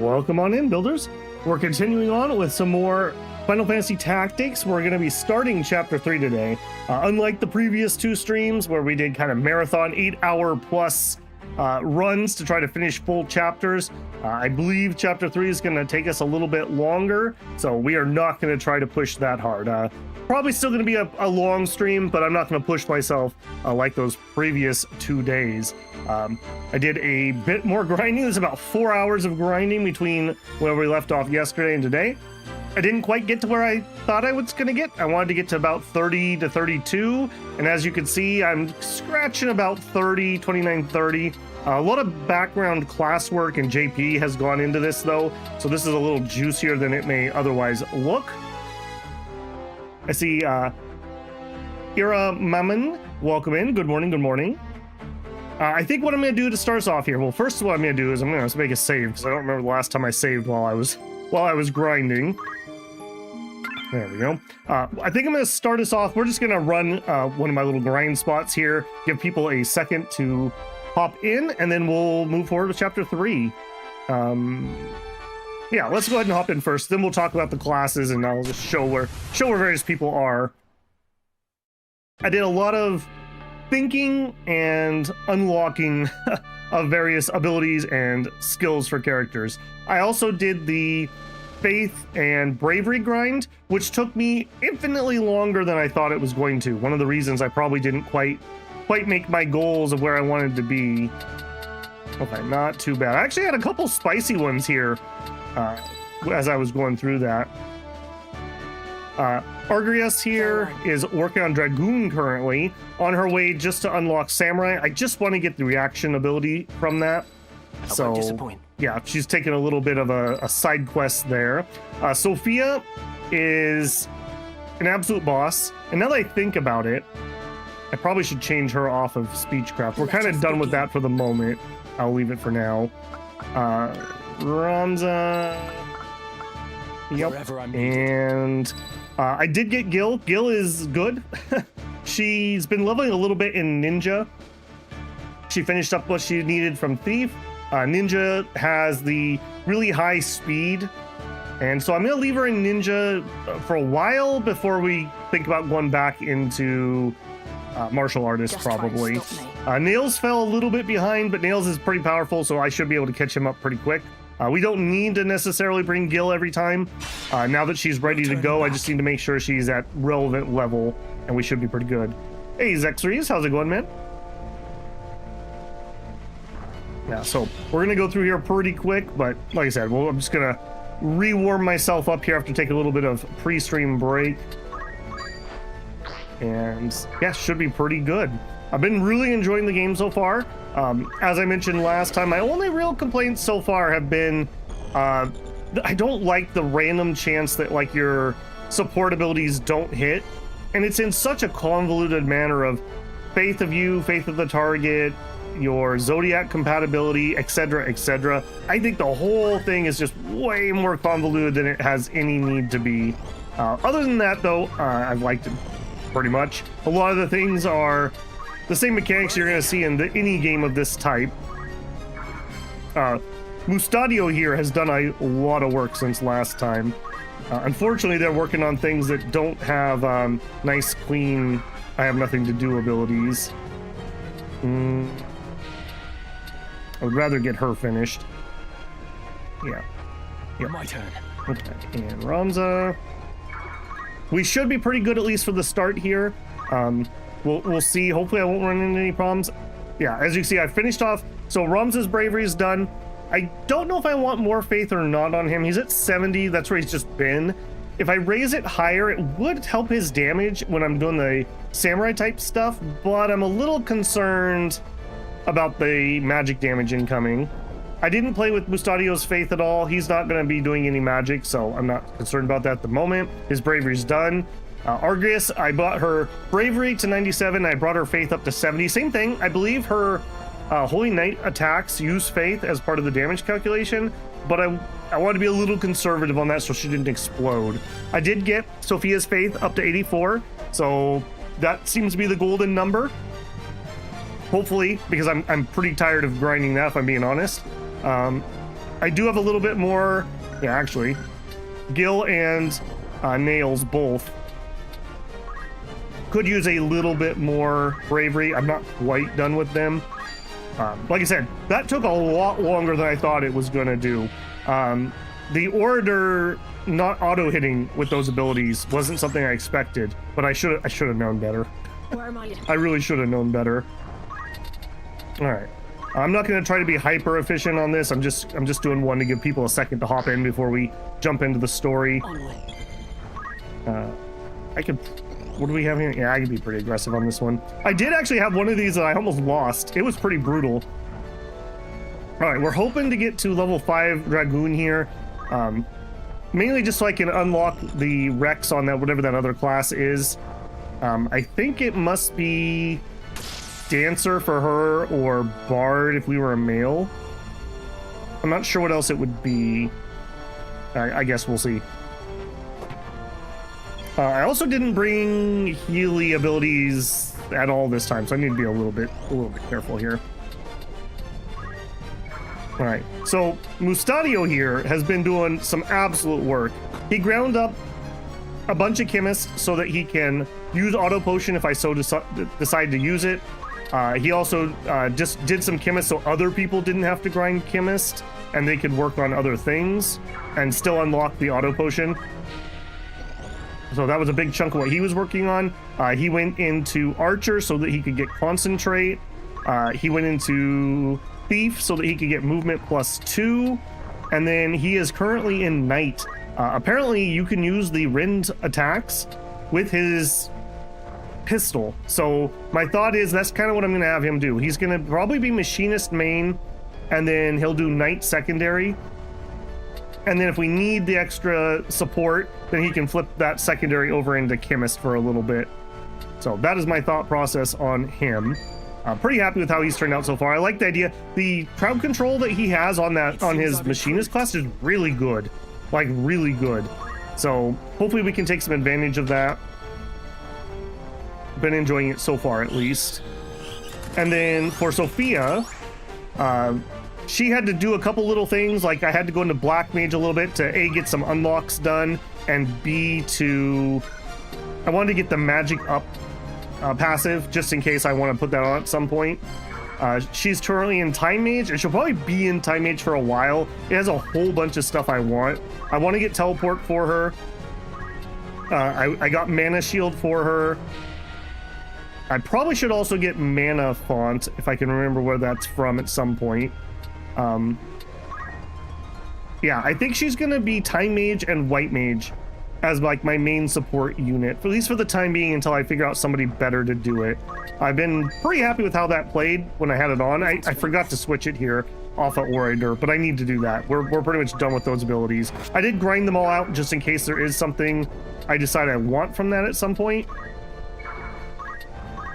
Welcome on in, builders. We're continuing on with some more Final Fantasy Tactics. We're going to be starting Chapter 3 today. Unlike the previous two streams where we did kind of marathon 8-hour plus runs to try to finish full chapters, I believe Chapter 3 is going to take us a little bit longer, so we are not going to try to push that hard. Probably still going to be a long stream, but I'm not going to push myself like those previous 2 days. I did a bit more grinding. There's about 4 hours of grinding between where we left off yesterday and today. I didn't quite get to where I thought I was going to get. I wanted to get to about 30 to 32, and as you can see, I'm scratching about 30, 29, 30. A lot of background classwork and JP has gone into this, though, so this is a little juicier than it may otherwise look. I see Ira Mammon, welcome in. Good morning, good morning. I think what I'm going to do to start us off here, well, first what I'm going to do is I'm going to make a save, because I don't remember the last time I saved while I was grinding. There we go. I think I'm going to start us off. We're just going to run one of my little grind spots here, give people a second to hop in, and then we'll move forward with Chapter 3. Yeah, let's go ahead and hop in first. Then we'll talk about the classes, and I'll just show where various people are. I did a lot of thinking and unlocking of various abilities and skills for characters. I also did the faith and bravery grind, which took me infinitely longer than I thought it was going to. One of the reasons I probably didn't quite make my goals of where I wanted to be. Okay, not too bad. I actually had a couple spicy ones here as I was going through that. Argrias here is working on Dragoon currently, on her way just to unlock Samurai. I just want to get the reaction ability from that. So, yeah, she's taking a little bit of a side quest there. Sophia is an absolute boss, and now that I think about it, I probably should change her off of Speechcraft. We're kind of done with that for the moment. I'll leave it for now. Ramza. Yep. And I did get Gil. Gil is good. She's been leveling a little bit in Ninja. She finished up what she needed from Thief. Ninja has the really high speed, and so I'm going to leave her in Ninja for a while before we think about going back into martial artist, probably. Nails fell a little bit behind, but Nails is pretty powerful, so I should be able to catch him up pretty quick. We don't need to necessarily bring Gil every time. Now that she's ready to go, I just need to make sure she's at relevant level, and we should be pretty good. Hey, Zexries, how's it going, man? Yeah, so we're going to go through here pretty quick, but like I said, I'm just going to rewarm myself up here after taking a little bit of pre-stream break. And yeah, should be pretty good. I've been really enjoying the game so far. As I mentioned last time, my only real complaints so far have been I don't like the random chance that like your support abilities don't hit, and it's in such a convoluted manner of faith of you, faith of the target, your zodiac compatibility, etc., etc. I think the whole thing is just way more convoluted than it has any need to be. Other than that, though, I've liked it pretty much. A lot of the things are the same mechanics you're going to see in any game of this type. Mustadio here has done a lot of work since last time. Unfortunately, they're working on things that don't have nice, clean, I have nothing to do abilities. I would rather get her finished. Yeah. Yep. My turn. Okay. And Ramza. We should be pretty good, at least for the start here. We'll see. Hopefully I won't run into any problems. Yeah, as you can see, I finished off. So Ramza's bravery is done. I don't know if I want more faith or not on him. He's at 70. That's where he's just been. If I raise it higher, it would help his damage when I'm doing the samurai type stuff, but I'm a little concerned about the magic damage incoming. I didn't play with Mustadio's faith at all. He's not going to be doing any magic, so I'm not concerned about that at the moment. His bravery's done. Argrias, I brought her bravery to 97. I brought her faith up to 70. Same thing. I believe her Holy Knight attacks use faith as part of the damage calculation, but I want to be a little conservative on that so she didn't explode. I did get Sophia's faith up to 84, so that seems to be the golden number. Hopefully, because I'm pretty tired of grinding that, if I'm being honest. I do have a little bit more, yeah, actually, Gil and Nails both could use a little bit more bravery. I'm not quite done with them. Like I said, that took a lot longer than I thought it was gonna do. The Orator not auto-hitting with those abilities wasn't something I expected, but I should have known better. Where am I? I really should have known better. All right. I'm not going to try to be hyper efficient on this. I'm just doing one to give people a second to hop in before we jump into the story. I could. What do we have here? Yeah, I could be pretty aggressive on this one. I did actually have one of these that I almost lost. It was pretty brutal. All right, we're hoping to get to level 5 Dragoon here. Mainly just so I can unlock the Rex on that, whatever that other class is. I think it must be Dancer for her or Bard if we were a male. I'm not sure what else it would be. I guess we'll see. I also didn't bring Healy abilities at all this time, so I need to be a little bit careful here. All right, so Mustadio here has been doing some absolute work. He ground up a bunch of chemists so that he can use auto potion if I so decide to use it. He also just did some chemists so other people didn't have to grind chemist and they could work on other things and still unlock the auto potion. So that was a big chunk of what he was working on. He went into Archer so that he could get concentrate. He went into Thief so that he could get movement +2. And then he is currently in Knight. Apparently you can use the Rend attacks with his pistol. So my thought is that's kind of what I'm going to have him do. He's going to probably be Machinist main, and then he'll do Knight secondary. And then if we need the extra support, then he can flip that secondary over into Chemist for a little bit. So that is my thought process on him. I'm pretty happy with how he's turned out so far. I like the idea. The crowd control that he has on his Machinist class is really good. Like, really good. So hopefully we can take some advantage of that. Been enjoying it so far, at least. And then for Sophia, she had to do a couple little things. Like I had to go into Black Mage a little bit to A, get some unlocks done, and B, I wanted to get the magic up passive just in case I want to put that on at some point. She's currently in Time Mage, and she'll probably be in Time Mage for a while. It has a whole bunch of stuff I want. I want to get Teleport for her. I got Mana Shield for her. I probably should also get Mana Font if I can remember where that's from at some point. Yeah, I think she's gonna be Time Mage and White Mage as like my main support unit, at least for the time being, until I figure out somebody better to do it. I've been pretty happy with how that played when I had it on. I forgot to switch it here off of Orator, but I need to do that. We're pretty much done with those abilities. I did grind them all out just in case there is something I decide I want from that at some point.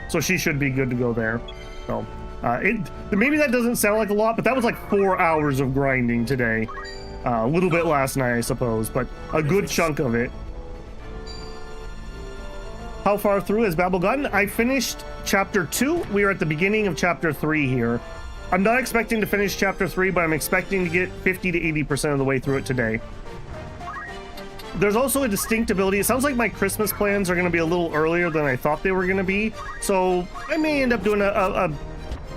So she should be good to go there. So maybe that doesn't sound like a lot, but that was like 4 hours of grinding today. A little bit last night, I suppose, but a good chunk of it. How far through has Babel gotten? I finished chapter 2. We are at the beginning of chapter 3 here. I'm not expecting to finish chapter 3, but I'm expecting to get 50 to 80% of the way through it today. There's also a distinct ability. It sounds like my Christmas plans are going to be a little earlier than I thought they were going to be. So I may end up doing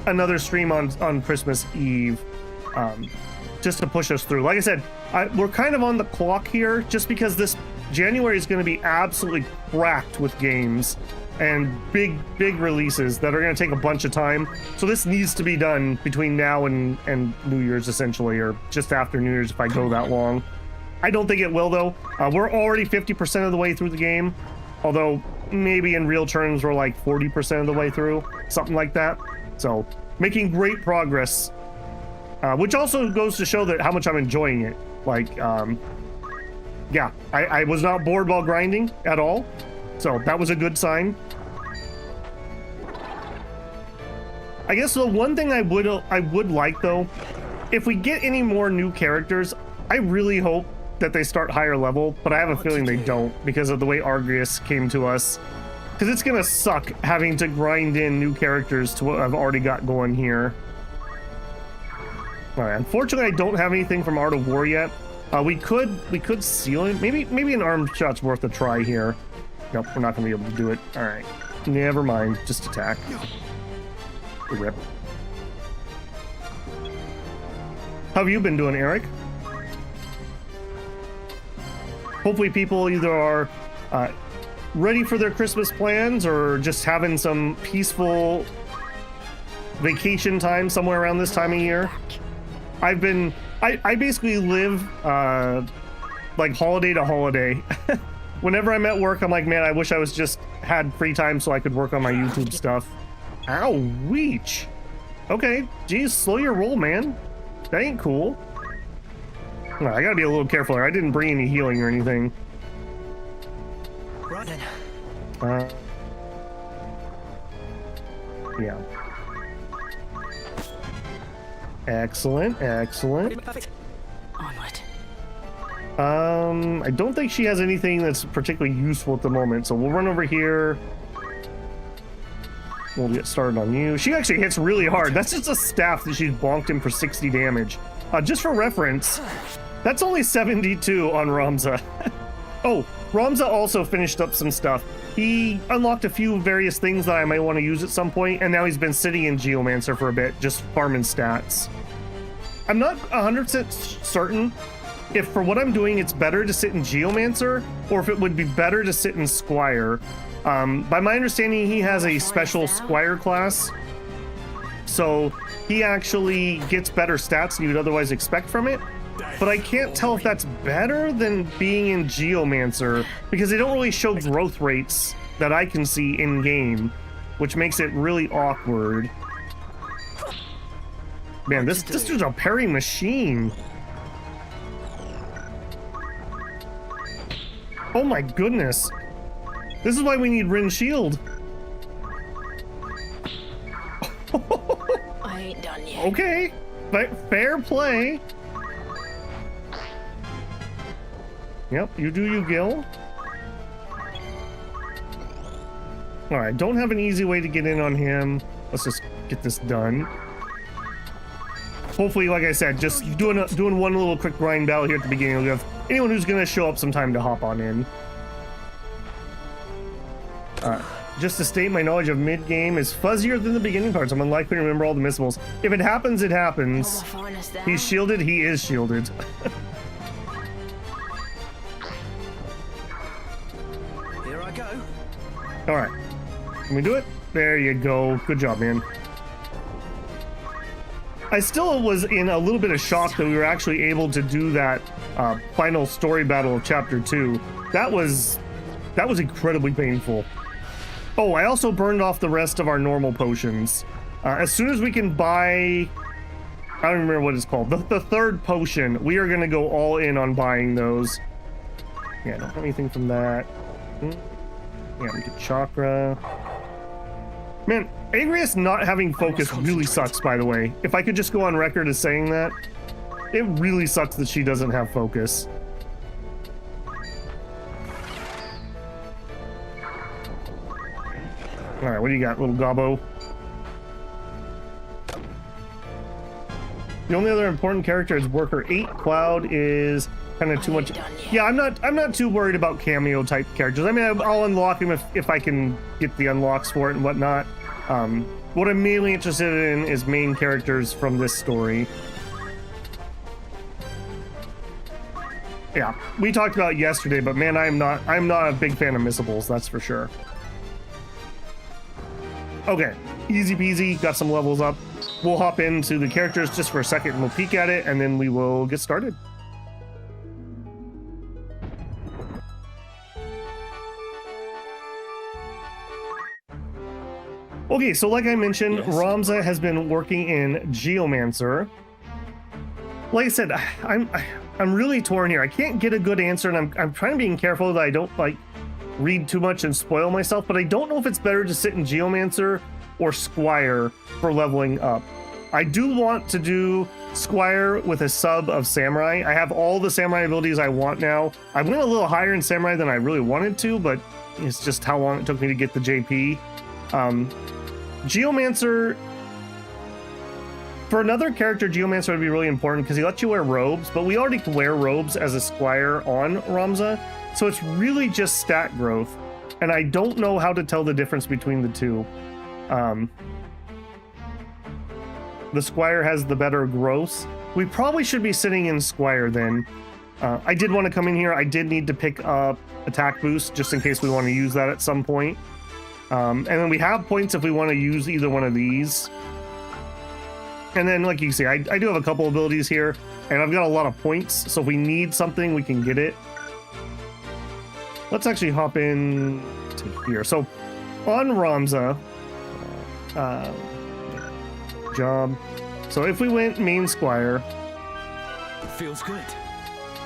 another stream on Christmas Eve. Just to push us through. Like I said, we're kind of on the clock here just because this January is going to be absolutely cracked with games and big releases that are going to take a bunch of time. So this needs to be done between now and New Year's, essentially, or just after New Year's if I go that long. I don't think it will, though. We're already 50% of the way through the game, although maybe in real terms we're like 40% of the way through, something like that. So making great progress. Which also goes to show that how much I'm enjoying it. Like, yeah, I was not bored while grinding at all, so that was a good sign. I guess the one thing I would like, though, if we get any more new characters, I really hope that they start higher level, but I have a feeling they don't because of the way Argus came to us. Because it's gonna suck having to grind in new characters to what I've already got going here. All right, unfortunately, I don't have anything from Art of War yet. We could seal him. Maybe an arm shot's worth a try here. Nope, we're not gonna be able to do it. All right, never mind. Just attack. Rip. How have you been doing, Eric? Hopefully people either are ready for their Christmas plans or just having some peaceful vacation time somewhere around this time of year. I basically live like holiday to holiday. Whenever I'm at work, I'm like, man, I wish I was just had free time so I could work on my YouTube stuff. Ow, weech. Okay, geez, slow your roll, man. That ain't cool. Well, I gotta be a little careful here. I didn't bring any healing or anything. Right then. Yeah. Excellent, excellent. Perfect. Onward. I don't think she has anything that's particularly useful at the moment, so we'll run over here. We'll get started on you. She actually hits really hard. That's just a staff that she's bonked him for 60 damage. Just for reference, that's only 72 on Ramza. Oh, Ramza also finished up some stuff. He unlocked a few various things that I might want to use at some point, and now he's been sitting in Geomancer for a bit, just farming stats. I'm not 100% certain if for what I'm doing it's better to sit in Geomancer, or if it would be better to sit in Squire. By my understanding, he has a special Squire class, so he actually gets better stats than you would otherwise expect from it. But I can't tell if that's better than being in Geomancer, because they don't really show growth rates that I can see in-game, which makes it really awkward. Man, this dude's a parry machine. Oh my goodness. This is why we need Rin Shield. I ain't done yet. Okay, fair play. Yep, you do you, Gil. Alright, don't have an easy way to get in on him. Let's just get this done. Hopefully, like I said, just doing one little quick grind battle here at the beginning will give anyone who's gonna show up some time to hop on in. Just to state, my knowledge of mid-game is fuzzier than the beginning parts. I'm unlikely to remember all the missables. If it happens, it happens. He's shielded, he is shielded. Here I go. Alright. Can we do it? There you go. Good job, man. I still was in a little bit of shock that we were actually able to do that final story battle of Chapter 2. That was incredibly painful. Oh, I also burned off the rest of our normal potions. As soon as we can buy... I don't remember what it's called. The third potion, we are going to go all in on buying those. Yeah, I don't have anything from that. Yeah, we get chakra. Man, Agrias not having focus really sucks, by the way. If I could just go on record as saying that. It really sucks that she doesn't have focus. Alright, what do you got, little gobbo? The only other important character is Worker 8. Cloud is kind of too much. Yeah, I'm not too worried about cameo type characters. I mean, I'll unlock him if I can get the unlocks for it and whatnot. What I'm mainly interested in is main characters from this story. Yeah, we talked about it yesterday, but man, I'm not a big fan of missables, that's for sure. Okay, easy peasy, got some levels up. We'll hop into the characters just for a second and we'll peek at it and then we will get started., Okay, so like I mentioned, yes. Ramza has been working in Geomancer. Like I said, I'm really torn here. I can't get a good answer, and I'm trying to be careful that I don't like read too much and spoil myself. But I don't know if it's better to sit in Geomancer or Squire for leveling up. I do want to do Squire with a sub of Samurai. I have all the Samurai abilities I want now. I went a little higher in Samurai than I really wanted to, but it's just how long it took me to get the JP. Geomancer, For another character, Geomancer would be really important because he lets you wear robes, but we already can wear robes as a squire on Ramza, so it's really just stat growth. And I don't know how to tell the difference between the two. The squire has the better growth. We probably should be sitting in squire then. I did want to come in here. I did need to pick up attack boost just in case we want to use that at some point. And then we have points if we want to use either one of these. And then, like you can see, I do have a couple abilities here, and I've got a lot of points, so if we need something, we can get it. Let's actually hop in to here. So, on Ramza, job. So if we went main squire, feels good.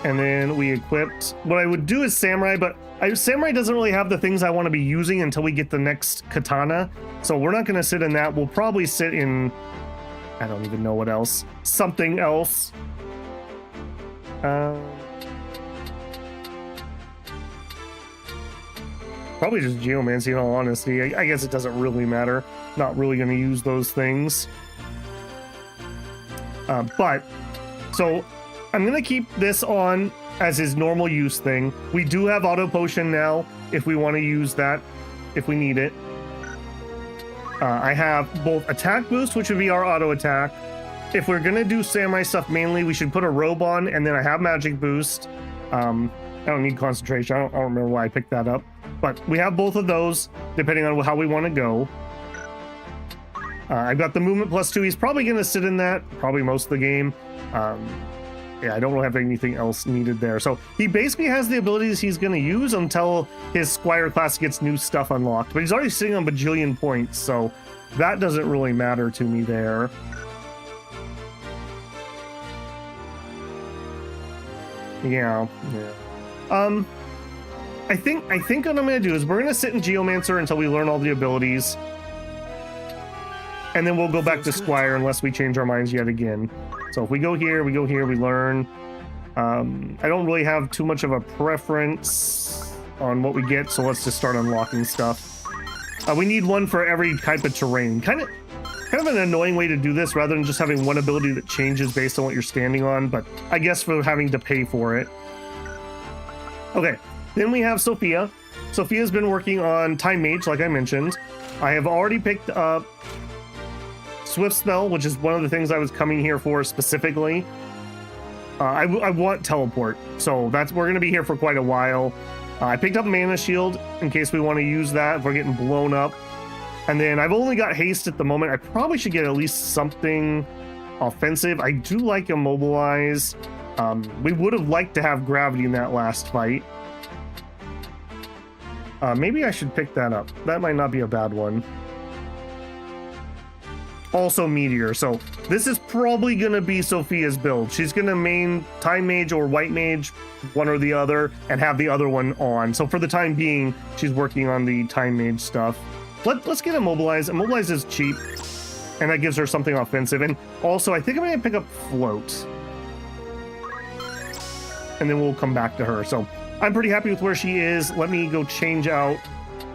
and then we equipped, what I would do is samurai, but samurai doesn't really have the things I want to be using until we get the next katana, so we're not going to sit in that. We'll probably sit in, I don't even know what else, something else. Probably just geomancy, in all honesty. I guess it doesn't really matter. Not really going to use those things. So I'm going to keep this on as his normal use thing. We do have auto potion now if we want to use that, if we need it. I have both attack boost, which would be our auto attack. If we're going to do samurai stuff mainly, we should put a robe on, and then I have magic boost. I don't need concentration. I don't remember why I picked that up. But we have both of those, depending on how we want to go. I've got the movement +2. He's probably going to sit in that, probably most of the game. Yeah, I don't really have anything else needed there. So he basically has the abilities he's going to use until his Squire class gets new stuff unlocked. But he's already sitting on bajillion points, so that doesn't really matter to me there. Yeah. I think what I'm going to do is we're going to sit in Geomancer until we learn all the abilities. And then we'll go back to Squire unless we change our minds yet again. So if we go here, we learn. I don't really have too much of a preference on what we get, so let's just start unlocking stuff. We need one for every type of terrain. Kind of an annoying way to do this rather than just having one ability that changes based on what you're standing on, but I guess for having to pay for it. Okay, then we have Sophia. Sophia's been working on Time Mage, like I mentioned. I have already picked up Swift Spell, which is one of the things I was coming here for specifically. I want Teleport, so we're going to be here for quite a while. I picked up Mana Shield in case we want to use that if we're getting blown up. And then I've only got Haste at the moment. I probably should get at least something offensive. I do like Immobilize. We would have liked to have Gravity in that last fight. Maybe I should pick that up. That might not be a bad one. Also Meteor, so this is probably going to be Sophia's build. She's going to main Time Mage or White Mage, one or the other, and have the other one on. So for the time being, she's working on the Time Mage stuff. Let's get Immobilize. Immobilize is cheap, and that gives her something offensive. And also, I think I'm going to pick up Float. And then we'll come back to her. So I'm pretty happy with where she is. Let me go change out.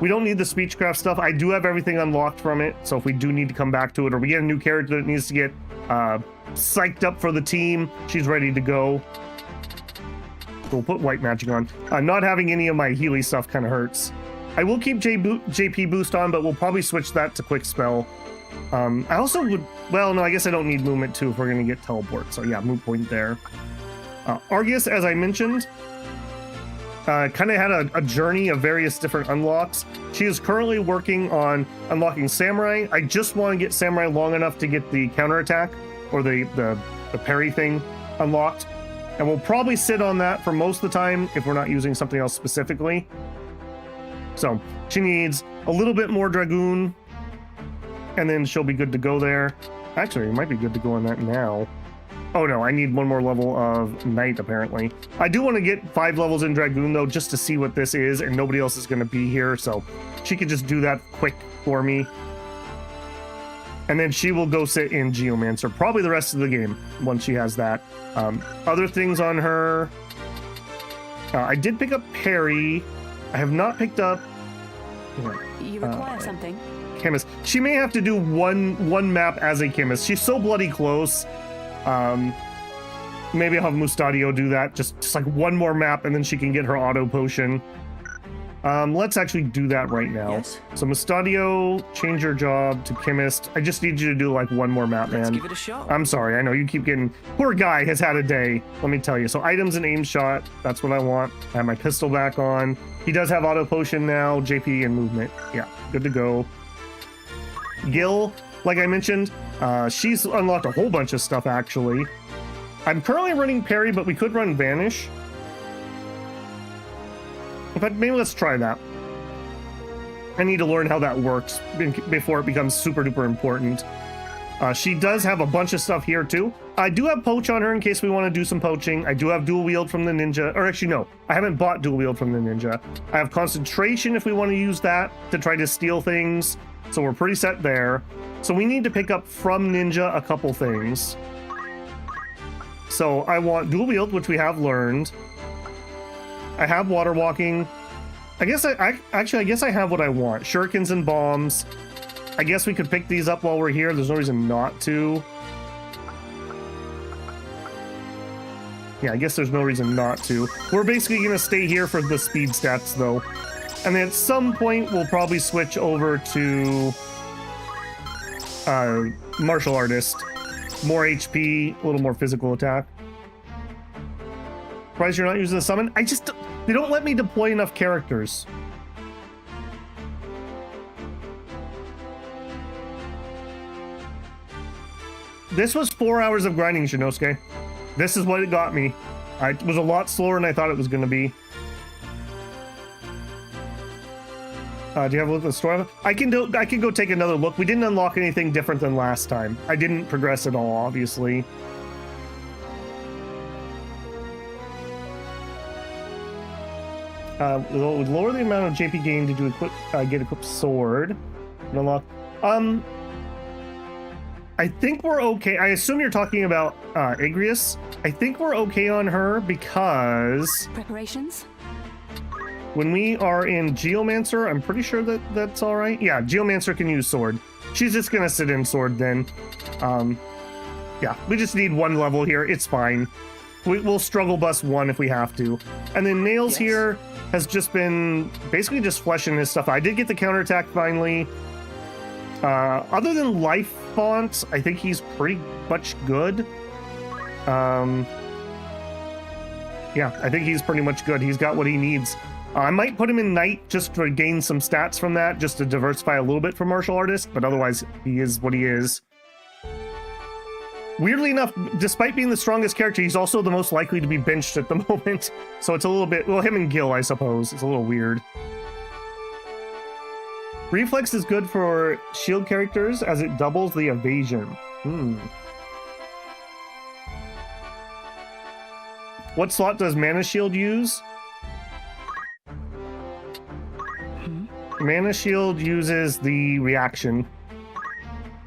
We don't need the Speechcraft stuff. I do have everything unlocked from it, so if we do need to come back to it, or we get a new character that needs to get psyched up for the team, she's ready to go. So we'll put White Magic on. Not having any of my Healy stuff kind of hurts. I will keep JP Boost on, but we'll probably switch that to Quick Spell. I also would... Well, no, I guess I don't need Movement, too, if we're going to get Teleport. So yeah, moot point there. Argus, as I mentioned... kind of had a journey of various different unlocks. She is currently working on unlocking Samurai. I just want to get Samurai long enough to get the counterattack or the parry thing unlocked. And we'll probably sit on that for most of the time if we're not using something else specifically. So she needs a little bit more Dragoon, and then she'll be good to go there. Actually, it might be good to go on that now. Oh no, I need one more level of Knight, apparently. I do want to get 5 levels in Dragoon, though, just to see what this is, and nobody else is going to be here, so she could just do that quick for me. And then she will go sit in Geomancer, probably the rest of the game, once she has that. Other things on her... I did pick up Parry. I have not picked up You require something? Chemist. She may have to do one map as a chemist. She's so bloody close. Maybe I'll have Mustadio do that. Just like one more map, and then she can get her auto potion. Let's actually do that right now. Yes. So Mustadio, change your job to chemist. I just need you to do like one more map, man. Let's give it a shot. I'm sorry. I know you keep getting... Poor guy has had a day. Let me tell you. So items and aim shot. That's what I want. I have my pistol back on. He does have auto potion now. JP and movement. Yeah, good to go. Gil, like I mentioned, she's unlocked a whole bunch of stuff, actually. I'm currently running parry, but we could run vanish. In fact, maybe let's try that. I need to learn how that works before it becomes super duper important. She does have a bunch of stuff here too. I do have poach on her in case we want to do some poaching. I do have dual wield from the ninja, or actually no, I haven't bought dual wield from the ninja. I have concentration if we want to use that to try to steal things. So we're pretty set there. So we need to pick up from ninja a couple things. So I want dual wield, which we have learned. I have water walking. I guess I guess I have what I want. Shurikens and bombs. I guess we could pick these up while we're here. There's no reason not to. Yeah, I guess there's no reason not to. We're basically going to stay here for the speed stats, though. And then at some point, we'll probably switch over to martial artist. More HP, a little more physical attack. Surprised you're not using the summon? They don't let me deploy enough characters. This was 4 hours of grinding, Shinosuke. This is what it got me. It was a lot slower than I thought it was going to be. Do you have a look at the store? I can go take another look. We didn't unlock anything different than last time. I didn't progress at all, obviously. It would lower the amount of JP gained to get equipped sword. Unlock. I think we're okay. I assume you're talking about Agrius. I think we're okay on her because Preparations? when we are in Geomancer, I'm pretty sure that's all right. Yeah, Geomancer can use sword. She's just gonna sit in sword then. Yeah, we just need one level here. It's fine. We'll struggle bus one if we have to. And then Nails here has just been basically just fleshing his stuff. I did get the counterattack finally. Other than life fonts, I think he's pretty much good. Yeah, I think he's pretty much good. He's got what he needs. I might put him in Knight just to gain some stats from that, just to diversify a little bit from Martial Artist, but otherwise he is what he is. Weirdly enough, despite being the strongest character, he's also the most likely to be benched at the moment. So it's a little bit, well, him and Gil, I suppose. It's a little weird. Reflex is good for shield characters as it doubles the evasion. What slot does Mana Shield use? Mana Shield uses the reaction.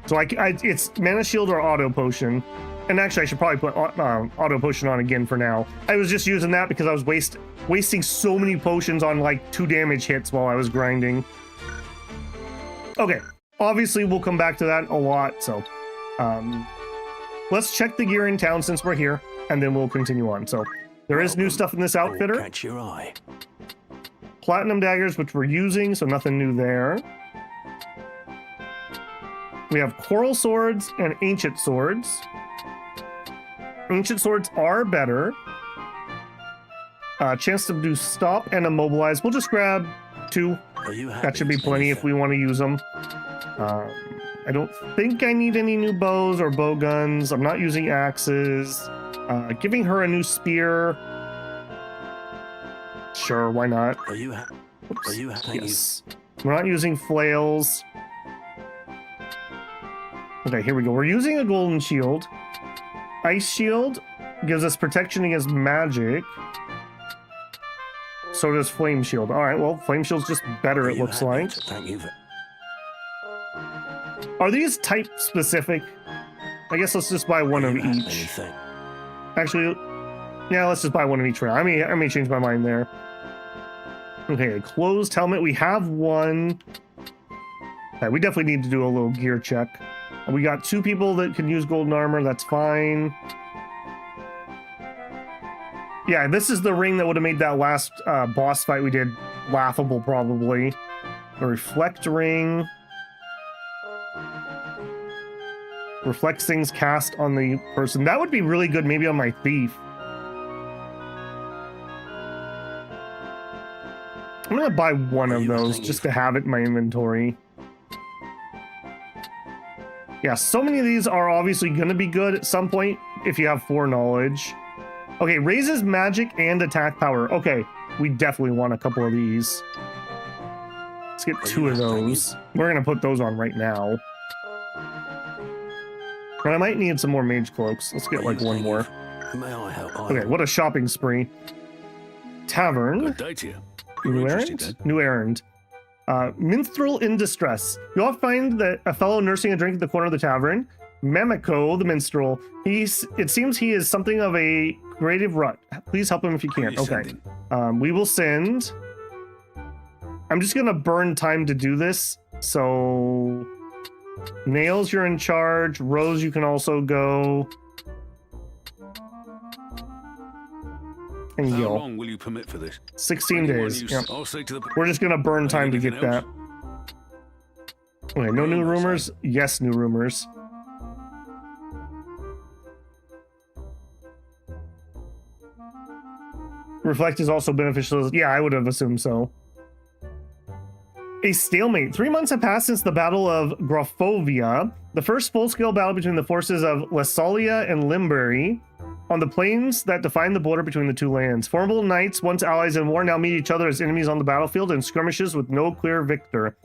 So it's Mana Shield or Auto Potion. And actually, I should probably put Auto Potion on again for now. I was just using that because I was wasting so many potions on like 2 damage hits while I was grinding. Okay, obviously we'll come back to that a lot, so let's check the gear in town since we're here, and then we'll continue on. So there is new stuff in this outfitter. Catch your eye. Platinum daggers, which we're using, so nothing new there. We have coral swords and ancient swords. Ancient swords are better. Chance to do stop and immobilize. We'll just grab 2. That should be plenty if we want to use them. I don't think I need any new bows or bow guns. I'm not using axes. Giving her a new spear. Sure, why not? Yes. We're not using flails. Okay, here we go. We're using a golden shield. Ice shield gives us protection against magic. So does Flame Shield. Alright, well, Flame Shield's just better, it looks like. Are these type specific? I guess let's just buy one of each. Actually, yeah, let's just buy one of each round. I may change my mind there. Okay, a closed helmet. We have one. Okay, we definitely need to do a little gear check. We got 2 people that can use golden armor. That's fine. Yeah, this is the ring that would have made that last boss fight we did laughable, probably. A reflect ring. Reflects things cast on the person. That would be really good, maybe on my thief. I'm gonna buy one of those just to have it in my inventory. Yeah, so many of these are obviously gonna be good at some point if you have foreknowledge. Okay, raises magic and attack power. Okay, we definitely want a couple of these. Let's get 2 of those. We're gonna put those on right now. And I might need some more mage cloaks. Let's get like one more. Okay, what a shopping spree. Tavern. New errand? New errand. Minstrel in distress. You often find that a fellow nursing a drink at the corner of the tavern. Mamiko, the minstrel. It seems he is something of a creative rut. Please help him if you can. Okay. We will send. I'm just gonna burn time to do this. So Nails, you're in charge. Rose, you can also go. And How Gil. long will you permit for this? 16 days. Yep. I'll say to the... We're just gonna burn time to get that. Okay, no new rumors. Yes, new rumors. Reflect is also beneficial. Yeah, I would have assumed so. A stalemate. 3 months have passed since the Battle of Grofovia, the first full-scale battle between the forces of Lassalia and Limbury on the plains that define the border between the 2 lands. Formidable knights, once allies in war, now meet each other as enemies on the battlefield in skirmishes with no clear victor.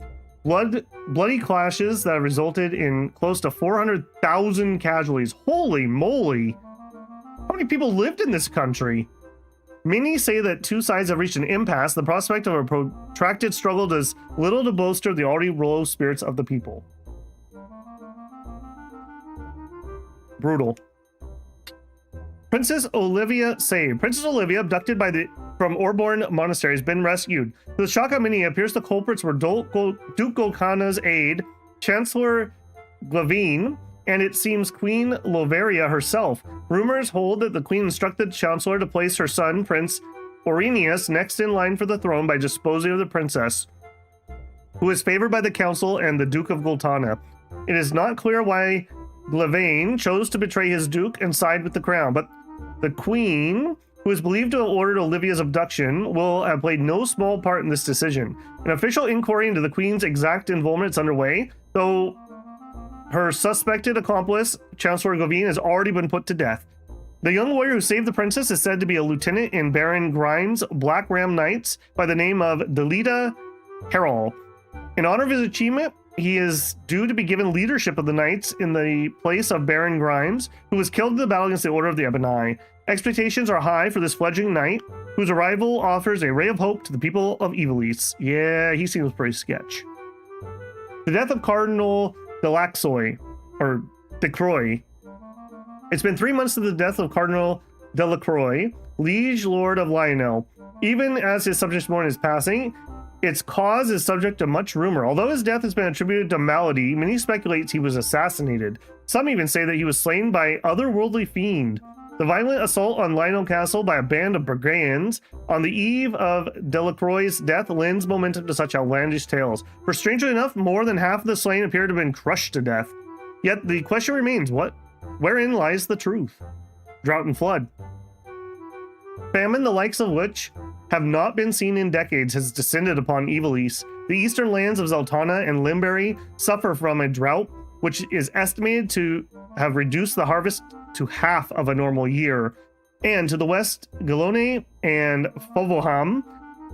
Bloody clashes that have resulted in close to 400,000 casualties. Holy moly! How many people lived in this country? Many say that 2 sides have reached an impasse. The prospect of a protracted struggle does little to bolster the already low spirits of the people. Brutal. Princess Olivia saved. Princess Olivia, abducted from Orborn Monastery, has been rescued. To the shock of many, it appears the culprits were Duke Golkana's aide, Chancellor Glavine, and it seems Queen Loveria herself. Rumors hold that the queen instructed the Chancellor to place her son, Prince Orenius, next in line for the throne by disposing of the princess, who is favored by the council and the Duke of Goltana. It is not clear why Glavane chose to betray his duke and side with the crown, but the queen, who is believed to have ordered Olivia's abduction, will have played no small part in this decision. An official inquiry into the queen's exact involvement is underway, though her suspected accomplice, Chancellor Glavine, has already been put to death. The young warrior who saved the princess is said to be a lieutenant in Baron Grimes' Black Ram Knights by the name of Delita Harrell. In honor of his achievement, he is due to be given leadership of the Knights in the place of Baron Grimes, who was killed in the battle against the Order of the Ebony. Expectations are high for this fledgling knight, whose arrival offers a ray of hope to the people of Ivalice. Yeah, he seems pretty sketch. The death of Cardinal Delacroix. It's been 3 months since the death of Cardinal Delacroix, Liege Lord of Lionel. Even as his subject's mourning is passing, its cause is subject to much rumor. Although his death has been attributed to malady, many speculate he was assassinated. Some even say that he was slain by otherworldly fiend. The violent assault on Lionel Castle by a band of brigands on the eve of Delacroix's death lends momentum to such outlandish tales. For strangely enough, more than half of the slain appear to have been crushed to death. Yet the question remains, wherein lies the truth? Drought and flood. Famine, the likes of which have not been seen in decades, has descended upon Ivalice. The eastern lands of Zeltana and Limbury suffer from a drought, which is estimated to have reduced the harvest to half of a normal year. And to the west, Galone and Fovoham,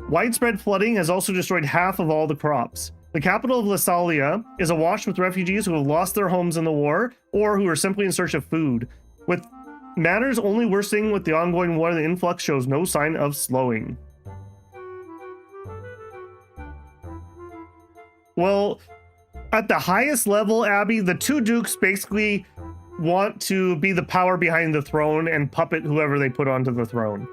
widespread flooding has also destroyed half of all the crops. The capital of Lassalia is awash with refugees who have lost their homes in the war or who are simply in search of food. With matters only worsening with the ongoing war, the influx shows no sign of slowing. Well, at the highest level, Abby, the 2 dukes basically want to be the power behind the throne and puppet whoever they put onto the throne.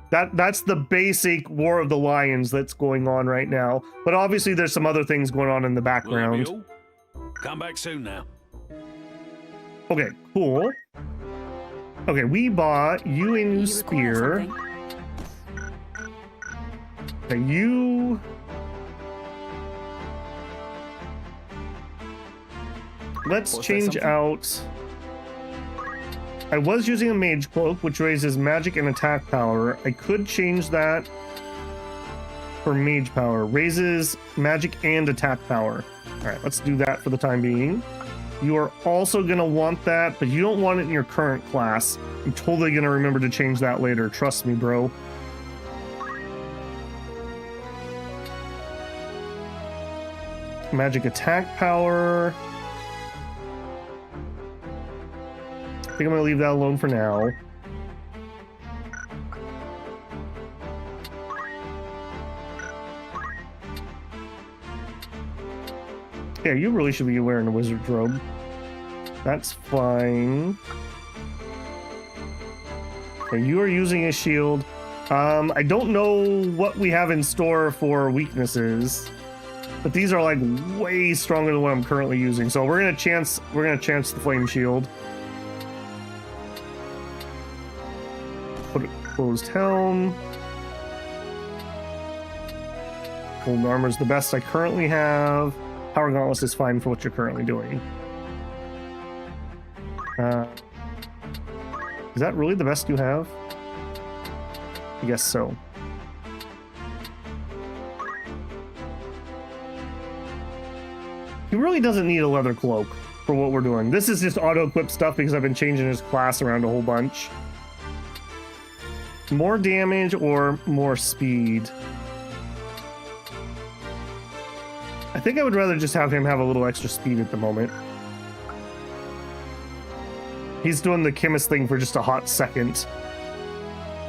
That's the basic War of the Lions that's going on right now. But obviously there's some other things going on in the Will that be background. all? Come back soon now. Okay, cool. Okay, we bought you a new You require spear. something? Okay, you... Let's Was there change something? out... I was using a mage cloak, which raises magic and attack power. I could change that for mage power. Raises magic and attack power. All right, let's do that for the time being. You are also going to want that, but you don't want it in your current class. I'm totally going to remember to change that later. Trust me, bro. Magic attack power. I think I'm going to leave that alone for now. Yeah, you really should be wearing a wizard's robe. That's fine. Okay, you are using a shield. I don't know what we have in store for weaknesses, but these are like way stronger than what I'm currently using. So we're gonna chance the flame shield. Put a closed helm. Gold armor is the best I currently have. Power Gauntless is fine for what you're currently doing. Is that really the best you have? I guess so. He really doesn't need a leather cloak for what we're doing. This is just auto-equip stuff because I've been changing his class around a whole bunch. More damage or more speed? I think I would rather just have him have a little extra speed at the moment. He's doing the chemist thing for just a hot second.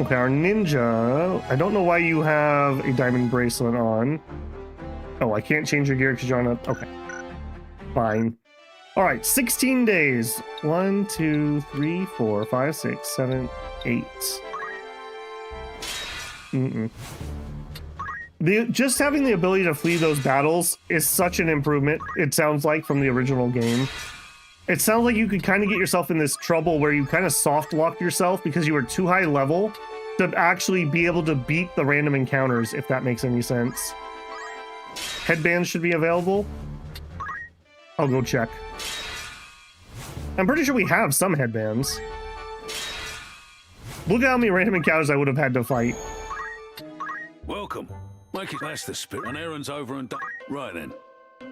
Okay, our ninja. I don't know why you have a diamond bracelet on. Oh, I can't change your gear because you're on a... Okay. Fine. All right, 16 days. 1, 2, 3, 4, 5, 6, 7, 8. Just having the ability to flee those battles is such an improvement, it sounds like, from the original game. It sounds like you could kind of get yourself in this trouble where you kind of soft locked yourself because you were too high level to actually be able to beat the random encounters, if that makes any sense. Headbands should be available. I'll go check. I'm pretty sure we have some headbands. Look at how many random encounters I would have had to fight. Welcome. Make it that's the spirit. An errand's over and done. Right then.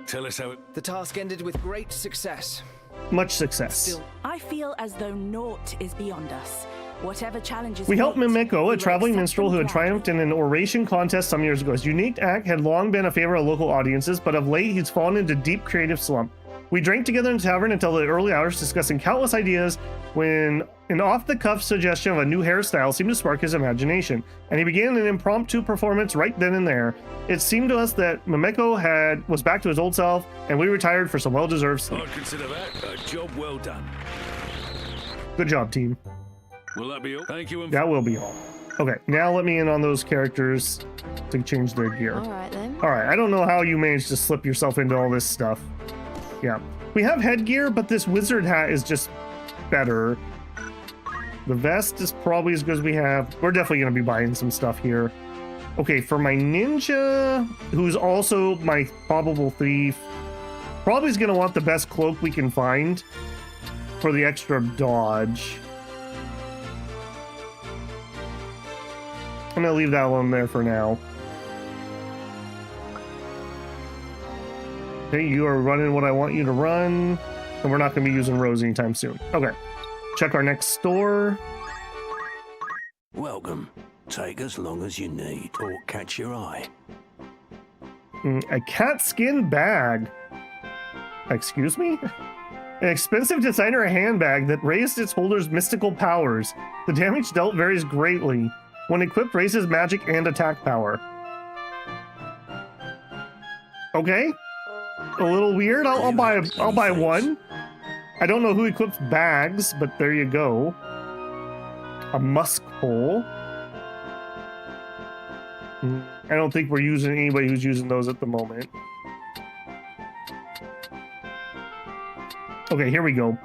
Tell us how it... The task ended with great success. Much success. Still, I feel as though naught is beyond us. Whatever challenges We helped fate, Mimeko, we a will traveling accept minstrel them who had gladly. triumphed in an oration contest some years ago. His unique act had long been a favorite of local audiences, but of late he's fallen into deep creative slump. We drank together in the tavern until the early hours, discussing countless ideas when an off-the-cuff suggestion of a new hairstyle seemed to spark his imagination, and he began an impromptu performance right then and there. It seemed to us that Mimeko was back to his old self, and we retired for some well-deserved sleep. I'd consider that a job well done. Good job, team. Will that be all? Thank you and... That will be all. Okay, now let me in on those characters to change their gear. All right then. All right, I don't know how you managed to slip yourself into all this stuff. Yeah, we have headgear, but this wizard hat is just better. The vest is probably as good as we have. We're definitely going to be buying some stuff here. Okay, for my ninja, who's also my probable thief, probably is going to want the best cloak we can find for the extra dodge. I'm going to leave that one there for now. Okay, you are running what I want you to run, and we're not going to be using Rose anytime soon. Okay, check our next store. Welcome. Take as long as you need or catch your eye. A cat skin bag. Excuse me? An expensive designer handbag that raised its holder's mystical powers. The damage dealt varies greatly. When equipped, raises magic and attack power. Okay. A little weird. I'll buy one. I don't know who equips bags, but there you go. A musk pole. I don't think we're using anybody who's using those at the moment. Okay, here we go.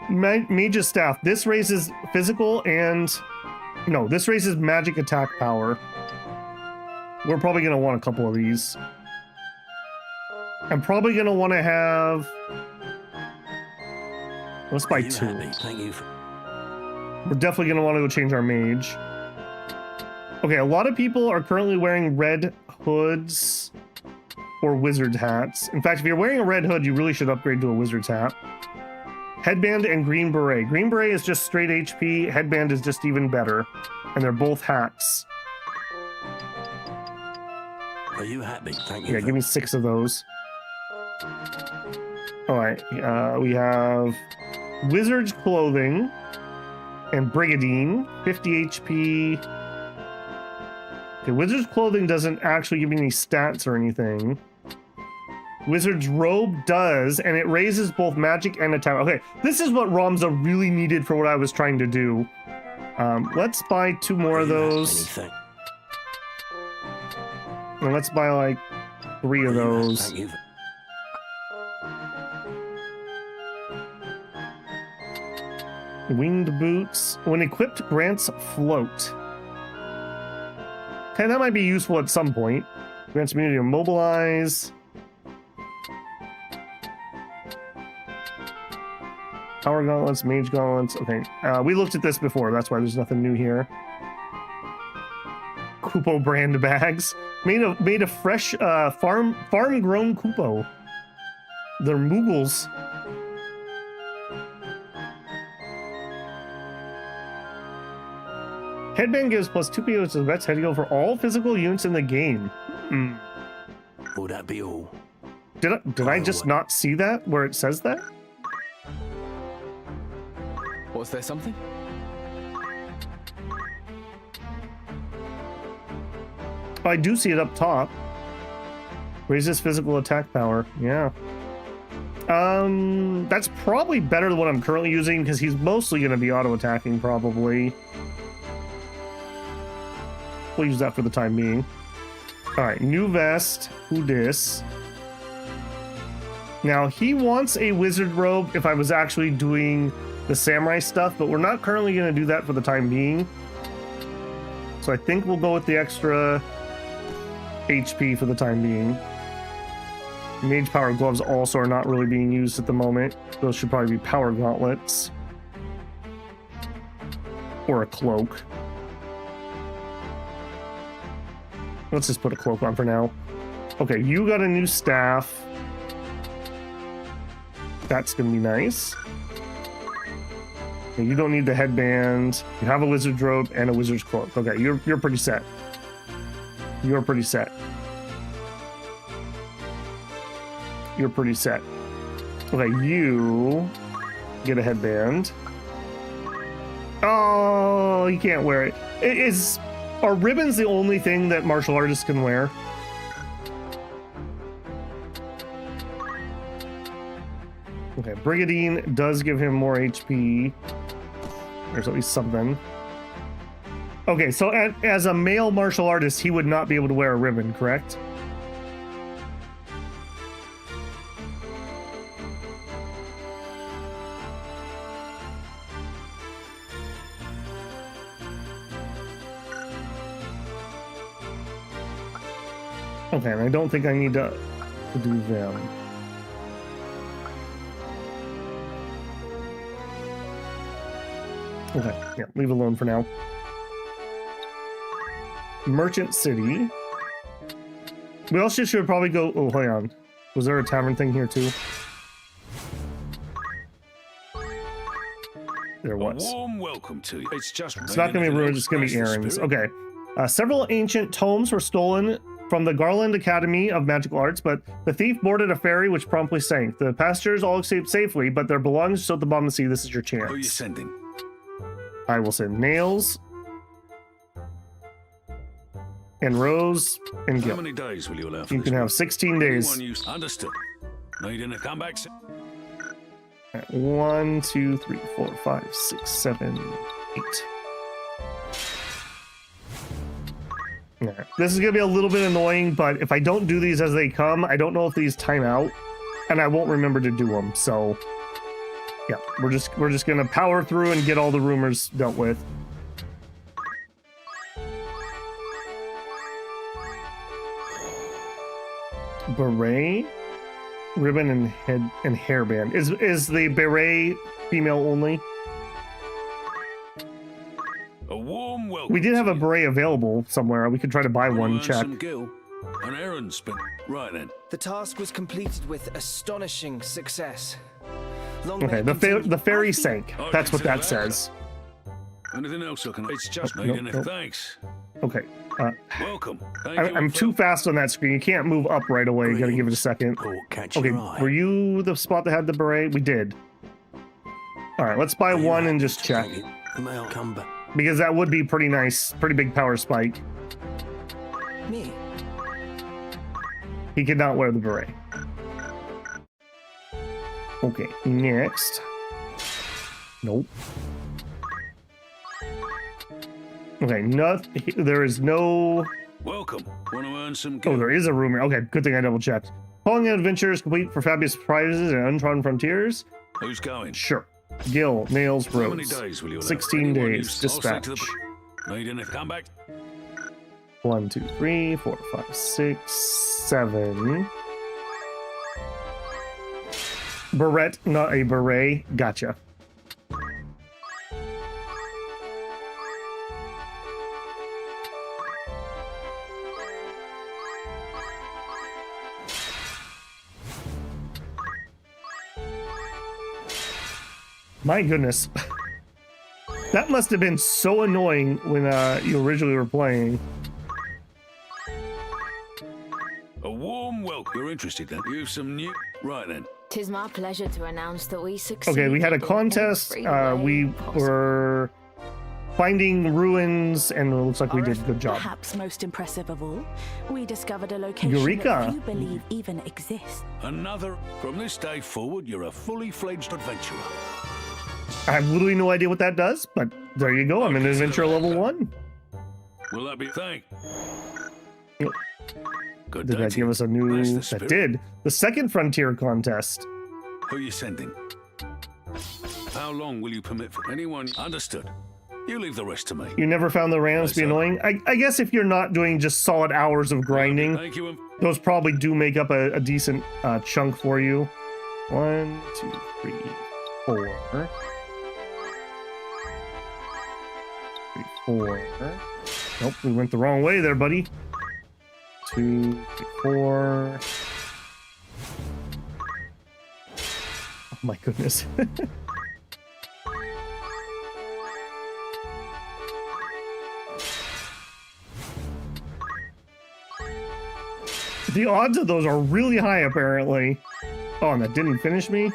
Mage's Staff. This raises physical and... No, this raises magic attack power. We're probably going to want a couple of these. I'm probably going to want to have... Let's buy two. Thank you. We're definitely going to want to go change our mage. Okay, a lot of people are currently wearing red hoods or wizard hats. In fact, if you're wearing a red hood, you really should upgrade to a wizard's hat. Headband and green beret. Green beret is just straight HP. Headband is just even better. And they're both hats. Are you happy? Thank you. Yeah, give me 6 of those. Alright, we have wizard's clothing and brigadine. 50 HP. Okay, wizard's clothing doesn't actually give me any stats or anything. Wizard's robe does, and it raises both magic and attack. Okay, this is what Ramza really needed for what I was trying to do. Let's buy 2 more of those. And let's buy like 3 of those. Winged boots. When equipped, grants float. Okay, that might be useful at some point. Grants immunity to mobilize. Power gauntlets, mage gauntlets. Okay, we looked at this before. That's why there's nothing new here. Kupo brand bags made of fresh farm grown Kupo. They're Moogles. Headband gives plus 2 PO to the vet's head heal for all physical units in the game. Would that be all? Did I just not see that where it says that? Was there something? Oh, I do see it up top. Raises physical attack power. Yeah. That's probably better than what I'm currently using because he's mostly going to be auto-attacking probably. We'll use that for the time being. Alright, new vest. Who dis? Now, he wants a wizard robe if I was actually doing the samurai stuff, but we're not currently going to do that for the time being. So I think we'll go with the extra HP for the time being. Mage power gloves also are not really being used at the moment. Those should probably be power gauntlets. Or a cloak. Let's just put a cloak on for now. Okay, you got a new staff. That's gonna be nice. Okay, you don't need the headband. You have a wizard's robe and a wizard's cloak. Okay, you're pretty set. You're pretty set. You're pretty set. Okay, you get a headband. Oh, you can't wear it. Are ribbons the only thing that martial artists can wear? Okay, Brigadine does give him more HP. There's at least something. Okay, so as a male martial artist, he would not be able to wear a ribbon, correct? Okay, and I don't think I need to do them. Okay, yeah, leave it alone for now. Merchant City. We also should probably go... Oh, hold on. Was there a tavern thing here too? There was. A warm welcome to you. It's not going to be ruined, it's going to be errands. Okay. Several ancient tomes were stolen from the Garland Academy of Magical Arts, but the thief boarded a ferry which promptly sank. The passengers all escaped safely, but their belongings still at the bottom of the sea. This is your chance. Who are you sending? I will send Nails and Rose and Gil. How many days will you allow for You this can have work? 16 days. Understood. Needing to come back soon? 1, 2, 3, 4, 5, 6, 7, 8. Yeah. This is gonna be a little bit annoying, but if I don't do these as they come, I don't know if these time out, and I won't remember to do them. So, yeah, we're just gonna power through and get all the rumors dealt with. Beret, ribbon, and head and hairband. Is the beret female only? A warm welcome. We did have a beret available somewhere. We could try to buy one. Check. Some gil. An errand spin. Right then. The task was completed with astonishing success. Long Okay, may it continue. the ferry sank. I That's can what see that that. says. Anything else I can? It's just Oh, need nope, anything. nope. Thanks. Okay. Welcome. Thank you, I'm too fast on that screen. You can't move up right away. You gotta give it a second. Thought catch Okay, your eye. were you the spot that had the beret? We did. All right, let's buy one and just check. May I come back? Because that would be pretty nice. Pretty big power spike. Me? He could not wear the beret. Okay, next. Nope. Okay, there is no... Welcome. Want to earn some Oh, gil? there is a rumor. Okay, good thing I double checked. Calling adventures complete for fabulous prizes and untrodden frontiers? Who's going? Sure. Gil, Nails, How many Rose. days will you allow? 16 Anyone days. use- I'll say to Dispatch. Need anything? Come back. 1, 2, 3, 4, 5, 6, 7. Barrette, not a beret. Gotcha. My goodness. That must have been so annoying when you originally were playing. A warm welcome. You're interested then? You've some new. Right then. Tis my pleasure to announce that we succeeded. Okay, we had a in contest. every way We possible. were finding ruins, and it looks like we did a good job. Perhaps most impressive of all, we discovered a location Eureka! that few believe even exists. Another. From this day forward, you're a fully fledged adventurer. I have literally no idea what that does, but there you go. I'm in adventure level 1. Will that be thank? Yep. Good Did day that to give you. us a new... Bless the That spirit. did. The second frontier contest. Who are you sending? How long will you permit for anyone? Understood. You leave the rest to me. You never found the rams to be Yes, sir. annoying? I guess if you're not doing just solid hours of grinding, Thank you. those probably do make up a decent chunk for you. 1, 2, 3, 4. 3, 4. Nope, we went the wrong way there, buddy. 2, 3, 4. Oh my goodness. The odds of those are really high, apparently. Oh, and that didn't finish me?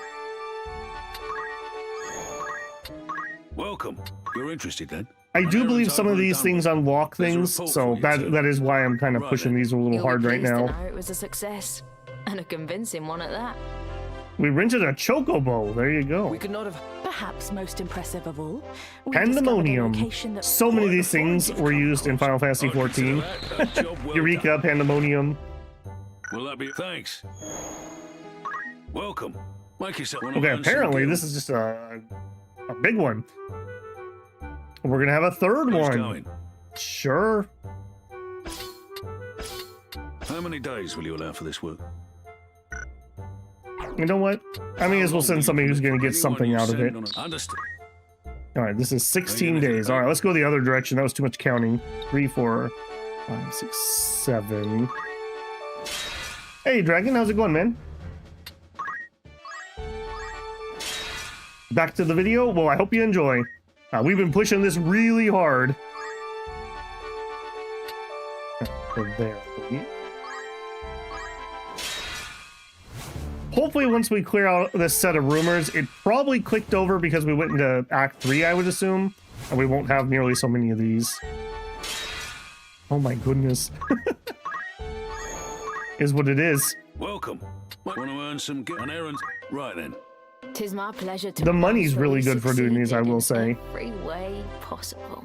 Welcome. You're interested then? I do Errands believe some over of and these done things with. unlock There's a things, report so for you, too. that is why I'm kind of Right pushing then. these a little You'll be hard right pleased to now. know it was a success, and a convincing one at that. We rented a chocobo. There you go. We could not have. Perhaps most impressive of all, we Pandemonium. discovered a location that So many of these things were used in Final Fantasy I consider XIV. that a job well Eureka, done. Pandemonium. Will that be thanks? Welcome. Make yourself. Okay, apparently this is just a big one. We're gonna have a third Who's one. going? Sure. How many days will you allow for this work? You know what? I may as well send somebody who's gonna get something out of it. Understood. All right, this is 16 days. All right, let's go the other direction. That was too much counting. 3, 4, 5, 6, 7. Hey, Dragon, how's it going, man? Back to the video. Well, I hope you enjoy. We've been pushing this really hard. Go there. Hopefully, once we clear out this set of rumors, it probably clicked over because we went into Act 3, I would assume, and we won't have nearly so many of these. Oh my goodness. Is what it is. Welcome. Want to earn some an errand? Right then. Tis my pleasure to The announce money's that really we good for doing these, I succeeded will in say. every way possible.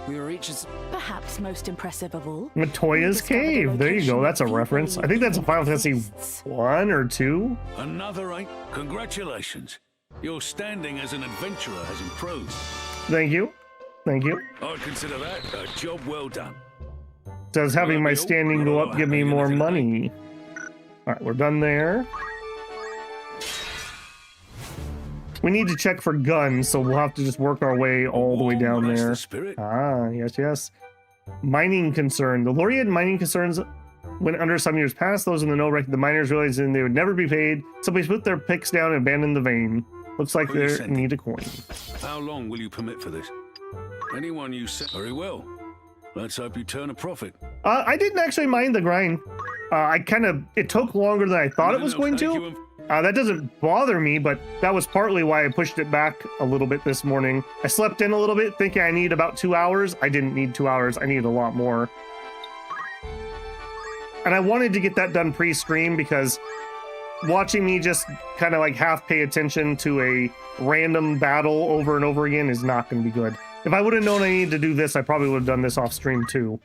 We will reach as Perhaps most impressive of all. Matoya's Cave. There you go. That's a reference. I think that's a Final Fantasy 1 or 2. Another eight. Congratulations. Your standing as an adventurer has improved. Thank you. Thank you. I'd consider that a job well done. Does having my standing go up give me more money? All right, we're done there. We need to check for guns, so we'll have to just work our way all the way down That's there. the spirit. Ah, yes, yes. Mining concern. The laureate mining concerns went under some years past. Those in the know reckon the miners realizing they would never be paid. Somebody's put their picks down and abandoned the vein. Looks like Who you they sending? need a coin. How long will you permit for this? Anyone you send. Very well. Let's hope you turn a profit. I didn't actually mind the grind. It took longer than I thought it was going to. That doesn't bother me, but that was partly why I pushed it back a little bit this morning. I slept in a little bit thinking I need about 2 hours. I didn't need 2 hours. I needed a lot more. And I wanted to get that done pre-stream because watching me just kind of like half pay attention to a random battle over and over again is not going to be good. If I would have known I needed to do this, I probably would have done this off stream too.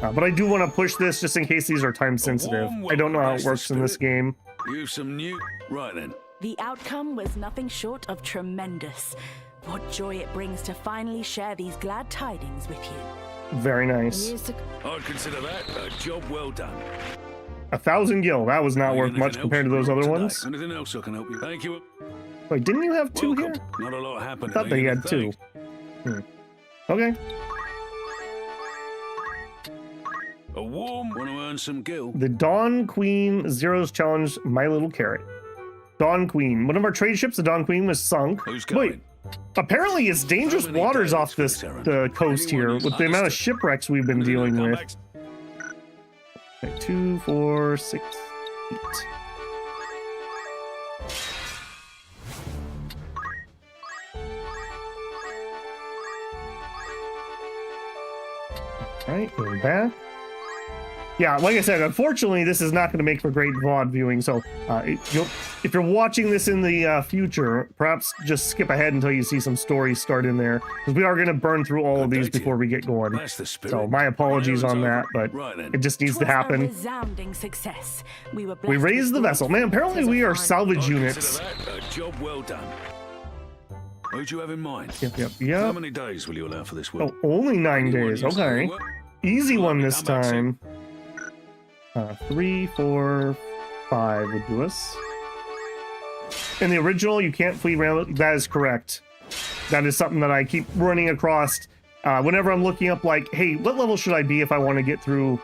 But I do want to push this just in case these are time sensitive. I don't know how it works in this game. You've some new. Right then. The outcome was nothing short of tremendous. What joy it brings to finally share these glad tidings with you. Very nice. Years to I'd consider that a job well done. 1,000 gil. That was not Need worth anything much else? compared to those other Today. ones. Anything else I can help you? Thank you. Wait, didn't you have 2 here? Welcome. Not a lot happening. I thought they had 2. Okay. A warm. Want to earn some gil? The Dawn Queen Zero's challenge My Little Carrot. Dawn Queen. One of our trade ships, the Dawn Queen, was sunk. Who's going? Wait, apparently it's dangerous How many waters days off for this this errand? the coast Anyone here who's with the amount of understood. shipwrecks we've been dealing Come with. back. Okay, 2, 4, 6, 8. All right, we're back. Yeah, like I said, unfortunately, this is not going to make for great VOD viewing. So, if you're watching this in the future, perhaps just skip ahead until you see some stories start in there, because we are going to burn through all of these before we get going. That's the spirit. So, my apologies on that, but Right then. it just needs to Twas a happen. resounding success. We were We blessed raised with the vessel. Man, apparently as a we are fine- salvage I'd units. consider that a job well done. Who'd you have in mind? Yep, yep, How yep. many days will you allow for this work? Oh, only 9 Anyone days. you say Okay. what? Easy one this Come back soon. time. 3, 4, 5 would do us. In the original, you can't flee around. That is correct. That is something that I keep running across. Whenever I'm looking up, like, hey, what level should I be if I want to get through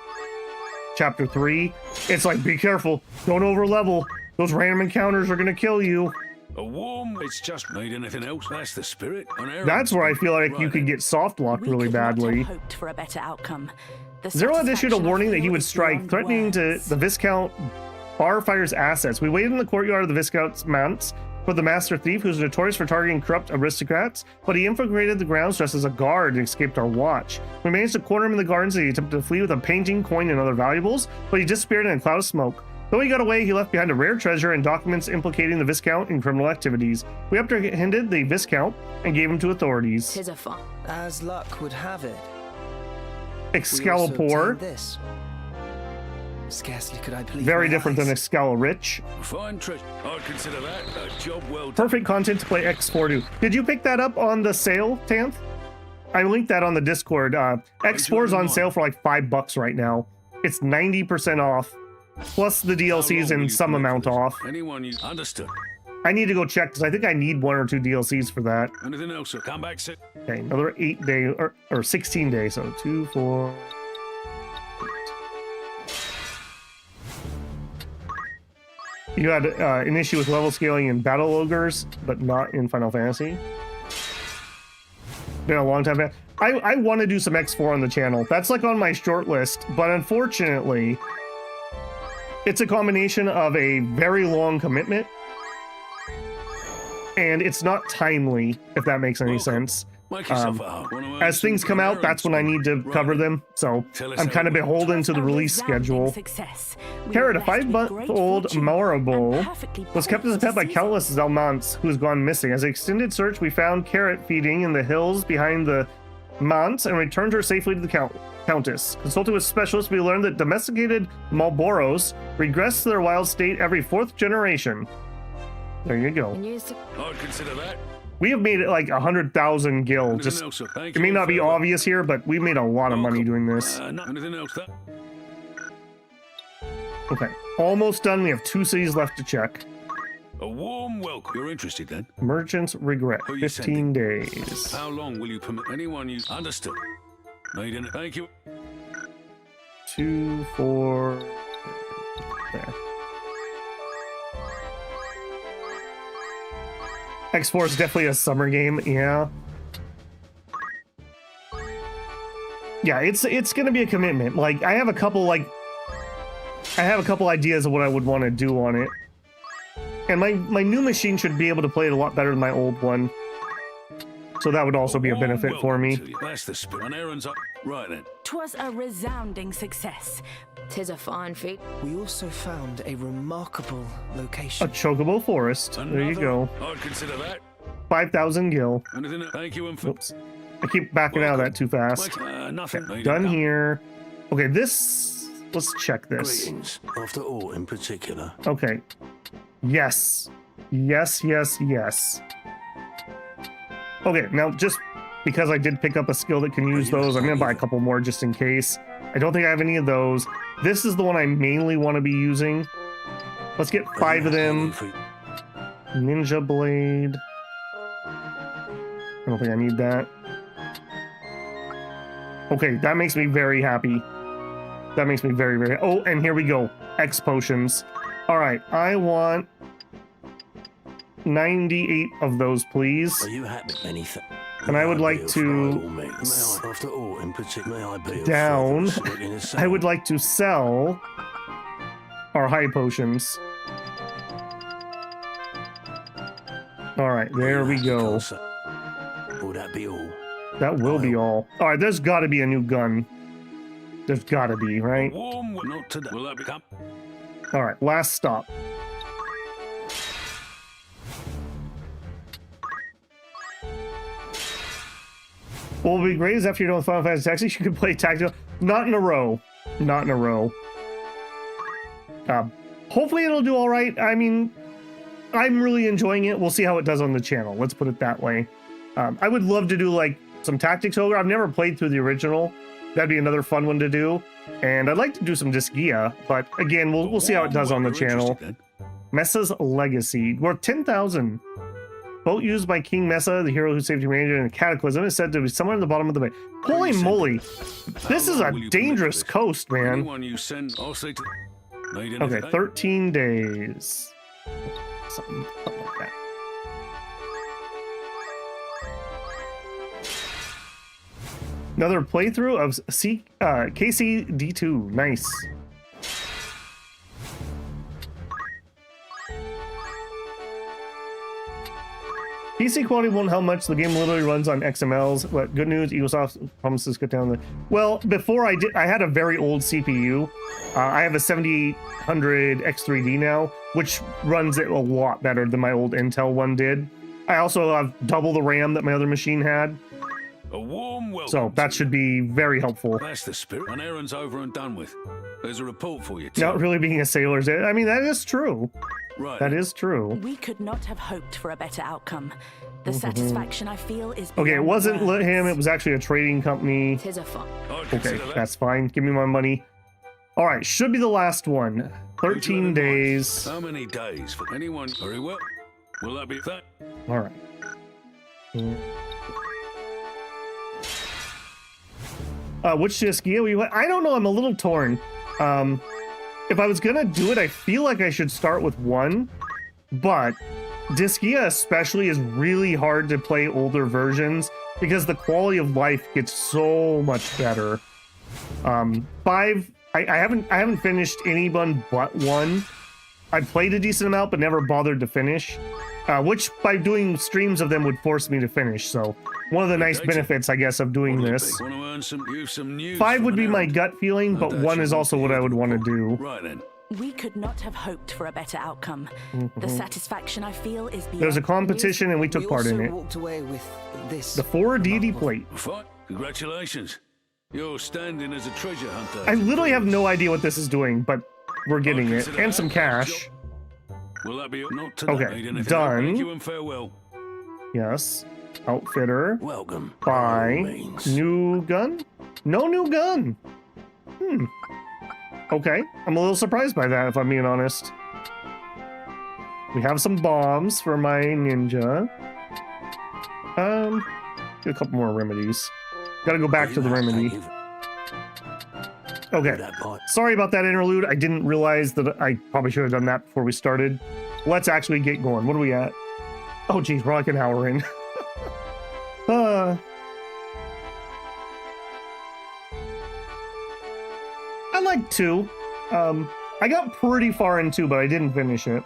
Chapter 3? It's like, be careful. Don't over level. Those random encounters are going to kill you. A warm. It's just need anything else. That's the spirit. An errand. That's where I feel like Right you could then. get soft locked We really could not badly. have hoped for a better outcome. The Zero had issued a satisfaction I warning that he feel would is strike, beyond threatening to words. the Viscount Barfire's assets. We waited in the courtyard of the Viscount's mounts for the Master Thief, who's notorious for targeting corrupt aristocrats, but he infiltrated the grounds dressed as a guard and escaped our watch. We managed to corner him in the gardens and he attempted to flee with a painting, coin, and other valuables, but he disappeared in a cloud of smoke. Though he got away, he left behind a rare treasure and documents implicating the Viscount in criminal activities. We apprehended the Viscount and gave him to authorities. tis a fun. as luck would have it. we also Excalibur, obtained this. Scarcely could I believe very my different than eyes. Excalirich. Fine treasure. I'd consider that a job well done. Perfect content to play X4 to. Did you pick that up on the sale, Tanth? I linked that on the Discord. X4 is on sale for like $5 right now. It's 90% off, plus the How long DLCs will and you some commit amount for this? off. Anyone you understood. I need to go check because I think I need 1 or 2 DLCs for that. Anything else? Come back soon. Okay, another 8 day or 16 days. So 2, 4. 8. You had an issue with level scaling in Battle Ogres, but not in Final Fantasy. Been a long time. I want to do some X4 on the channel. That's like on my short list, but unfortunately, it's a combination of a very long commitment, and it's not timely, if that makes any Welcome. sense. Make yourself at home. Wanna earn As things some come out, errands? that's when I need to Right cover then. them, so Tell us I'm how kind of it went. beholden to the A release resounding schedule. success. We Carrot, were a blessed with 5-month-old great fortune Marable, and perfectly was kept as a poised pet by season. countless Zelmonts who's gone missing. As an extended search, we found Carrot feeding in the hills behind the Mont and returned her safely to the Countess. Consulting with specialists, we learned that domesticated Marlboros regress to their wild state every 4th generation. There you go. I'd consider that. We have made it like 100,000 gil. Just it may not be obvious here, but we made a lot of money doing this. Anything else? Okay, almost done. We have 2 cities left to check. A warm welcome. You're interested then? Merchants regret. Who are you 15 days. How long will you permit anyone you understood? Need any? Thank you. 2, 4. There. X4 is definitely a summer game, yeah. Yeah, it's gonna be a commitment. Like I have a couple ideas of what I would want to do on it. And my new machine should be able to play it a lot better than my old one. So that would also be a benefit for me. That's the spirit. On errands up. Right then. 'Twas a resounding success. 'Tis a fine feat. We also found a remarkable A location. chocobo forest. There you go. I'd consider that. 5,000 gil. Anything? Thank you. And Oops. I keep backing out of that too fast. Nothing. Okay, done here. Okay, this... Let's check this. Greetings. After all, in particular. Okay. Yes. Yes, yes, yes. Okay, now just because I did pick up a skill that can use those, I'm going to buy a couple more just in case. I don't think I have any of those. This is the one I mainly want to be using. Let's get 5 of them. Ninja Blade. I don't think I need that. Okay, that makes me very happy. That makes me very, very... Oh, and here we go. X potions. All right, I want 98 of those, please. Are you happy? Anything? And I would like to... After all, in particular, may I be down. I would like to sell our high potions. All right, there we go. Will that be all? That will be all. All right, there's got to be a new gun. There's got to be, right? Warm, not today. Will that become? All right, last stop. What will be great is after you're done with Final Fantasy Tactics, you can play Tactical. Not in a row. Not in a row. Hopefully it'll do all right. I mean, I'm really enjoying it. We'll see how it does on the channel. Let's put it that way. I would love to do like some Tactics Ogre. I've never played through the original. That'd be another fun one to do. And I'd like to do some Disgaea, but again, we'll see how it does on the channel. Messa's Legacy. Worth 10,000. Boat used by King Messa, the hero who saved humanity in a cataclysm, is said to be somewhere in the bottom of the bay. Holy moly! This is a dangerous coast, man. Okay, 13 days. Something like that. Another playthrough of KCD2. Nice. PC quality won't help much. The game literally runs on XMLs, but good news, Eaglesoft promises to cut down the... Well, before I had a very old CPU. I have a 7800 X3D now, which runs it a lot better than my old Intel one did. I also have double the RAM that my other machine had. A warm welcome. So that should be very helpful. That's the spirit. An errand's over and done with. There's a report for you. Not really being a sailor's... I mean, that is true. Right. That is true. We could not have hoped for a better outcome. The satisfaction I feel is Okay, it wasn't beyond him. It words. was actually a trading company. 'Tis a fun. Okay, that's fine. Give me my money. All right, should be the last one. 13 days. How many days for anyone? Very well. Will that be that? All right. Which Disgaea we went? I don't know. I'm a little torn. If I was gonna do it, I feel like I should start with one, but Disgaea especially is really hard to play older versions because the quality of life gets so much better. 5, I haven't finished any one but one. I played a decent amount, but never bothered to finish. Which by doing streams of them would force me to finish. So one of the nice benefits, I guess, of doing this. 5 would be my gut feeling, but 1 is also what I would want to do. Right then. We could not have hoped for a better outcome. The satisfaction I feel is beyond There's a competition, and we took part in it. Walked away with this. The 4 deity plate. Fine. Congratulations. You're standing as a treasure hunter. I literally have no idea what this is doing, but we're getting it. And some cash. Will that be not today? Okay, done. Thank you and farewell. Yes. Outfitter. Welcome. Buy. By all means. New gun? No new gun. Okay. I'm a little surprised by that, if I'm being honest. We have some bombs for my ninja. Get a couple more remedies. Gotta go back to the remedy. Okay. Sorry about that interlude. I didn't realize that I probably should have done that before we started. Let's actually get going. What are we at? Oh, geez, we're like an hour in. I like 2. I got pretty far in 2, but I didn't finish it.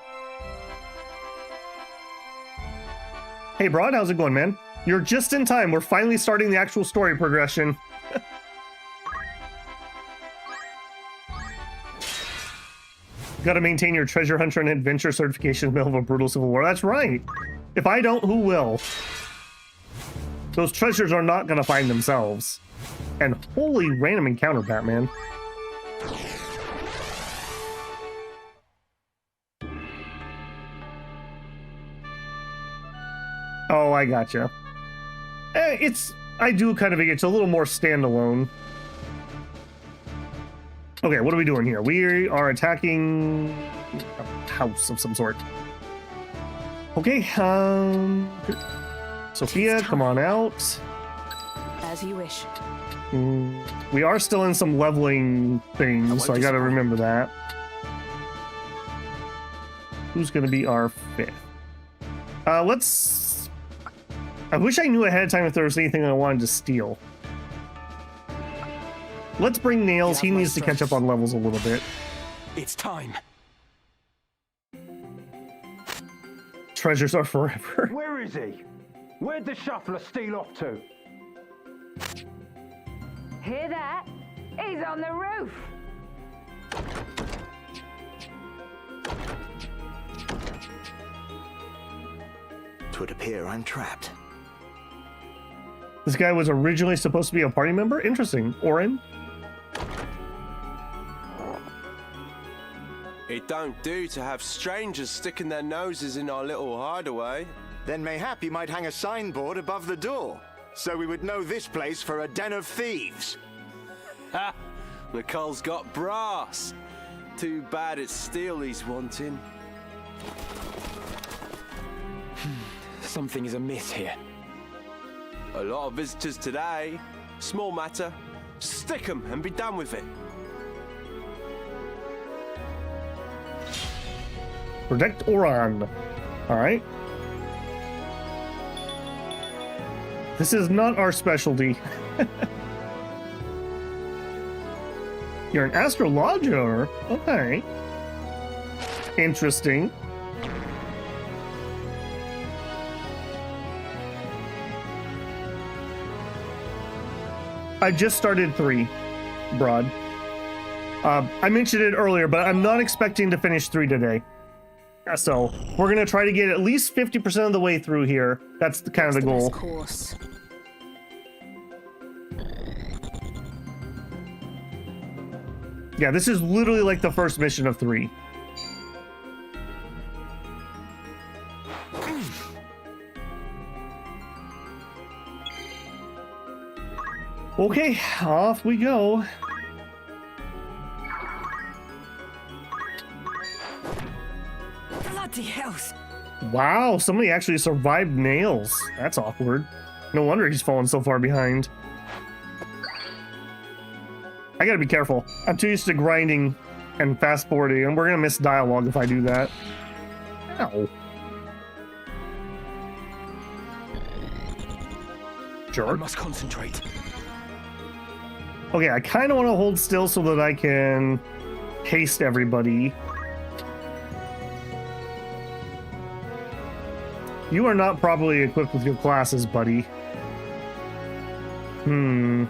Hey, Broad, how's it going, man? You're just in time. We're finally starting the actual story progression. Gotta maintain your treasure hunter and adventure certification in the middle of a brutal civil war. That's right. If I don't, who will? Those treasures are not gonna find themselves. And holy random encounter, Batman. Oh, I gotcha. I do kind of think it's a little more standalone. Okay, what are we doing here? We are attacking a house of some sort. Okay, Sophia, come on out. As you wish. We are still in some leveling things, so I gotta remember that. Who's gonna be our 5th? I wish I knew ahead of time if there was anything I wanted to steal. Let's bring Nails. He needs to catch up on levels a little bit. It's time. Treasures are forever. Where is he? Where'd the shuffler steal off to? Hear that? He's on the roof. Twould appear I'm trapped. This guy was originally supposed to be a party member? Interesting. Orin? It don't do to have strangers sticking their noses in our little hideaway. Then mayhap you might hang a signboard above the door, so we would know this place for a den of thieves. Ha! Nicole's got brass. Too bad it's steel he's wanting. Something is amiss here. A lot of visitors today. Small matter. Stick 'em and be done with it. Protect Oran. Alright. This is not our specialty. You're an astrologer? Okay. Interesting. I just started 3, Broad. I mentioned it earlier, but I'm not expecting to finish 3 today. So we're gonna try to get at least 50% of the way through here. That's kind of the goal. Course. Yeah, this is literally like the first mission of 3. Okay, off we go. Bloody hells. Wow, somebody actually survived Nails. That's awkward. No wonder he's fallen so far behind. I gotta be careful. I'm too used to grinding and fast forwarding, and we're gonna miss dialogue if I do that. Ow. Jerk. I must concentrate. Okay, I kind of want to hold still so that I can haste everybody. You are not properly equipped with your classes, buddy. You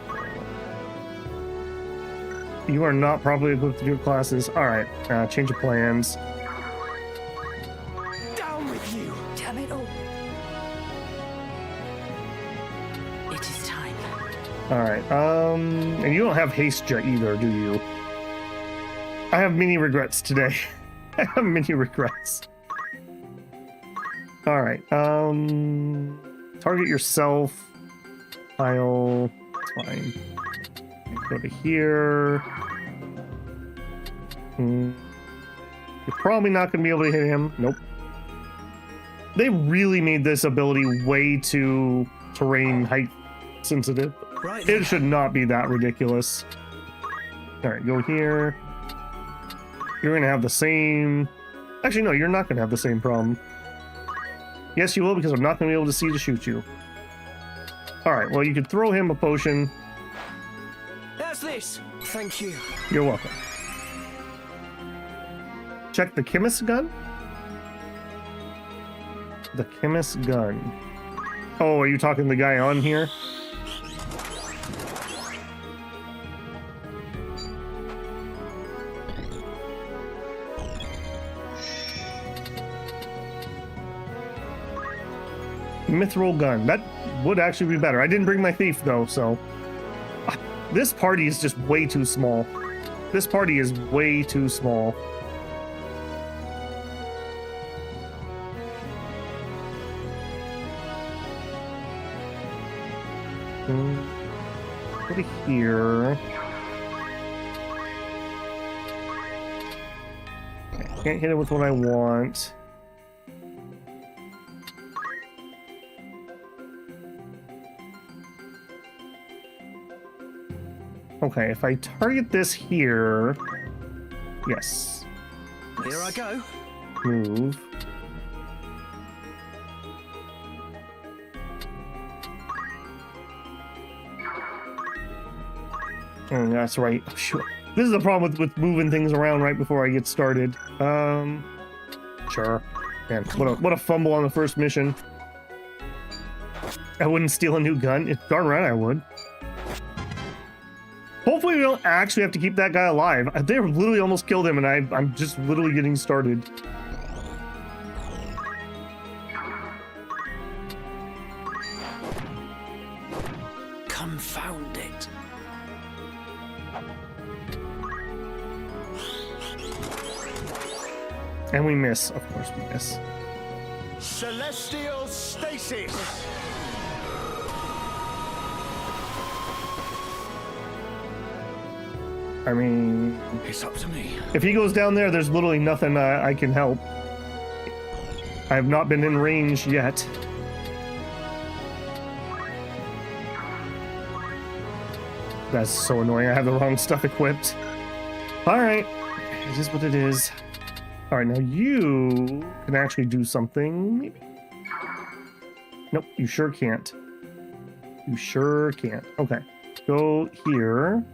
are not properly equipped with your classes. Alright, change of plans. Down with you! Damn it all. It is time. Alright, and you don't have haste jet either, do you? I have many regrets today. I have many regrets. Alright, target yourself. Pile, it's fine. Go to here. You're probably not going to be able to hit him. Nope. They really made this ability way too terrain height sensitive. Right. It should not be that ridiculous. Alright, go here. You're going to have the same... Actually, no, you're not going to have the same problem. Yes, you will, because I'm not going to be able to see to shoot you. Alright, well, you could throw him a potion. That's this. Thank you. You're welcome. Check the chemist's gun? The chemist's gun. Oh, are you talking to the guy on here? Mithril gun. That would actually be better. I didn't bring my thief though, so... This party is just way too small. This party is way too small. Go to here. Can't hit it with what I want. Okay, if I target this here... Yes. Here I go. Move. Oh, that's right. Oh, sure. This is the problem with moving things around right before I get started. Sure. Man, what a fumble on the first mission. I wouldn't steal a new gun. Darn right I would. Hopefully we don't actually have to keep that guy alive. They literally almost killed him, and I'm just literally getting started. Confound it. And we miss. Of course we miss. Celestial stasis. I mean, It's up to me. if he goes down there, there's literally nothing I can help. I have not been in range yet. That's so annoying. I have the wrong stuff equipped. Alright. It is what it is. Alright, now you can actually do something, maybe? Nope, you sure can't. You sure can't. Okay. Go here.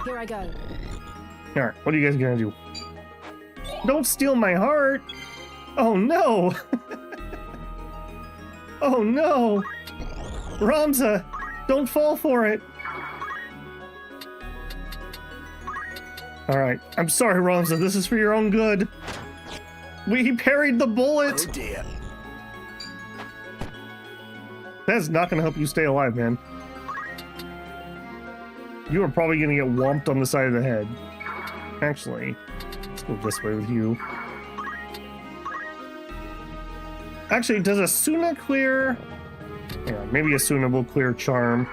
Here I go. Alright, what are you guys gonna do? Don't steal my heart! Oh no! Oh no! Ramza! Don't fall for it! Alright, I'm sorry, Ramza, this is for your own good. We parried the bullet! Oh dear. That's not gonna help you stay alive, man. You are probably gonna get whomped on the side of the head. Actually, let's go this way with you. Actually, does Asuna clear? Yeah, maybe Asuna will clear Charm.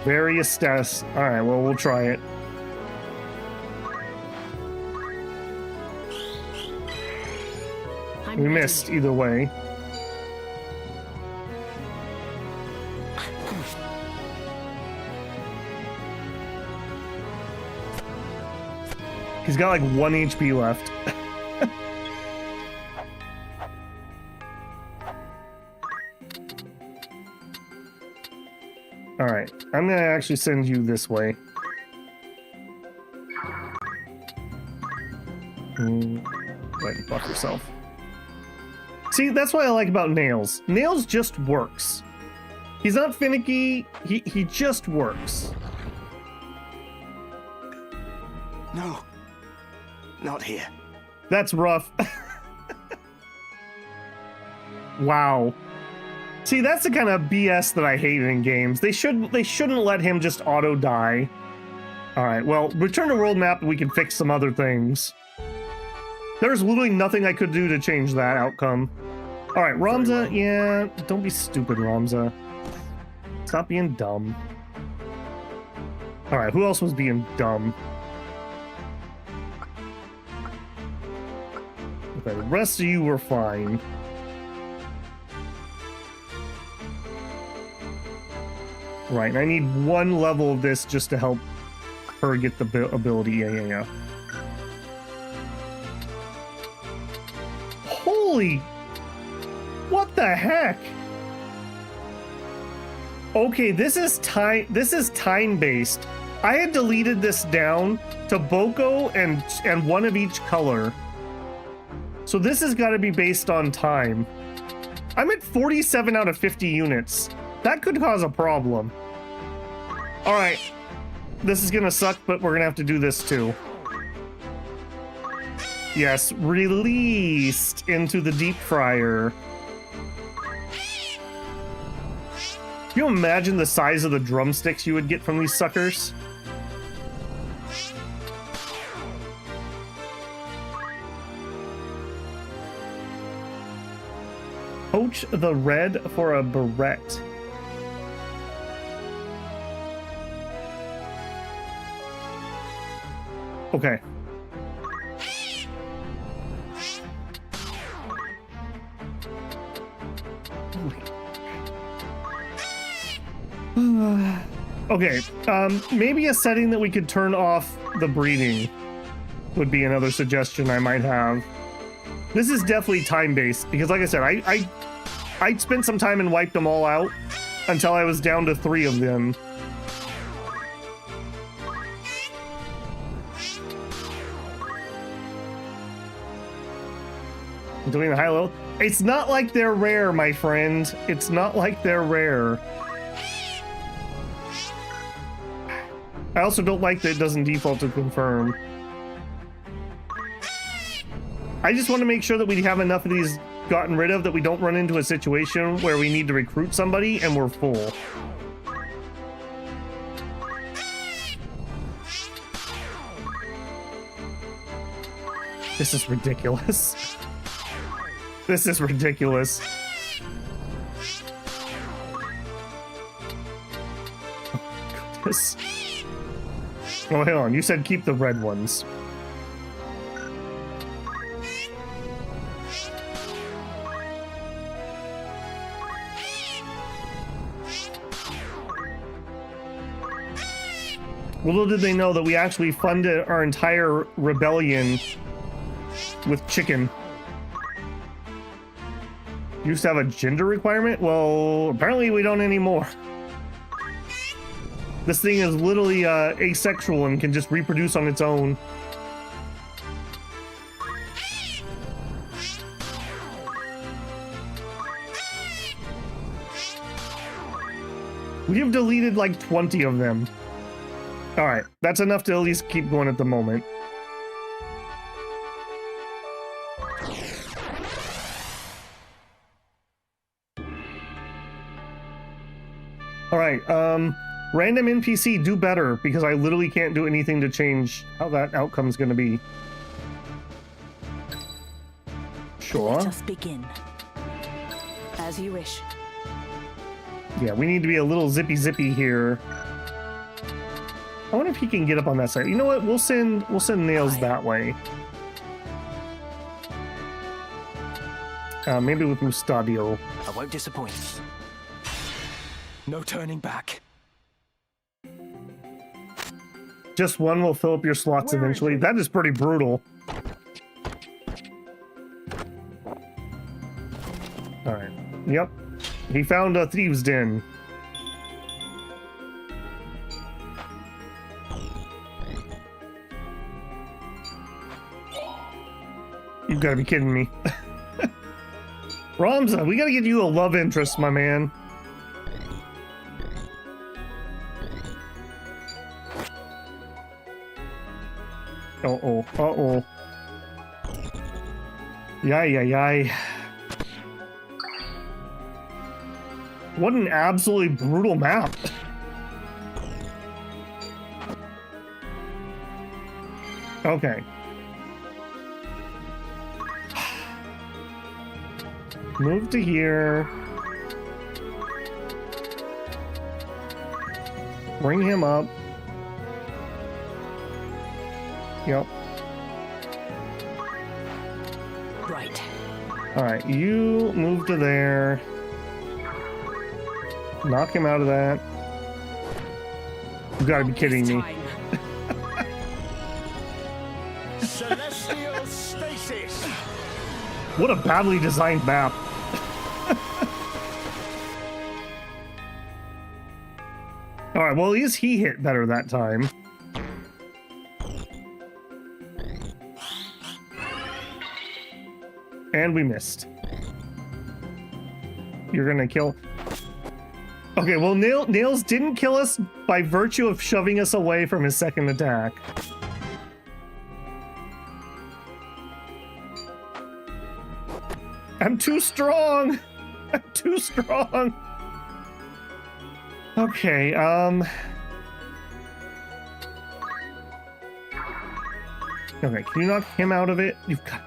Various stats. Alright, well, we'll try it. We missed either way. He's got like 1 HP left. Alright, I'm gonna actually send you this way. Right, buff yourself. See, that's what I like about Nails. Nails just works. He's not finicky, he just works. No. Not here. That's rough. Wow. See, that's the kind of BS that I hate in games. They shouldn't let him just auto die. All right, well, return to world map and we can fix some other things. There's literally nothing I could do to change that outcome. All right, Ramza, yeah, don't be stupid, Ramza. Stop being dumb. All right, who else was being dumb? Okay, the rest of you were fine. Right, and I need one level of this just to help her get the ability. Yeah. Holy... What the heck? Okay, this is time-based. I had deleted this down to Boko and one of each color. So this has got to be based on time. I'm at 47 out of 50 units. That could cause a problem. All right, this is gonna suck, but we're gonna have to do this too. Yes, released into the deep fryer. Can you imagine the size of the drumsticks you would get from these suckers? Poach the red for a beret. Okay. Okay, maybe a setting that we could turn off the breeding would be another suggestion I might have. This is definitely time-based, because like I said, I spent some time and wiped them all out until I was down to 3 of them. Doing the high low. It's not like they're rare, my friend. It's not like they're rare. I also don't like that it doesn't default to confirm. I just want to make sure that we have enough of these gotten rid of that we don't run into a situation where we need to recruit somebody and we're full. This is ridiculous. This is ridiculous. Oh, goodness. Oh, hang on. You said keep the red ones. Little did they know that we actually funded our entire rebellion with chicken. Used to have a gender requirement? Well, apparently we don't anymore. This thing is literally asexual and can just reproduce on its own. We have deleted like 20 of them. Alright, that's enough to at least keep going at the moment. Alright, random NPC, do better, because I literally can't do anything to change how that outcome's gonna be. Sure. Let us begin. As you wish. Yeah, we need to be a little zippy here. I wonder if he can get up on that side. You know what? We'll send Nails that way. Maybe with Mustadio. I won't disappoint. No turning back. Just one will fill up your slots eventually. That is pretty brutal. Alright. Yep. He found a thieves' den. You've got to be kidding me. Ramza, we got to get you a love interest, my man. Uh-oh. Uh-oh. Yay. What an absolutely brutal map. Okay. Move to here. Bring him up. Yep. Right. Alright, you move to there. Knock him out of that. You gotta be kidding me. Celestial stasis. What a badly designed map. Alright, well, at least he hit better that time. And we missed. You're gonna kill... Okay, well, Nails didn't kill us by virtue of shoving us away from his second attack. I'm too strong! I'm too strong! Okay, Okay, can you knock him out of it? You've got...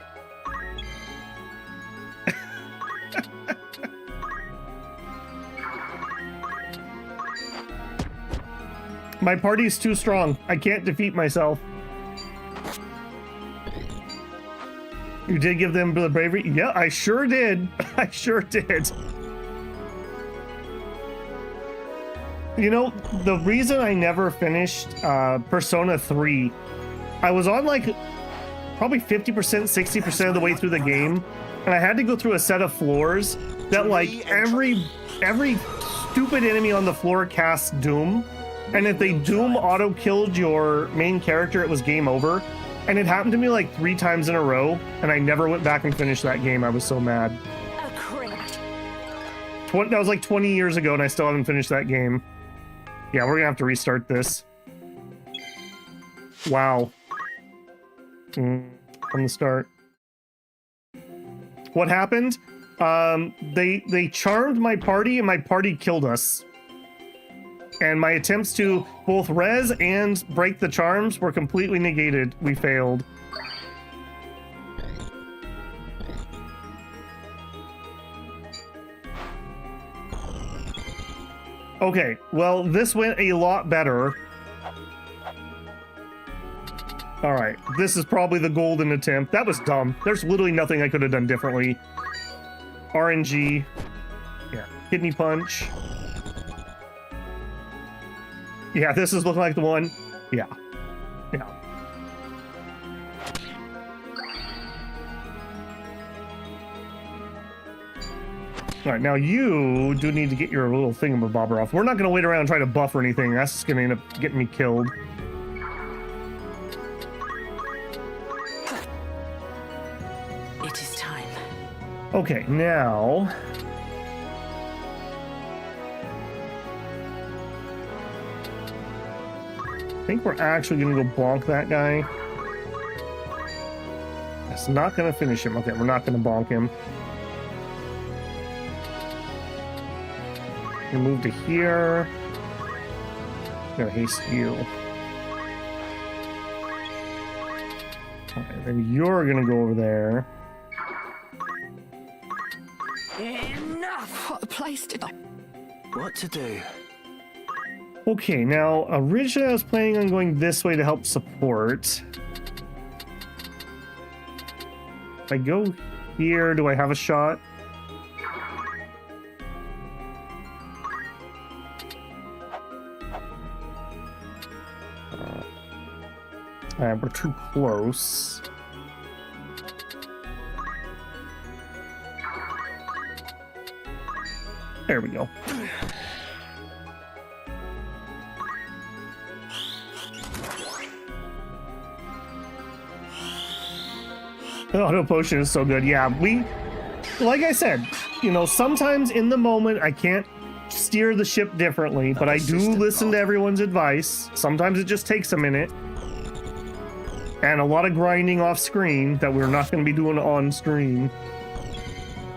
My party's too strong. I can't defeat myself. You did give them the bravery? Yeah, I sure did. I sure did. You know, the reason I never finished Persona 3, I was on like probably 50%, 60% of the way through the game, and I had to go through a set of floors that like every stupid enemy on the floor casts Doom. And if they Doom auto-killed your main character, it was game over. And it happened to me like 3 times in a row, and I never went back and finished that game. I was so mad. That was like 20 years ago, and I still haven't finished that game. Yeah, we're gonna have to restart this. Wow. From the start. What happened? They charmed my party, and my party killed us. And my attempts to both res and break the charms were completely negated. We failed. Okay, well, this went a lot better. All right, this is probably the golden attempt. That was dumb. There's literally nothing I could have done differently. RNG. Yeah, kidney punch. Yeah, this is looking like the one. Yeah. Yeah. All right, now you do need to get your little thingamabobber off. We're not going to wait around and try to buff or anything. That's just going to end up getting me killed. It is time. Okay, now... I think we're actually going to go bonk that guy. That's not going to finish him. Okay, we're not going to bonk him. We move to here. I'm going to haste you. Alright, then you're going to go over there. Enough! What a place to... What to do? Okay, now originally I was planning on going this way to help support. If I go here, do I have a shot? We're too close. There we go. The auto potion is so good. Yeah, like I said, you know, sometimes in the moment I can't steer the ship differently, but I do listen to everyone's advice. Sometimes it just takes a minute. And a lot of grinding off screen that we're not going to be doing on stream.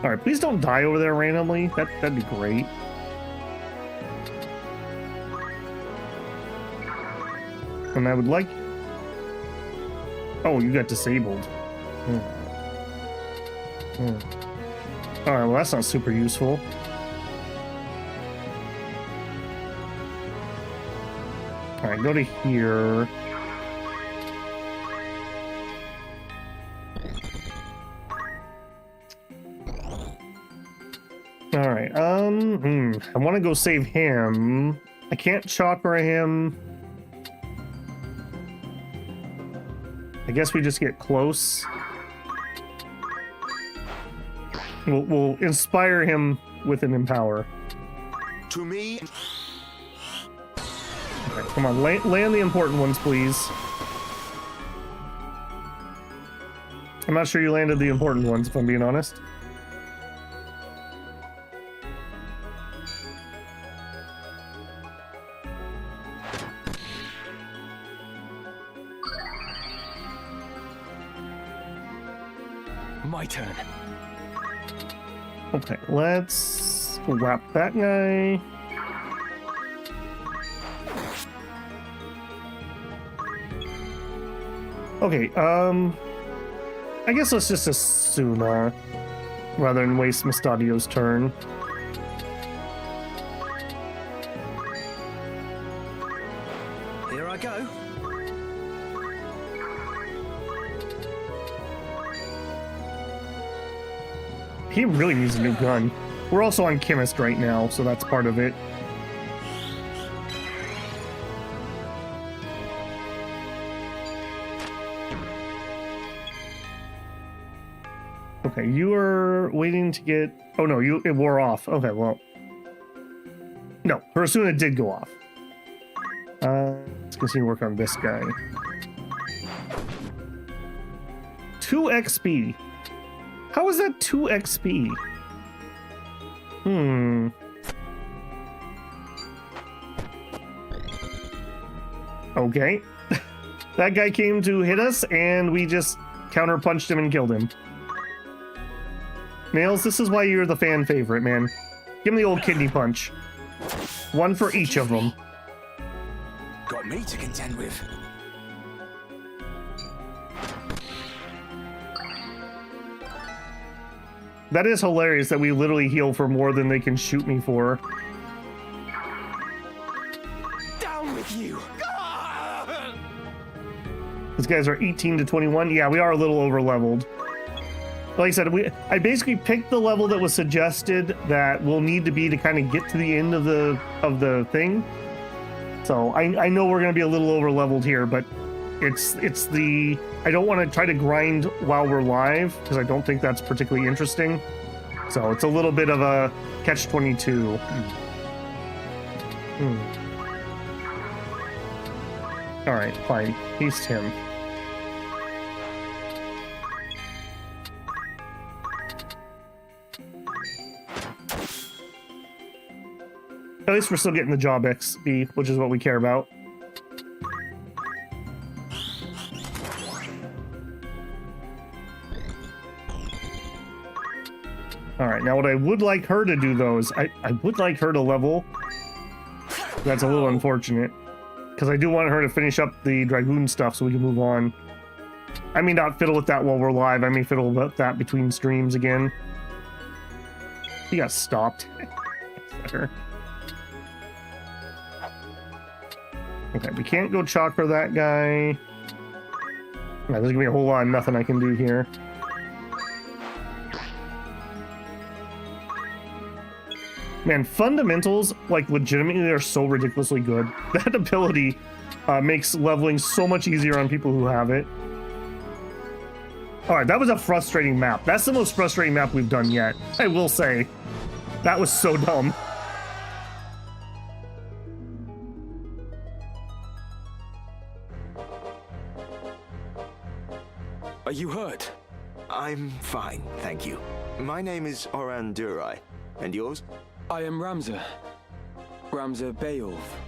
Alright, please don't die over there randomly. That'd be great. And I would like... Oh, you got disabled. Alright, well that's not super useful. Alright, go to here. Alright, I want to go save him. I can't chakra him. I guess we just get close. We'll inspire him with an empower. To me. Okay, come on, land the important ones, please. I'm not sure you landed the important ones, if I'm being honest. My turn. Okay, let's whap that guy. Okay, I guess let's just assume, rather than waste Mustadio's turn. Here I go. He really needs a new gun. We're also on Chemist right now, so that's part of it. Okay, you are waiting to get... Oh no, it wore off. Okay, well... No, Persuna did go off. Let's continue to work on this guy. 2 XP. How is that 2 XP? Okay. That guy came to hit us, and we just counter-punched him and killed him. Nails, this is why you're the fan favorite, man. Give him the old kidney punch. One for each of them. Got me to contend with. That is hilarious that we literally heal for more than they can shoot me for. Down with you. These guys are 18 to 21. Yeah, we are a little over leveled. Like I said, I basically picked the level that was suggested that we'll need to be to kind of get to the end of the thing. So I know we're gonna be a little over leveled here, but it's the I don't want to try to grind while we're live because I don't think that's particularly interesting. So it's a little bit of a catch-22. All right, fine. He's him. At least we're still getting the job XP, which is what we care about. Alright, now what I would like her to do, though, is I would like her to level. That's a little unfortunate. Because I do want her to finish up the Dragoon stuff so we can move on. I may not fiddle with that while we're live. I may fiddle with that between streams again. He got stopped. Okay, we can't go chakra that guy. Yeah, there's gonna be a whole lot of nothing I can do here. Man, fundamentals, like, legitimately, are so ridiculously good. That ability makes leveling so much easier on people who have it. Alright, that was a frustrating map. That's the most frustrating map we've done yet, I will say. That was so dumb. Are you hurt? I'm fine, thank you. My name is Oran Durai. And yours? I am Ramza. Ramza Beowulf.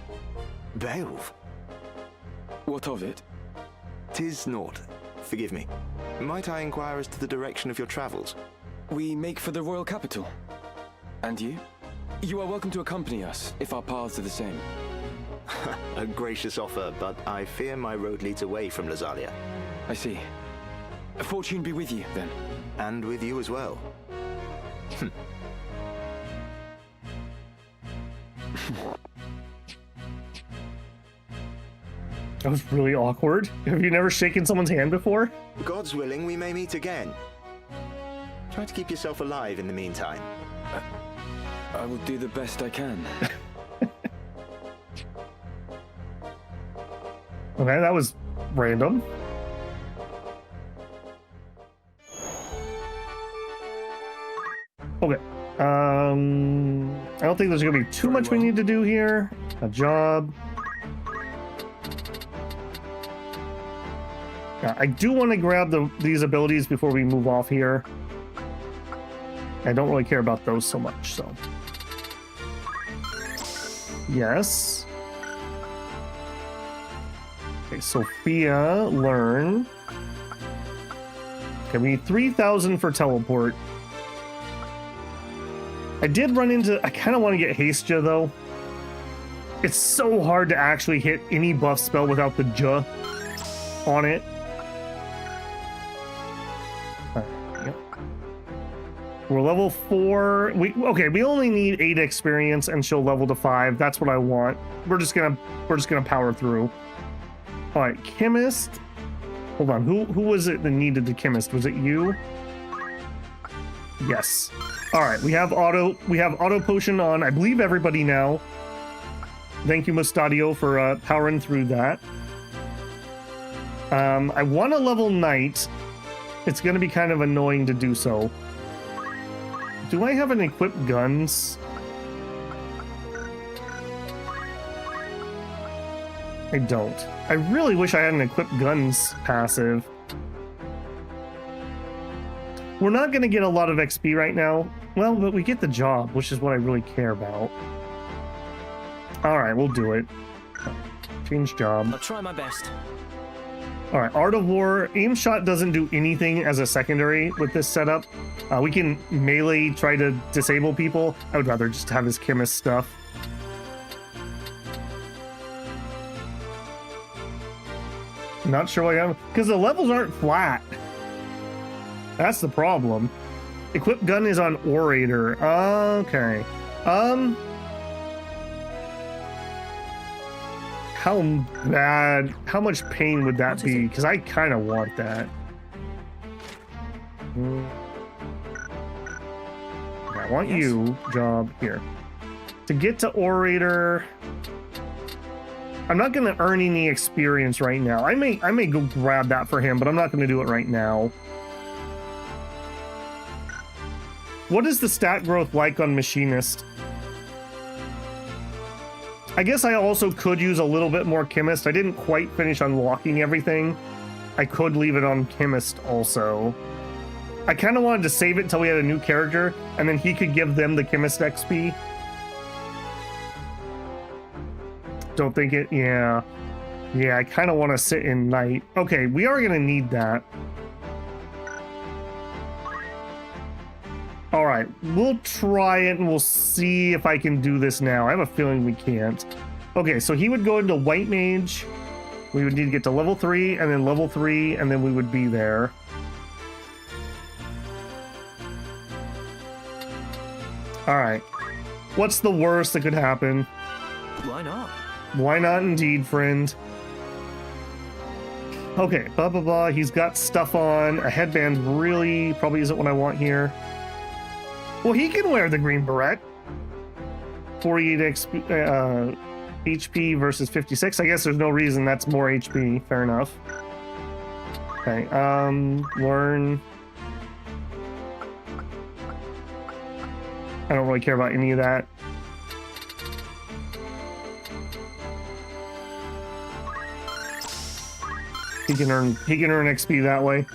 Beowulf? What of it? 'Tis naught. Forgive me. Might I inquire as to the direction of your travels? We make for the royal capital. And you? You are welcome to accompany us, if our paths are the same. A gracious offer, but I fear my road leads away from Lazalia. I see. Fortune be with you, then. And with you as well. That was really awkward. Have you never shaken someone's hand before? God's willing, we may meet again. Try to keep yourself alive in the meantime. I will do the best I can. Okay, that was random. Okay. I don't think there's gonna be too much we need to do here. A job. Yeah, I do want to grab these abilities before we move off here. I don't really care about those so much, so. Yes. Okay, Sophia, learn. Okay, we need 3,000 for teleport. I did run into... I kind of want to get Hastia, though. It's so hard to actually hit any buff spell without the J on it. Yep. We're level 4. Okay, we only need 8 experience, and she'll level to 5. That's what I want. We're just gonna power through. All right, chemist. Hold on. Who was it that needed the chemist? Was it you? Yes. All right, we have auto potion on, I believe, everybody now. Thank you, Mustadio, for powering through that. I want to level Knight. It's going to be kind of annoying to do so. Do I have an equipped guns? I don't. I really wish I had an equipped guns passive. We're not going to get a lot of XP right now. Well, but we get the job, which is what I really care about. All right, we'll do it. Change job. I'll try my best. All right, Art of War. Aim shot doesn't do anything as a secondary with this setup. We can melee try to disable people. I would rather just have his chemist stuff. Not sure why I am, because the levels aren't flat. That's the problem. Equip gun is on Orator. Okay. How much pain would that be? Because I kind of want that. I want you, job, here. To get to Orator... I'm not going to earn any experience right now. I may go grab that for him, but I'm not going to do it right now. What is the stat growth like on Machinist? I guess I also could use a little bit more Chemist. I didn't quite finish unlocking everything. I could leave it on Chemist also. I kind of wanted to save it until we had a new character, and then he could give them the Chemist XP. Don't think it... Yeah. Yeah, I kind of want to sit in Night. Okay, we are going to need that. All right, we'll try it and we'll see if I can do this now. I have a feeling we can't. Okay, so he would go into White Mage. We would need to get to level 3 and then level 3 and then we would be there. All right. What's the worst that could happen? Why not? Why not indeed, friend? Okay, blah, blah, blah. He's got stuff on. A headband really probably isn't what I want here. Well, he can wear the green beret. 48 XP, HP versus 56. I guess there's no reason that's more HP. Fair enough. Okay, learn. I don't really care about any of that. He can earn XP that way.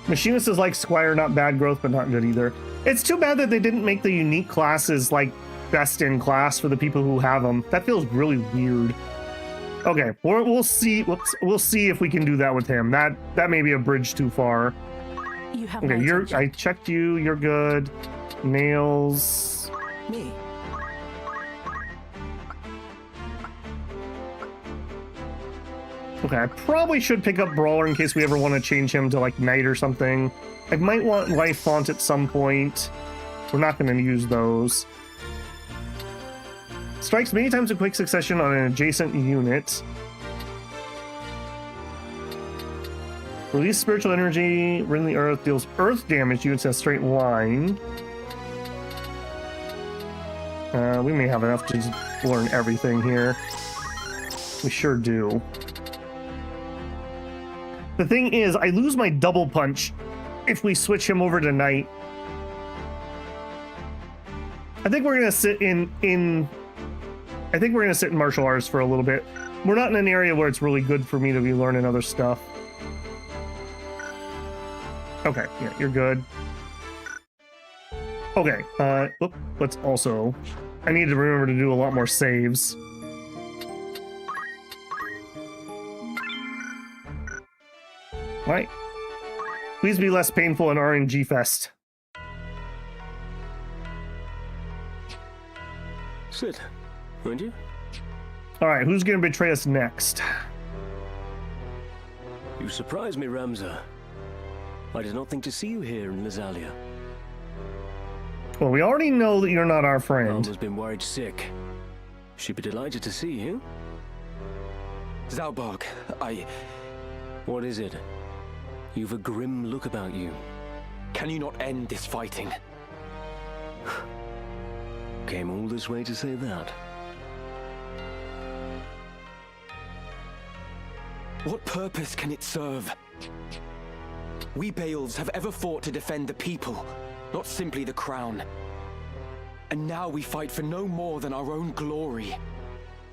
Machinist is like Squire, not bad growth, but not good either. It's too bad that they didn't make the unique classes like best in class for the people who have them. That feels really weird. Okay, we'll see. We'll see if we can do that with him. That may be a bridge too far. You have Okay, my attention. I checked you. You're good. Nails. Me? Okay, I probably should pick up Brawler in case we ever want to change him to like Knight or something. I might want Life Font at some point. We're not going to use those. Strikes many times in quick succession on an adjacent unit. Release spiritual energy, rend the earth, deals earth damage to units in a straight line. We may have enough to just learn everything here. We sure do. The thing is, I lose my double punch if we switch him over to Knight. I think we're gonna sit in martial arts for a little bit. We're not in an area where it's really good for me to be learning other stuff. Okay, yeah, you're good. Okay, let's also... I need to remember to do a lot more saves. Alright. Please be less painful in RNG Fest. Sit, won't you? Alright, who's gonna betray us next? You surprise me, Ramza. I did not think to see you here in Lazalia. Well, we already know that you're not our friend. Mom has been worried sick. She'd be delighted to see you. Zalbarg, What is it? You've a grim look about you. Can you not end this fighting? Came all this way to say that. What purpose can it serve? We Beowulfs have ever fought to defend the people, not simply the crown. And now we fight for no more than our own glory.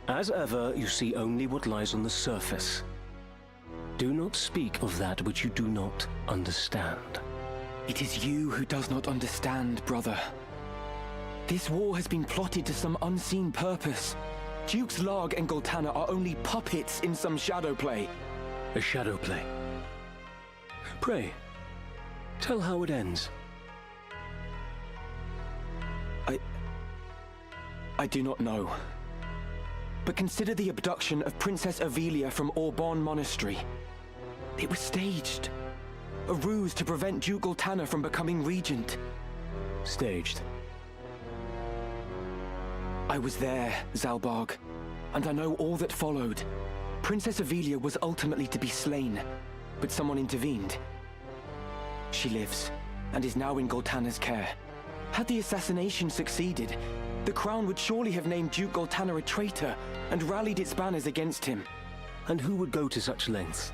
As ever, you see only what lies on the surface. Do not speak of that which you do not understand. It is you who does not understand, brother. This war has been plotted to some unseen purpose. Dukes Larg and Goltana are only puppets in some shadow play. A shadow play. Pray, tell how it ends. I do not know. But consider the abduction of Princess Ivalice from Orban Monastery. It was staged. A ruse to prevent Duke Goltana from becoming regent. Staged. I was there, Zalbarg, and I know all that followed. Princess Ivalice was ultimately to be slain, but someone intervened. She lives, and is now in Goltana's care. Had the assassination succeeded, the crown would surely have named Duke Goltana a traitor and rallied its banners against him. And who would go to such lengths?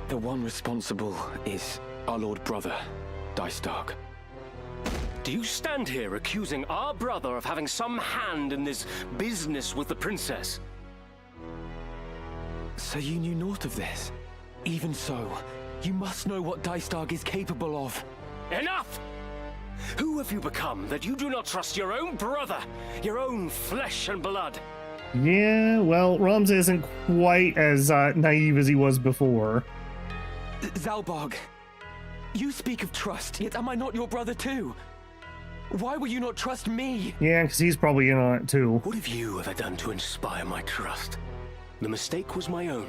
The one responsible is our Lord Brother, Dystark. Do you stand here accusing our brother of having some hand in this business with the princess? So you knew naught of this? Even so, you must know what Dystark is capable of. Enough! Who have you become that you do not trust your own brother, your own flesh and blood? Yeah, well, Ramza isn't quite as naive as he was before. Zalbarg, you speak of trust, yet am I not your brother too? Why will you not trust me? Yeah, because he's probably in on it too. What have you ever done to inspire my trust? The mistake was my own.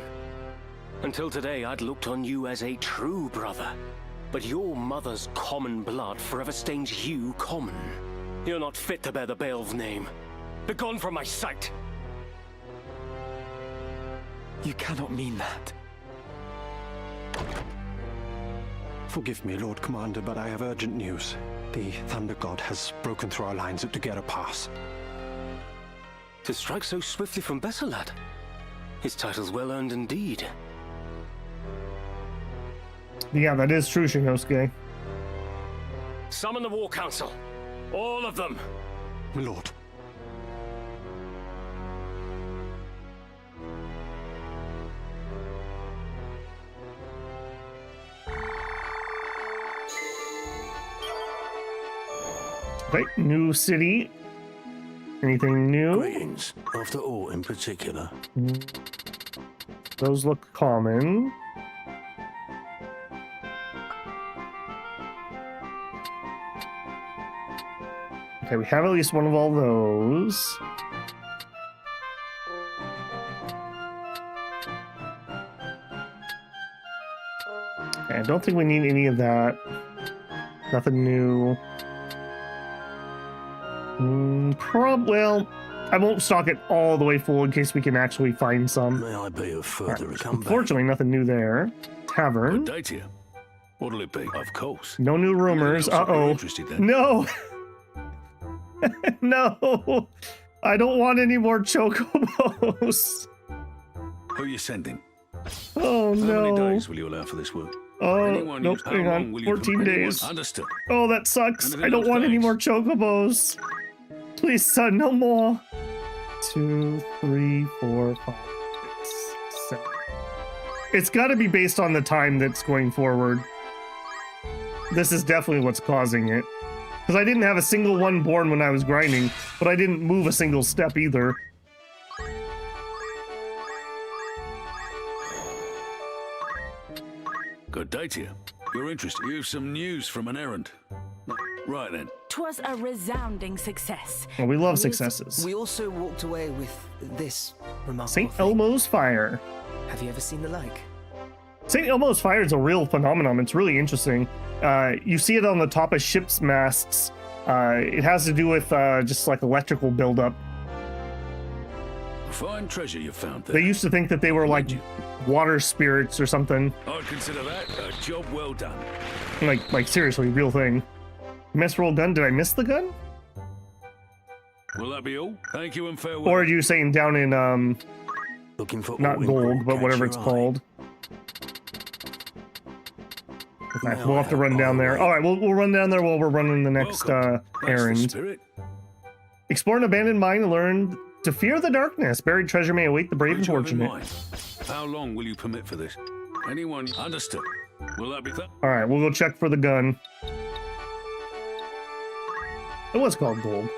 Until today, I'd looked on you as a true brother. But your mother's common blood forever stains you common. You're not fit to bear the Beowulf name. Begone from my sight! You cannot mean that. Forgive me, Lord Commander, but I have urgent news. The Thunder God has broken through our lines at Tugera Pass. To strike so swiftly from Bessalad? His title's well earned indeed. Yeah, that is true, Shinosuke. Summon the War Council. All of them. My lord. Okay, new city. Anything new? Greetings, after all in particular. Those look common. Okay, we have at least one of all those. Okay, I don't think we need any of that. Nothing new. Well, I won't stock it all the way full in case we can actually find some. May I be of further Right. come Unfortunately, nothing new there. Tavern. Good day to you. What'll it be? Of course. No new rumors. Anything else you're Uh-oh. interested in? No! No! I don't want any more chocobos. Who are you sending? Oh, How no. many days will you allow for this work? Oh, Anyone nope, how hang long on. will you 14 anyone- days. Understood. Oh, that sucks. Anything I don't else? want any Thanks. more chocobos. Please, son, no more. 2, 3, 4, 5, 6, 7. It's got to be based on the time that's going forward. This is definitely what's causing it. Because I didn't have a single one born when I was grinding, but I didn't move a single step either. Good day to you. You're interested. You've some news from an errand. Right then. 'Twas a resounding success. Well, we love successes. We also walked away with this remarkable St. thing. Elmo's Fire. Have you ever seen the like? St. Elmo's Fire is a real phenomenon. It's really interesting. You see it on the top of ships' masts. It has to do with just like electrical buildup. Fine treasure you found there. They used to think that they were like water spirits or something. I'd consider that a job well done. Like seriously, real thing. Miss roll gun? Did I miss the gun? Will that be all? Thank you and farewell. Or are you saying down in Looking for not all in gold, gold, but catch whatever your it's eye. called? Okay, Now we'll have to run down there. All right, we'll run down there while we're running the next Welcome. That's the errand. spirit. Explore an abandoned mine and learn to fear the darkness. Buried treasure may await the brave and Which you have in fortunate. mind? How long will you permit for this? Anyone understood? Will that be that? All right, we'll go check for the gun. It was called gold.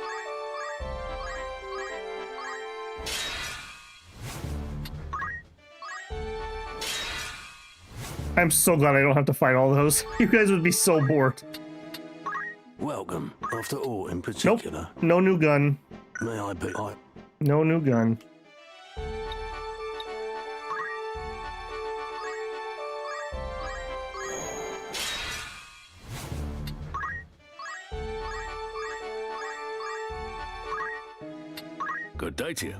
I'm so glad I don't have to fight all those. You guys would be so bored. Welcome. After all in Nope. particular. No new gun. May I be? No new gun. Good day to you.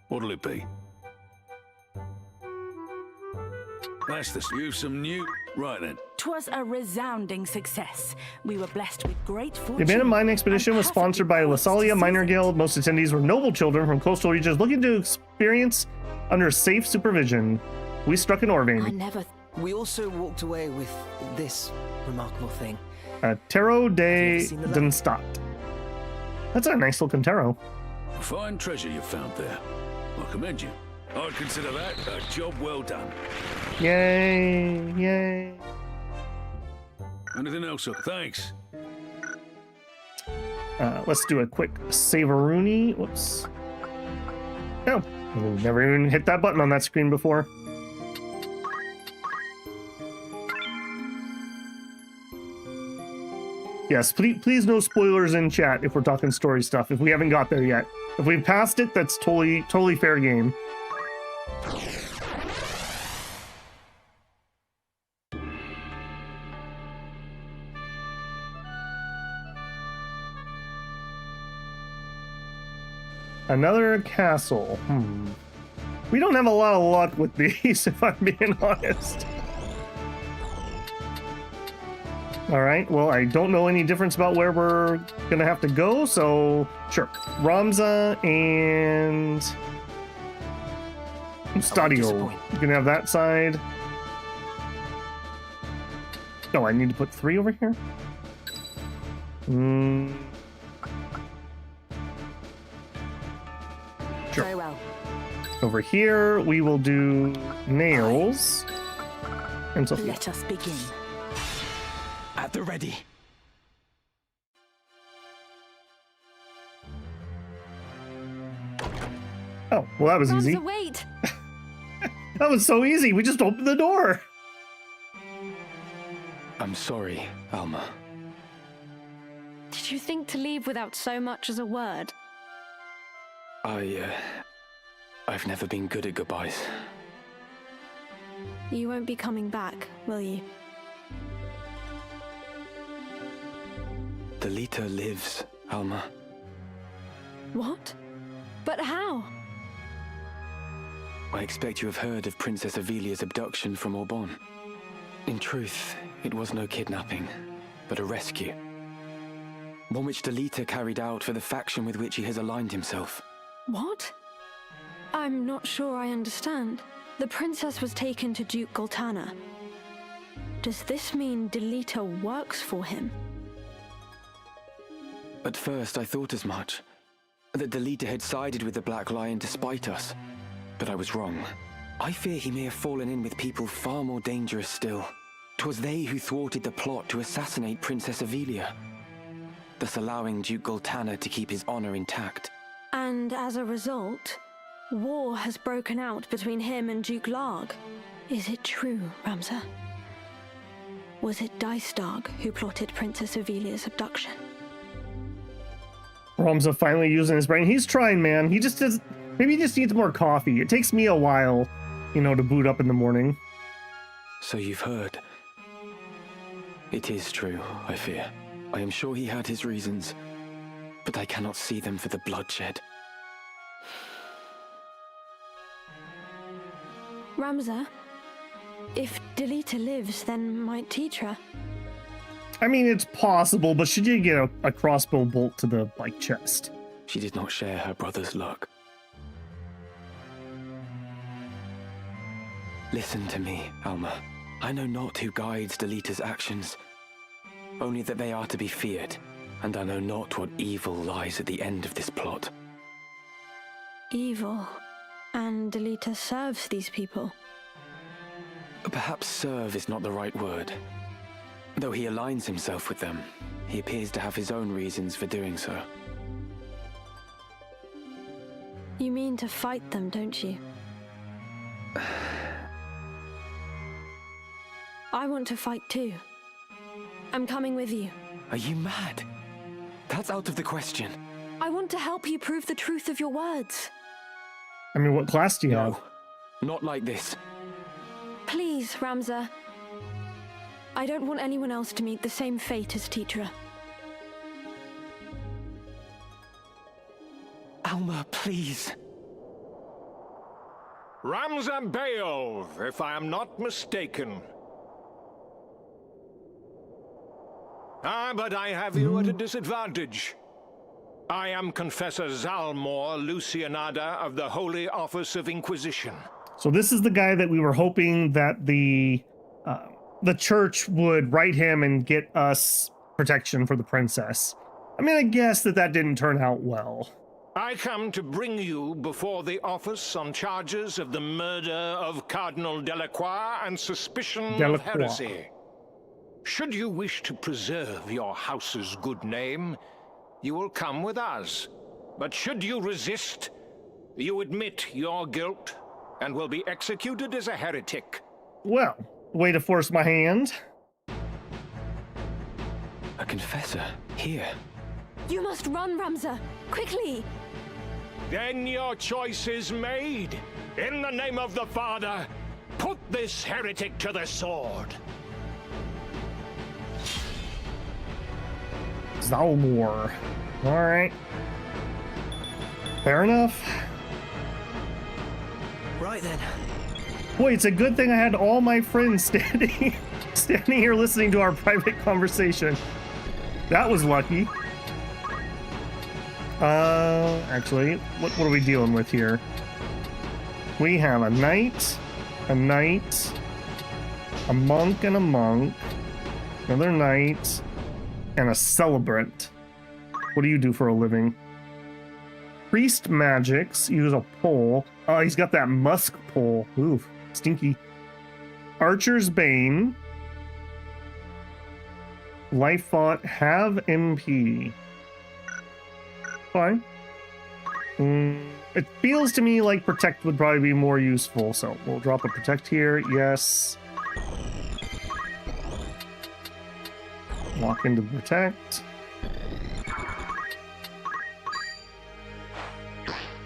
What'll it be? That's the. You've some new. Right then. 'Twas a resounding success. We were blessed with great The fortune. abandoned mine expedition was sponsored by Lasalia Minor Guild. Most attendees were noble children from coastal regions looking to experience under safe supervision. We struck an ore vein. We also walked away with this remarkable thing. Tarot de seen the like? Dunstadt. That's a nice looking tarot. Fine treasure you found there. I commend you. I'd consider that a job well done. Yay, yay. Anything else? Thanks. Let's do a quick save-a-rooney. Whoops. Oh, we've never even hit that button on that screen before. Yes, please no spoilers in chat if we're talking story stuff, if we haven't got there yet. If we've passed it, that's totally fair game. Another castle. We don't have a lot of luck with these, if I'm being honest. All right, well, I don't know any difference about where we're gonna have to go, so sure. Ramza and Stadio. You can have that side. Oh, I need to put 3 over here? Sure. Very well. Over here, we will do nails. And Sophia. Let us begin. At the ready. Well, that was easy. Ramza, wait! That was so easy. We just opened the door. I'm sorry, Alma. Did you think to leave without so much as a word? I've never been good at goodbyes. You won't be coming back, will you? Delita lives, Alma. What? But how? I expect you have heard of Princess Ivalice's abduction from Orbonne. In truth, it was no kidnapping, but a rescue. One which Delita carried out for the faction with which he has aligned himself. What? I'm not sure I understand. The princess was taken to Duke Goltana. Does this mean Delita works for him? At first, I thought as much. That Delita had sided with the Black Lion to spite us. But I was wrong. I fear he may have fallen in with people far more dangerous still. 'Twas they who thwarted the plot to assassinate Princess Ivalice, thus allowing Duke Goltana to keep his honor intact. And as a result, war has broken out between him and Duke Larg. Is it true, Ramza? Was it Dystarg who plotted Princess Ivalice's abduction? Ramza finally using his brain. He's trying, man. He just does. Maybe he just needs more coffee. It takes me a while, you know, to boot up in the morning. So you've heard. It is true, I fear. I am sure he had his reasons, but I cannot see them for the bloodshed. Ramza, if Delita lives, then might Tetra. I mean, it's possible, but she did get a crossbow bolt to the, like, chest. She did not share her brother's luck. Listen to me, Alma. I know not who guides Delita's actions, only that they are to be feared, and I know not what evil lies at the end of this plot. Evil? And Delita serves these people? Perhaps serve is not the right word. Though he aligns himself with them, he appears to have his own reasons for doing so. You mean to fight them, don't you? I want to fight too. I'm coming with you. Are you mad? That's out of the question. I want to help you prove the truth of your words. I mean, what class do you have? Not like this. Please, Ramza. I don't want anyone else to meet the same fate as Tetra. Alma, please. Ramza Beov, if I am not mistaken. Ah, but I have you at a disadvantage. I am Confessor Zalmor Lucianada of the Holy Office of Inquisition. So this is the guy that we were hoping that the church would right him and get us protection for the princess. I mean, I guess that didn't turn out well. I come to bring you before the office on charges of the murder of Cardinal Delacroix and suspicion of heresy. Should you wish to preserve your house's good name, you will come with us. But should you resist, you admit your guilt and will be executed as a heretic. Well, way to force my hand. A confessor here. You must run, Ramza! Quickly! Then your choice is made. In the name of the Father, put this heretic to the sword. Zalmor. Alright. Fair enough. Right then. Boy, it's a good thing I had all my friends standing here listening to our private conversation. That was lucky. Actually, what are we dealing with here? We have a knight, a monk and a monk, another knight, and a celebrant. What do you do for a living? Priest magics, use a pole. Oh, he's got that musk pole. Ooh, stinky. Archer's Bane. Life font, have MP. Fine. It feels to me like protect would probably be more useful, so we'll drop a protect here. Yes. Walk into protect.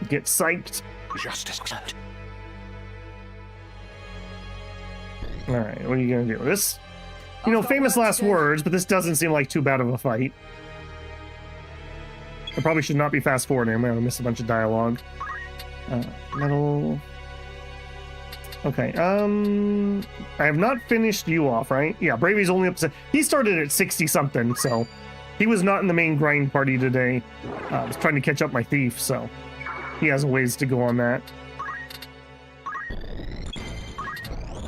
Get psyched. Justice served. All right, what are you gonna do? This, you know, famous last words, but this doesn't seem like too bad of a fight. I probably should not be fast forwarding. I'm gonna miss a bunch of dialogue. Metal. Okay. I have not finished you off, right? Yeah, Bravy's only up to. He started at 60 something, so he was not in the main grind party today. I was trying to catch up my thief, so he has a ways to go on that.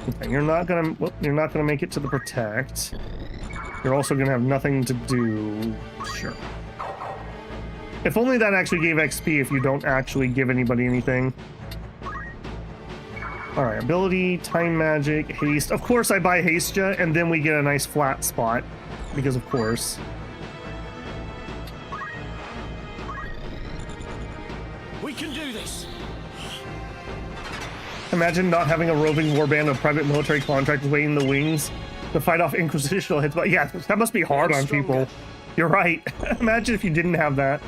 Okay, you're not gonna make it to the protect. You're also gonna have nothing to do. Sure. If only that actually gave XP if you don't actually give anybody anything. Alright, ability, time magic, haste. Of course I buy haste ya, and then we get a nice flat spot. Because of course. We can do this. Imagine not having a roving warband of private military contractors waiting in the wings to fight off inquisitional hits. But yeah, that must be hard on people. You're right. Imagine if you didn't have that.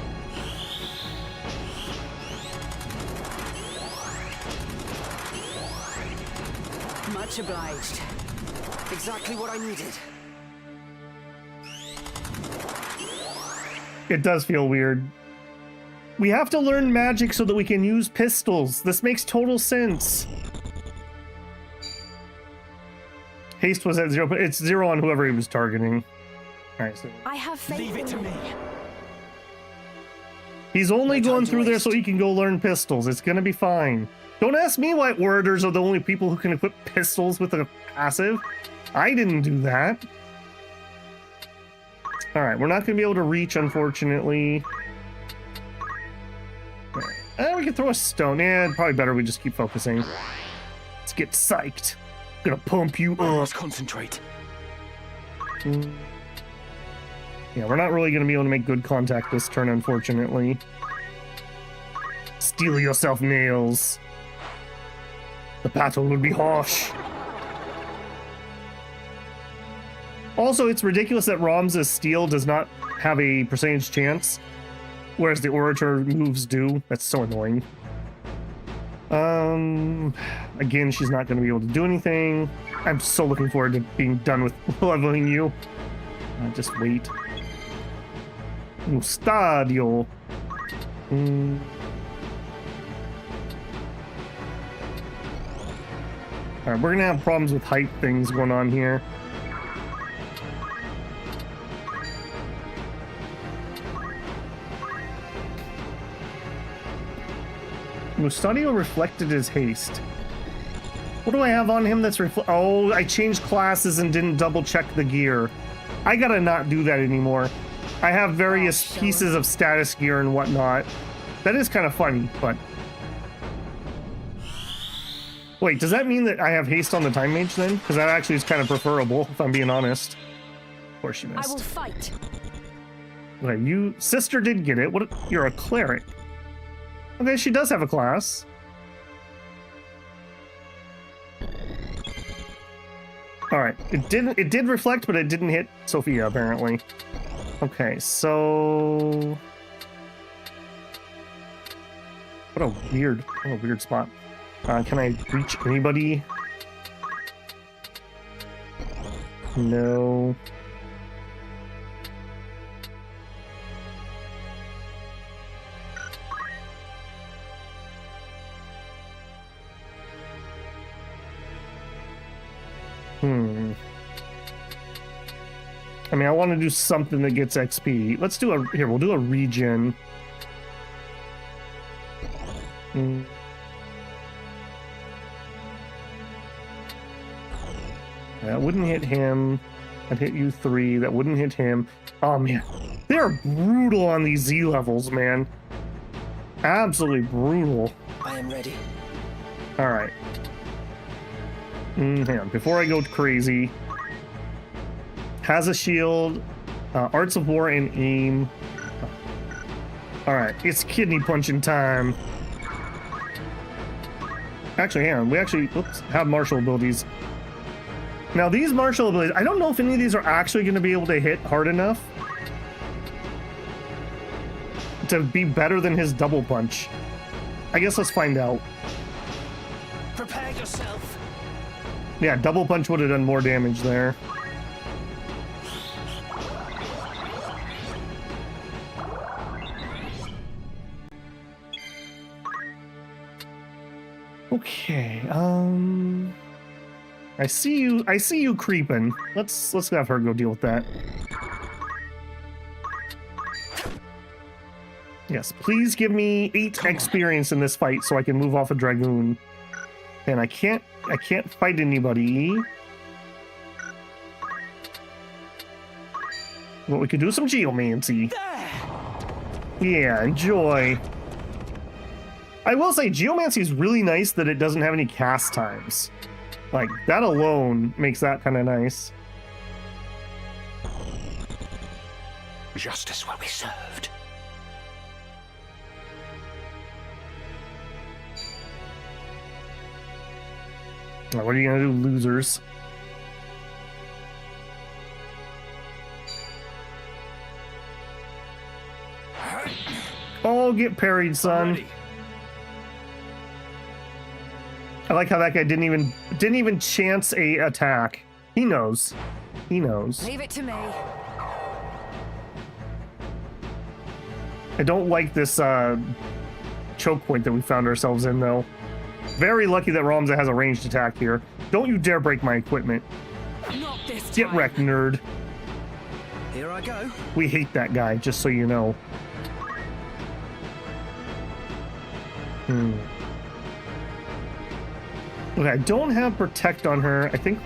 Much obliged. Exactly what I needed. It does feel weird. We have to learn magic so that we can use pistols. This makes total sense. Haste was at 0, but it's 0 on whoever he was targeting. Alright, so I have faith. Leave it to me. he's only going through there so he can go learn pistols. It's gonna be fine. Don't ask me why orators are the only people who can equip pistols with a passive. I didn't do that. Alright, we're not gonna be able to reach, unfortunately. We can throw a stone. Yeah, probably better we just keep focusing. Let's get psyched. Gonna pump you up. Let's concentrate. Yeah, we're not really gonna be able to make good contact this turn, unfortunately. Steel yourself, nails. The battle will be harsh. Also, it's ridiculous that Ramza's steel does not have a percentage chance, whereas the orator moves do. That's so annoying. Again, she's not going to be able to do anything. I'm so looking forward to being done with leveling you. Just wait. Stadio. Alright, we're gonna have problems with height things going on here. Mustadio reflected his haste. What do I have on him that's oh, I changed classes and didn't double check the gear. I gotta not do that anymore. I have various pieces of status gear and whatnot. That is kind of funny, but... Wait, does that mean that I have haste on the time mage then? Because that actually is kind of preferable, if I'm being honest. Of course you missed. I will fight. Okay, you... Sister did get it. What? You're a cleric. Okay, she does have a class. Alright, it did reflect, but it didn't hit Sophia, apparently. Okay, so... What a weird spot. Can I reach anybody? No. I mean, I want to do something that gets XP. Let's do a... Here, we'll do a regen. That wouldn't hit him. I'd hit you 3. That wouldn't hit him. Oh, man. They're brutal on these Z levels, man. Absolutely brutal. I am ready. All right. Hang on. Before I go crazy. Has a shield. Arts of War and aim. All right. It's kidney punching time. Actually, hang on. We actually have martial abilities. Now, these martial abilities, I don't know if any of these are actually going to be able to hit hard enough to be better than his double punch. I guess let's find out. Prepare yourself. Yeah, double punch would have done more damage there. Okay, I see you creeping. Let's have her go deal with that. Yes, please give me 8 experience in this fight so I can move off a Dragoon. And I can't fight anybody. Well, we could do some geomancy. Yeah, enjoy. I will say, geomancy is really nice that it doesn't have any cast times. Like, that alone makes that kind of nice. Justice will be served. Now, what are you gonna do, losers? Oh, get parried, son. I like how that guy didn't even chance a attack. He knows. He knows. Leave it to me. I don't like this choke point that we found ourselves in, though. Very lucky that Ramza has a ranged attack here. Don't you dare break my equipment. Not this time. Get wrecked, nerd. Here I go. We hate that guy, just so you know. Okay, I don't have Protect on her. I think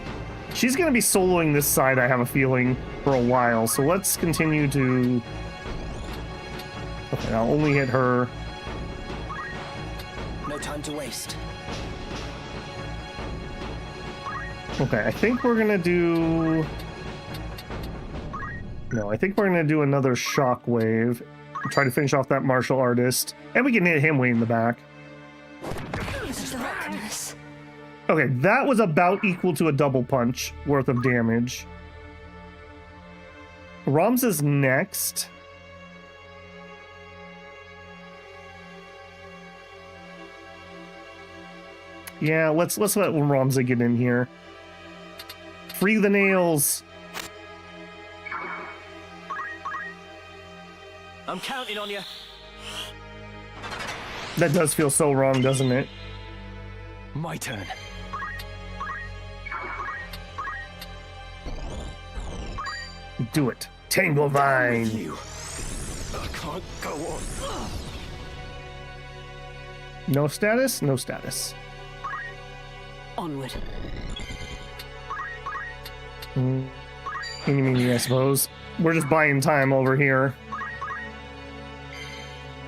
she's going to be soloing this side, I have a feeling, for a while. So let's continue to... Okay, I'll only hit her. No time to waste. Okay, I think we're going to do... No, I think we're going to do another Shockwave. Try to finish off that martial artist. And we can hit him way in the back. Okay, that was about equal to a double punch worth of damage. Ramza's next. Yeah, let's let Ramza get in here. Free the nails. I'm counting on you. That does feel so wrong, doesn't it? My turn. Do it. Tangle Vine. I can't go on. No status? No status. Onward. I suppose. We're just buying time over here.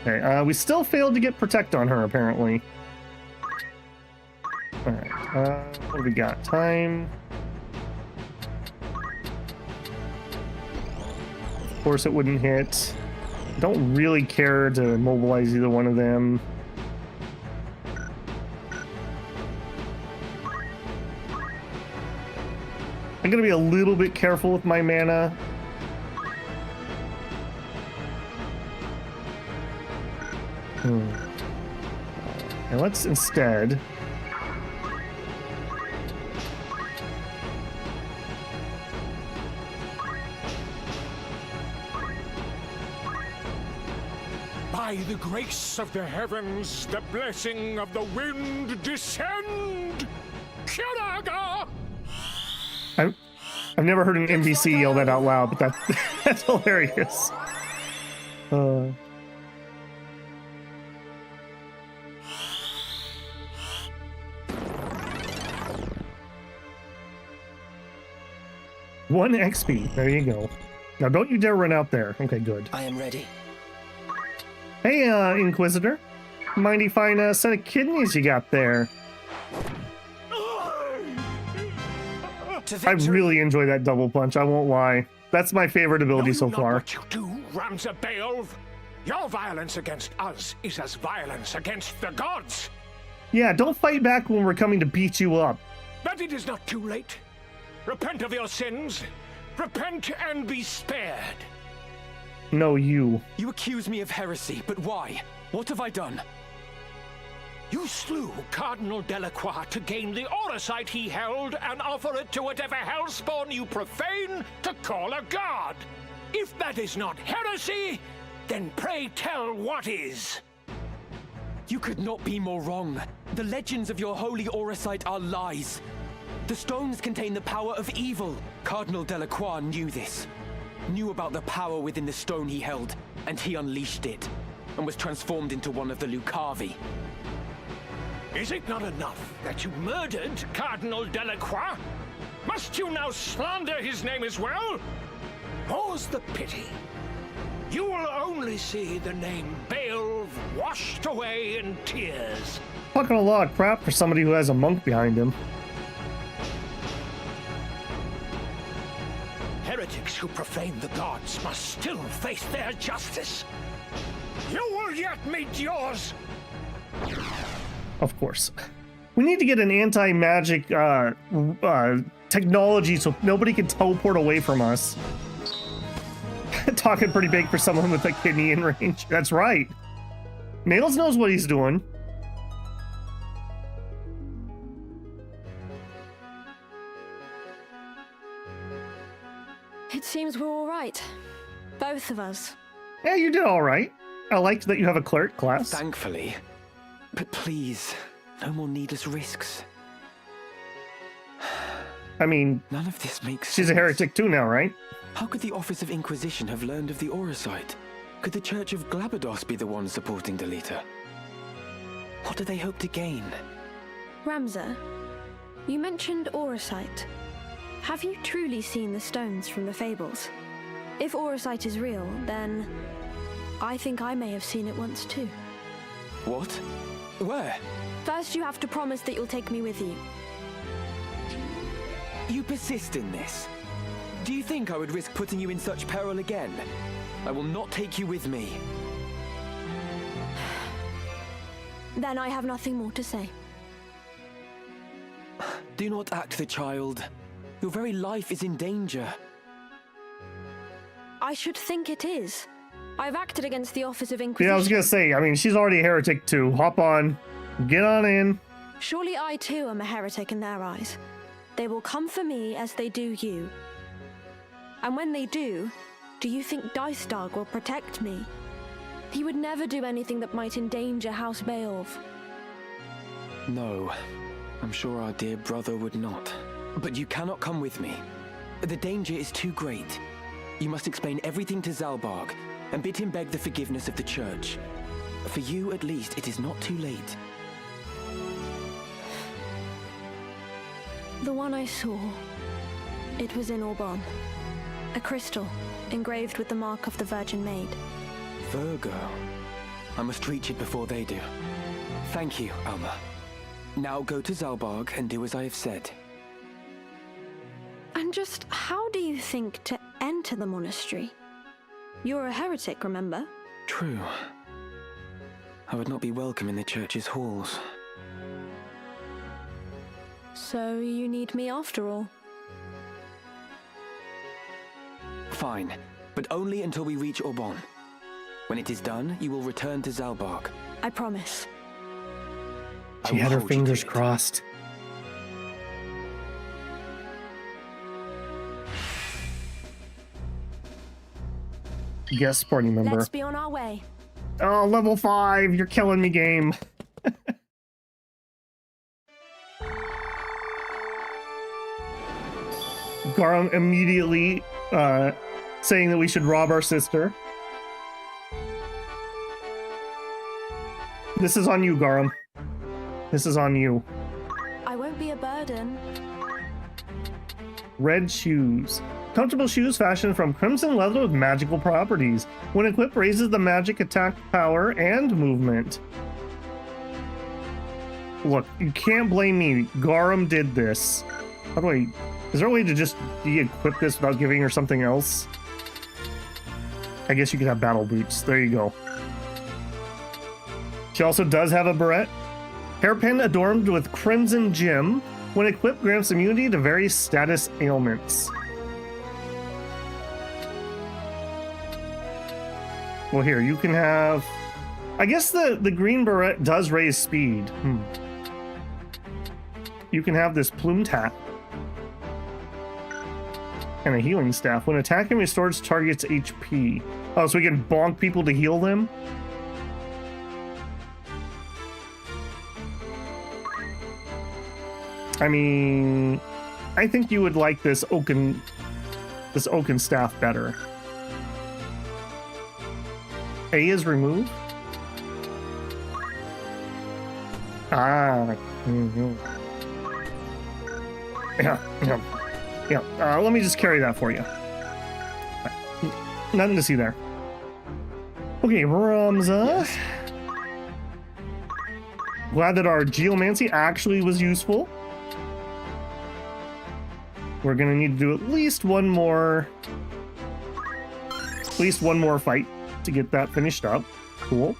Okay, we still failed to get Protect on her, apparently. Alright, what do we got? Time. Of course it wouldn't hit. Don't really care to mobilize either one of them. I'm gonna be a little bit careful with my mana. And let's instead... By the grace of the heavens, the blessing of the wind, descend! Kiraga! I've never heard an NPC yell that out loud, but that's hilarious. One XP. There you go. Now don't you dare run out there. Okay, good. I am ready. Hey, Inquisitor. Mighty fine set of kidneys you got there. I really enjoy that double punch, I won't lie. That's my favorite ability so far. What you do, Ramza Beowulf? Your violence against us is as violence against the gods. Yeah, don't fight back when we're coming to beat you up. But it is not too late. Repent of your sins. Repent and be spared. No, you. You accuse me of heresy, but why? What have I done? You slew Cardinal Delacroix to gain the Aurosite he held and offer it to whatever hellspawn you profane to call a god. If that is not heresy, then pray tell what is. You could not be more wrong. The legends of your holy Aurosite are lies. The stones contain the power of evil. Cardinal Delacroix knew this. Knew about the power within the stone he held, and he unleashed it, and was transformed into one of the Lucavi. Is it not enough that you murdered Cardinal Delacroix? Must you now slander his name as well? More's the pity. You will only see the name Beowulf washed away in tears. Fucking a lot of crap for somebody who has a monk behind him. Heretics who profane the gods must still face their justice. You will yet meet yours. Of course. We need to get an anti-magic technology so nobody can teleport away from us. Talking pretty big for someone with a kidney in range. That's right. Nails knows what he's doing. It seems we're all right. Both of us. Yeah, you did all right. I liked that you have a cleric class. Thankfully. But please, no more needless risks. I mean, none of this makes sense. She's a heretic too now, right? How could the Office of Inquisition have learned of the Aurosite? Could the Church of Glabados be the one supporting Delita? What do they hope to gain? Ramza, you mentioned Aurosite. Have you truly seen the stones from the fables? If Aurosite is real, then I think I may have seen it once too. What? Where? First, you have to promise that you'll take me with you. You persist in this. Do you think I would risk putting you in such peril again? I will not take you with me. Then I have nothing more to say. Do not act the child. Your very life is in danger. I should think it is. I've acted against the Office of Inquisition. Yeah, I was gonna say, I mean, she's already a heretic too. Hop on. Get on in. Surely I too am a heretic in their eyes. They will come for me as they do you. And when they do you think Dicedog will protect me? He would never do anything that might endanger House Beowulf. No, I'm sure our dear brother would not. But you cannot come with me. The danger is too great. You must explain everything to Zalbarg and bid him beg the forgiveness of the Church. For you, at least, it is not too late. The one I saw, it was in Aubon. A crystal, engraved with the mark of the Virgin Maid. Virgo. I must reach it before they do. Thank you, Alma. Now go to Zalbarg and do as I have said. And just how do you think to enter the monastery? You're a heretic, remember? True. I would not be welcome in the church's halls. So you need me after all? Fine, but only until we reach Aubon. When it is done, you will return to Zalbarg. I promise. She had her fingers crossed. Guest party member. Let's be on our way. Oh, level 5. You're killing me, game. Garum immediately saying that we should rob our sister. This is on you, Garum. This is on you. I won't be a burden. Red shoes. Comfortable shoes fashioned from crimson leather with magical properties. When equipped, raises the magic attack power and movement. Look, you can't blame me. Garum did this. How do I... Is there a way to just de-equip this without giving her something else? I guess you could have battle boots. There you go. She also does have a beret. Hairpin adorned with crimson gem. When equipped, grants immunity to various status ailments. Well, here, you can have... I guess the green beret does raise speed. You can have this plumed hat. And a healing staff. When attacking, restores target's HP. Oh, so we can bonk people to heal them? I mean, I think you would like this oaken staff better. A is removed. Ah. Yeah. Let me just carry that for you. Nothing to see there. Okay, Ramza. Yes. Glad that our geomancy actually was useful. We're gonna need to do at least one more fight to get that finished up. Cool.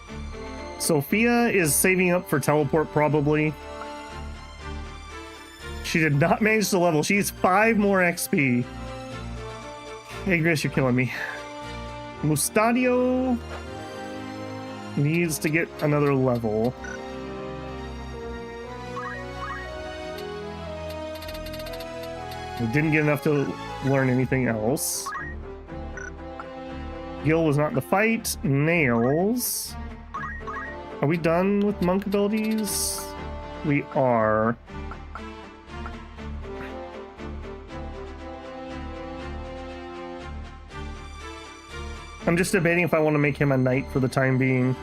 Sophia is saving up for teleport, probably. She did not manage to level. She's 5 more XP. Hey, Gris, you're killing me. Mustadio needs to get another level. We didn't get enough to learn anything else. Gil was not in the fight. Nails. Are we done with monk abilities? We are. I'm just debating if I want to make him a knight for the time being.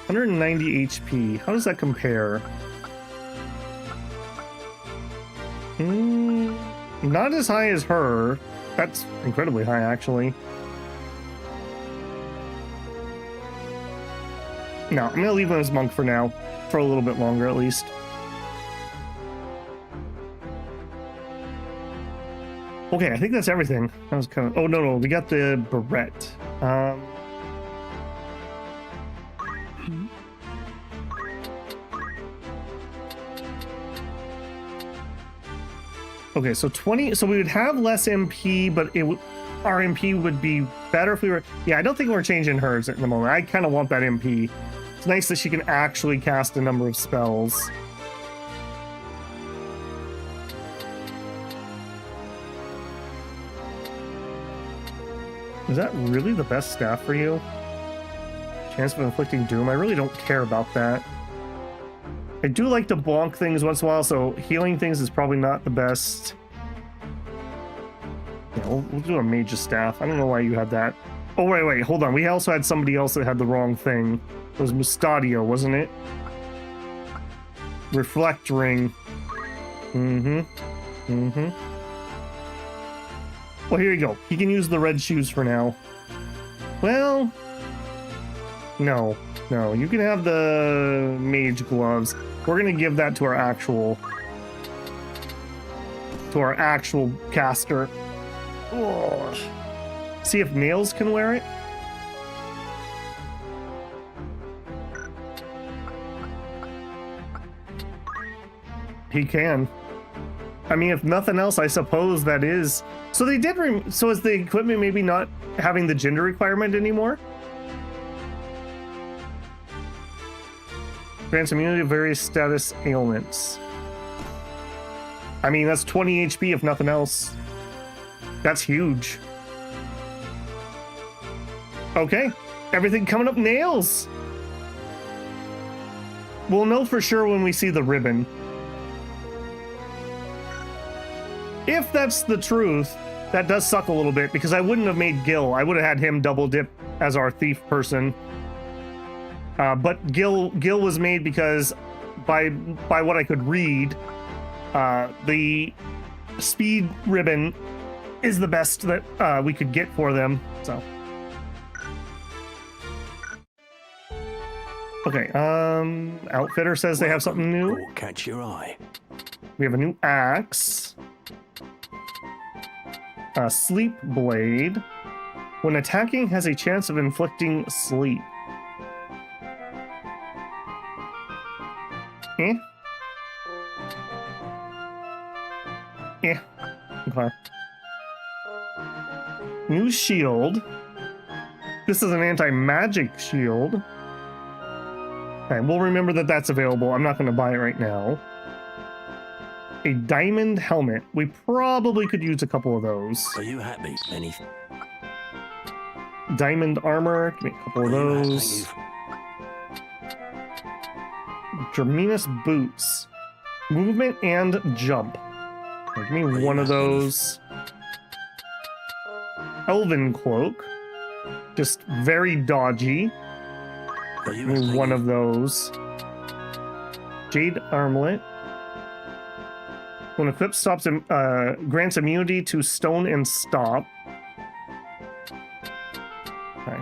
190 HP. How does that compare? Not as high as her. That's incredibly high, actually. No, I'm gonna leave him as monk for now. For a little bit longer, at least. Okay, I think that's everything. That was kind of... Oh, no, we got the beret. Okay, so 20... So we would have less MP, but our MP would be better if we were... Yeah, I don't think we're changing hers at the moment. I kind of want that MP. It's nice that she can actually cast a number of spells. Is that really the best staff for you? Chance of inflicting doom? I really don't care about that. I do like to bonk things once in a while, so healing things is probably not the best. Yeah, we'll do a mage's staff. I don't know why you had that. Oh, wait, hold on. We also had somebody else that had the wrong thing. It was Mustadio, wasn't it? Reflect ring. Well, here you go. He can use the red shoes for now. Well, no. You can have the mage gloves. We're gonna give that to our actual caster. Oh. See if Nails can wear it. He can. I mean, if nothing else, I suppose that is. So they did. So is the equipment maybe not having the gender requirement anymore? Grants immunity to various status ailments. I mean, that's 20 HP if nothing else. That's huge. Okay, everything coming up Nails. We'll know for sure when we see the ribbon. If that's the truth, that does suck a little bit, because I wouldn't have made Gil. I would have had him double dip as our thief person. But Gil was made because by what I could read, the speed ribbon is the best that we could get for them. So okay, Outfitter says they have something new. Catch your eye. We have a new axe. Sleep blade. When attacking, has a chance of inflicting sleep. Eh? Eh. Okay. New shield. This is an anti-magic shield. Okay, we'll remember that that's available. I'm not going to buy it right now. A diamond helmet. We probably could use a couple of those. Are you happy? Anything? Diamond armor. Give me a couple of those. Germinus boots. Movement and jump. Give me one of those. Elven cloak. Just very dodgy. Give me one of those. Jade armlet. When equipped, stops grants immunity to stone and stop. Okay.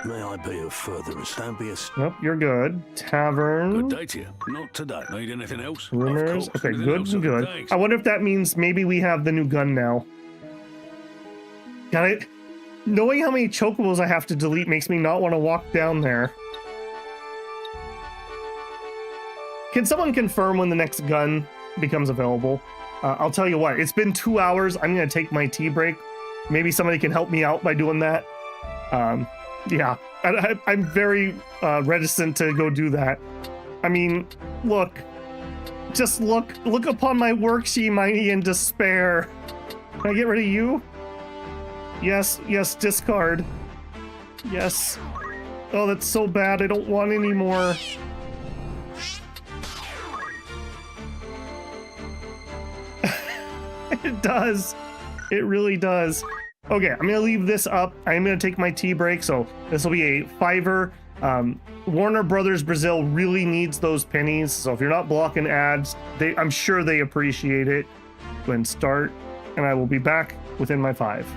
May I be of further assistance? Nope, you're good. Tavern. Good day to you. Not today. Need anything else? Rumors. Of course. Okay, Anything good else? and good. Thanks. I wonder if that means maybe we have the new gun now. Got it. Knowing how many chocobos I have to delete makes me not want to walk down there. Can someone confirm when the next gun becomes available? I'll tell you what, it's been 2 hours. I'm going to take my tea break. Maybe somebody can help me out by doing that. Yeah, I'm very reticent to go do that. I mean, look. Just look upon my worksheet, mighty in despair. Can I get rid of you? Yes, discard. Yes. Oh, that's so bad. I don't want any more. It does. It really does. Okay, I'm gonna leave this up. I'm gonna take my tea break, so this will be a $5. Warner Brothers Brazil really needs those pennies, so if you're not blocking ads, I'm sure they appreciate it. Go ahead and start, and I will be back within my 5.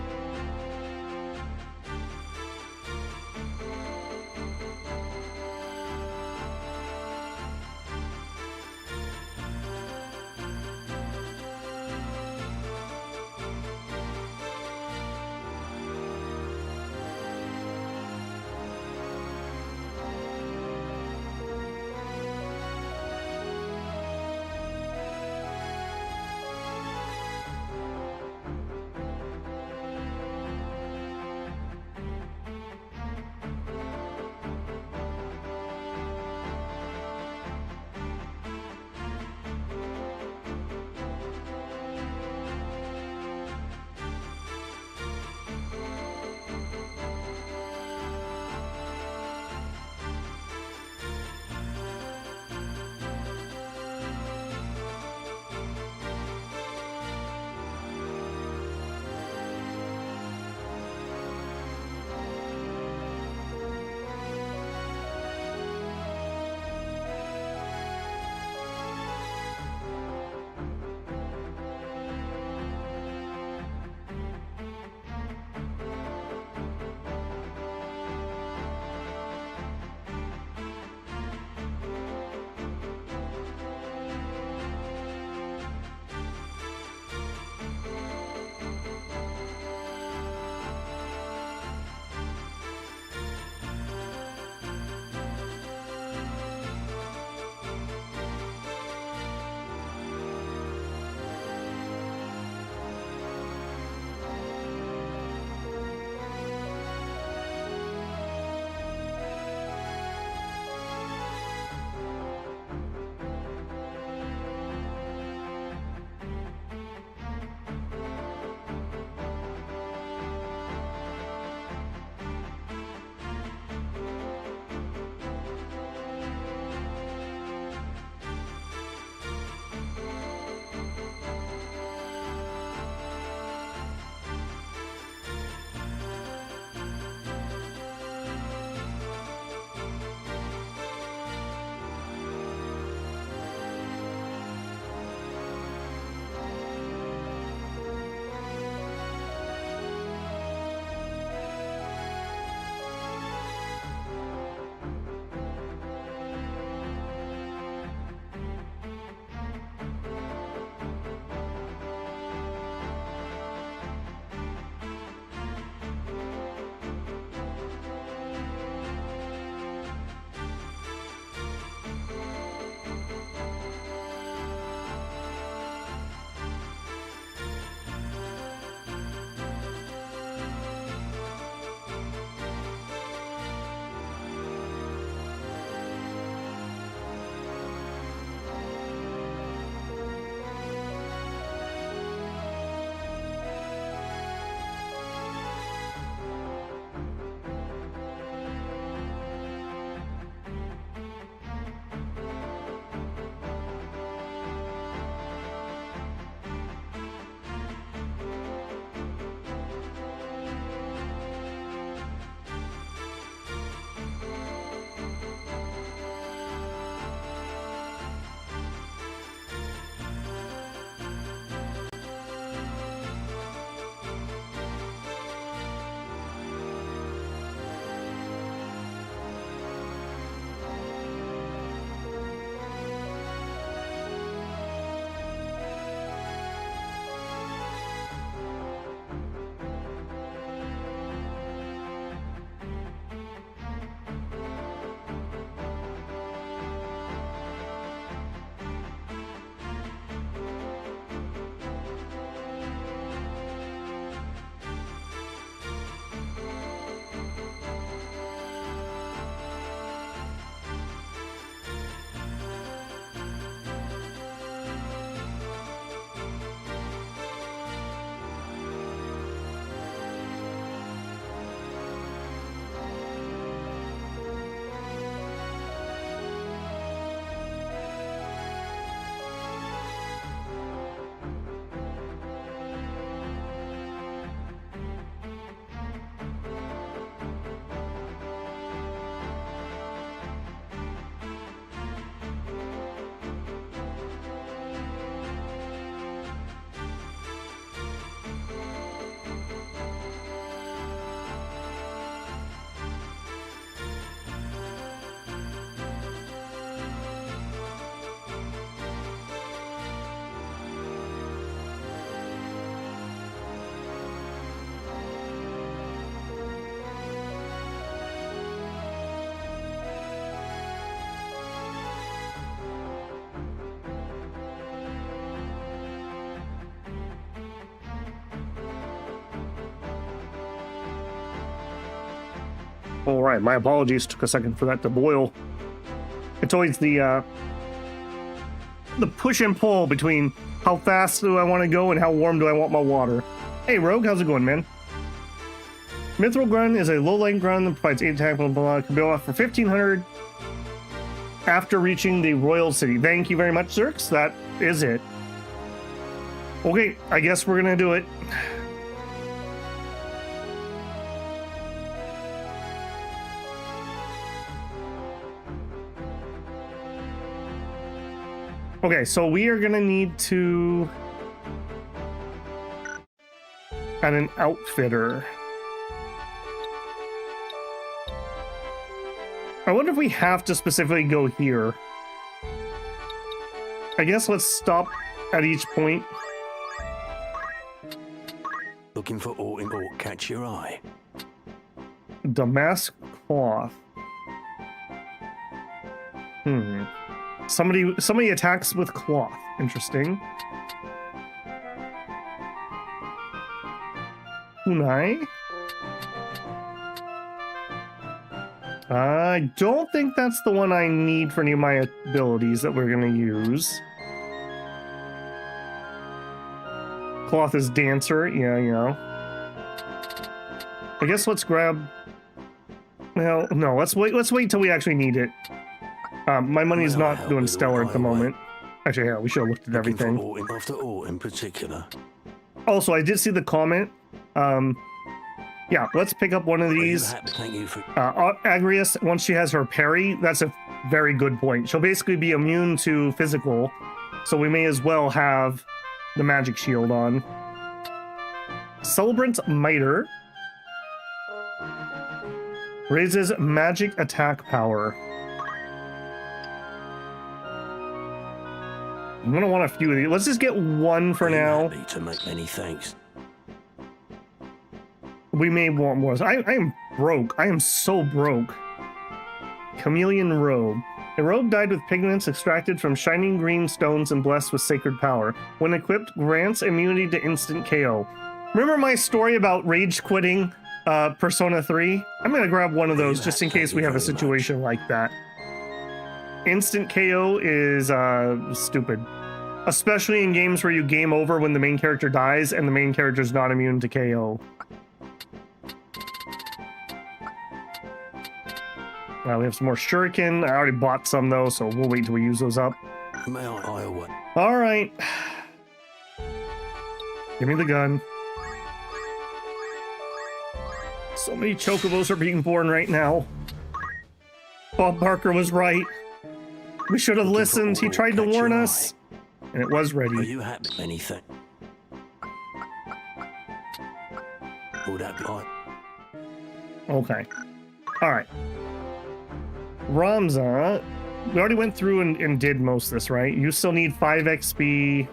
All right, my apologies. Took a second for that to boil. It's always the push and pull between how fast do I want to go and how warm do I want my water. Hey, Rogue, how's it going, man? Mithril Gun is a low-lying gun that provides 8 attack, blah, blah, blah. Can be off for 1,500 after reaching the Royal City. Thank you very much, Zerx. That is it. Okay, I guess we're gonna do it. Okay, so we are gonna need to add an outfitter. I wonder if we have to specifically go here. I guess let's stop at each point. Looking for aught catch your eye. Damask cloth. Somebody attacks with cloth. Interesting. Kunai? I don't think that's the one I need for any of my abilities that we're gonna use. Cloth is dancer, yeah, you know. I guess let's grab. Well, no, let's wait till we actually need it. My money's not doing stellar at the moment. Actually, yeah, we should have looked at everything. After aught in particular. Also, I did see the comment. Yeah, let's pick up one of these. Thank you for Agrius, once she has her parry, that's a very good point. She'll basically be immune to physical, so we may as well have the magic shield on. Celebrant Miter raises magic attack power. I'm gonna want a few of these. Let's just get one for now. Happy to make many thanks. We may want more. I am broke. I am so broke. Chameleon Robe. A robe dyed with pigments extracted from shining green stones and blessed with sacred power. When equipped, grants immunity to instant KO. Remember my story about rage quitting Persona 3? I'm gonna grab one of those just in case we have a situation like that. Instant KO is stupid. Especially in games where you game over when the main character dies and the main character is not immune to KO. We have some more shuriken. I already bought some though, so we'll wait till we use those up. May I away? All right. Give me the gun. So many chocobos are being born right now. Bob Barker was right. We should have listened. He tried to warn us. And it was ready. Are you happy? Anything? Would that be all? Okay. All right. Ramza, we already went through and did most of this, right? You still need 5 XP.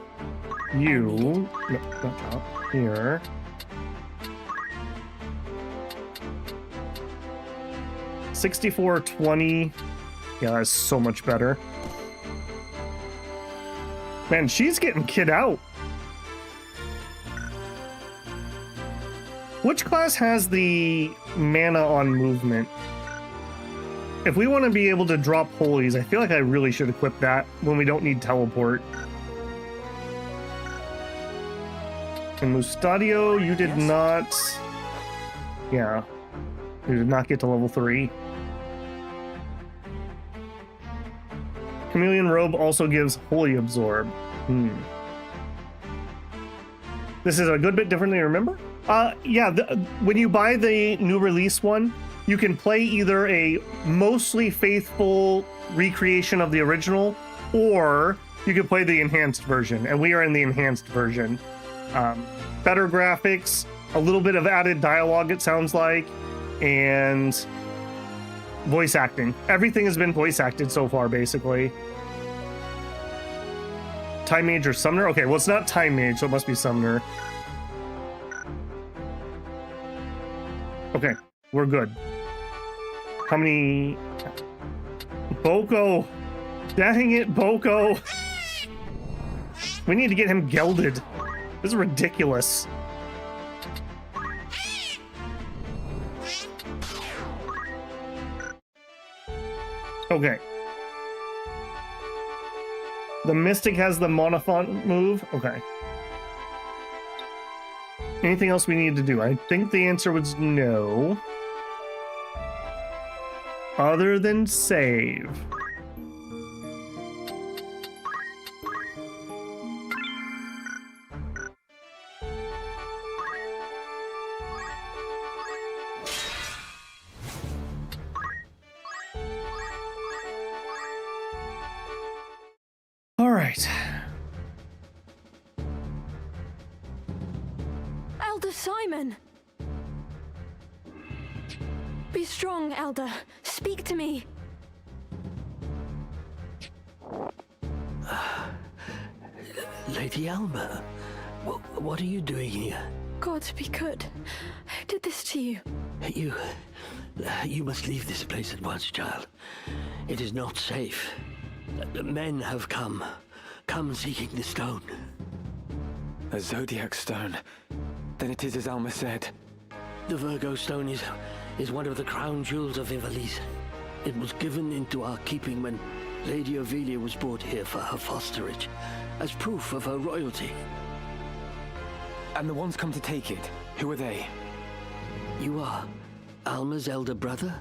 You, no, not up here. $64.20. Yeah, that's so much better. Man, she's getting kid out. Which class has the mana on movement? If we want to be able to drop holies, I feel like I really should equip that when we don't need teleport. And Mustadio, you did not... Yeah. You did not get to level 3. Chameleon Robe also gives Holy Absorb. This is a good bit different than you remember? Yeah, when you buy the new release one, you can play either a mostly faithful recreation of the original, or you can play the enhanced version, and we are in the enhanced version. Better graphics, a little bit of added dialogue, it sounds like, and voice acting. Everything has been voice acted so far, basically. Time Mage or Summoner? Okay, well, it's not Time Mage, so it must be Summoner. Okay, we're good. How many... Boko! Dang it, Boko! We need to get him gelded. This is ridiculous. Okay. The Mystic has the Monofont move. Okay. Anything else we need to do? I think the answer was no. Other than save. All right. Elder Simon! Be strong, Elder. Speak to me. Lady Alma, what are you doing here? God be good. Who did this to you? You must leave this place at once, child. It is not safe. Men have come seeking the stone. A Zodiac stone. Then it is as Alma said. The Virgo stone is one of the crown jewels of Ivalice. It was given into our keeping when Lady Ivalice was brought here for her fosterage, as proof of her royalty. And the ones come to take it, who are they? You are Alma's elder brother,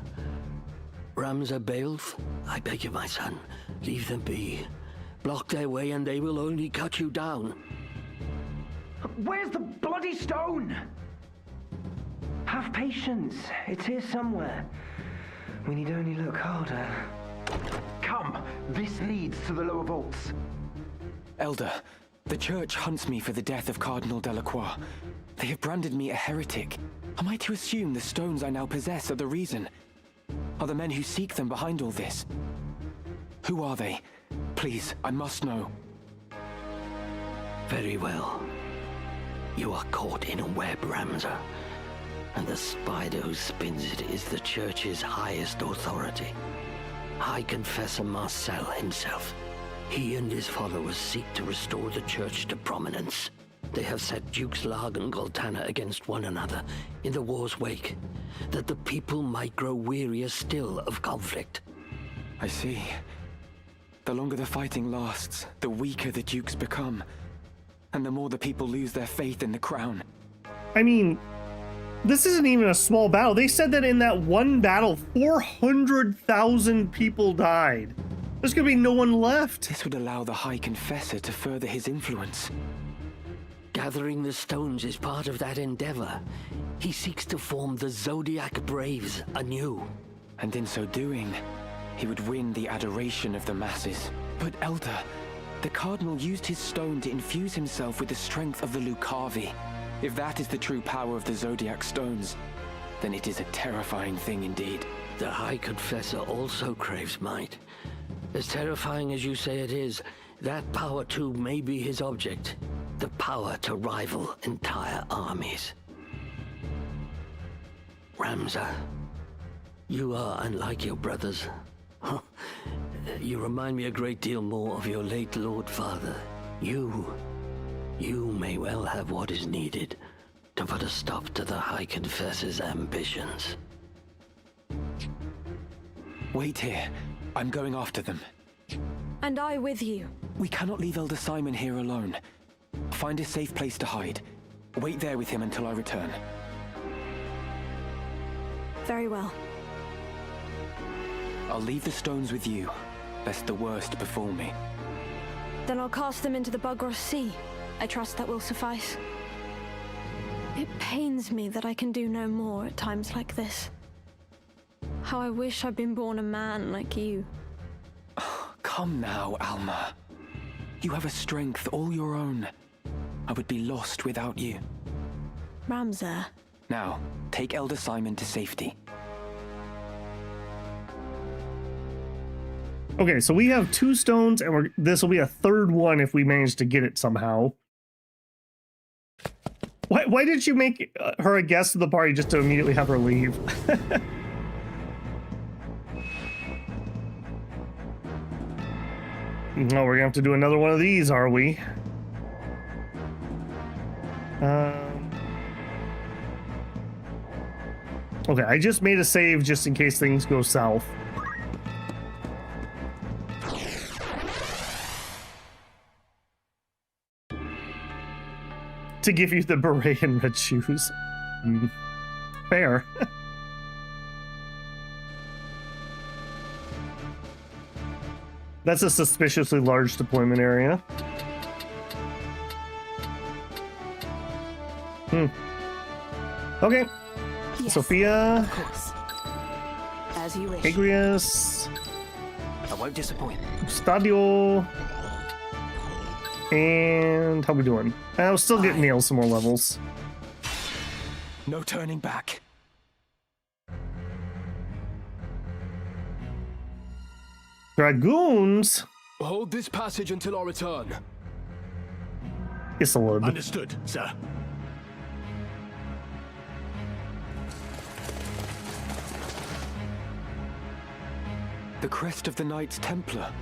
Ramza Beowulf. I beg you, my son, leave them be. Block their way and they will only cut you down. Where's the bloody stone? Have patience. It's here somewhere. We need only look harder. Come, this leads to the lower vaults. Elder, the church hunts me for the death of Cardinal Delacroix. They have branded me a heretic. Am I to assume the stones I now possess are the reason? Are the men who seek them behind all this? Who are they? Please, I must know. Very well. You are caught in a web, Ramza. And the spider who spins it is the church's highest authority. High Confessor Marcel himself. He and his followers seek to restore the church to prominence. They have set Dukes Larg and Goltana against one another in the war's wake, that the people might grow wearier still of conflict. I see. The longer the fighting lasts, the weaker the Dukes become. And the more the people lose their faith in the crown. I mean, this isn't even a small battle. They said that in that one battle, 400,000 people died. There's gonna be no one left. This would allow the High Confessor to further his influence. Gathering the stones is part of that endeavor. He seeks to form the Zodiac Braves anew. And in so doing, he would win the adoration of the masses. But Elder, the Cardinal used his stone to infuse himself with the strength of the Lucavi. If that is the true power of the Zodiac stones, then it is a terrifying thing indeed. The High Confessor also craves might. As terrifying as you say it is, that power too may be his object. The power to rival entire armies. Ramza, you are unlike your brothers. You remind me a great deal more of your late Lord Father. You may well have what is needed to put a stop to the High Confessor's ambitions. Wait here. I'm going after them. And I with you. We cannot leave Elder Simon here alone. Find a safe place to hide. Wait there with him until I return. Very well. I'll leave the stones with you, lest the worst befall me. Then I'll cast them into the Bugros Sea. I trust that will suffice. It pains me that I can do no more at times like this. How I wish I'd been born a man like you. Come now, Alma. You have a strength all your own. I would be lost without you. Ramza. Now, take Elder Simon to safety. Okay, so we have 2 stones, and this will be a 3rd one if we manage to get it somehow. Why did you make her a guest of the party just to immediately have her leave? No, we're gonna have to do another one of these, are we? Okay, I just made a save just in case things go south. to give you the beret and red shoes. Fair. That's a suspiciously large deployment area. Okay. Yes, Sophia. of course. As you wish. Agrius. I won't disappoint. Stadio. And how we doing? I'll still get nailed some more levels. No turning back. Dragoons? Hold this passage until our return. Isolde. Understood, sir. The crest of the Knights Templar.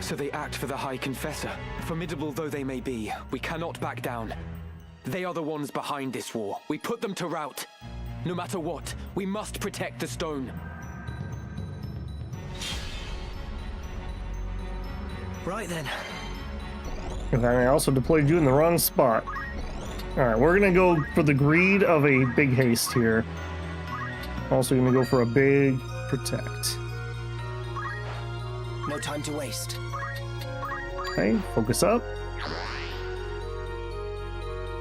So they act for the High Confessor. Formidable though they may be, we cannot back down. They are the ones behind this war. We put them to rout. No matter what, we must protect the stone. Right then. And I also deployed you in the wrong spot. Alright, we're gonna go for the greed of a big haste here. Also gonna go for a big protect. No time to waste. Okay, focus up.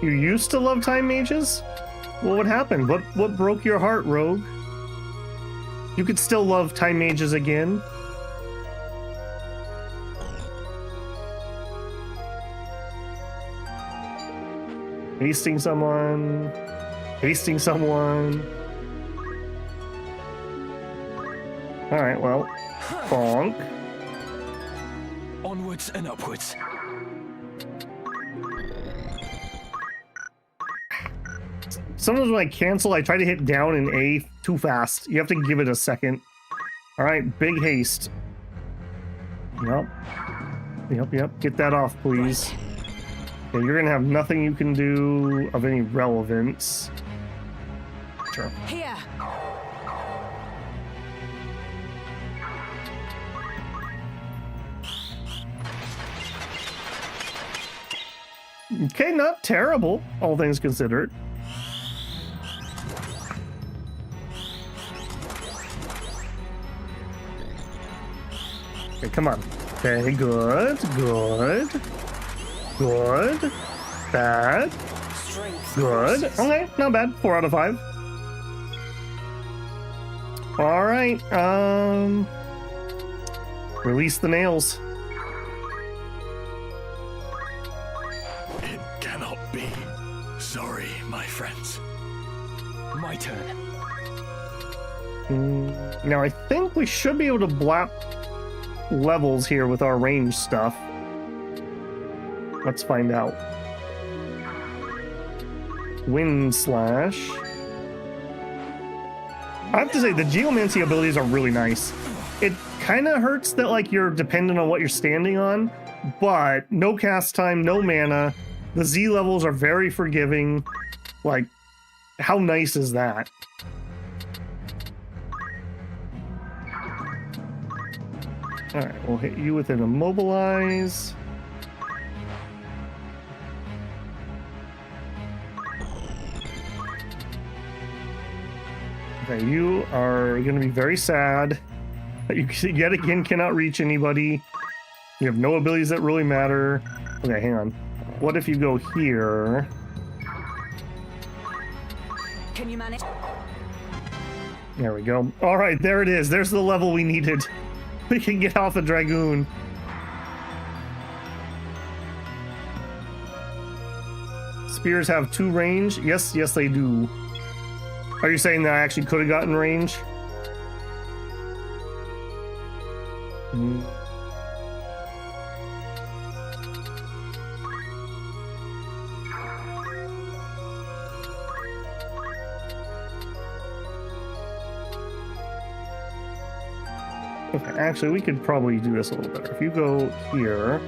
You used to love time mages? Well, what happened? What broke your heart, Rogue? You could still love time mages again. Hasting someone. Hasting someone. Alright, well. Bonk. Onwards and upwards. Sometimes when I cancel, I try to hit down and A too fast. You have to give it a second. Alright, big haste. Yep. Get that off, please. Yeah, you're gonna have nothing you can do of any relevance. Sure. Here. Okay, not terrible, all things considered. Okay, come on. Okay, good. Bad. Good. Okay, not bad. 4 out of 5. All right. Release the nails. It cannot be. Sorry, my friends. My turn. Now I think we should be able to blap levels here with our range stuff. Let's find out. Wind slash. I have to say the geomancy abilities are really nice. It kind of hurts that like you're dependent on what you're standing on, but no cast time, no mana. The Z levels are very forgiving. Like, how nice is that? Alright, we'll hit you with an immobilize. Okay, you are going to be very sad that you yet again cannot reach anybody. You have no abilities that really matter. Okay, hang on. What if you go here? Can you manage? There we go. All right, there it is. There's the level we needed. We can get off a Dragoon. Spears have 2 range? Yes, they do. Are you saying that I actually could have gotten range? Okay, actually, we could probably do this a little better. If you go here...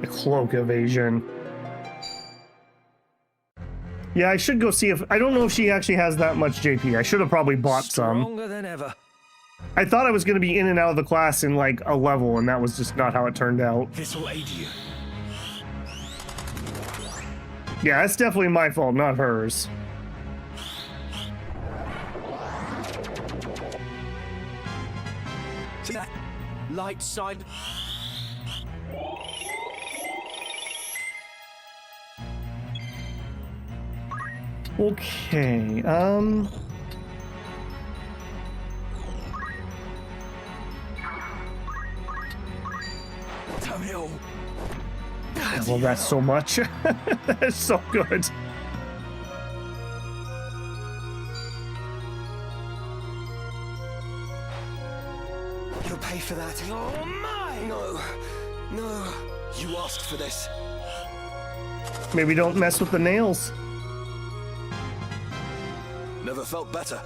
A cloak evasion. Yeah, I should go see if... I don't know if she actually has that much JP. I should have probably bought some. Stronger than ever. I thought I was going to be in and out of the class in like a level, and that was just not how it turned out. This will aid you. Yeah, that's definitely my fault, not hers. See that? Light side. Okay, I love that so much. That's so good. You'll pay for that. Oh my! No. No. You asked for this. Maybe don't mess with the nails. Never felt better.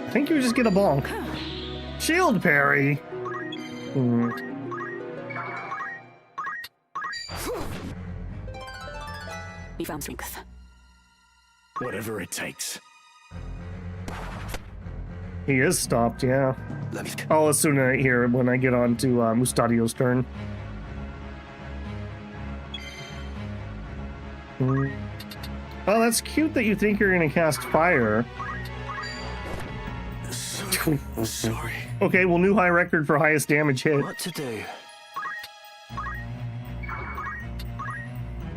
I think you just get a bonk. Shield parry. We found strength. Whatever it takes. He is stopped, yeah. I'll assume it here when I get on to Mustadio's turn. Oh, that's cute that you think you're gonna cast fire. Sorry. Okay, well, new high record for highest damage hit. What to do?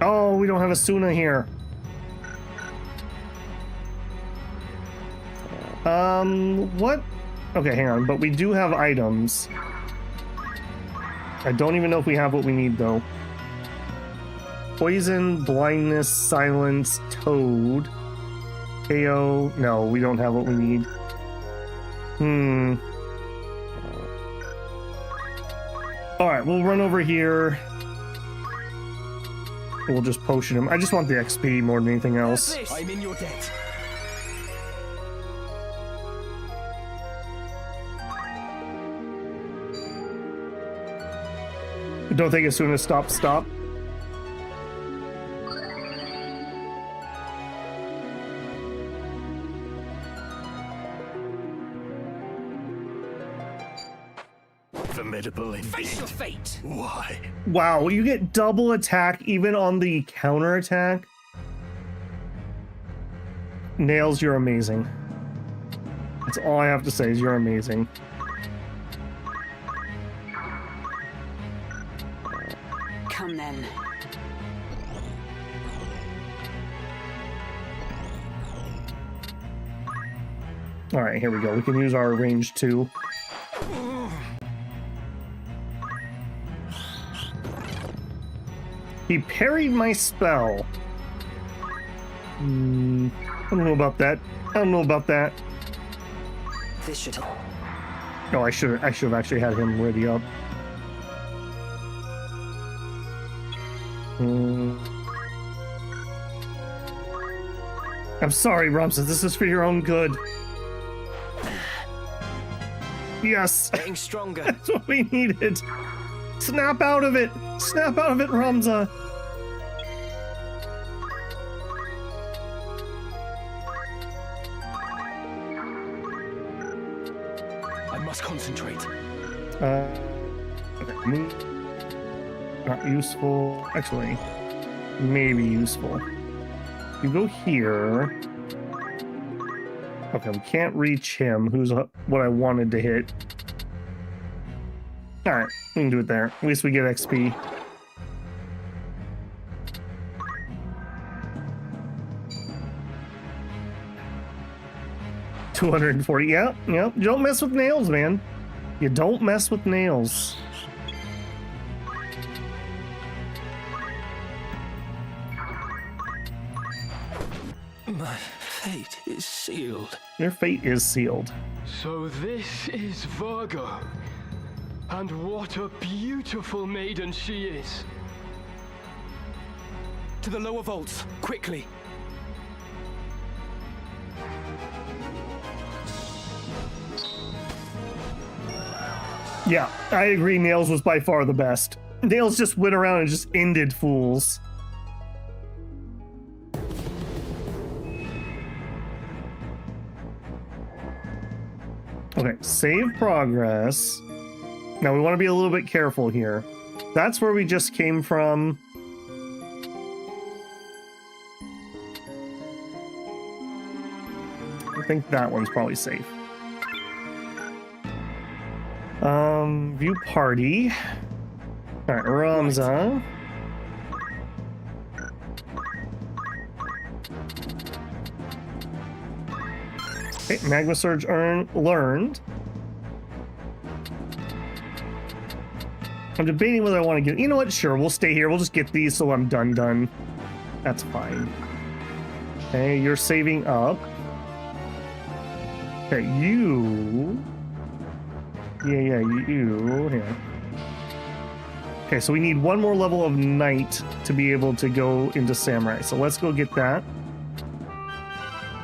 Oh, we don't have a Suna here. What? Okay, hang on, but we do have items. I don't even know if we have what we need, though. Poison, blindness, silence, toad, KO. No, we don't have what we need. Alright, we'll run over here. We'll just potion him. I just want the XP more than anything else. I'm in your debt. Don't think as soon as stop. Formidable indeed. Face your fate. Why? Wow, you get double attack even on the counter attack. Nails, you're amazing. That's all I have to say is you're amazing. Come then. All right, here we go. We can use our range 2. He parried my spell. I don't know about that. This should. No, I should have actually had him ready up. I'm sorry, Ramses. This is for your own good. Yes. Getting stronger. That's what we needed. Snap out of it. Snap out of it, Ramza. I must concentrate. Okay, move. Not useful. Actually, maybe useful. You go here. Okay, we can't reach him, who's what I wanted to hit. Alright, we can do it there. At least we get XP. $240. Yeah. You don't mess with nails, man. You don't mess with nails. My fate is sealed. Your fate is sealed. So this is Virgo. And what a beautiful maiden she is. To the lower vaults, quickly. Yeah, I agree. Nails was by far the best. Nails just went around and just ended fools. Okay, save progress. Now we want to be a little bit careful here. That's where we just came from. I think that one's probably safe. View party. All right, Ramza. Okay, Magma Surge learned. I'm debating whether I want to get... You know what? Sure, we'll stay here. We'll just get these so I'm done. That's fine. Okay, you're saving up. Okay, you... Yeah, you... Here. Okay, so we need one more level of Knight to be able to go into Samurai. So let's go get that.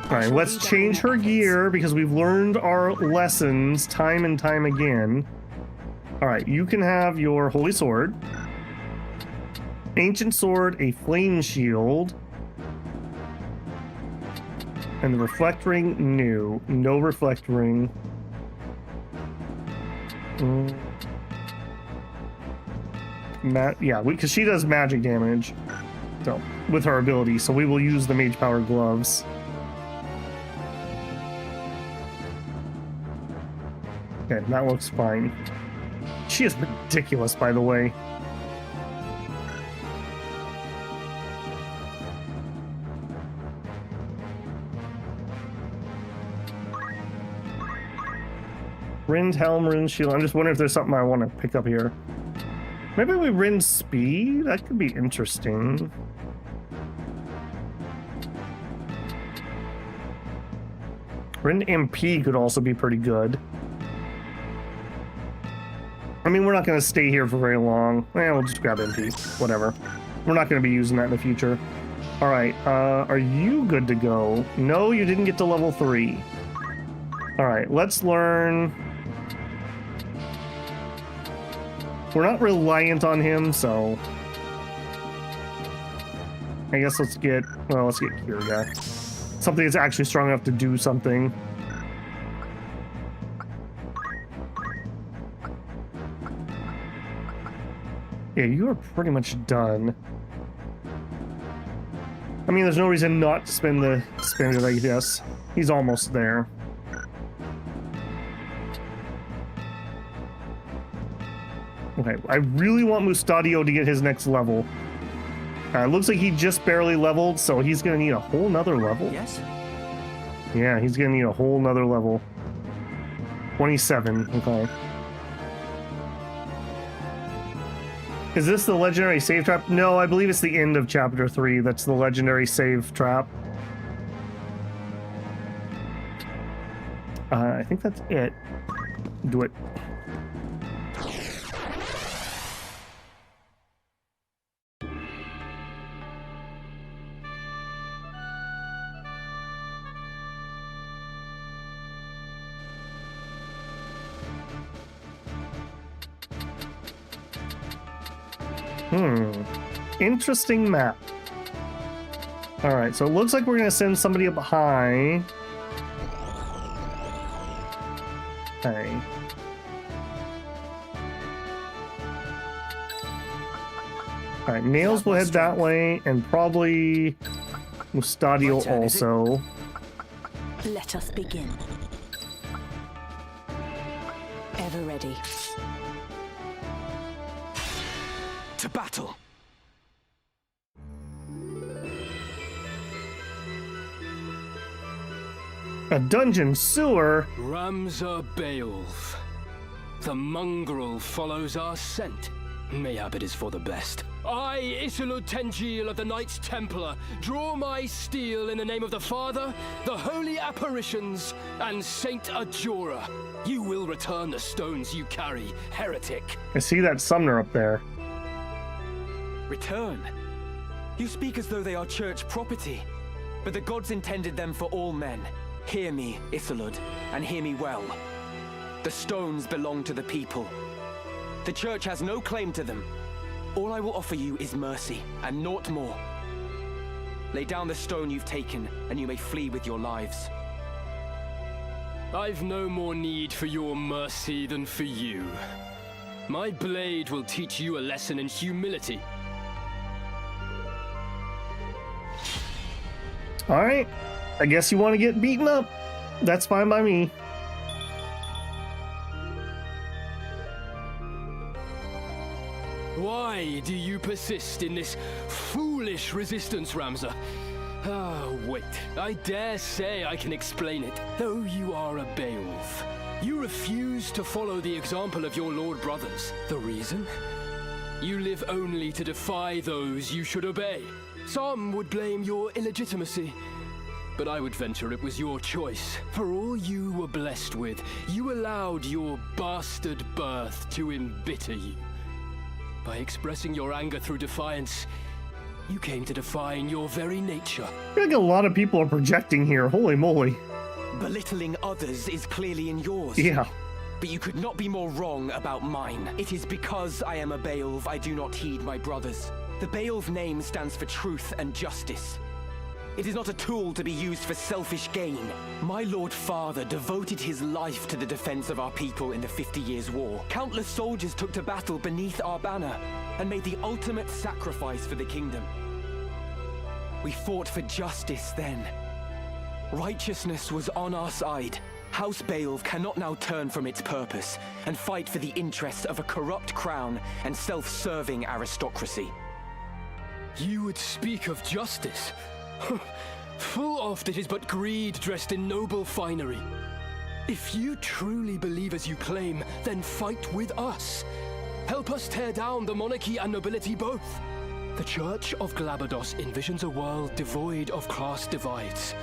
Alright, let's change her gear because we've learned our lessons time and time again. Alright, you can have your Holy Sword, Ancient Sword, a Flame Shield, and the Reflect Ring, new. No Reflect Ring. Yeah, because she does magic damage so with her ability, so we will use the Mage Power Gloves. Okay, that looks fine. She is ridiculous, by the way. Rind Helm, Rune Shield. I'm just wondering if there's something I want to pick up here. Maybe we Rind Speed? That could be interesting. Rind MP could also be pretty good. I mean, we're not going to stay here for very long. We'll just grab MP. Whatever. We're not going to be using that in the future. Alright, are you good to go? No, you didn't get to level 3. Alright, let's learn... We're not reliant on him, so... I guess let's get... Well, let's get Kirga. Something that's actually strong enough to do something. Yeah, you are pretty much done. I mean, there's no reason not to spend it, I guess. He's almost there. Okay, I really want Mustadio to get his next level. It looks like he just barely leveled, so he's gonna need a whole nother level. Yes? Yeah, he's gonna need a whole nother level. 27, okay. Is this the legendary save trap? No, I believe it's the end of chapter 3. That's the legendary save trap. I think that's it. Do it. Interesting map. Alright, so it looks like we're going to send somebody up high. Okay. Alright, Nails will head that way, and probably Mustadio also. Let us begin. Ever ready. To battle! A dungeon sewer? Ramza Beowulf. The mongrel follows our scent. Mayhap it is for the best. I, Isilud Tengil of the Knights Templar, draw my steel in the name of the Father, the Holy Apparitions, and Saint Ajora. You will return the stones you carry, heretic. I see that summoner up there. Return? You speak as though they are church property, but the gods intended them for all men. Hear me, Isilud, and hear me well. The stones belong to the people. The church has no claim to them. All I will offer you is mercy, and naught more. Lay down the stone you've taken, and you may flee with your lives. I've no more need for your mercy than for you. My blade will teach you a lesson in humility. Alright. I guess you want to get beaten up. That's fine by me. Why do you persist in this foolish resistance, Ramza? Ah, wait. I dare say I can explain it. Though you are a Beowulf, you refuse to follow the example of your lord brothers. The reason? You live only to defy those you should obey. Some would blame your illegitimacy, but I would venture it was your choice. For all you were blessed with, you allowed your bastard birth to embitter you. By expressing your anger through defiance, you came to define your very nature. I feel like a lot of people are projecting here. Holy moly. Belittling others is clearly in yours. Yeah. But you could not be more wrong about mine. It is because I am a Beowulf I do not heed my brothers. The Beowulf name stands for truth and justice. It is not a tool to be used for selfish gain. My Lord Father devoted his life to the defense of our people in the 50 Years' War. Countless soldiers took to battle beneath our banner and made the ultimate sacrifice for the kingdom. We fought for justice then. Righteousness was on our side. House Beowulf cannot now turn from its purpose and fight for the interests of a corrupt crown and self-serving aristocracy. You would speak of justice? Full oft it is but greed dressed in noble finery. If you truly believe as you claim, then fight with us. Help us tear down the monarchy and nobility both. The Church of Glabados envisions a world devoid of class divides.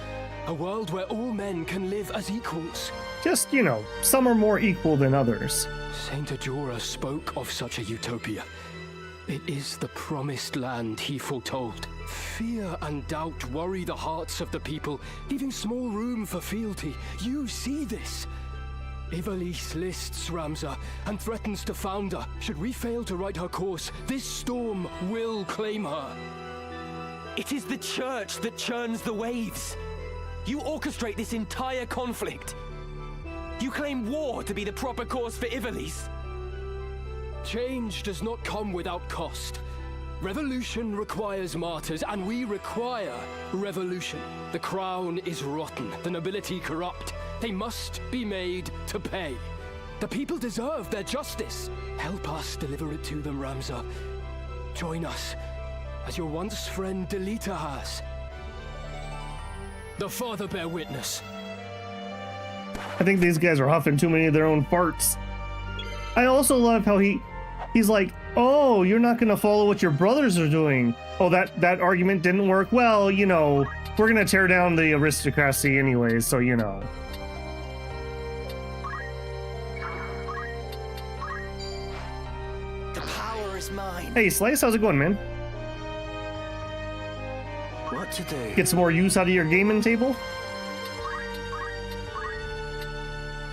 A world where all men can live as equals. Just, you know, some are more equal than others. Saint Ajora spoke of such a utopia. It is the promised land he foretold. Fear and doubt worry the hearts of the people, leaving small room for fealty. You see this. Ivalice lists Ramza and threatens to found her. Should we fail to right her course, this storm will claim her. It is the church that churns the waves. You orchestrate this entire conflict. You claim war to be the proper course for Ivalice. Change does not come without cost. Revolution requires martyrs, and we require revolution. The crown is rotten, the nobility corrupt. They must be made to pay. The people deserve their justice. Help us deliver it to them, Ramza. Join us, as your once friend Delita has. The Father bear witness. I think these guys are huffing too many of their own farts. I also love how he's like, oh, you're not going to follow what your brothers are doing. Oh, that argument didn't work. Well, you know, we're going to tear down the aristocracy anyways, so you know. The power is mine. Hey, Slice, how's it going, man? What to do? Get some more use out of your gaming table?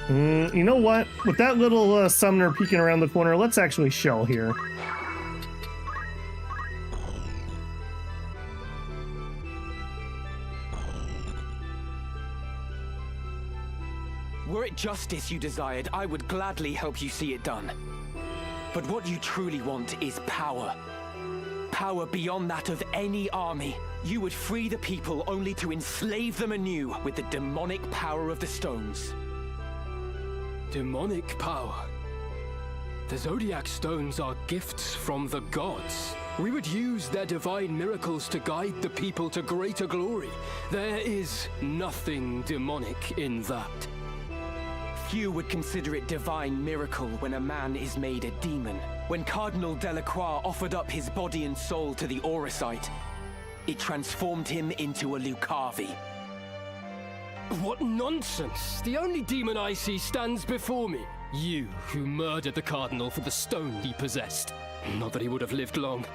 You know what? With that little summoner peeking around the corner, let's actually shell here. Were it justice you desired, I would gladly help you see it done. But what you truly want is power. Power beyond that of any army. You would free the people only to enslave them anew with the demonic power of the stones. Demonic power? The Zodiac Stones are gifts from the gods. We would use their divine miracles to guide the people to greater glory. There is nothing demonic in that. Few would consider it divine miracle when a man is made a demon. When Cardinal Delacroix offered up his body and soul to the Auracite, it transformed him into a Lucavi. What nonsense! The only demon I see stands before me. You, who murdered the Cardinal for the stone he possessed. Not that he would have lived long,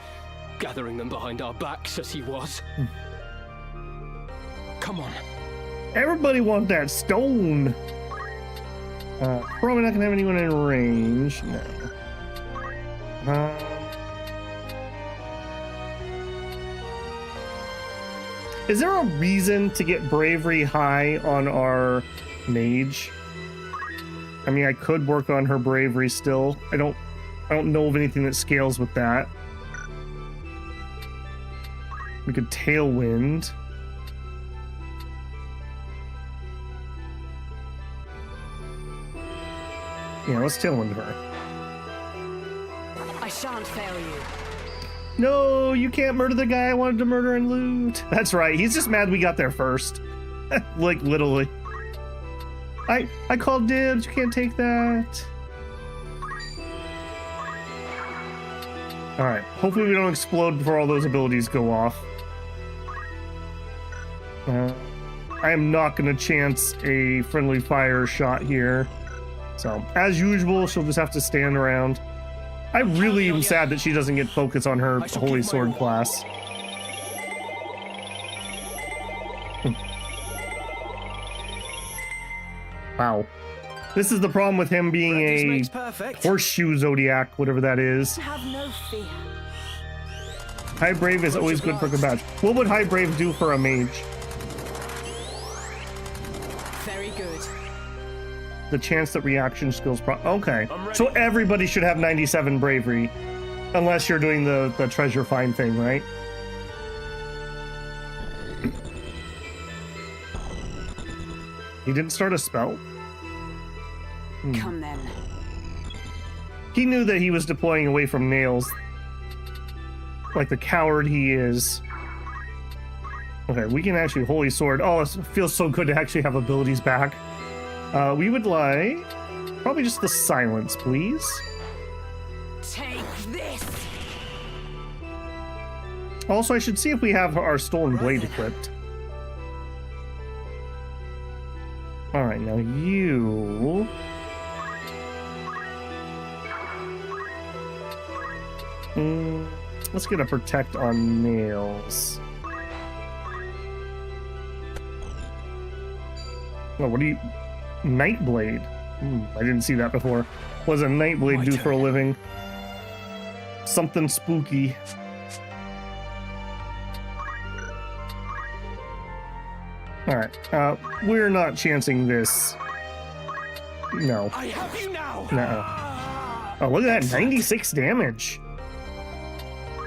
gathering them behind our backs as he was. Come on. Everybody wants that stone. Probably not gonna have anyone in range. No. Is there a reason to get bravery high on our mage? I mean, I could work on her bravery still. I don't know of anything that scales with that. We could tailwind. Yeah, let's tailwind her. I shan't fail you. No, you can't murder the guy I wanted to murder and loot. That's right. He's just mad we got there first. Like, literally. I called dibs. You can't take that. Alright. Hopefully we don't explode before all those abilities go off. I am not going to chance a friendly fire shot here. So, as usual, she'll just have to stand around. I really am sad that she doesn't get focus on her Holy Sword class. Wow. This is the problem with him being a horseshoe zodiac, whatever that is. Have no fear. High Brave is always good for combat. What would High Brave do for a mage? Very good. The chance that reaction skills okay. So everybody should have 97 bravery. Unless you're doing the treasure find thing, right? He didn't start a spell? Come then. He knew that he was deploying away from nails. Like the coward he is. Okay, we can actually Holy Sword. Oh, it feels so good to actually have abilities back. We would like probably just the silence, please. Take this. Also, I should see if we have our stolen blade equipped. All right, now you. Let's get a protect on nails. Oh, what do you? Nightblade. I didn't see that before. What does a Nightblade do for a living? Something spooky. Alright, we're not chancing this. No. I have you now. No. Oh, look at that, 96 damage.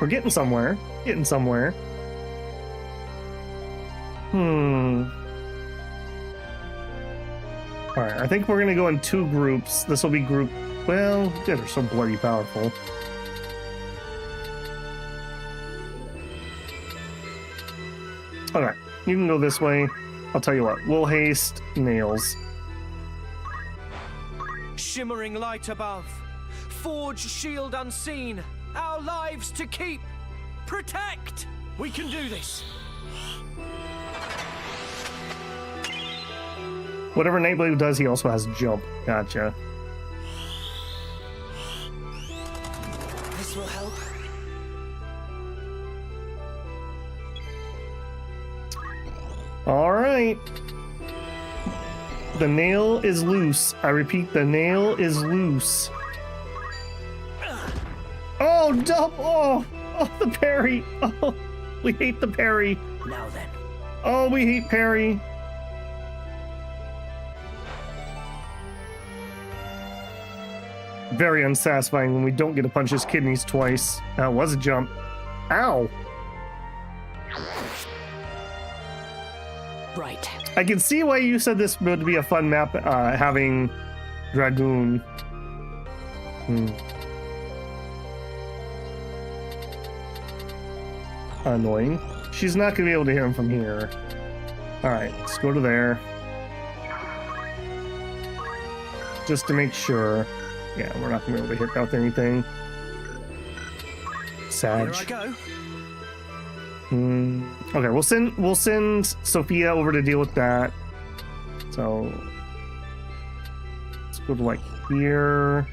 We're getting somewhere. Getting somewhere. Alright, I think we're gonna go in 2 groups. This will be group... Well, yeah, they're so bloody powerful. Okay, you can go this way. I'll tell you what, we'll haste nails. Shimmering light above. Forge shield unseen. Our lives to keep. Protect! We can do this. Whatever Nightblade does, he also has jump. Gotcha. This will help. Alright. The nail is loose. I repeat, the nail is loose. Oh, oh, the parry. Oh, we hate the parry. Now then. Oh, we hate parry. Very unsatisfying when we don't get to punch his kidneys twice. That was a jump. Ow. Right. I can see why you said this would be a fun map, having Dragoon. Annoying. She's not going to be able to hit him from here. Alright, let's go to there. Just to make sure. Yeah, we're not going to be able to hit that with anything. Sag. Here I go. Okay, we'll send Sophia over to deal with that. So let's go to like here.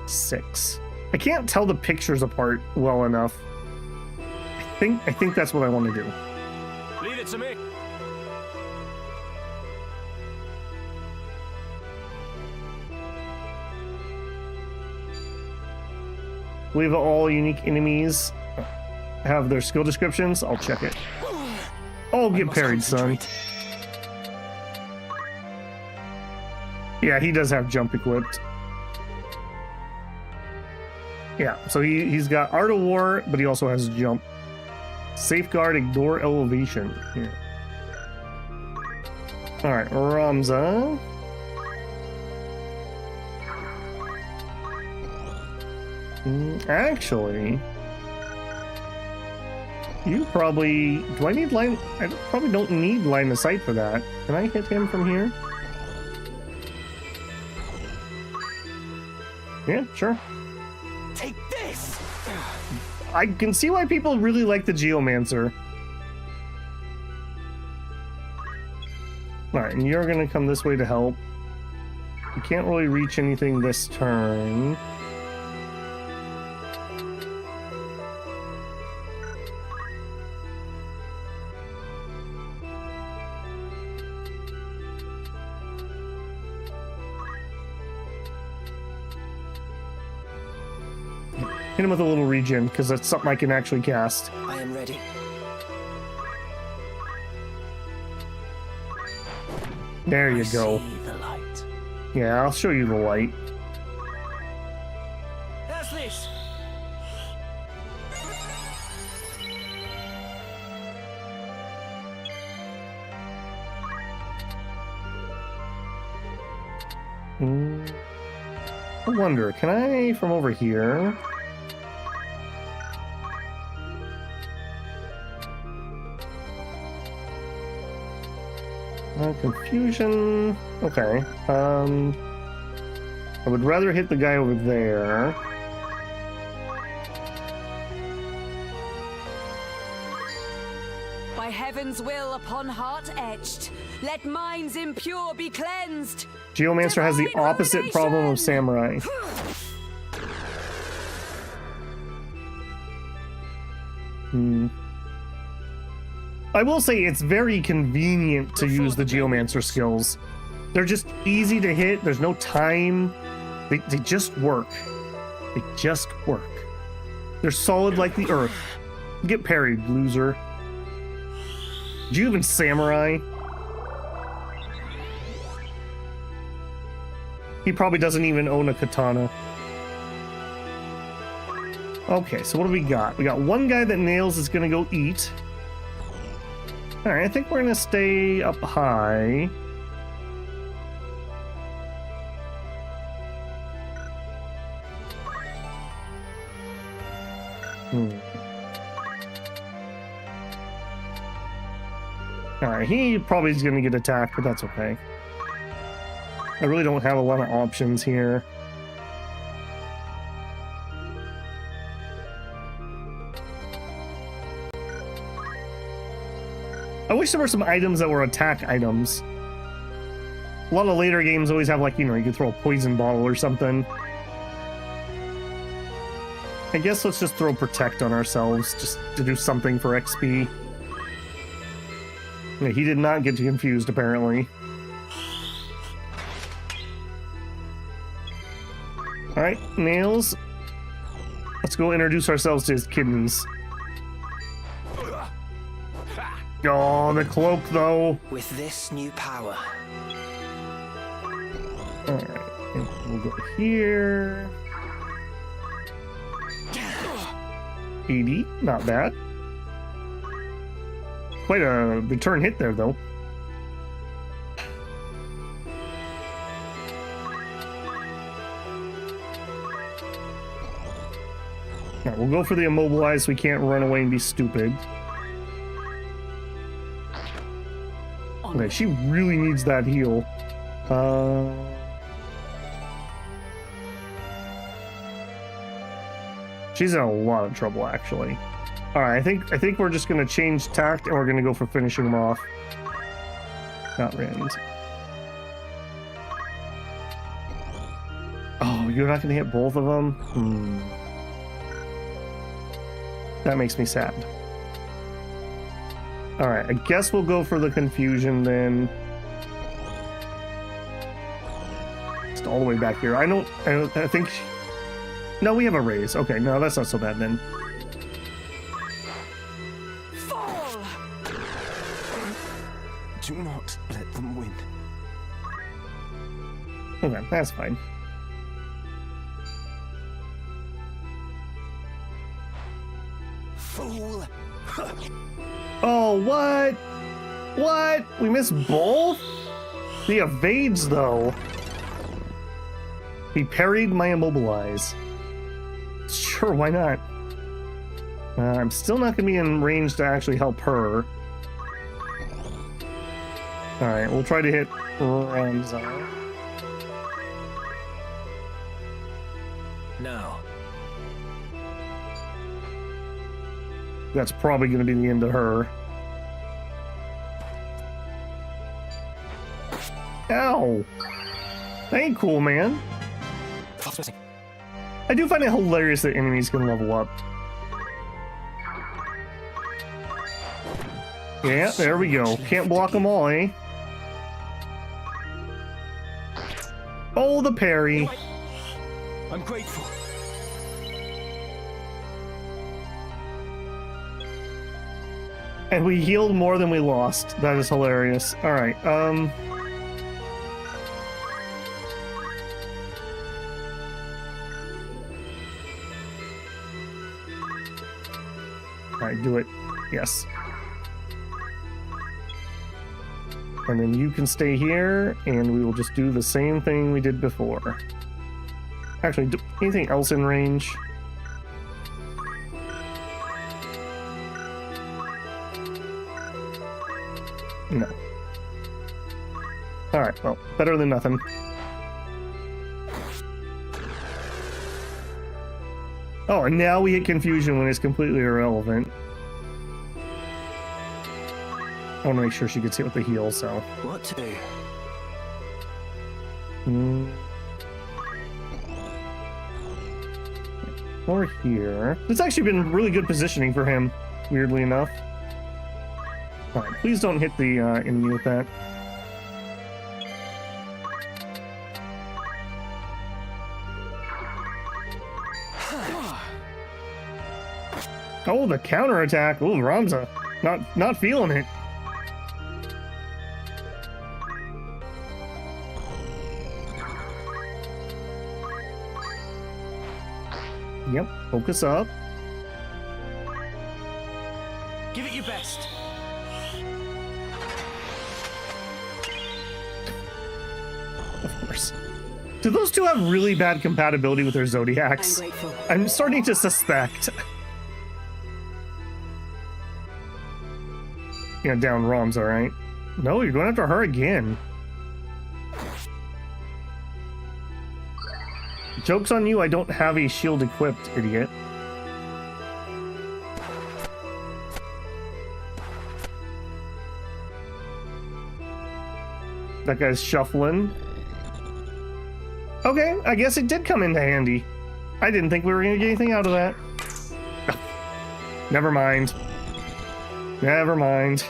6. I can't tell the pictures apart well enough. I think that's what I want to do. Leave it to me. I believe all unique enemies have their skill descriptions. I'll check it. Oh, get parried, son. Yeah, he does have jump equipped. Yeah, so he's got Art of War, but he also has jump. Safeguard, ignore elevation. Yeah. Alright, Ramza. Actually, you probably... Do I need line... I probably don't need line of sight for that. Can I hit him from here? Yeah, sure. Take this! I can see why people really like the Geomancer. Alright, and you're gonna come this way to help. You can't really reach anything this turn. Hit him with a little regen, because that's something I can actually cast. I am ready. There you go. Yeah, I'll show you the light. How's this? I wonder, can I, from over here... Confusion. Okay. I would rather hit the guy over there. By heaven's will upon heart etched, let minds impure be cleansed. Geomancer has the opposite problem of Samurai. I will say it's very convenient to use the Geomancer skills. They're just easy to hit. There's no time. They just work. They just work. They're solid like the earth. Get parried, loser. Do you even Samurai? He probably doesn't even own a katana. Okay, so what do we got? We got one guy that Nails is gonna go eat. Alright, I think we're gonna stay up high. Alright, he probably is gonna get attacked, but that's okay. I really don't have a lot of options here. I wish there were some items that were attack items. A lot of later games always have, like, you know, you could throw a poison bottle or something. I guess let's just throw Protect on ourselves, just to do something for XP. Yeah, he did not get confused, apparently. Alright, Nails. Let's go introduce ourselves to his kidneys. Oh, the cloak, though. With this new power. Alright, we'll go here. 80, not bad. Quite a return hit there, though. Alright, we'll go for the immobilize so we can't run away and be stupid. Okay, she really needs that heal. She's in a lot of trouble, actually. Alright, I think we're just gonna change tact and we're gonna go for finishing him off. Not Rand. Oh, you're not gonna hit both of them? That makes me sad. Alright, I guess we'll go for the confusion then. Just all the way back here. I think... No, we have a raise. Okay, no, that's not so bad then. Fall! Do not let them win. Okay, that's fine. Fool! Oh, what? What? We missed both? The evades, though. He parried my immobilize. Sure, why not? I'm still not going to be in range to actually help her. Alright, we'll try to hit Ramza. Now. That's probably going to be the end of her. Ow! That ain't cool, man. I do find it hilarious that enemies can level up. Yeah, there we go. Can't block them all, eh? Oh, the parry. I'm grateful. And we healed more than we lost. That is hilarious. Alright, Alright, do it. Yes. And then you can stay here, and we will just do the same thing we did before. Actually, anything else in range? No. Alright, well, better than nothing. Oh, and now we hit confusion when it's completely irrelevant. I want to make sure she gets hit with the heal, so... What to do? Or here. It's actually been really good positioning for him, weirdly enough. Alright, please don't hit the enemy with that. Oh, the counterattack. Ooh, Ramza. Not feeling it. Yep, focus up. Give it your best. Of course. Do those two have really bad compatibility with their zodiacs? I'm starting to suspect. Yeah, down Rom's alright. No, you're going after her again. Joke's on you, I don't have a shield equipped, idiot. That guy's shuffling. Okay, I guess it did come into handy. I didn't think we were going to get anything out of that. Never mind. Never mind.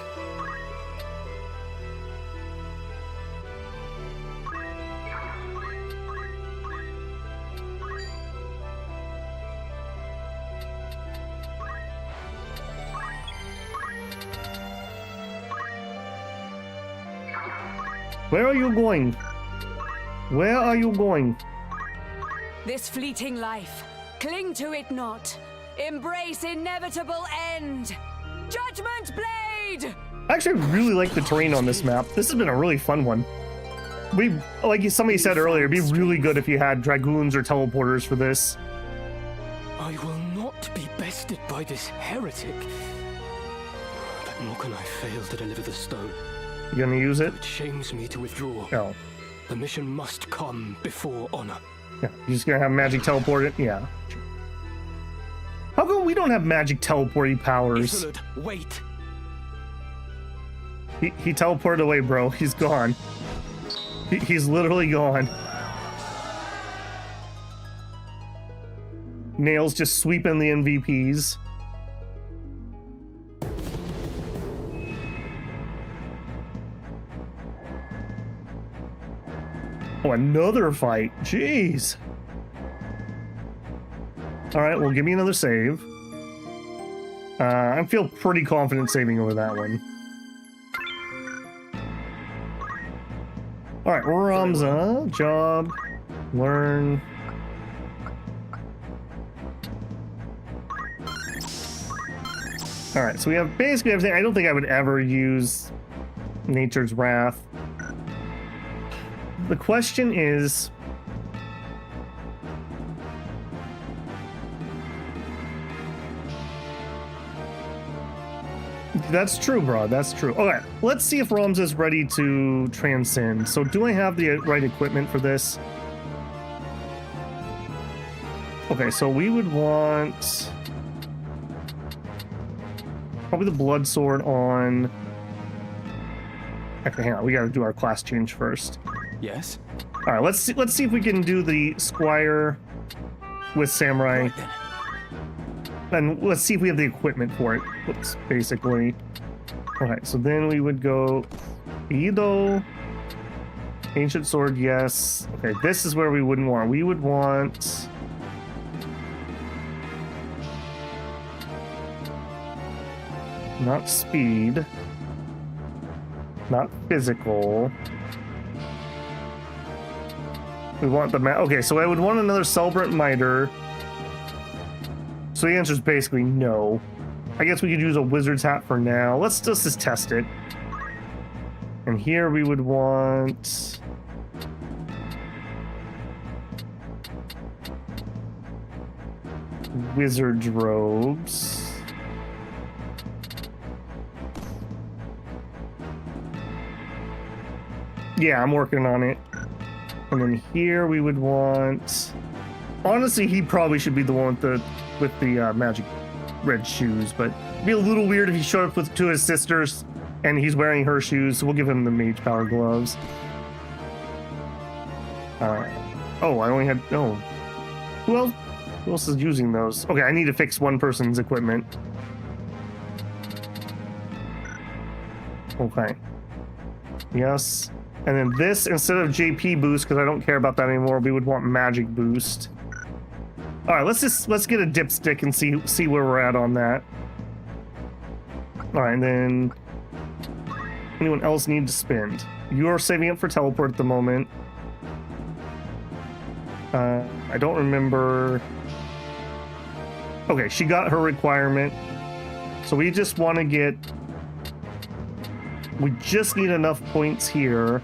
Where are you going? Where are you going? This fleeting life, cling to it not. Embrace inevitable end. Judgment Blade! I actually really like the terrain on this map. This has been a really fun one. Like somebody said earlier, it'd be really good if you had dragoons or teleporters for this. I will not be bested by this heretic. But nor can I fail to deliver the stone. You gonna use it? It shames me to withdraw. Oh. The mission must come before honor. Yeah, you're just gonna have magic teleport it? Yeah. How come we don't have magic teleporting powers? Isolde, wait. He teleported away, bro. He's gone. He's literally gone. Nails just sweeping the MVPs. Oh, another fight. Jeez. All right, well, give me another save. I feel pretty confident saving over that one. All right, Ramza, job, learn. All right, so we have basically everything. I don't think I would ever use Nature's Wrath. The question is, that's true, bro. That's true. Okay, let's see if Ramza's ready to transcend. So do I have the right equipment for this? Okay, so we would want probably the blood sword on. Okay, hang on. We gotta do our class change first. Yes. All right, let's see if we can do the squire with samurai. Right then. And let's see if we have the equipment for it. Whoops, basically. Okay, so then we would go Ido. Ancient sword, yes. Okay, this is where we wouldn't want. We would want not speed, not physical. We want the okay, so I would want another Celebrant Miter. So the answer is basically no. I guess we could use a wizard's hat for now. Let's just test it. And here we would want wizard's robes. Yeah, I'm working on it. And then here we would want. Honestly, he probably should be the one with the magic red shoes, but it'd be a little weird if he showed up with two of his sisters and he's wearing her shoes, so we'll give him the mage power gloves. Oh, I only had who else is using those? Okay, I need to fix one person's equipment. Okay. Yes. And then this, instead of JP boost, because I don't care about that anymore, we would want magic boost. All right, let's get a dipstick and see where we're at on that. All right, and then anyone else need to spend? You are saving up for teleport at the moment. I don't remember. Okay, she got her requirement, so we just want to get. We just need enough points here.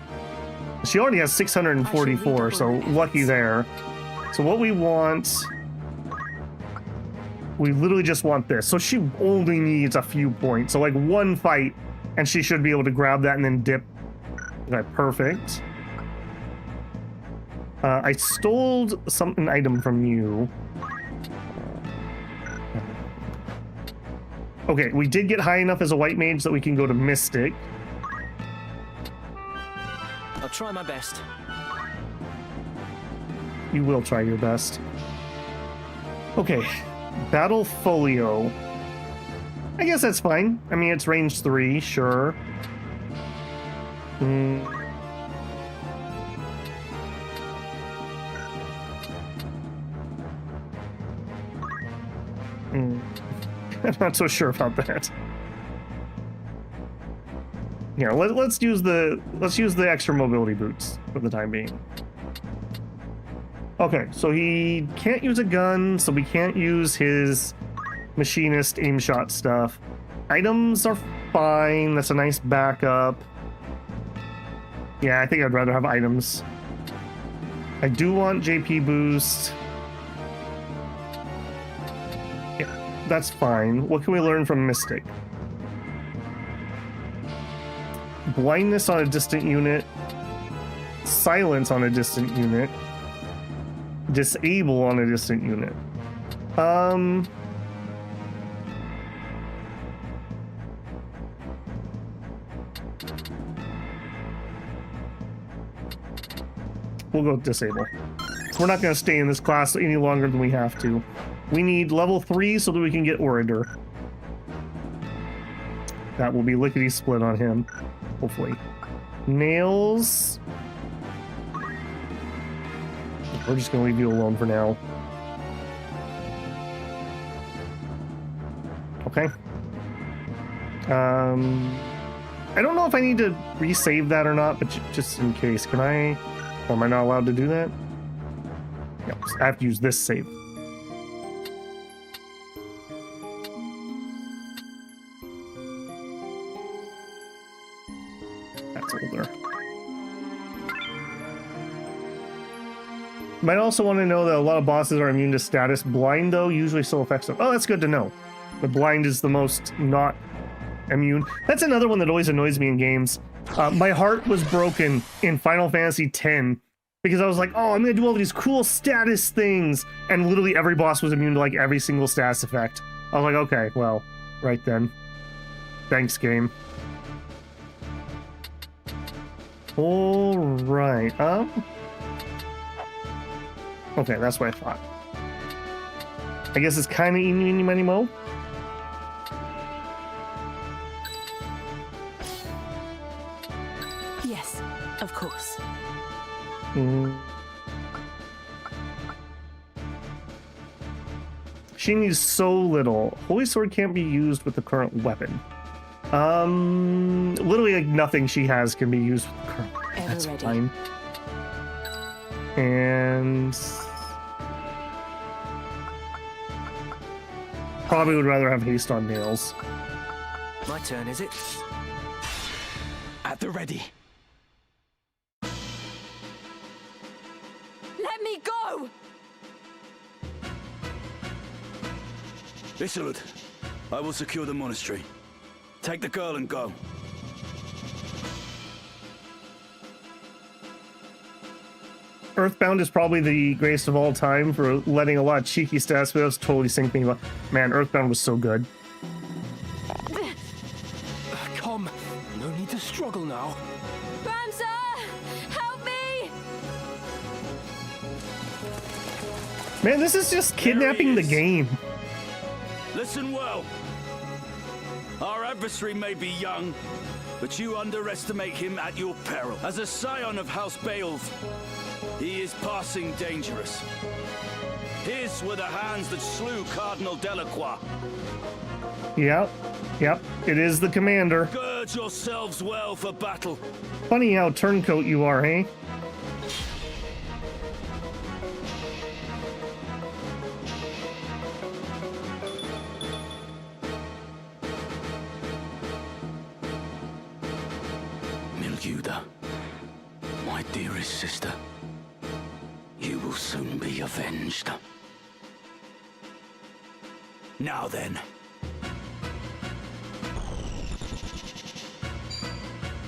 She already has 644, so lucky there. So what we want. We literally just want this. So she only needs a few points. So like one fight, and she should be able to grab that and then dip. Okay, perfect. I stole an item from you. Okay, we did get high enough as a white mage that we can go to Mystic. I'll try my best. You will try your best. Okay. Battle Folio. I guess that's fine. I mean, it's range 3, sure. I'm not so sure about that. Yeah, let's use the extra mobility boots for the time being. Okay, so he can't use a gun, so we can't use his machinist aim shot stuff. Items are fine. That's a nice backup. Yeah, I think I'd rather have items. I do want JP boost. Yeah, that's fine. What can we learn from Mystic? Blindness on a distant unit. Silence on a distant unit. Disable on a distant unit. We'll go disable. We're not going to stay in this class any longer than we have to. We need level 3 so that we can get Orator. That will be lickety-split on him, hopefully. Nails. We're just gonna leave you alone for now. Okay. I don't know if I need to resave that or not, but just in case, can I? Or am I not allowed to do that? Yep, I have to use this save. That's older. Might also want to know that a lot of bosses are immune to status. Blind, though, usually still affects them. Oh, that's good to know. The blind is the most not immune. That's another one that always annoys me in games. My heart was broken in Final Fantasy X because I was like, oh, I'm gonna do all these cool status things, and literally every boss was immune to like every single status effect. I was like, okay, well, right then. Thanks, game. All right. Okay, that's what I thought. I guess it's kind of eeny, meeny, miny, mo. Yes, of course. She needs so little. Holy Sword can't be used with the current weapon. Literally like nothing she has can be used with the current weapon. That's fine. And probably would rather have haste on nails. My turn, is it? At the ready. Let me go! Isolde, I will secure the monastery. Take the girl and go. Earthbound is probably the greatest of all time for letting a lot of cheeky stats, but it was totally synced me. Man, Earthbound was so good. Come, no need to struggle now. Ramza! Help me! Man, this is just kidnapping the game. Listen well. Our adversary may be young, but you underestimate him at your peril. As a scion of House Beowulf, he is passing dangerous. His were the hands that slew Cardinal Delacroix. Yep, it is the commander. Gird yourselves well for battle. Funny how turncoat you are, hey? Milguda, my dearest sister, you will soon be avenged. Now then.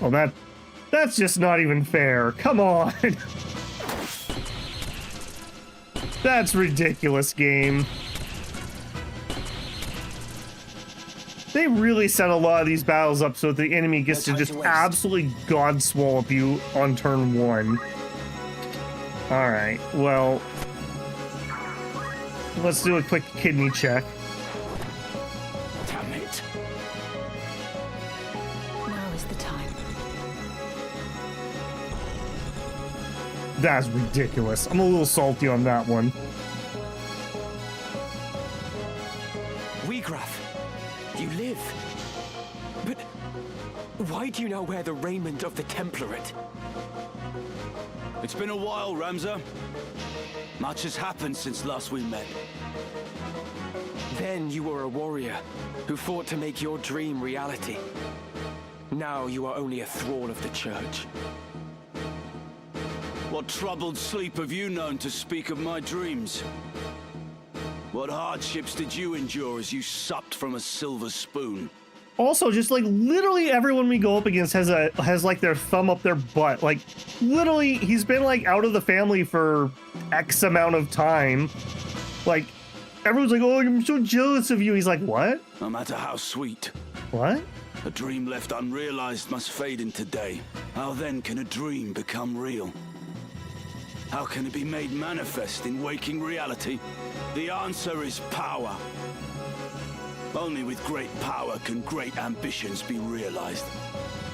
Well, that's just not even fair. Come on. That's ridiculous, game. They really set a lot of these battles up so that the enemy gets to just absolutely god-swallop you on turn 1. Alright, well... let's do a quick kidney check. Damn it. Now is the time. That's ridiculous. I'm a little salty on that one. Wheatgraff, you live. But why do you now wear the raiment of the Template? It's been a while, Ramza. Much has happened since last we met. Then you were a warrior who fought to make your dream reality. Now you are only a thrall of the church. What troubled sleep have you known to speak of my dreams? What hardships did you endure as you supped from a silver spoon? Also, just like literally everyone we go up against has like their thumb up their butt. Like literally, he's been like out of the family for X amount of time. Like everyone's like, "Oh, I'm so jealous of you." He's like, "What?" No matter how sweet. What? A dream left unrealized must fade into day. How then can a dream become real? How can it be made manifest in waking reality? The answer is power. Only with great power can great ambitions be realized.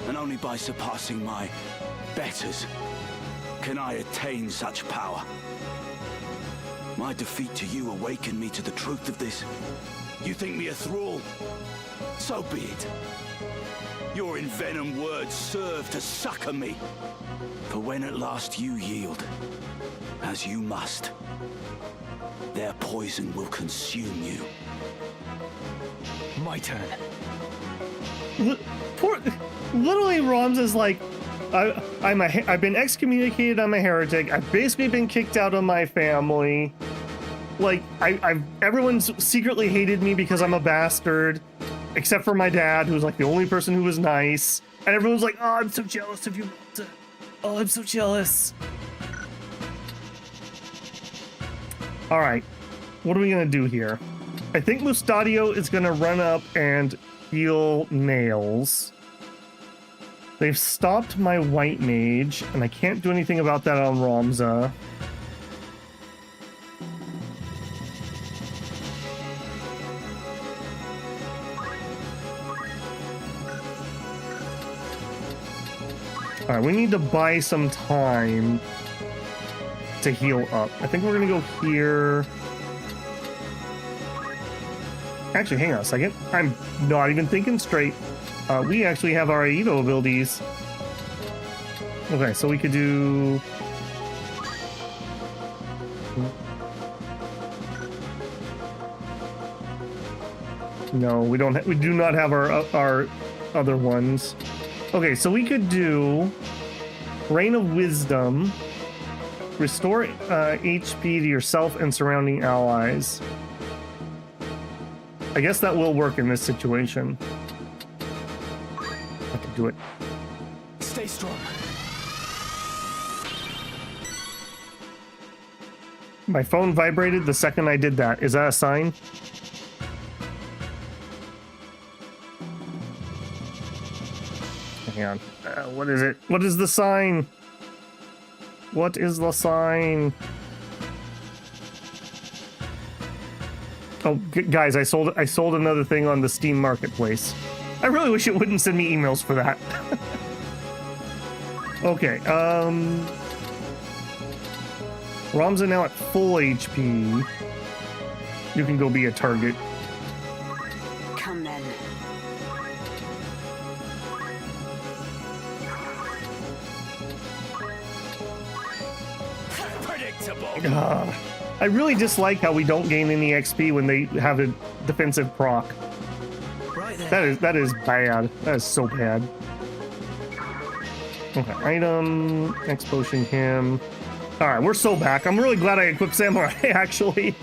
And only by surpassing my betters can I attain such power. My defeat to you awakened me to the truth of this. You think me a thrall? So be it. Your envenomed words serve to succor me. For when at last you yield, as you must, their poison will consume you. My turn. Literally, Ramza's like, I've been excommunicated. I'm a heretic. I've basically been kicked out of my family. Like, everyone's secretly hated me because I'm a bastard, except for my dad, who's like the only person who was nice. And everyone's like, oh, I'm so jealous of you. Oh, I'm so jealous. All right, what are we gonna do here? I think Mustadio is gonna run up and heal Nails. They've stopped my white mage, and I can't do anything about that on Ramza. All right, we need to buy some time to heal up. I think we're gonna go here. Actually, hang on a second. I'm not even thinking straight. We actually have our Evo abilities. Okay, so we could do... No, we don't. We do not have our other ones. Okay, so we could do Reign of Wisdom. Restore HP to yourself and surrounding allies. I guess that will work in this situation. I can do it. Stay strong. My phone vibrated the second I did that. Is that a sign? Hang on. What is it? What is the sign? What is the sign? Oh, guys, I sold another thing on the Steam Marketplace. I really wish it wouldn't send me emails for that. Okay, Ramza now at full HP. You can go be a target. Come then. Predictable. I really dislike how we don't gain any XP when they have a defensive proc. Right there. That is bad. That is so bad. Okay, item, X potion him. Alright, we're so back. I'm really glad I equipped Samurai, actually.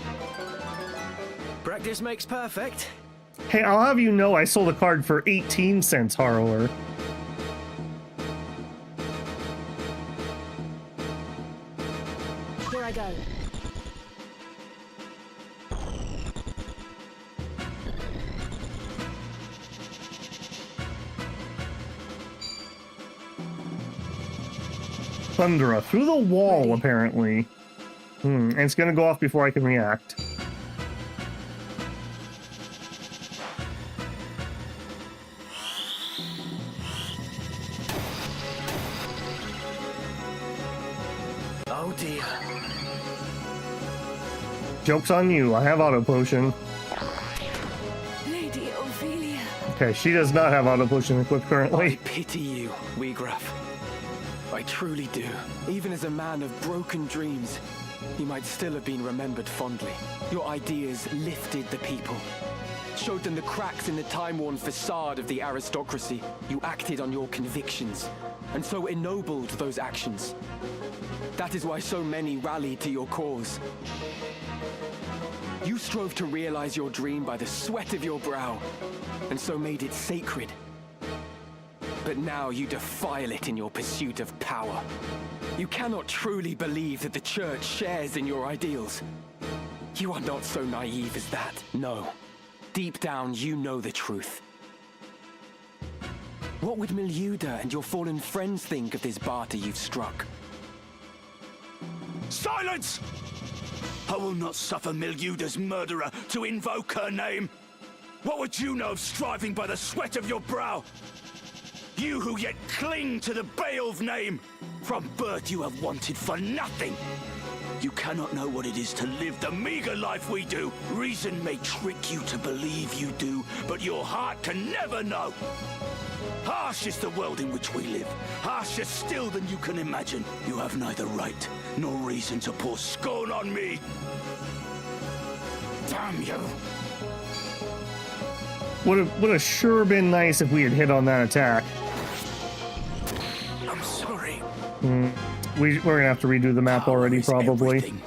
Practice makes perfect. Hey, I'll have you know I sold a card for 18 cents, Harrower. Here I go. Thundera through the wall, apparently. And it's gonna go off before I can react. Oh dear. Joke's on you. I have auto potion. Lady Ophelia. Okay, she does not have auto potion equipped currently. I pity you, Weegraf. I truly do. Even as a man of broken dreams, you might still have been remembered fondly. Your ideas lifted the people, showed them the cracks in the time-worn facade of the aristocracy. You acted on your convictions, and so ennobled those actions. That is why so many rallied to your cause. You strove to realize your dream by the sweat of your brow, and so made it sacred. But now you defile it in your pursuit of power. You cannot truly believe that the Church shares in your ideals. You are not so naive as that. No. Deep down, you know the truth. What would Miluda and your fallen friends think of this barter you've struck? Silence! I will not suffer Miljuda's murderer to invoke her name. What would you know of striving by the sweat of your brow? You who yet cling to the Beowulf name. From birth you have wanted for nothing. You cannot know what it is to live the meager life we do. Reason may trick you to believe you do, but your heart can never know. Harsh is the world in which we live, harsher still than you can imagine. You have neither right nor reason to pour scorn on me. Damn you. Would have sure been nice if we had hit on that attack. I'm sorry. We're gonna have to redo the map already, probably. Everything.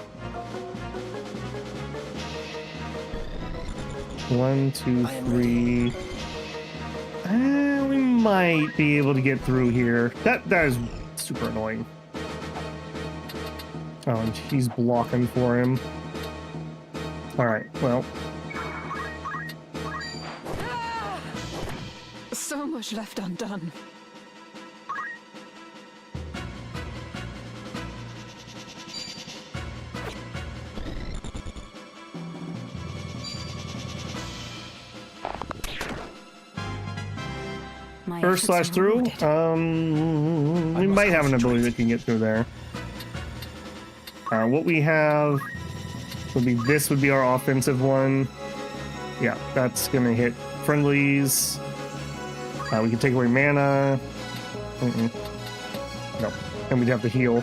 1, 2, 3. We might be able to get through here. That is super annoying. Oh, and he's blocking for him. All right, well. So much left undone. First slash through. We might have an ability that can get through there. What we have would be this would be our offensive one. Yeah, that's gonna hit friendlies. We can take away mana. No, and we'd have to heal.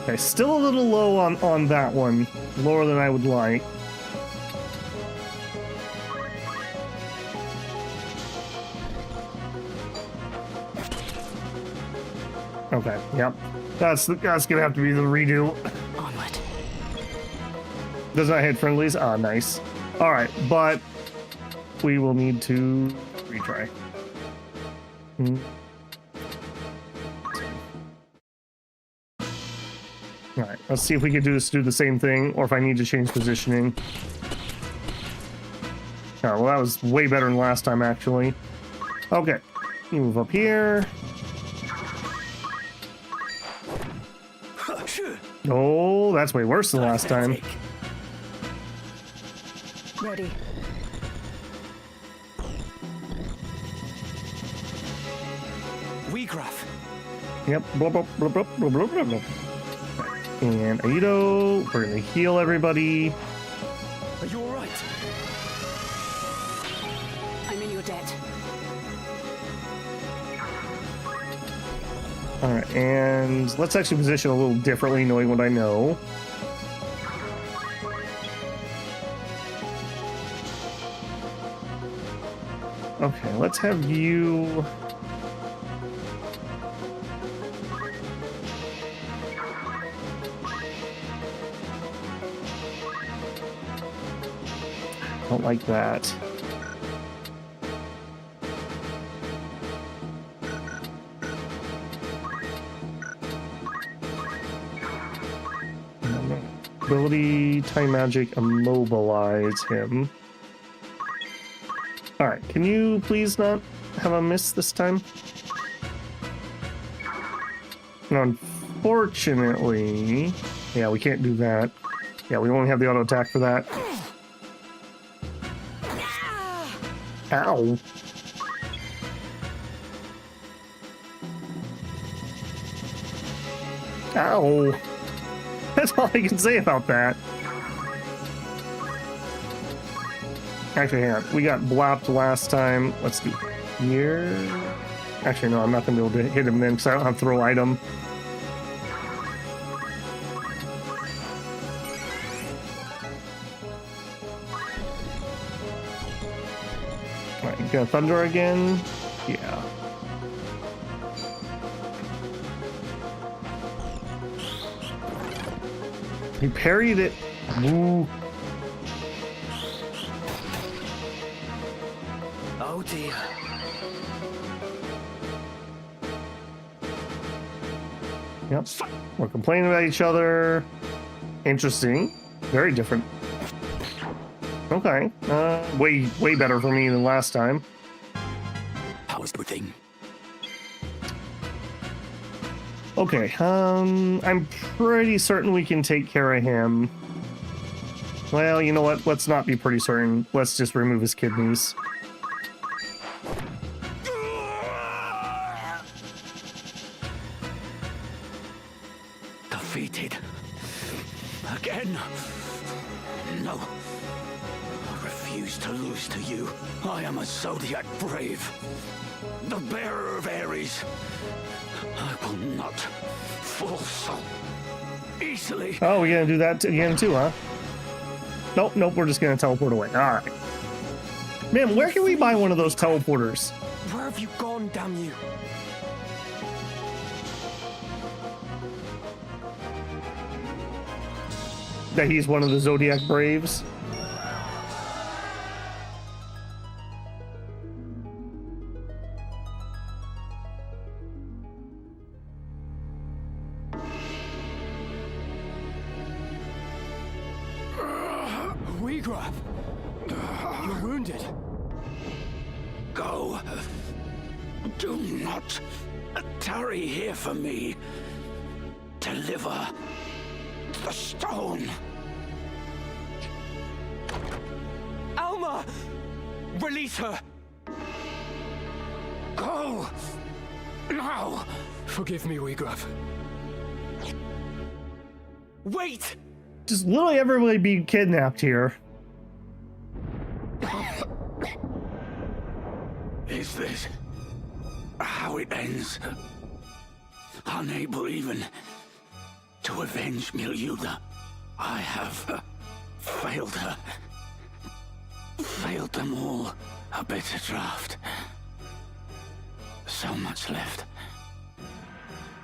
Okay, still a little low on that one. Lower than I would like. Okay, yep. That's gonna have to be the redo. Onward. Does not hit friendlies? Ah, nice. Alright, but we will need to retry. Alright, let's see if we can do the same thing, or if I need to change positioning. Oh, well, that was way better than last time, actually. Okay, you move up here. Oh, that's way worse than last time. Ready. Weegraph. Yep. Blah, blah, blah, blah, blah, blah, blah, blah. And Aido, we're gonna heal everybody. Are you all right? I'm in your debt. Alright, and let's actually position a little differently, knowing what I know. Okay, let's have you... Don't like that. Ability, time magic, immobilize him. Alright, can you please not have a miss this time? No, unfortunately... Yeah, we can't do that. Yeah, we only have the auto attack for that. Ow. Ow. That's all I can say about that. Actually, hang on. We got blopped last time. Let's do here. Actually, no, I'm not going to be able to hit him then because I don't have throw item. Alright, you gonna thunder again? Yeah. He parried it. Woo. Oh dear. Yep. We're complaining about each other. Interesting. Very different. Okay. Way better for me than last time. How is everything? Okay, I'm pretty certain we can take care of him. Well, you know what? Let's not be pretty certain. Let's just remove his kidneys. Defeated. Again. No. I refuse to lose to you. I am a Zodiac Brave. The bearer of Ares. I will not fall so easily. Oh, we're gonna do that again too, huh? Nope, nope, we're just gonna teleport away. Alright. Man, where can we buy one of those teleporters? Where have you gone, damn you? That he's one of the Zodiac Braves? You're wounded. Go. Do not tarry here for me. Deliver the stone. Alma! Release her! Go! Now! Forgive me, Weegraf. Wait! Just literally everybody being kidnapped here. Is this how it ends? Unable even to avenge Milyuda, I have failed her. Failed them all. A bitter draft. So much left.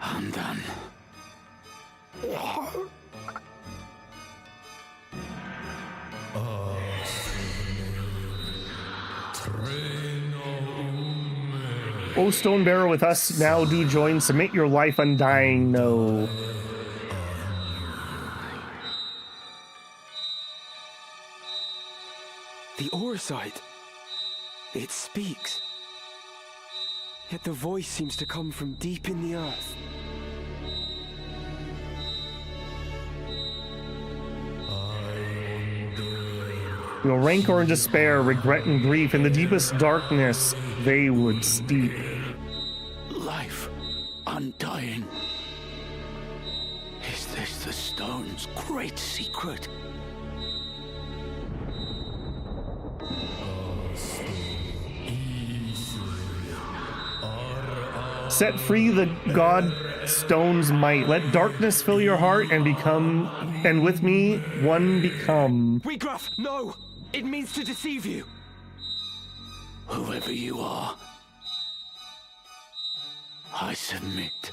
Undone. O Stonebearer, with us now do join. Submit your life undying. No. The Auracite. It speaks. Yet the voice seems to come from deep in the earth. Your rancor and despair, regret and grief, in the deepest darkness they would steep. Life undying. Is this the stone's great secret? Set free the god stone's might. Let darkness fill your heart and become, and with me, one become. Weegraf, no! It means to deceive you. Whoever you are, I submit.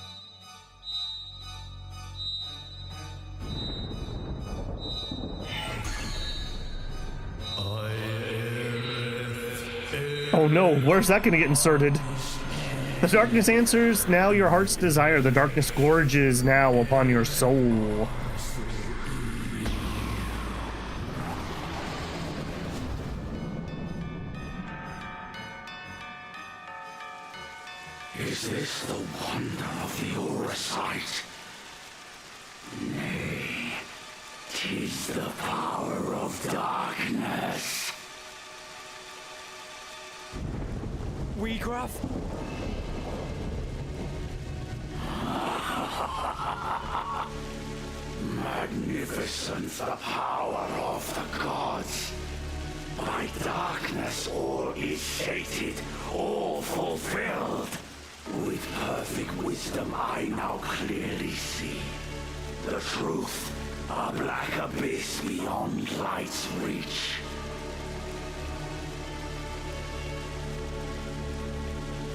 Oh no, where's that gonna get inserted? The darkness answers now your heart's desire. The darkness gorges now upon your soul. Is this the wonder of the Auracite? Nay, 'tis the power of darkness. Weegraf? Magnificent the power of the gods. By darkness all is sated, all fulfilled. With perfect wisdom I now clearly see. The truth, a black abyss beyond light's reach.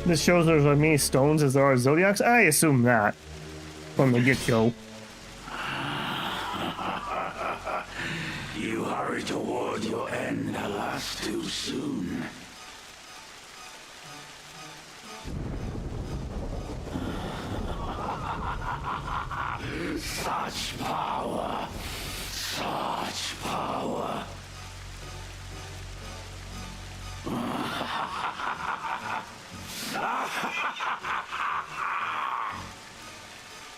This shows there's as many stones as there are zodiacs. I assume that from the get-go. You hurry toward your end, alas, too soon. Such power, such power.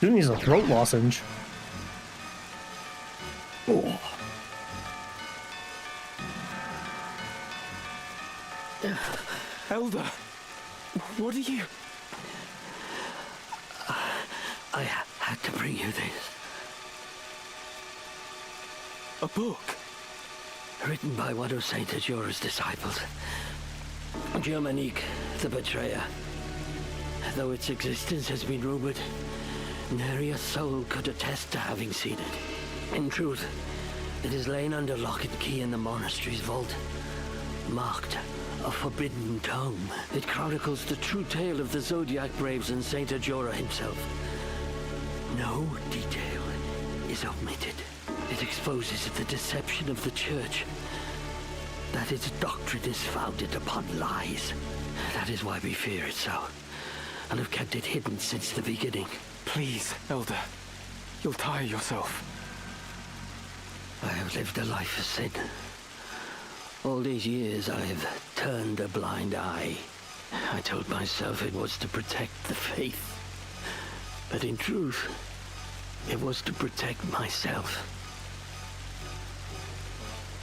Dude needs a throat lozenge. Oh. Elder, what are you? I had to bring you this. A book? Written by one of Saint Ajora's disciples. Germanique, the betrayer. Though its existence has been rumored, nary a soul could attest to having seen it. In truth, it is lain under lock and key in the monastery's vault, marked a forbidden tome. It chronicles the true tale of the Zodiac Braves and Saint Ajora himself. No detail is omitted. It exposes the deception of the Church, that its doctrine is founded upon lies. That is why we fear it so, and have kept it hidden since the beginning. Please, Elder. You'll tire yourself. I have lived a life of sin. All these years I have turned a blind eye. I told myself it was to protect the faith. But in truth, it was to protect myself.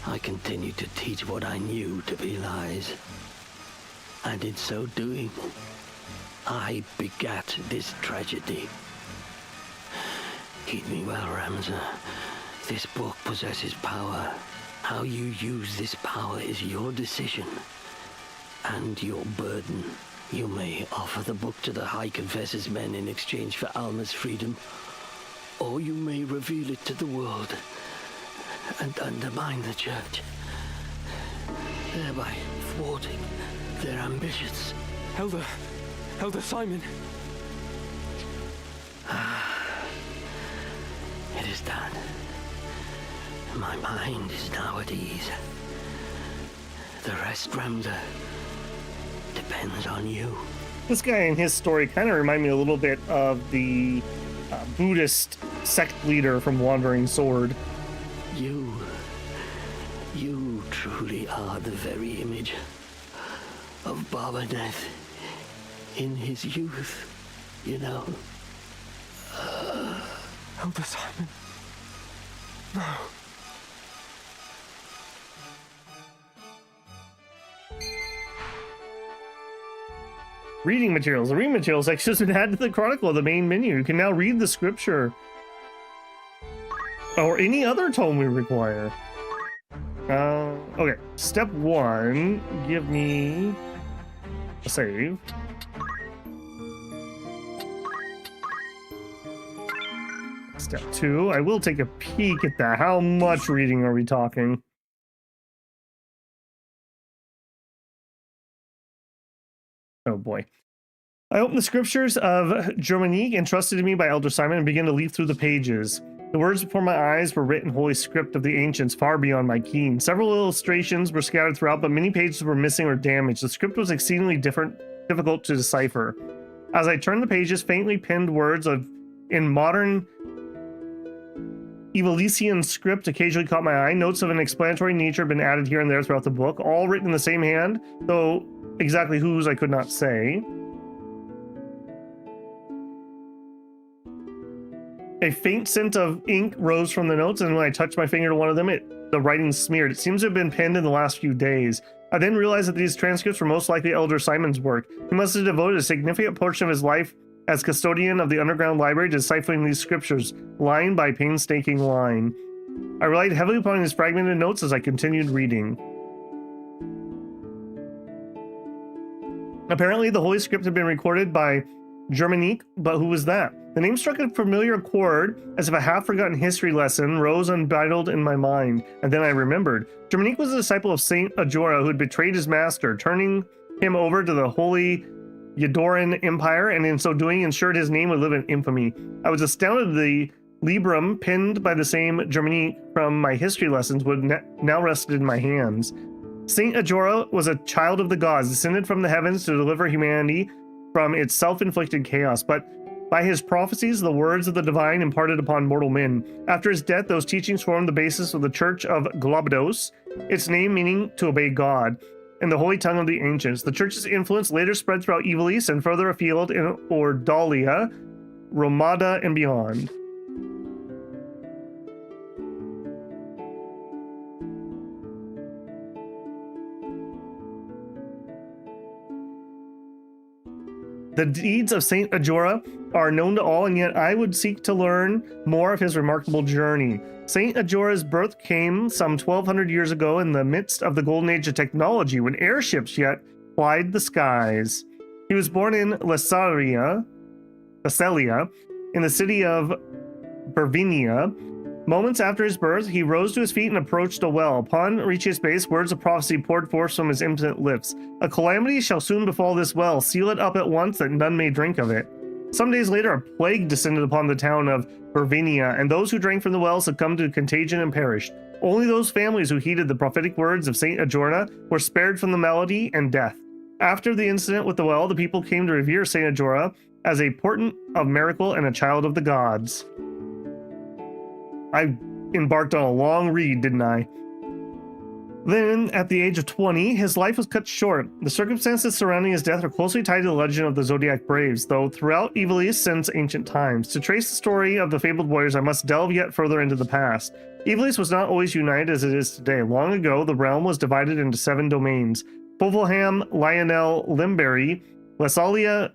I continued to teach what I knew to be lies. And in so doing, I begat this tragedy. Heed me well, Ramza. This book possesses power. How you use this power is your decision and your burden. You may offer the book to the High Confessor's men in exchange for Alma's freedom, or you may reveal it to the world and undermine the Church, thereby thwarting their ambitions. Elder Simon. It is done. My mind is now at ease. The rest, Ramza, depends on you. This guy and his story kind of remind me a little bit of the Buddhist sect leader from Wandering Sword. You truly are the very image of Barbaneth in his youth, you know. Elder Simon. No. Reading materials. The reading materials section has been added to the Chronicle of the main menu. You can now read the scripture or any other tome we require. Okay. Step 1. Give me a save. Step 2. I will take a peek at that. How much reading are we talking? Oh boy. I opened the scriptures of Germanique entrusted to me by Elder Simon and began to leaf through the pages. The words before my eyes were written holy script of the ancients far beyond my ken. Several illustrations were scattered throughout, but many pages were missing or damaged. The script was exceedingly difficult to decipher. As I turned the pages, faintly penned words in modern Ivalician script occasionally caught my eye. Notes of an explanatory nature have been added here and there throughout the book, all written in the same hand, though exactly whose I could not say. A faint scent of ink rose from the notes, and when I touched my finger to one of them, the writing smeared. It seems to have been penned in the last few days. I then realized that these transcripts were most likely Elder Simon's work. He must have devoted a significant portion of his life as custodian of the underground library to deciphering these scriptures, line by painstaking line. I relied heavily upon his fragmented notes as I continued reading. Apparently, the Holy Script had been recorded by Germanique, but who was that? The name struck a familiar chord, as if a half-forgotten history lesson rose unbridled in my mind, and then I remembered. Germanique was a disciple of Saint Ajora who had betrayed his master, turning him over to the Holy Edoran Empire, and in so doing ensured his name would live in infamy. I was astounded the Librum, penned by the same Germanique from my history lessons, would now rested in my hands. Saint Ajora was a child of the gods, descended from the heavens to deliver humanity from its self-inflicted chaos, but by his prophecies, the words of the divine imparted upon mortal men. After his death, those teachings formed the basis of the Church of Globados, its name meaning to obey God, and the holy tongue of the ancients. The church's influence later spread throughout Ivalice and further afield in Ordalia, Romada and beyond. The deeds of Saint Ajora are known to all, and yet I would seek to learn more of his remarkable journey. Saint Ajora's birth came some 1,200 years ago in the midst of the golden age of technology, when airships yet plied the skies. He was born in Thessalia, in the city of Bervinia. Moments after his birth, he rose to his feet and approached a well. Upon reaching its base, words of prophecy poured forth from his impotent lips. A calamity shall soon befall this well. Seal it up at once, that none may drink of it. Some days later, a plague descended upon the town of Bervinia, and those who drank from the well succumbed to contagion and perished. Only those families who heeded the prophetic words of Saint Ajora were spared from the malady and death. After the incident with the well, the people came to revere Saint Ajora as a portent of miracle and a child of the gods. I embarked on a long read, didn't I? Then, at the age of 20, his life was cut short. The circumstances surrounding his death are closely tied to the legend of the Zodiac Braves, though throughout Ivalice since ancient times. To trace the story of the fabled warriors, I must delve yet further into the past. Ivalice was not always united as it is today. Long ago, the realm was divided into 7 domains: Fulham, Lionel, Limbury, Lesalia,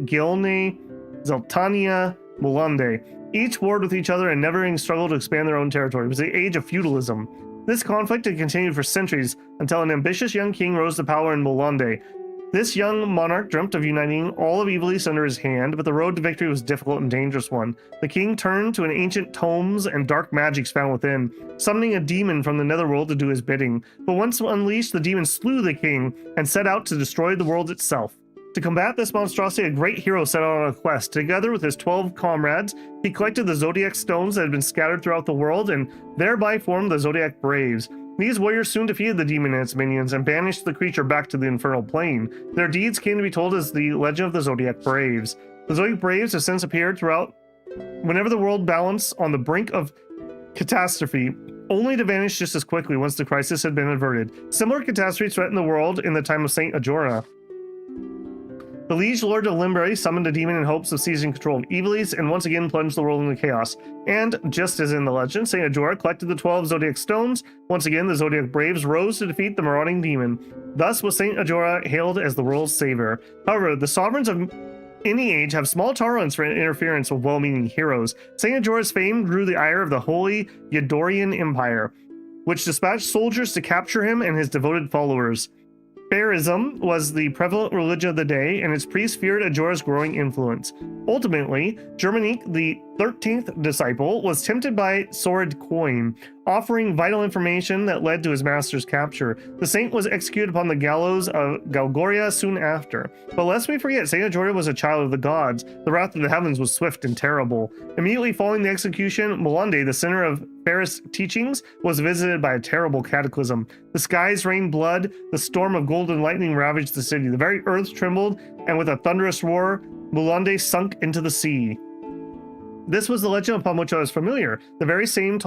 Gilne, Zeltania, Mulande. Each warred with each other and never-ending struggle to expand their own territory. It was the age of feudalism. This conflict had continued for centuries until an ambitious young king rose to power in Mulande. This young monarch dreamt of uniting all of Ivalice under his hand, but the road to victory was a difficult and dangerous one. The king turned to an ancient tomes and dark magics found within, summoning a demon from the netherworld to do his bidding. But once unleashed, the demon slew the king and set out to destroy the world itself. To combat this monstrosity, a great hero set out on a quest. Together with his 12 comrades, he collected the Zodiac stones that had been scattered throughout the world and thereby formed the Zodiac Braves. These warriors soon defeated the demon and its minions and banished the creature back to the infernal plane. Their deeds came to be told as the legend of the Zodiac Braves. The Zodiac Braves have since appeared throughout whenever the world balanced on the brink of catastrophe, only to vanish just as quickly once the crisis had been averted. Similar catastrophes threatened the world in the time of Saint Ajora. The Liege Lord of Limbury summoned a demon in hopes of seizing control of Ivalice and once again plunged the world into chaos. And, just as in the legend, Saint Ajora collected the 12 Zodiac stones. Once again, the Zodiac Braves rose to defeat the marauding demon. Thus was Saint Ajora hailed as the world's savior. However, the sovereigns of any age have small tolerance for interference with well-meaning heroes. Saint Ajora's fame drew the ire of the Holy Eudorian Empire, which dispatched soldiers to capture him and his devoted followers. Bearism was the prevalent religion of the day, and its priests feared Ajora's growing influence. Ultimately, Germanique, the 13th disciple, was tempted by sordid coin, offering vital information that led to his master's capture. The saint was executed upon the gallows of Galgoria soon after. But lest we forget, Saint Ajora was a child of the gods. The wrath of the heavens was swift and terrible. Immediately following the execution, Mulande, the center of Ferris teachings, was visited by a terrible cataclysm. The skies rained blood, the storm of golden lightning ravaged the city. The very earth trembled, and with a thunderous roar, Mulande sunk into the sea. This was the legend upon which I was familiar, the very same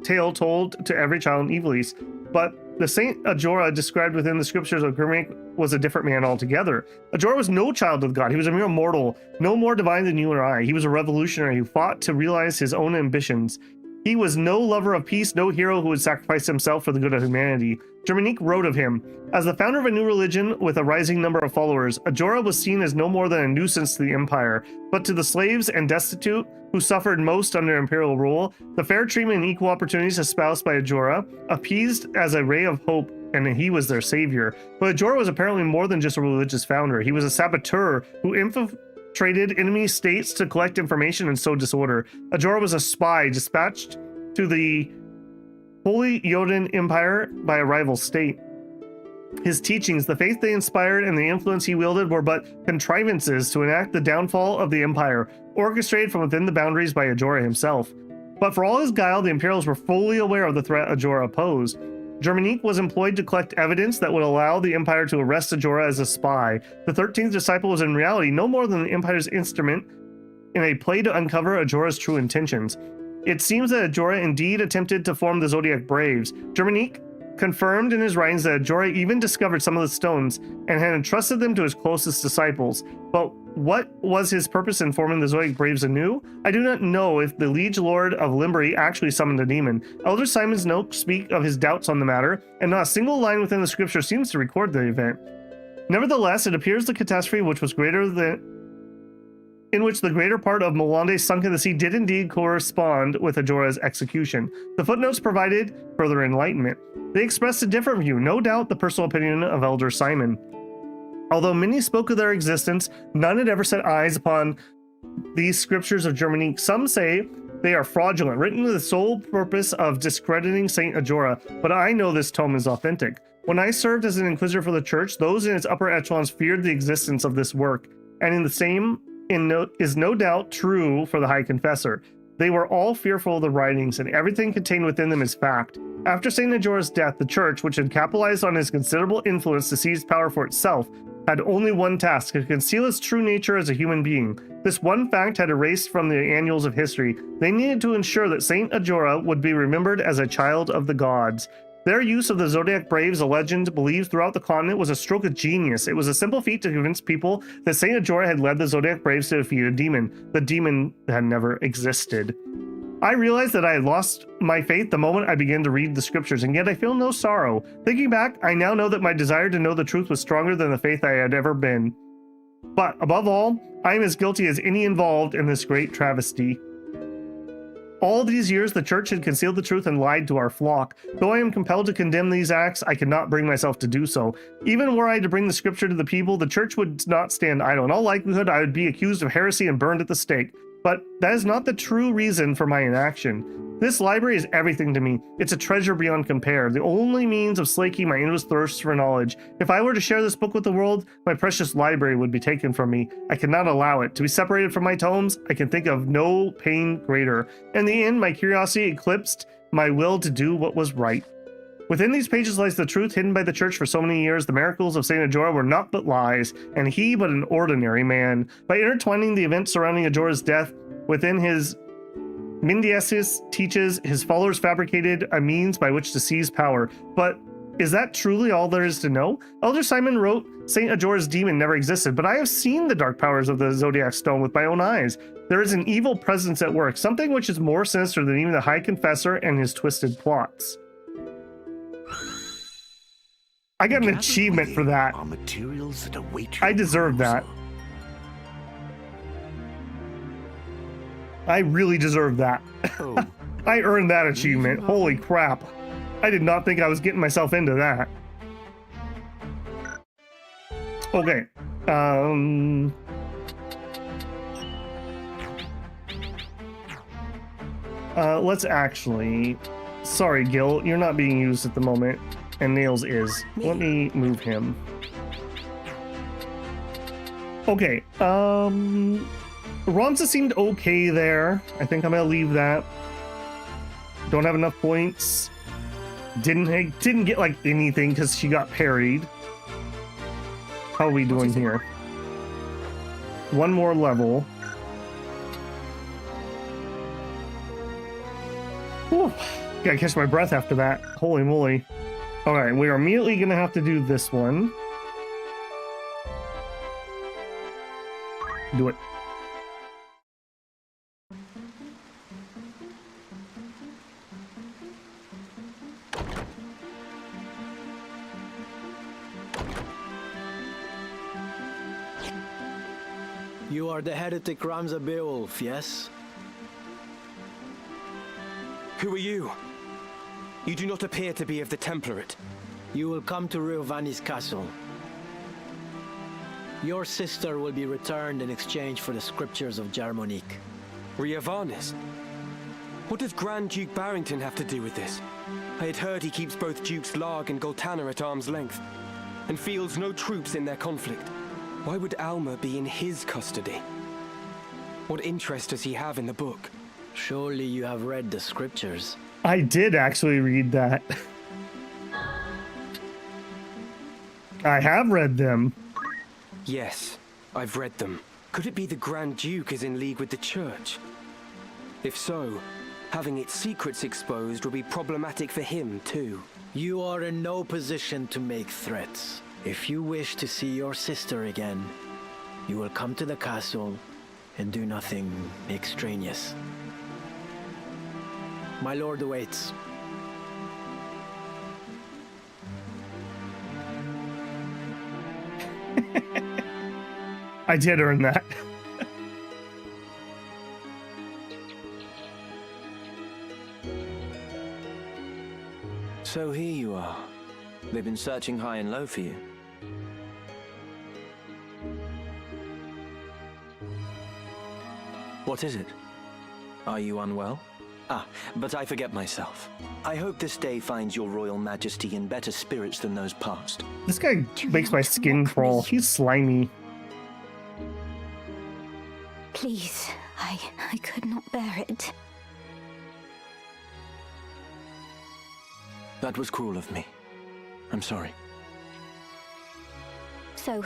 tale told to every child in Ivalice. But the Saint Ajora described within the scriptures of Germanique was a different man altogether. Ajora was no child of God. He was a mere mortal, no more divine than you or I. He was a revolutionary who fought to realize his own ambitions. He was no lover of peace, no hero who would sacrifice himself for the good of humanity. Germanique wrote of him, as the founder of a new religion with a rising number of followers, Ajora was seen as no more than a nuisance to the empire, but to the slaves and destitute who suffered most under imperial rule, the fair treatment and equal opportunities espoused by Ajora appeased as a ray of hope, and he was their savior. But Ajora was apparently more than just a religious founder. He was a saboteur who infiltrated enemy states to collect information and sow disorder. Ajora was a spy dispatched to the Holy Eudorian Empire by a rival state. His teachings, the faith they inspired, and the influence he wielded were but contrivances to enact the downfall of the empire, orchestrated from within the boundaries by Ajora himself. But for all his guile, the Imperials were fully aware of the threat Ajora posed. Germanique was employed to collect evidence that would allow the Empire to arrest Ajora as a spy. The 13th disciple was in reality no more than the Empire's instrument in a play to uncover Ajora's true intentions. It seems that Ajora indeed attempted to form the Zodiac Braves. Germanique confirmed in his writings that Ajora even discovered some of the stones and had entrusted them to his closest disciples. But what was his purpose in forming the Zodiac Braves anew? I do not know if the Liege Lord of Limbury actually summoned a demon. Elder Simon's notes speak of his doubts on the matter, and not a single line within the scripture seems to record the event. Nevertheless, it appears the catastrophe, which was in which the greater part of Molande sunk in the sea, did indeed correspond with Ajora's execution. The footnotes provided further enlightenment. They expressed a different view, no doubt the personal opinion of Elder Simon. Although many spoke of their existence, none had ever set eyes upon these scriptures of Germanique. Some say they are fraudulent, written with the sole purpose of discrediting Saint Ajora, but I know this tome is authentic. When I served as an inquisitor for the church, those in its upper echelons feared the existence of this work, and in the same is no doubt true for the High Confessor. They were all fearful of the writings, and everything contained within them is fact. After Saint Ajora's death, the church, which had capitalized on his considerable influence to seize power for itself, had only one task: to conceal its true nature as a human being. This one fact had erased from the annals of history. They needed to ensure that Saint Ajora would be remembered as a child of the gods. Their use of the Zodiac Braves, a legend believed throughout the continent, was a stroke of genius. It was a simple feat to convince people that Saint Ajora had led the Zodiac Braves to defeat a demon. The demon had never existed. I realized that I had lost my faith the moment I began to read the scriptures, and yet I feel no sorrow. Thinking back, I now know that my desire to know the truth was stronger than the faith I had ever been. But above all, I am as guilty as any involved in this great travesty. All these years, the church had concealed the truth and lied to our flock. Though I am compelled to condemn these acts, I cannot bring myself to do so. Even were I to bring the scripture to the people, the church would not stand idle. In all likelihood, I would be accused of heresy and burned at the stake. But that is not the true reason for my inaction. This library is everything to me. It's a treasure beyond compare, the only means of slaking my endless thirst for knowledge. If I were to share this book with the world, my precious library would be taken from me. I cannot allow it. To be separated from my tomes, I can think of no pain greater. In the end, my curiosity eclipsed my will to do what was right. Within these pages lies the truth hidden by the church for so many years. The miracles of Saint Ajora were naught but lies, and he but an ordinary man. By intertwining the events surrounding Ajora's death within his Mindiesis teaches, his followers fabricated a means by which to seize power. But is that truly all there is to know? Elder Simon wrote, Saint Ajora's demon never existed, but I have seen the dark powers of the Zodiac Stone with my own eyes. There is an evil presence at work, something which is more sinister than even the High Confessor and his twisted plots. I got an achievement for that. I deserve that. I really deserve that. I earned that achievement. Holy crap. I did not think I was getting myself into that. Okay. Let's actually... Sorry, Gil. You're not being used at the moment. And Nails is. Let me move him. Okay. Ronza seemed okay there. I think I'm gonna leave that. Don't have enough points. Didn't get like anything because she got parried. How are we doing here? One more level. Whew. Gotta catch my breath after that. Holy moly. Alright, we are immediately gonna have to do this one. Do it. You are the heretic Ramza Beowulf, yes? Who are you? You do not appear to be of the Template. You will come to Riovani's castle. Your sister will be returned in exchange for the scriptures of Germanique. Riovanis? What does Grand Duke Barrington have to do with this? I had heard he keeps both Dukes Larg and Goltana at arm's length, and fields no troops in their conflict. Why would Alma be in his custody? What interest does he have in the book? Surely you have read the scriptures. I did actually read that. I have read them. Yes, I've read them. Could it be the Grand Duke is in league with the Church? If so, having its secrets exposed will be problematic for him too. You are in no position to make threats. If you wish to see your sister again, You will come to the castle and do nothing extraneous. My lord awaits. I did earn that. So here you are. They've been searching high and low for you. What is it? Are you unwell? Ah, but I forget myself. I hope this day finds your royal majesty in better spirits than those past. This guy makes my skin crawl. He's slimy. Please, I could not bear it. That was cruel of me. I'm sorry. So,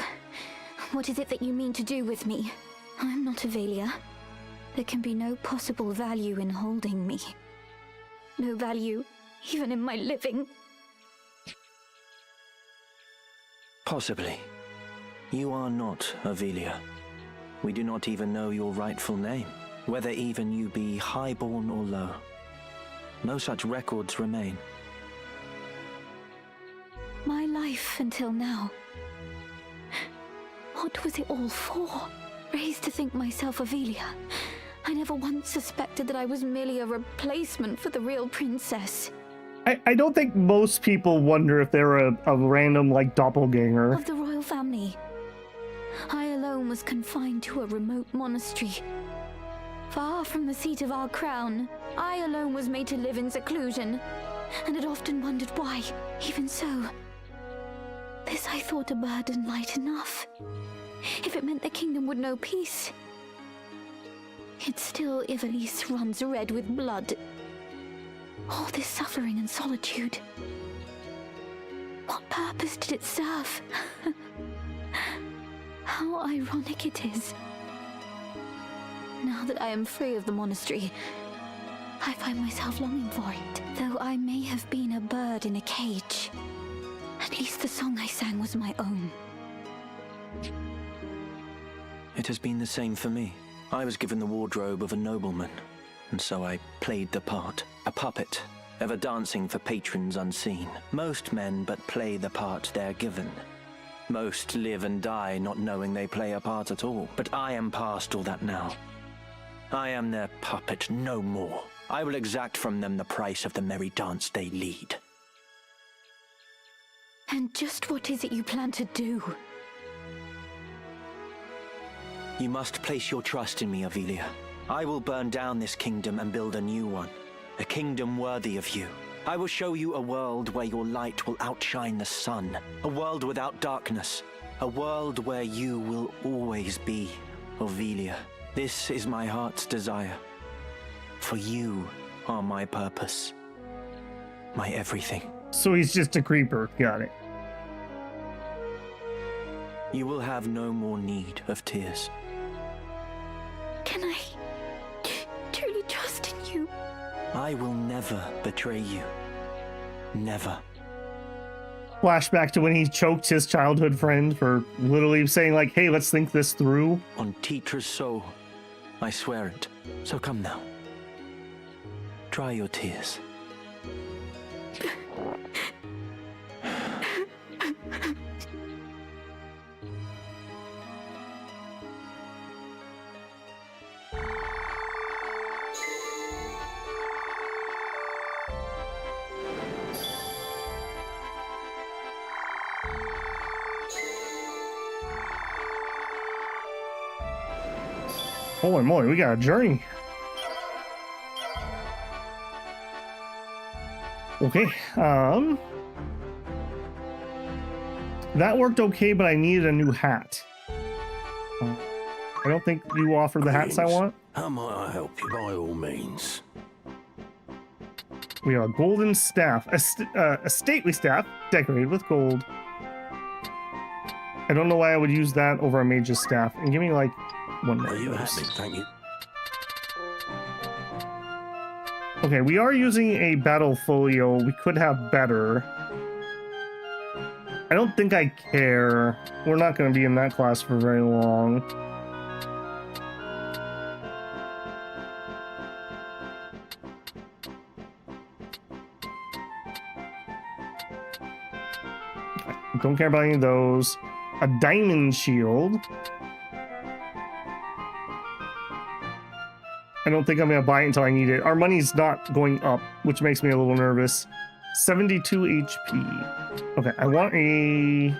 what is it that you mean to do with me? I'm not Avalia. There can be no possible value in holding me. No value, even in my living. Possibly. You are not Ivalice. We do not even know your rightful name, whether even you be highborn or low. No such records remain. My life until now. What was it all for? Raised to think myself Ivalice. I never once suspected that I was merely a replacement for the real princess. I don't think most people wonder if they're a random, like, doppelganger. Of the royal family. I alone was confined to a remote monastery. Far from the seat of our crown, I alone was made to live in seclusion, and had often wondered why. Even so, this I thought a burden light enough. If it meant the kingdom would know peace. Yet still Ivalice runs red with blood. All this suffering and solitude. What purpose did it serve? How ironic it is. Now that I am free of the monastery, I find myself longing for it. Though I may have been a bird in a cage, at least the song I sang was my own. It has been the same for me. I was given the wardrobe of a nobleman, and so I played the part. A puppet, ever dancing for patrons unseen. Most men but play the part they're given. Most live and die not knowing they play a part at all. But I am past all that now. I am their puppet no more. I will exact from them the price of the merry dance they lead. And just what is it you plan to do? You must place your trust in me, Ivalice. I will burn down this kingdom and build a new one. A kingdom worthy of you. I will show you a world where your light will outshine the sun. A world without darkness. A world where you will always be, Ivalice. This is my heart's desire. For you are my purpose. My everything. So he's just a creeper. Got it. You will have no more need of tears. Can I truly trust in you? I will never betray you. Never. Flashback to when he choked his childhood friend for literally saying, like, hey, let's think this through. On Titra's soul, I swear it. So come now. Dry your tears. Holy moly, we got a journey. Okay, that worked okay, but I needed a new hat. I don't think you offer the hats I want. How might I help you? By all means. We have a golden staff, a stately staff decorated with gold. I don't know why I would use that over a mage's staff. And give me like one more. Are you happy? Thank you. Okay, we are using a battle folio. We could have better. I don't think I care. We're not going to be in that class for very long. Don't care about any of those. A diamond shield. I don't think I'm going to buy it until I need it. Our money's not going up, which makes me a little nervous. 72 HP. Okay, I want a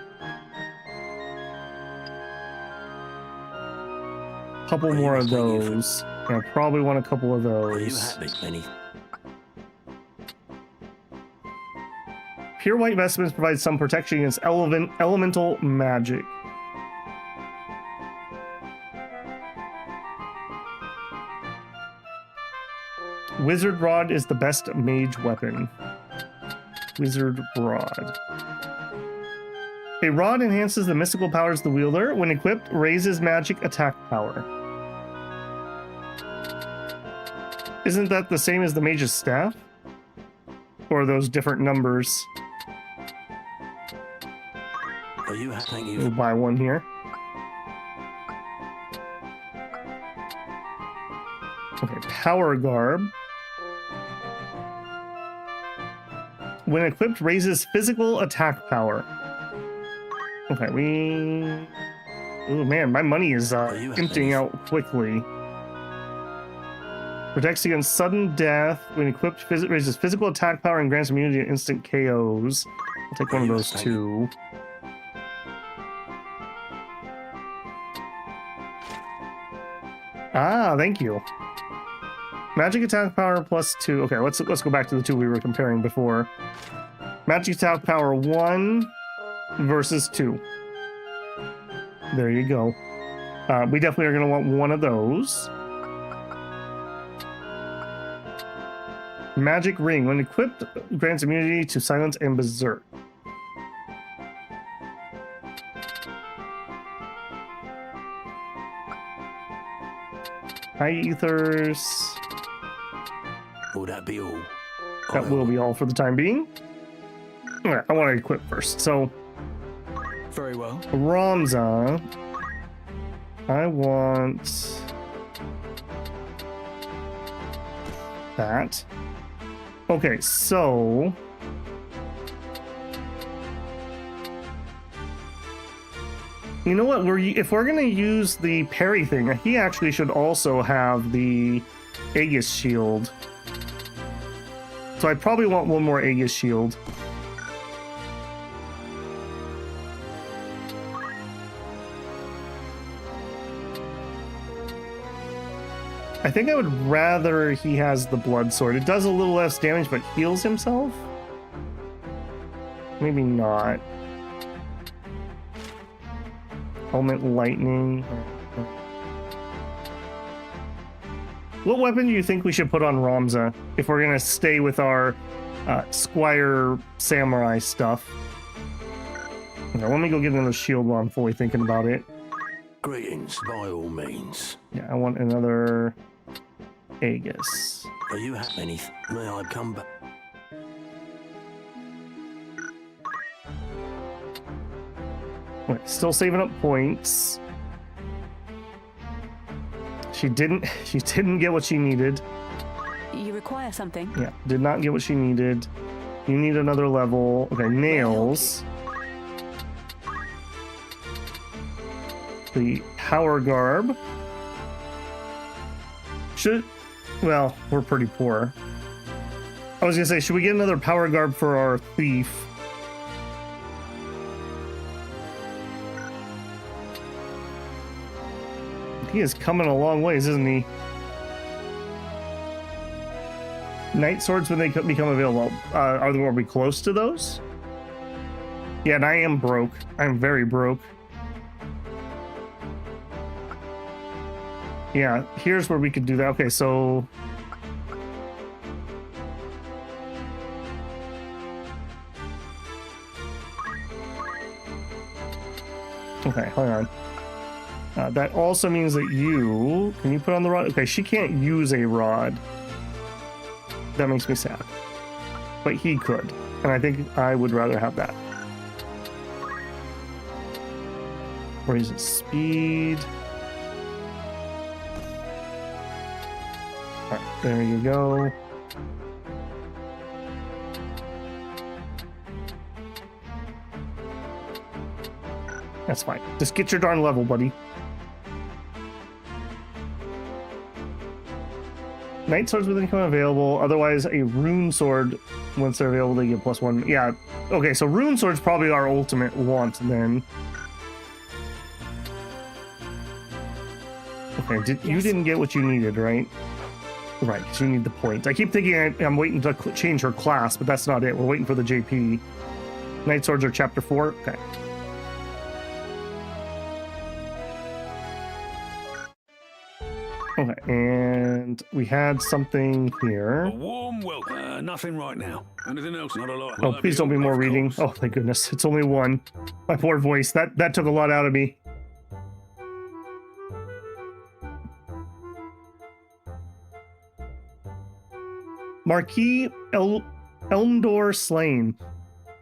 couple more of those. I probably want a couple of those. Are you happy, Penny? Pure white vestments provide some protection against elemental magic. Wizard Rod is the best mage weapon. Wizard Rod. A rod enhances the mystical powers of the wielder. When equipped, raises magic attack power. Isn't that the same as the mage's staff? Or are those different numbers? Are you happy? We'll buy one here. Okay, Power Garb. When equipped, raises physical attack power. Okay, oh man, my money is emptying out quickly. Protects against sudden death. When equipped, raises physical attack power and grants immunity to instant KOs. I'll take one of those too. Ah, thank you. Magic attack power +2. Okay, let's go back to the two we were comparing before. Magic attack power 1 versus 2. There you go. We definitely are going to want one of those. Magic ring. When equipped, grants immunity to silence and berserk. High ethers. Will that be all? That will be all for the time being. Alright, I want to equip first. So, very well. Ramza. I want that. Okay, so you know what? If we're gonna use the parry thing, he actually should also have the Aegis shield. So I probably want one more Aegis shield. I think I would rather he has the blood sword. It does a little less damage, but heals himself? Maybe not. Element lightning. What weapon do you think we should put on Ramza if we're gonna stay with our Squire Samurai stuff? Okay, let me go get another shield while I'm fully thinking about it. Greetings, by all means. Yeah, I want another Aegis. Are you happy? May I come back? Wait, still saving up points. She didn't get what she needed. You require something? Yeah, did not get what she needed. You need another level. Okay, nails. The Power Garb. Well, we're pretty poor. I was gonna say, should we get another Power Garb for our thief? He is coming a long ways, isn't he? Night swords when they become available. Are we close to those? Yeah, and I am broke. I'm very broke. Yeah, here's where we could do that. Okay, so okay, hold on. That also means that can you put on the rod? Okay, she can't use a rod. That makes me sad. But he could. And I think I would rather have that. Raise its speed. All right, there you go. That's fine. Just get your darn level, buddy. Night swords will become available. Otherwise, a rune sword, once they're available, they get +1. Yeah. Okay, so rune sword's probably our ultimate want then. Okay, you didn't get what you needed, right? Right, because you need the points. I keep thinking I'm waiting to change her class, but that's not it. We're waiting for the JP. Night swords are chapter 4. Okay. Okay, and we had something here. A warm welcome. Nothing right now. Anything else? Not a lot. Oh, please don't be more reading. Oh, thank goodness. It's only one. My poor voice. That took a lot out of me. Marquis Elmdor slain.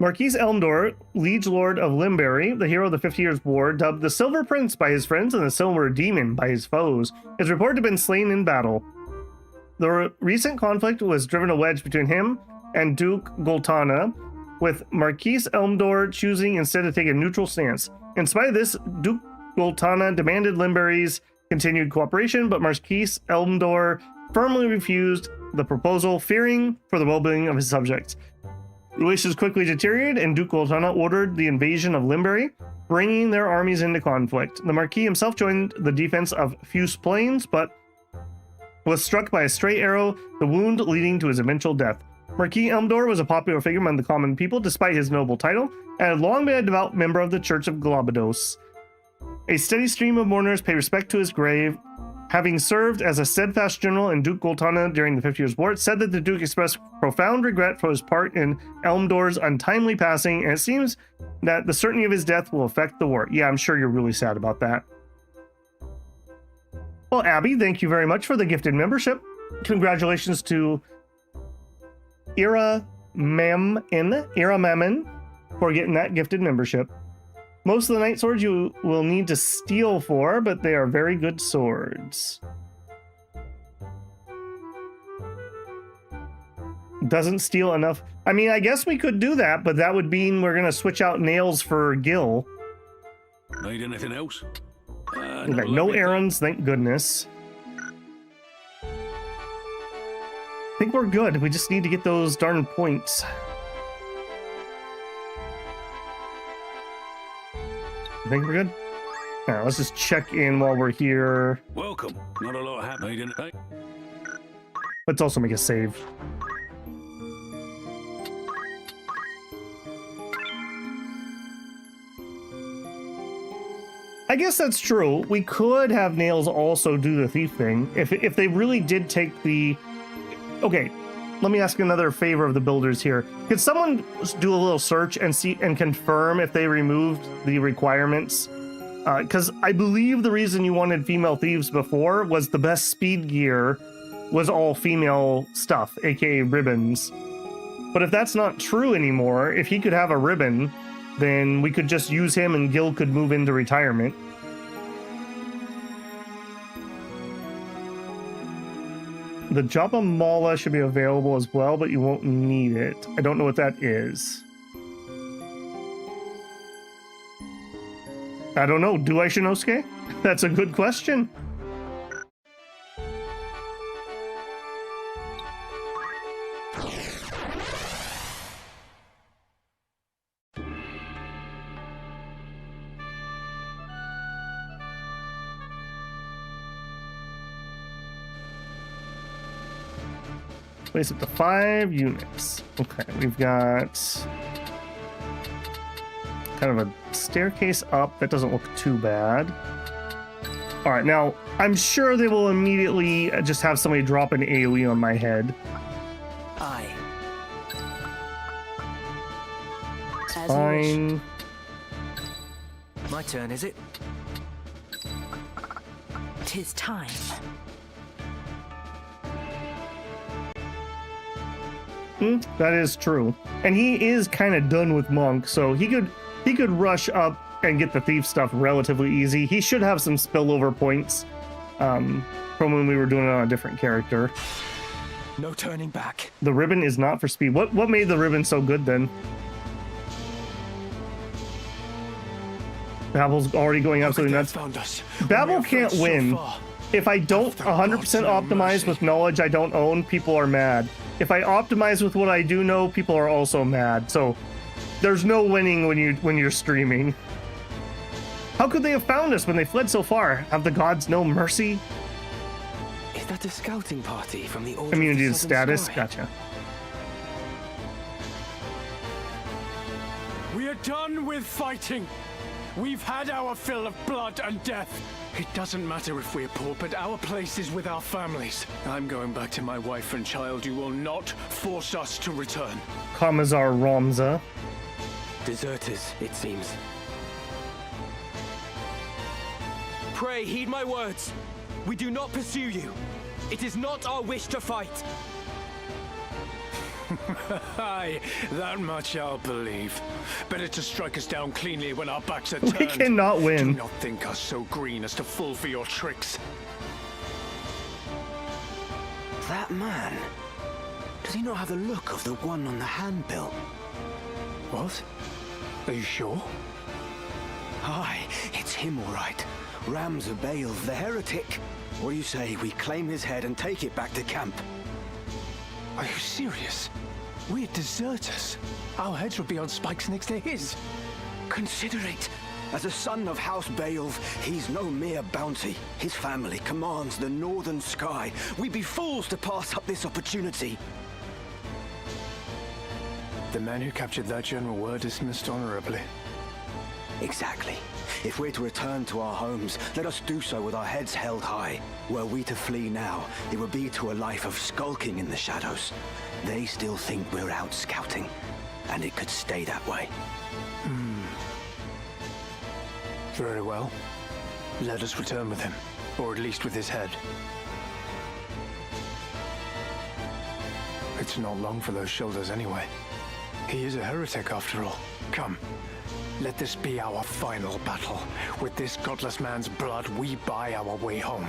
Marquis Elmdor, liege lord of Limbury, the hero of the 50 Years' War, dubbed the Silver Prince by his friends and the Silver Demon by his foes, is reported to have been slain in battle. The recent conflict was driven a wedge between him and Duke Goltana, with Marquis Elmdor choosing instead to take a neutral stance. In spite of this, Duke Goltana demanded Limbury's continued cooperation, but Marquis Elmdor firmly refused the proposal, fearing for the well-being of his subjects. Relations quickly deteriorated, and Duke Goltana ordered the invasion of Limbury, bringing their armies into conflict. The Marquis himself joined the defense of Fuse Plains, but was struck by a stray arrow, the wound leading to his eventual death. Marquis Elmdor was a popular figure among the common people, despite his noble title, and had long been a devout member of the Church of Globados. A steady stream of mourners pay respect to his grave. Having served as a steadfast general in Duke Goltana during the 50 Years' War, it said that the Duke expressed profound regret for his part in Elmdor's untimely passing, and it seems that the certainty of his death will affect the war. Yeah, I'm sure you're really sad about that. Well, Abby, thank you very much for the gifted membership. Congratulations to Ira Mammon for getting that gifted membership. Most of the night swords you will need to steal for, but they are very good swords. Doesn't steal enough. I mean, I guess we could do that, but that would mean we're going to switch out nails for Gil. Need anything else? Okay, no errands, thank goodness. I think we're good. We just need to get those darn points. I think we're good. All right, let's just check in while we're here. Welcome. Not a lot happening, didn't it? Let's also make a save. I guess that's true. We could have Nails also do the thief thing. If they really did take the... Okay, let me ask another favor of the builders here. Could someone do a little search and see and confirm if they removed the requirements? Because I believe the reason you wanted female thieves before was the best speed gear was all female stuff, aka ribbons. But if that's not true anymore, if he could have a ribbon, then we could just use him and Gil could move into retirement. The Japa Mala should be available as well, but you won't need it. I don't know what that is. I don't know. Do I, Shinosuke? That's a good question. Place up to 5 units. Okay, we've got kind of a staircase up. That doesn't look too bad. All right, now I'm sure they will immediately just have somebody drop an AoE on my head. Aye. It's fine. My turn, is it? 'Tis time. That is true. And he is kind of done with Monk, so he could rush up and get the thief stuff relatively easy. He should have some spillover points from when we were doing it on a different character. No turning back. The ribbon is not for speed. What made the ribbon so good then? Babble's already going absolutely nuts. Babble can't win. If I don't 100% optimize with knowledge I don't own, people are mad. If I optimize with what I do know, people are also mad. So there's no winning when you're streaming. How could they have found us when they fled so far? Have the gods no mercy? Is that a scouting party from the Order Community of of the status? Sky? Gotcha. We are done with fighting. We've had our fill of blood and death. It doesn't matter if we're poor, but our place is with our families. I'm going back to my wife and child. You will not force us to return. Commissar Ramza. Deserters, it seems. Pray, heed my words. We do not pursue you. It is not our wish to fight. Aye, that much I'll believe. Better to strike us down cleanly when our backs are turned. We cannot win. Do not think us so green as to fall for your tricks. That man, does he not have the look of the one on the handbill? What? Are you sure? Aye, it's him all right. Ramza Baelv, the heretic. What do you say we claim his head and take it back to camp? Are you serious? We're deserters. Our heads would be on spikes next to his. Consider it. As a son of House Baelv, he's no mere bounty. His family commands the northern sky. We'd be fools to pass up this opportunity. The man who captured that general were dismissed honorably. Exactly. If we're to return to our homes, let us do so with our heads held high. Were we to flee now, it would be to a life of skulking in the shadows. They still think we're out scouting, and it could stay that way. Very well. Let us return with him, or at least with his head. It's not long for those shoulders anyway. He is a heretic after all. Come. Let this be our final battle. With this godless man's blood, we buy our way home.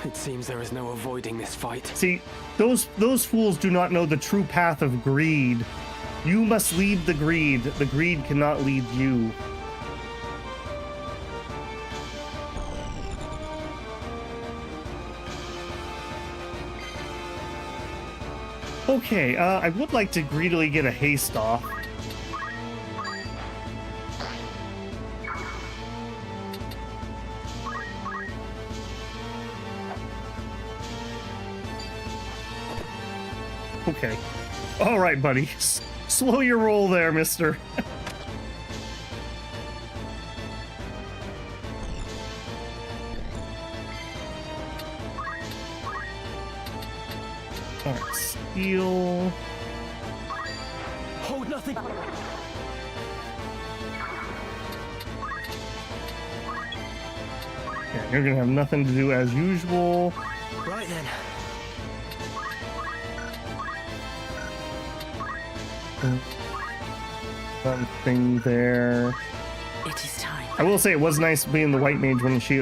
It seems there is no avoiding this fight. See, those fools do not know the true path of greed. You must lead the greed. The greed cannot lead you. Okay, I would like to greedily get a haste off. Okay. All right, buddy. Slow your roll there, mister. All right, steel. Hold nothing. Yeah, you're gonna have nothing to do as usual. Right then. Something there. It is time. I will say it was nice being the white mage when he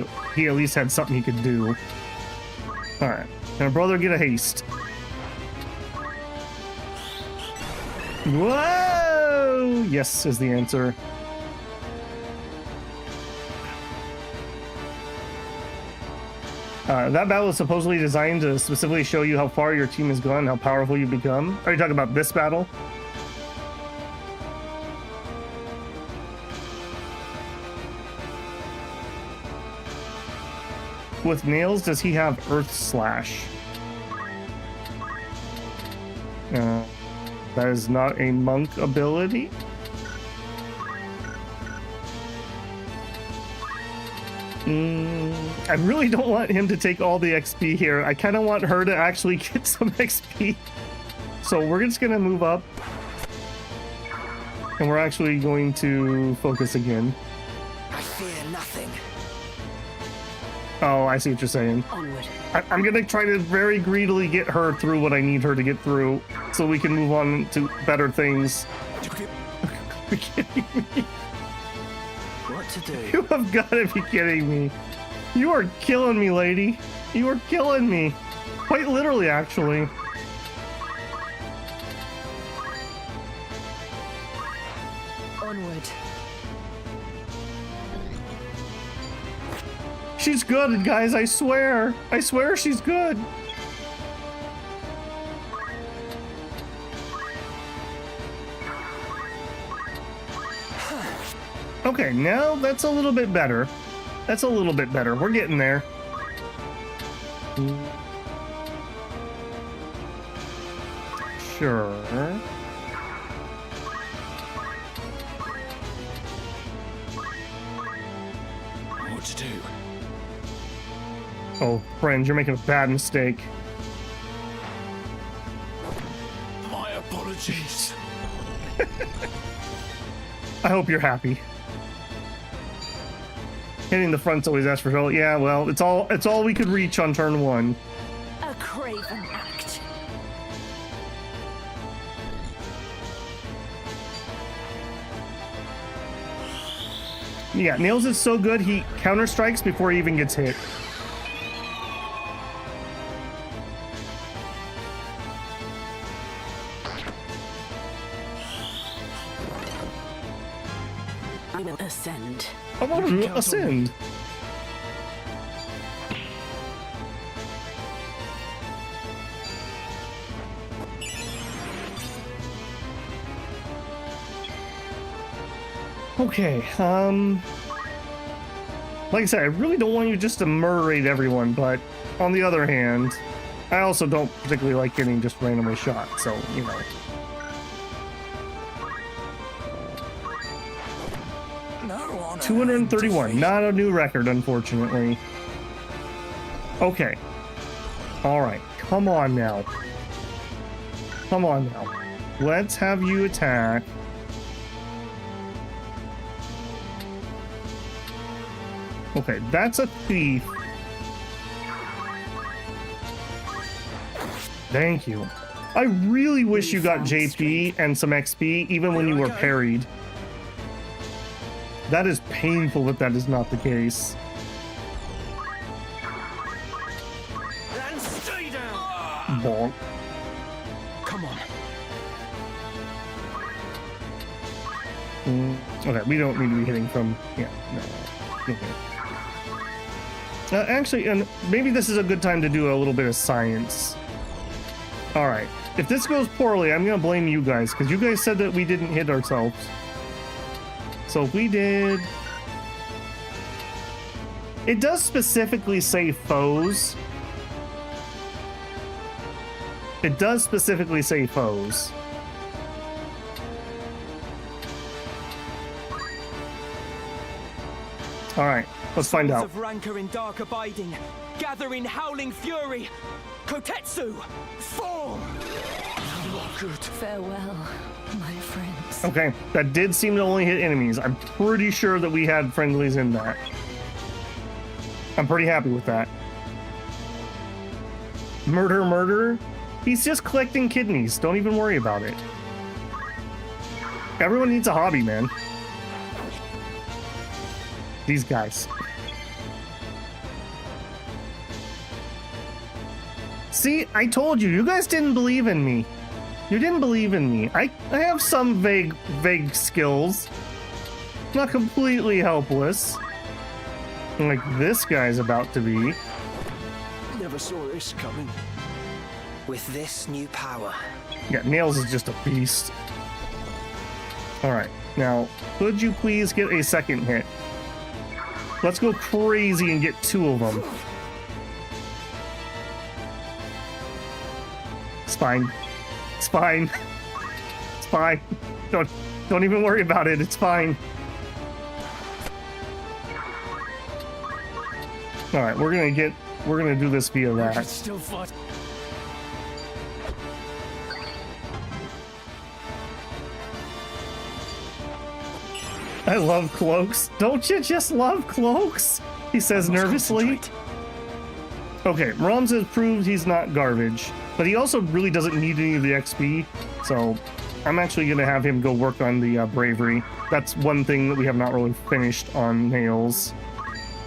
at least had something he could do. All right, can a brother get a haste? Whoa! Yes is the answer. That battle is supposedly designed to specifically show you how far your team has gone, how powerful you become. Are you talking about this battle? With nails, does he have Earth Slash? That is not a monk ability. I really don't want him to take all the XP here. I kind of want her to actually get some XP. So we're just going to move up. And we're actually going to focus again. I fear nothing. Oh, I see what you're saying. Onward. I'm going to try to very greedily get her through what I need her to get through so we can move on to better things. be kidding me. What to do? You have got to be kidding me. You are killing me, lady. You are killing me. Quite literally, actually. Onward. She's good, guys, I swear. I swear she's good. Okay, now that's a little bit better. That's a little bit better. We're getting there. Sure. What to do? Oh, friend, you're making a bad mistake. My apologies. I hope you're happy. Hitting the front's always asked for trouble. Yeah, well, it's all we could reach on turn one. A craven act. Yeah, Nails is so good he counter strikes before he even gets hit. I will ascend. I want to ascend. Okay, like I said, I really don't want you just to murderate everyone, but on the other hand, I also don't particularly like getting just randomly shot, so, you know. No honor. 231, not a new record, unfortunately. Okay. Alright, come on now. Come on now. Let's have you attack. Okay, that's a thief. Thank you. I really wish you got JP and some XP even when you were parried. That is painful that that is not the case. And stay down. Bonk. Come on. Okay, we don't need to be hitting from... Yeah, no. Okay. Actually, and maybe this is a good time to do a little bit of science. Alright, if this goes poorly, I'm gonna blame you guys, because you guys said that we didn't hit ourselves. So if we did... It does specifically say foes. It does specifically say foes. Alright, let's find out. Of rancor in dark abiding, gather in howling fury. Kotetsu, fall! Farewell, my friends. Okay, that did seem to only hit enemies. I'm pretty sure that we had friendlies in that. I'm pretty happy with that. Murder, murder? He's just collecting kidneys. Don't even worry about it. Everyone needs a hobby, man. These guys. See, I told you, you guys didn't believe in me. You didn't believe in me. I have some vague skills. Not completely helpless. Like this guy's about to be. Never saw this coming. With this new power. Yeah, Nails is just a beast. Alright, now, could you please get a second hit? Let's go crazy and get 2 of them. It's fine. It's fine. It's fine. Don't even worry about it. It's fine. All right, we're gonna do this via that. Still fight. I love cloaks. Don't you just love cloaks? He says nervously. Okay, Ramses proved he's not garbage, but he also really doesn't need any of the XP, so I'm actually going to have him go work on the bravery. That's one thing that we have not really finished on Nails.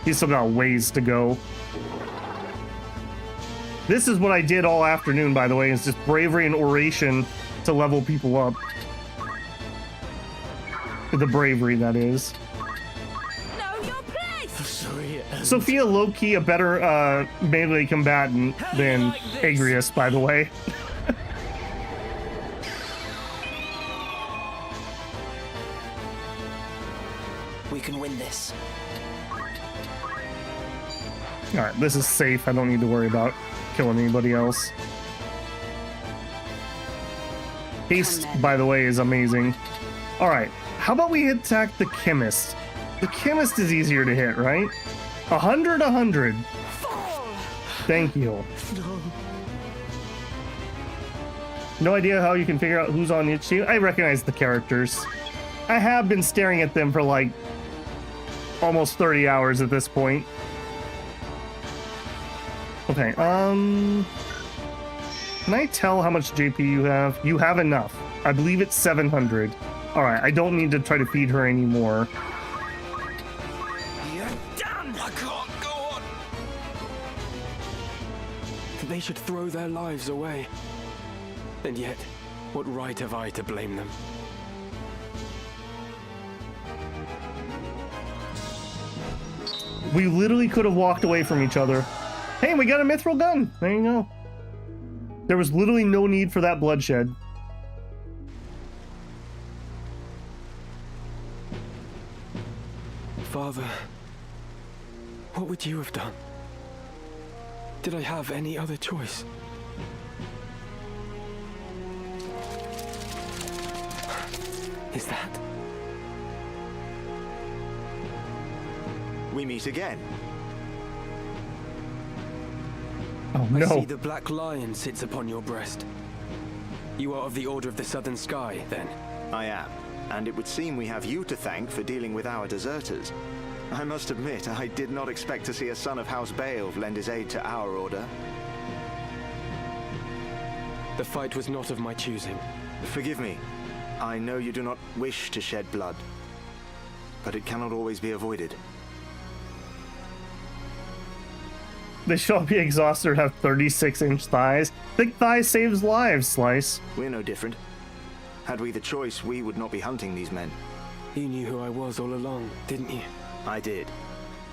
He's still got ways to go. This is what I did all afternoon, by the way, is just bravery and oration to level people up. The bravery, that is. Know your place! Sorry. Sophia low-key a better melee combatant than Agrius, by the way. We can win this. Alright, this is safe. I don't need to worry about killing anybody else. Haste, by the way, is amazing. Alright, how about we attack the Chemist? The Chemist is easier to hit, right? 100, 100. Thank you. No idea how you can figure out who's on each team. I recognize the characters. I have been staring at them for like almost 30 hours at this point. Okay, can I tell how much JP you have? You have enough. I believe it's 700. Alright, I don't need to try to feed her anymore. You're done! I can't go on! They should throw their lives away. And yet, what right have I to blame them? We literally could have walked away from each other. Hey, we got a mithril gun. There you go. There was literally no need for that bloodshed. Father, what would you have done? Did I have any other choice? Is that? We meet again. Oh I no. see the black lion sits upon your breast. You are of the Order of the Southern Sky, then? I am, and it would seem we have you to thank for dealing with our deserters. I must admit, I did not expect to see a son of House Beowulf lend his aid to our order. The fight was not of my choosing. Forgive me. I know you do not wish to shed blood, but it cannot always be avoided. They show up exhausted have 36-inch thighs. Thick thighs saves lives, Slice. We're no different. Had we the choice, we would not be hunting these men. You knew who I was all along, didn't you? I did.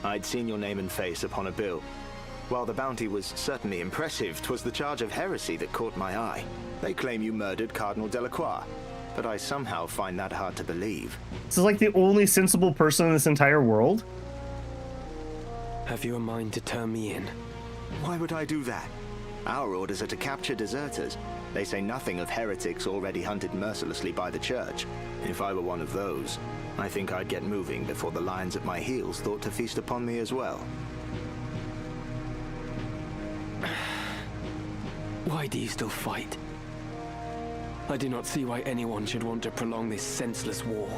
I'd seen your name and face upon a bill. While the bounty was certainly impressive, 'twas the charge of heresy that caught my eye. They claim you murdered Cardinal Delacroix, but I somehow find that hard to believe. This is like the only sensible person in this entire world. Have you a mind to turn me in? Why would I do that? Our orders are to capture deserters. They say nothing of heretics already hunted mercilessly by the church. If I were one of those, I think I'd get moving before the lions at my heels thought to feast upon me as well. Why do you still fight? I do not see why anyone should want to prolong this senseless war.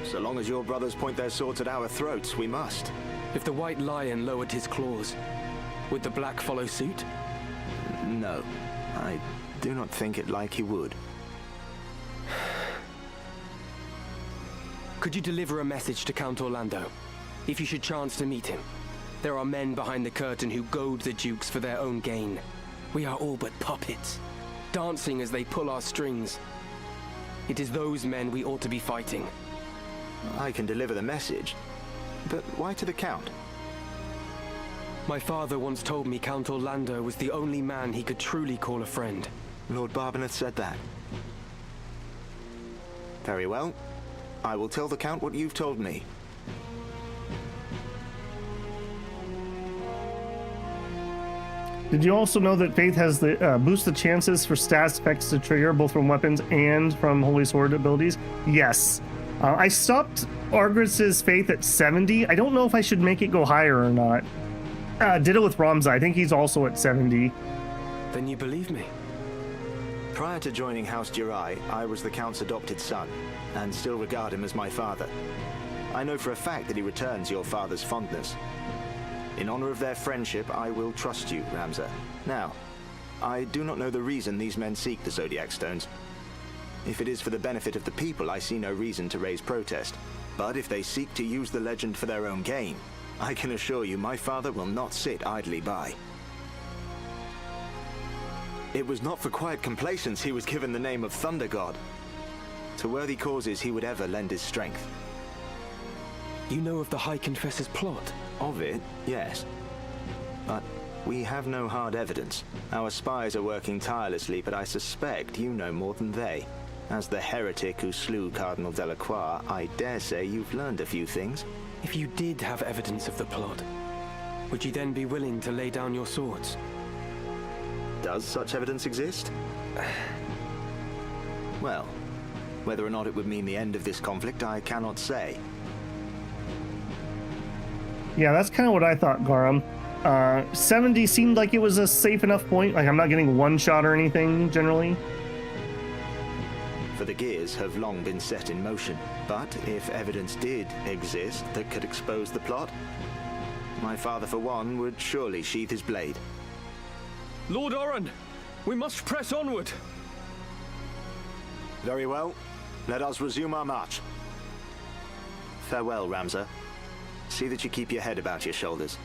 So long as your brothers point their swords at our throats, we must. If the white lion lowered his claws, would the black follow suit? No, I do not think it like he would. Could you deliver a message to Count Orlando, if you should chance to meet him? There are men behind the curtain who goad the dukes for their own gain. We are all but puppets, dancing as they pull our strings. It is those men we ought to be fighting. I can deliver the message, but why to the Count? My father once told me Count Orlando was the only man he could truly call a friend. Lord Barbeneth said that. Very well. I will tell the Count what you've told me. Did you also know that Faith has the boost the chances for stats effects to trigger both from weapons and from Holy Sword abilities? Yes. I stopped Argris's Faith at 70. I don't know if I should make it go higher or not. Did it with Ramza. I think he's also at 70. Then you believe me? Prior to joining House Durai, I was the Count's adopted son, and still regard him as my father. I know for a fact that he returns your father's fondness. In honor of their friendship, I will trust you, Ramza. Now, I do not know the reason these men seek the Zodiac Stones. If it is for the benefit of the people, I see no reason to raise protest. But if they seek to use the legend for their own gain, I can assure you my father will not sit idly by. It was not for quiet complacence he was given the name of Thunder God. To worthy causes he would ever lend his strength. You know of the High Confessor's plot? Of it, yes. But we have no hard evidence. Our spies are working tirelessly, but I suspect you know more than they. As the heretic who slew Cardinal Delacroix, I dare say you've learned a few things. If you did have evidence of the plot, would you then be willing to lay down your swords? Does such evidence exist? Well, whether or not it would mean the end of this conflict, I cannot say. Yeah, that's kind of what I thought, Garum. 70 seemed like it was a safe enough point. Like, I'm not getting one shot or anything, generally. For the gears have long been set in motion. But if evidence did exist that could expose the plot, my father, for one, would surely sheath his blade. Lord Oren, we must press onward. Very well. Let us resume our march. Farewell, Ramza. See that you keep your head about your shoulders.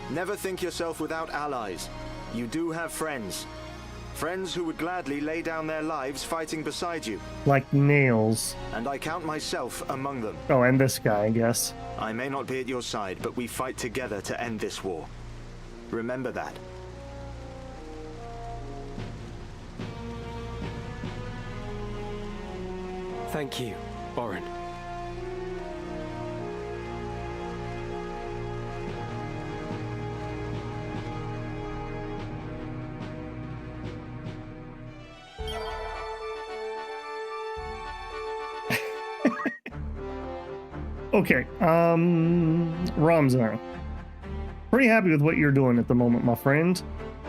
Never think yourself without allies. You do have friends. Friends who would gladly lay down their lives fighting beside you. Like nails. And I count myself among them. Oh, and this guy, I guess. I may not be at your side, but we fight together to end this war. Remember that. Thank you, Oren. Okay, Ramza. Pretty happy with what you're doing at the moment, my friend.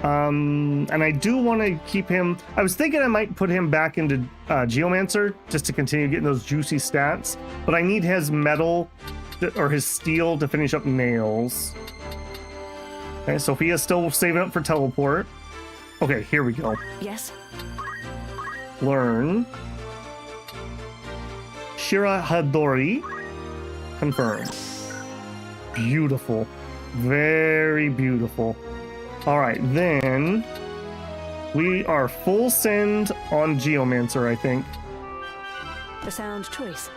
And I do want to keep him. I was thinking I might put him back into Geomancer just to continue getting those juicy stats, but I need his metal or his steel to finish up nails. Okay, Sophia's still saving up for teleport. Okay, here we go. Yes. Learn. Shira Hadori. Confirm. Beautiful. Very beautiful. All right, then we are full send on Geomancer, I think. The sound choice.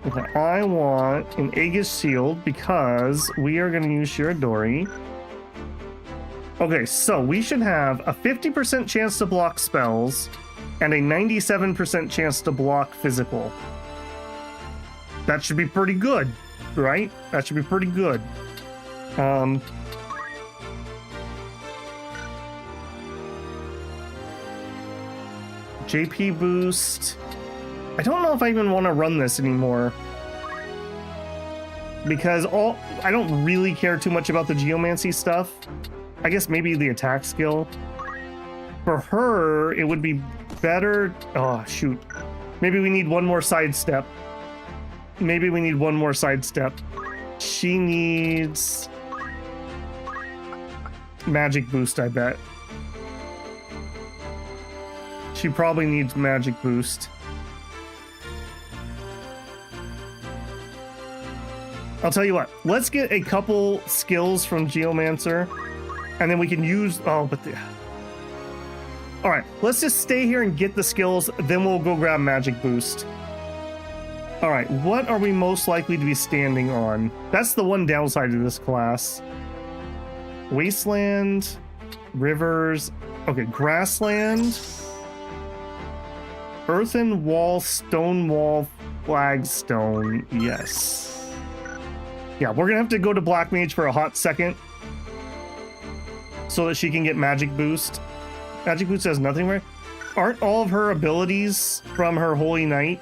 Okay, I want an Aegis Shield because we are going to use Shiradori. Okay, so we should have a 50% chance to block spells and a 97% chance to block physical. That should be pretty good, right? That should be pretty good. JP boost. I don't know if I even want to run this anymore. Because I don't really care too much about the geomancy stuff. I guess maybe the attack skill. For her, it would be better. Oh, shoot. Maybe we need one more sidestep. Maybe we need one more sidestep. She needs magic boost, I bet. She probably needs magic boost. I'll tell you what, let's get a couple skills from Geomancer, and then we can use, all right, let's just stay here and get the skills, then we'll go grab magic boost. All right, what are we most likely to be standing on? That's the one downside to this class. Wasteland, rivers, okay, grassland, earthen wall, stone wall, flagstone, yes. Yeah, we're gonna have to go to Black Mage for a hot second so that she can get magic boost. Magic boost has nothing, right? Aren't all of her abilities from her Holy Knight,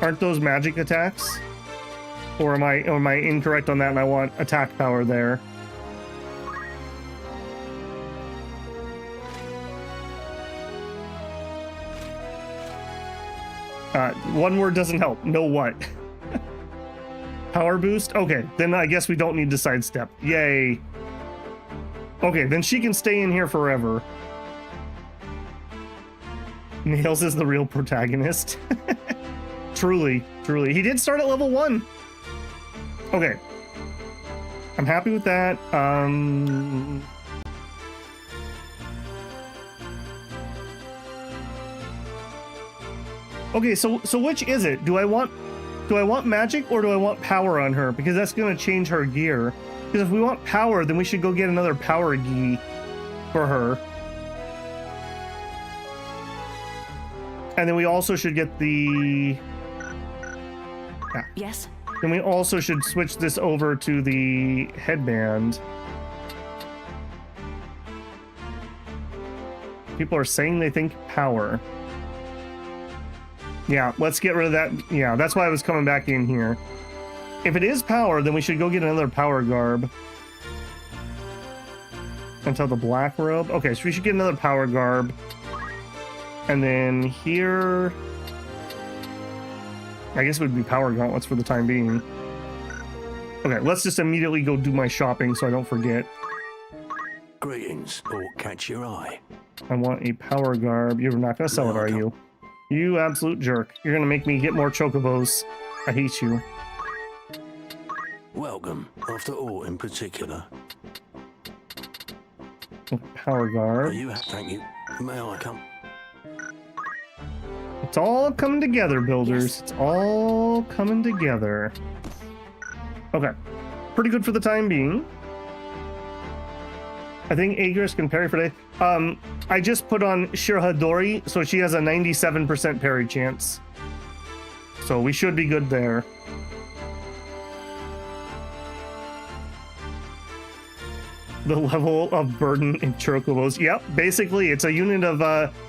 aren't those magic attacks? Or am I incorrect on that and I want attack power there? One word doesn't help. Know what? Power boost? Okay, then I guess we don't need to sidestep. Yay. Okay, then she can stay in here forever. Nails is the real protagonist. Truly, truly. He did start at level 1. Okay. I'm happy with that. Okay, so which is it? Do I want magic or do I want power on her? Because that's gonna change her gear. Because if we want power, then we should go get another power gi for her. And then we also should get the... Yes? Then we also should switch this over to the headband. People are saying they think power. Yeah, let's get rid of that. Yeah, that's why I was coming back in here. If it is power, then we should go get another power garb. Until the black robe. Okay, so we should get another power garb. And then here... I guess it would be power gauntlets for the time being. Okay, let's just immediately go do my shopping so I don't forget. Greetings, or catch your eye. I want a power garb. You're not going to sell it, are you? You absolute jerk. You're going to make me get more chocobos. I hate you. Welcome, after all in particular. Power garb. Are you? Thank you. May I come? It's all coming together, builders. It's all coming together. Okay. Pretty good for the time being. I think Aegis can parry for today. I just put on Shirahadori, so she has a 97% parry chance. So we should be good there. The level of burden in Chocobos. Yep, basically it's a unit of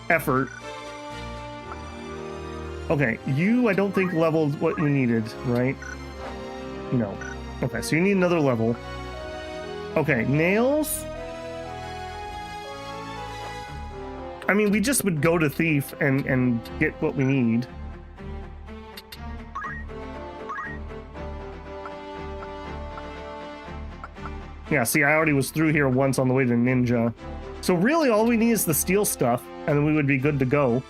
effort. Okay, you I don't think leveled what you needed, right? No. Okay, so you need another level. Okay, nails. I mean, we just would go to Thief and get what we need. Yeah, see, I already was through here once on the way to Ninja. So really all we need is the steel stuff, and then we would be good to go.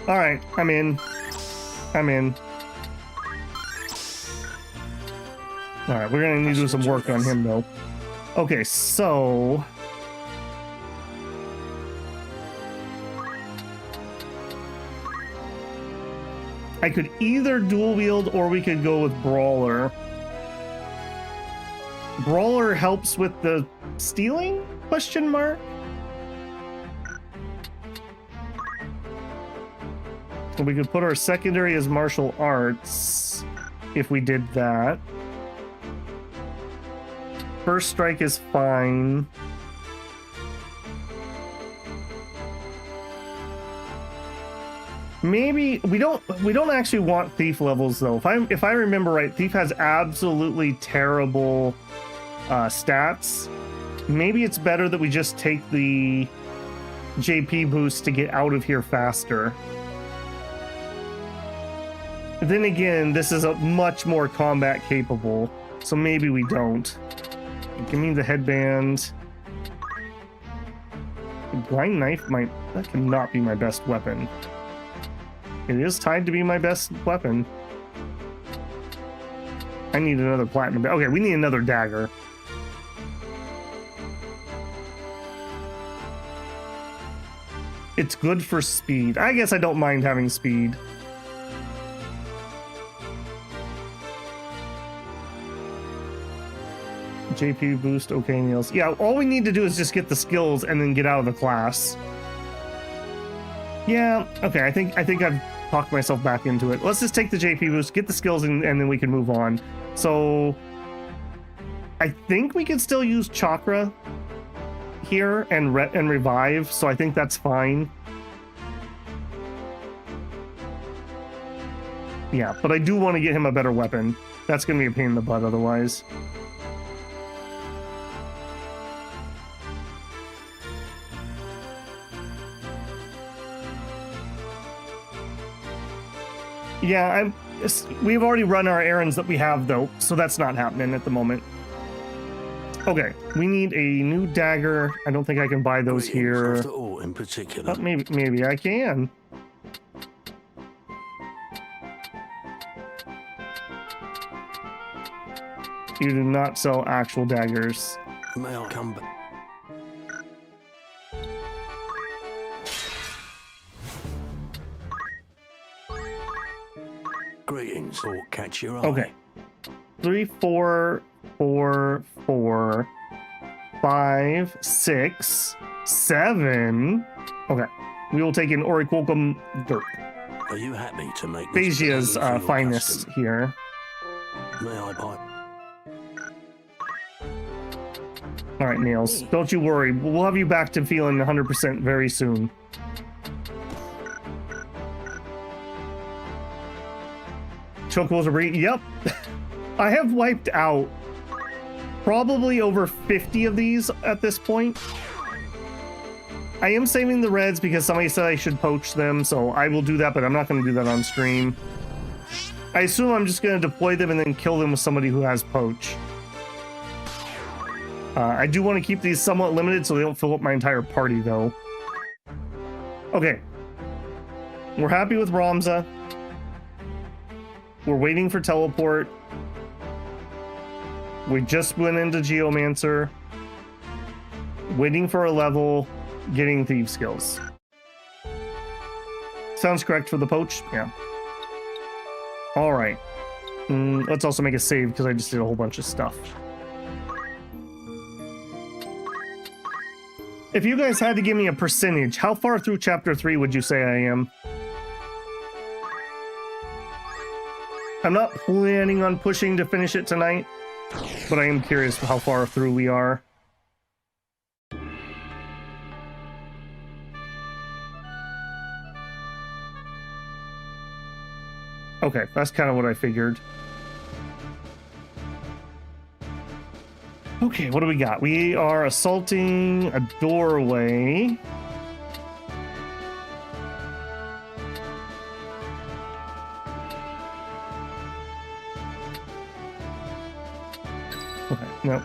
Alright, I'm in. I'm in. Alright, we're gonna need to do some work on him, though. Okay, so... I could either dual wield or we could go with Brawler. Brawler helps with the stealing? Question mark? So we could put our secondary as martial arts if we did that. First strike is fine. Maybe we don't actually want Thief levels though. If I remember right, Thief has absolutely terrible stats. Maybe it's better that we just take the JP boost to get out of here faster. Then again, this is a much more combat capable, so maybe we don't. Give me the headband. The blind knife that cannot be my best weapon. It is tied to be my best weapon. I need another platinum. Okay, we need another dagger. It's good for speed. I guess I don't mind having speed. JP boost, okay, Niels. Yeah, all we need to do is just get the skills and then get out of the class. Yeah, okay, I think I've talked myself back into it. Let's just take the JP boost, get the skills, and then we can move on. So, I think we can still use Chakra here and revive, so I think that's fine. Yeah, but I do want to get him a better weapon. That's going to be a pain in the butt otherwise. Yeah, we've already run our errands that we have, though, so that's not happening at the moment. Okay, we need a new dagger. I don't think I can buy those here. After all, in particular. But maybe I can. You do not sell actual daggers. May I come back? Greetings, or catch your eye. Okay. 3, 4, 4, 4, 5, 6, 7. Okay. We will take an Oricolcum Dirk. Are you happy to make Phaesia's finest custom? here. May I buy? All right, Nails. Don't you worry. We'll have you back to feeling 100% very soon. Chocobos are breeding. Yep. I have wiped out probably over 50 of these at this point. I am saving the reds because somebody said I should poach them, so I will do that, but I'm not going to do that on stream. I assume I'm just going to deploy them and then kill them with somebody who has poach. I do want to keep these somewhat limited so they don't fill up my entire party, though. Okay. We're happy with Ramza. We're waiting for teleport. We just went into Geomancer. Waiting for a level. Getting thief skills. Sounds correct for the poach? Yeah. Alright. Let's also make a save because I just did a whole bunch of stuff. If you guys had to give me a percentage, how far through Chapter 3 would you say I am? I'm not planning on pushing to finish it tonight, but I am curious how far through we are. Okay, that's kind of what I figured. Okay, what do we got? We are assaulting a doorway. Okay, no.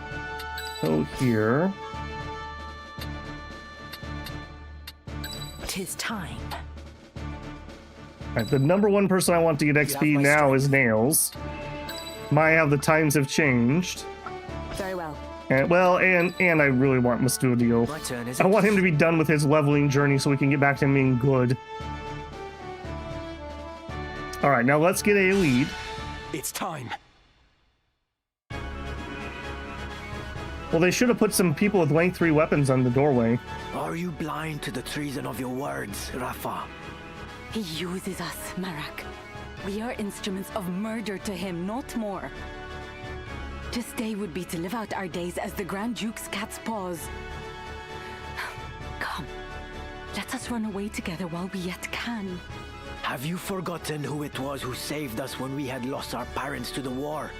Go here. 'Tis time. All right, the number one person I want to get XP now is Nails. How the times have changed. Very well. And I really want Mustudio. My turn, is I it? want him to be done with his leveling journey so we can get back to him being good. All right, now let's get a lead. It's time. Well, they should have put some people with rank 3 weapons on the doorway. Are you blind to the treason of your words, Rafa? He uses us, Marak. We are instruments of murder to him, not more. To stay would be to live out our days as the Grand Duke's cat's paws. Come, let us run away together while we yet can. Have you forgotten who it was who saved us when we had lost our parents to the war?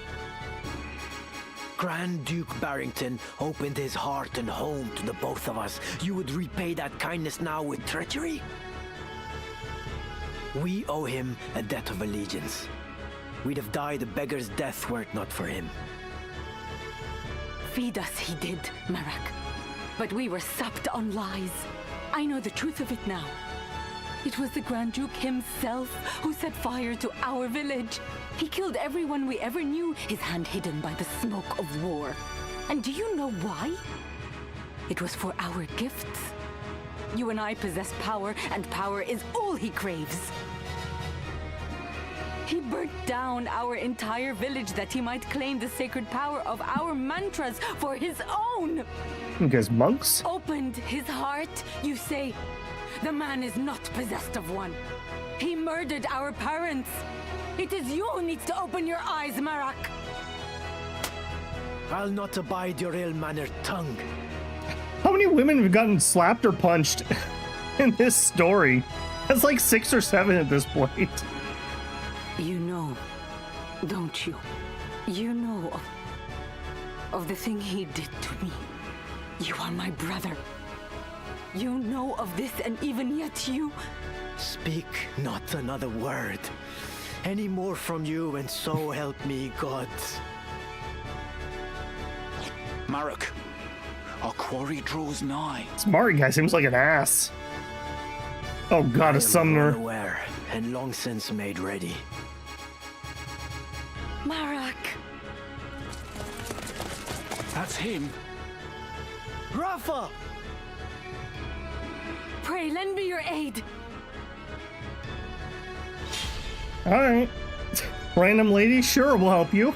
Grand Duke Barrington opened his heart and home to the both of us. You would repay that kindness now with treachery? We owe him a debt of allegiance. We'd have died a beggar's death were it not for him. Feed us he did, Marak. But we were supped on lies. I know the truth of it now. It was the Grand Duke himself who set fire to our village. He killed everyone we ever knew, his hand hidden by the smoke of war. And do you know why? It was for our gifts. You and I possess power, and power is all he craves. He burnt down our entire village that he might claim the sacred power of our mantras for his own. You guys monks? Opened his heart, you say. The man is not possessed of one. He murdered our parents. It is you who needs to open your eyes, Marak. I'll not abide your ill-mannered tongue. How many women have gotten slapped or punched in this story? That's like 6 or 7 at this point. You know, don't you? You know of the thing he did to me. You are my brother. You know of this, and even yet you... Speak not another word. any more from you, and so help me God. Marek, our quarry draws nigh. Smart guy seems like an ass. Oh god, a summoner. Aware and long since made ready. Marak! That's him. Rafa! Pray, lend me your aid. Alright. Random lady, sure, we'll help you.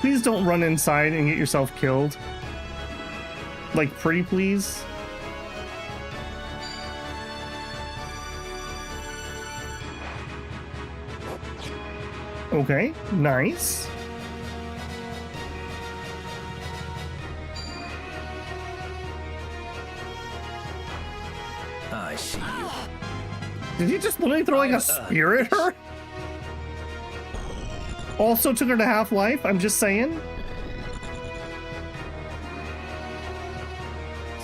Please don't run inside and get yourself killed. Like, pretty please. Okay, nice. I see you. Did he just literally throw like a spear at her? Also took her to half-life, I'm just saying.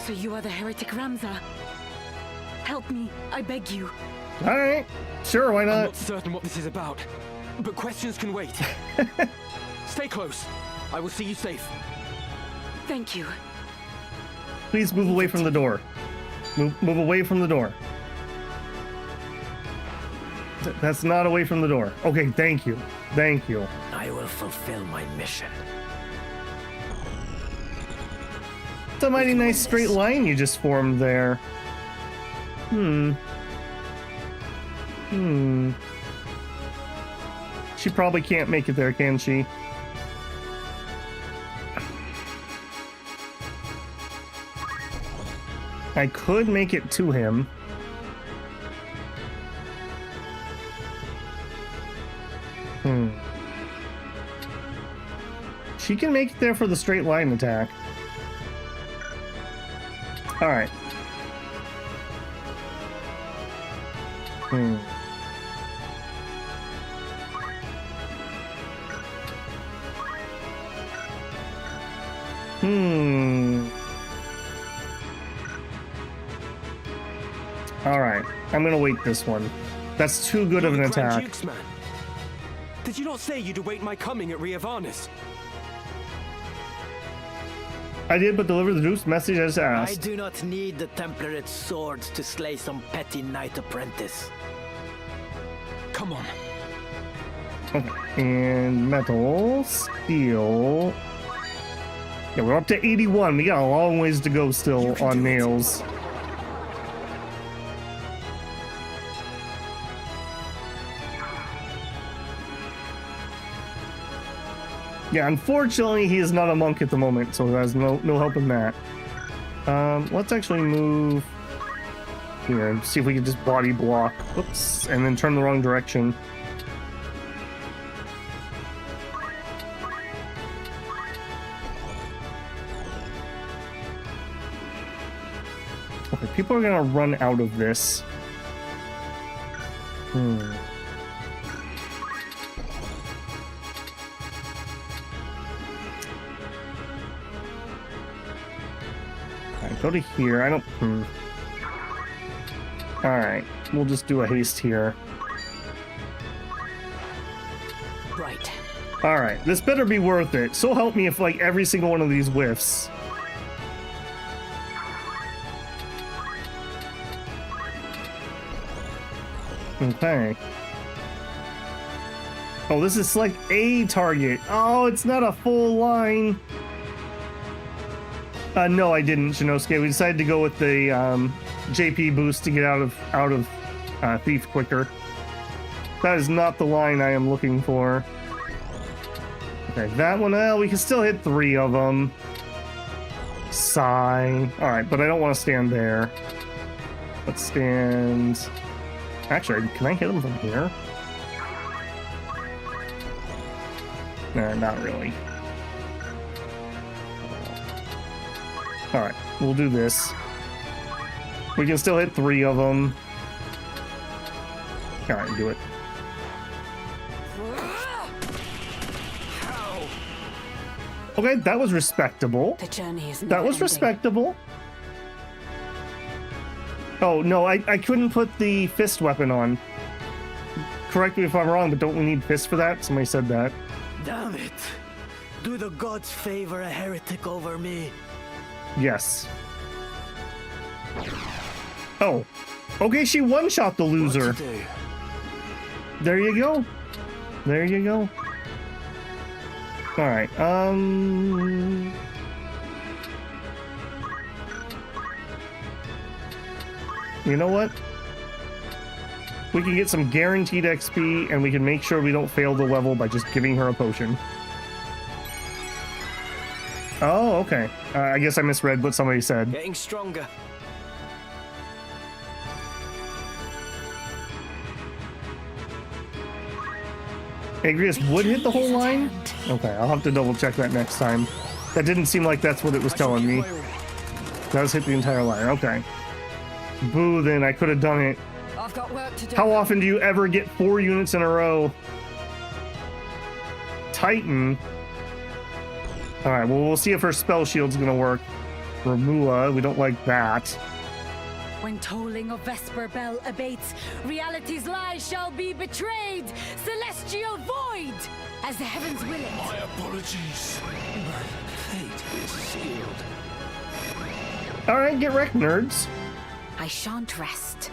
So you are the heretic Ramza. Help me, I beg you. Alright, sure, why I'm not? not certain what this is about, but questions can wait. Stay close. I will see you safe. Thank you. Please move away from the door. Move away from the door. That's not away from the door. Okay, thank you. Thank you. I will fulfill my mission. It's a mighty nice straight line you just formed there. She probably can't make it there, can she? I could make it to him. She can make it there for the straight line attack. Alright. Alright, I'm gonna wait this one. That's too good of an attack. Grand Duke's man. Did you not say you'd await my coming at Ivalice? I did, but deliver the Duke's message as asked. I do not need the Templated swords to slay some petty knight apprentice. Come on. Okay. And metal, steel. Yeah, we're up to 81. We got a long ways to go still on nails. Yeah, unfortunately, he is not a monk at the moment, so there's no help in that. Let's actually move here and see if we can just body block. Whoops, and then turn the wrong direction. Okay, people are gonna run out of this. Go to here. I don't. Alright, we'll just do a haste here. Right. Alright, this better be worth it. So help me if, like, every single one of these whiffs. Okay. Oh, this is select a target. Oh, it's not a full line. No, I didn't, Shinosuke. We decided to go with the JP boost to get out of Thief quicker. That is not the line I am looking for. Okay, that one, we can still hit 3 of them. Sigh. Alright, but I don't want to stand there. Let's stand... Actually, can I hit them from here? Nah, not really. Alright, we'll do this. We can still hit 3 of them. Alright, do it. Okay, that was respectable. The journey is that was respectable. Oh, no, I couldn't put the fist weapon on. Correct me if I'm wrong, but don't we need fists for that? Somebody said that. Damn it! Do the gods favor a heretic over me? Yes. Oh. Okay, she one-shot the loser. There you go. There you go. Alright, you know what? We can get some guaranteed XP, and we can make sure we don't fail the level by just giving her a potion. Oh, okay. I guess I misread what somebody said. Getting stronger. Agrius would hit the whole line? Okay, I'll have to double check that next time. That didn't seem like that's what it was telling me. Does hit the entire line, okay. Boo, then I could have done it. I've got work to do. How often do you ever get 4 units in a row? Titan. Alright, well, we'll see if her spell shield's gonna work. Remua, we don't like that. When tolling of Vesper Bell abates, reality's lies shall be betrayed. Celestial void, as the heavens will it. My apologies. My fate is sealed. Alright, get wrecked, nerds. I shan't rest.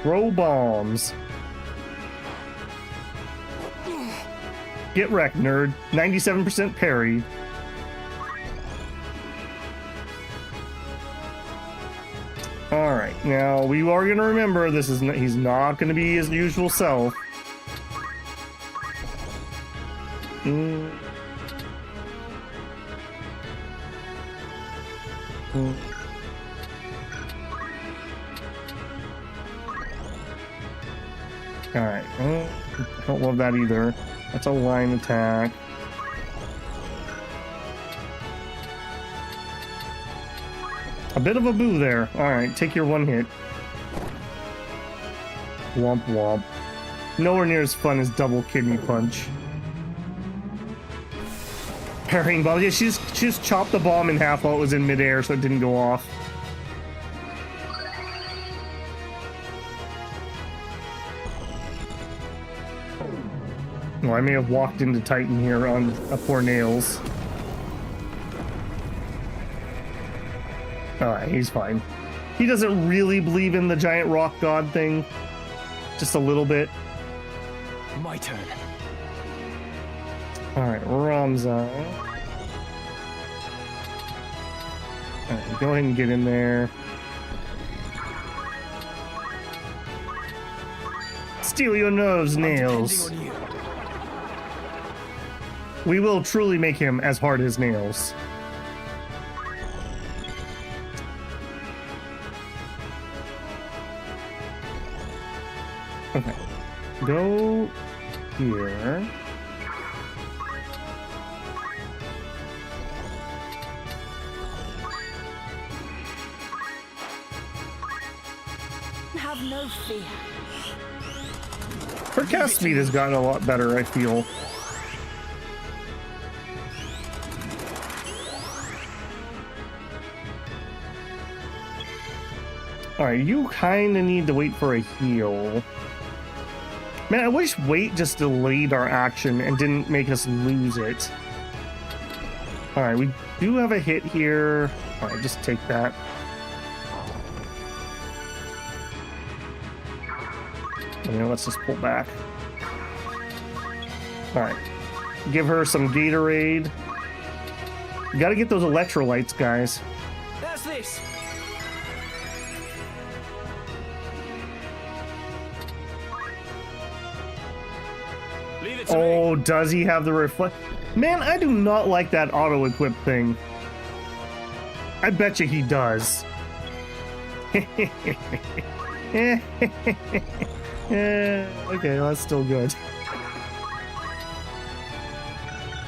Throw bombs. Get wrecked, nerd. 97% parry. Alright, now we are going to remember this is he's not going to be his usual self. Alright, I don't love that either. That's a line attack. A bit of a boo there. Alright, take your one hit. Womp womp. Nowhere near as fun as double kidney punch. Parrying bomb. Yeah, she just chopped the bomb in half while it was in midair so it didn't go off. Well, I may have walked into Titan here on a poor nails. Alright, he's fine. He doesn't really believe in the giant rock god thing. Just a little bit. My turn. Alright, Ramza. Alright, go ahead and get in there. Steal your nose, nails. We will truly make him as hard as nails. Okay. Go here. Have no fear. Her cast speed has gotten a lot better, I feel. Alright, you kind of need to wait for a heal. Man, I wish wait just delayed our action and didn't make us lose it. Alright, we do have a hit here. Alright, just take that. And then let's just pull back. Alright. Give her some Gatorade. You gotta get those electrolytes, guys. That's this. Oh, does he have the reflect? Man, I do not like that auto-equip thing. I bet you he does. Okay, well, that's still good.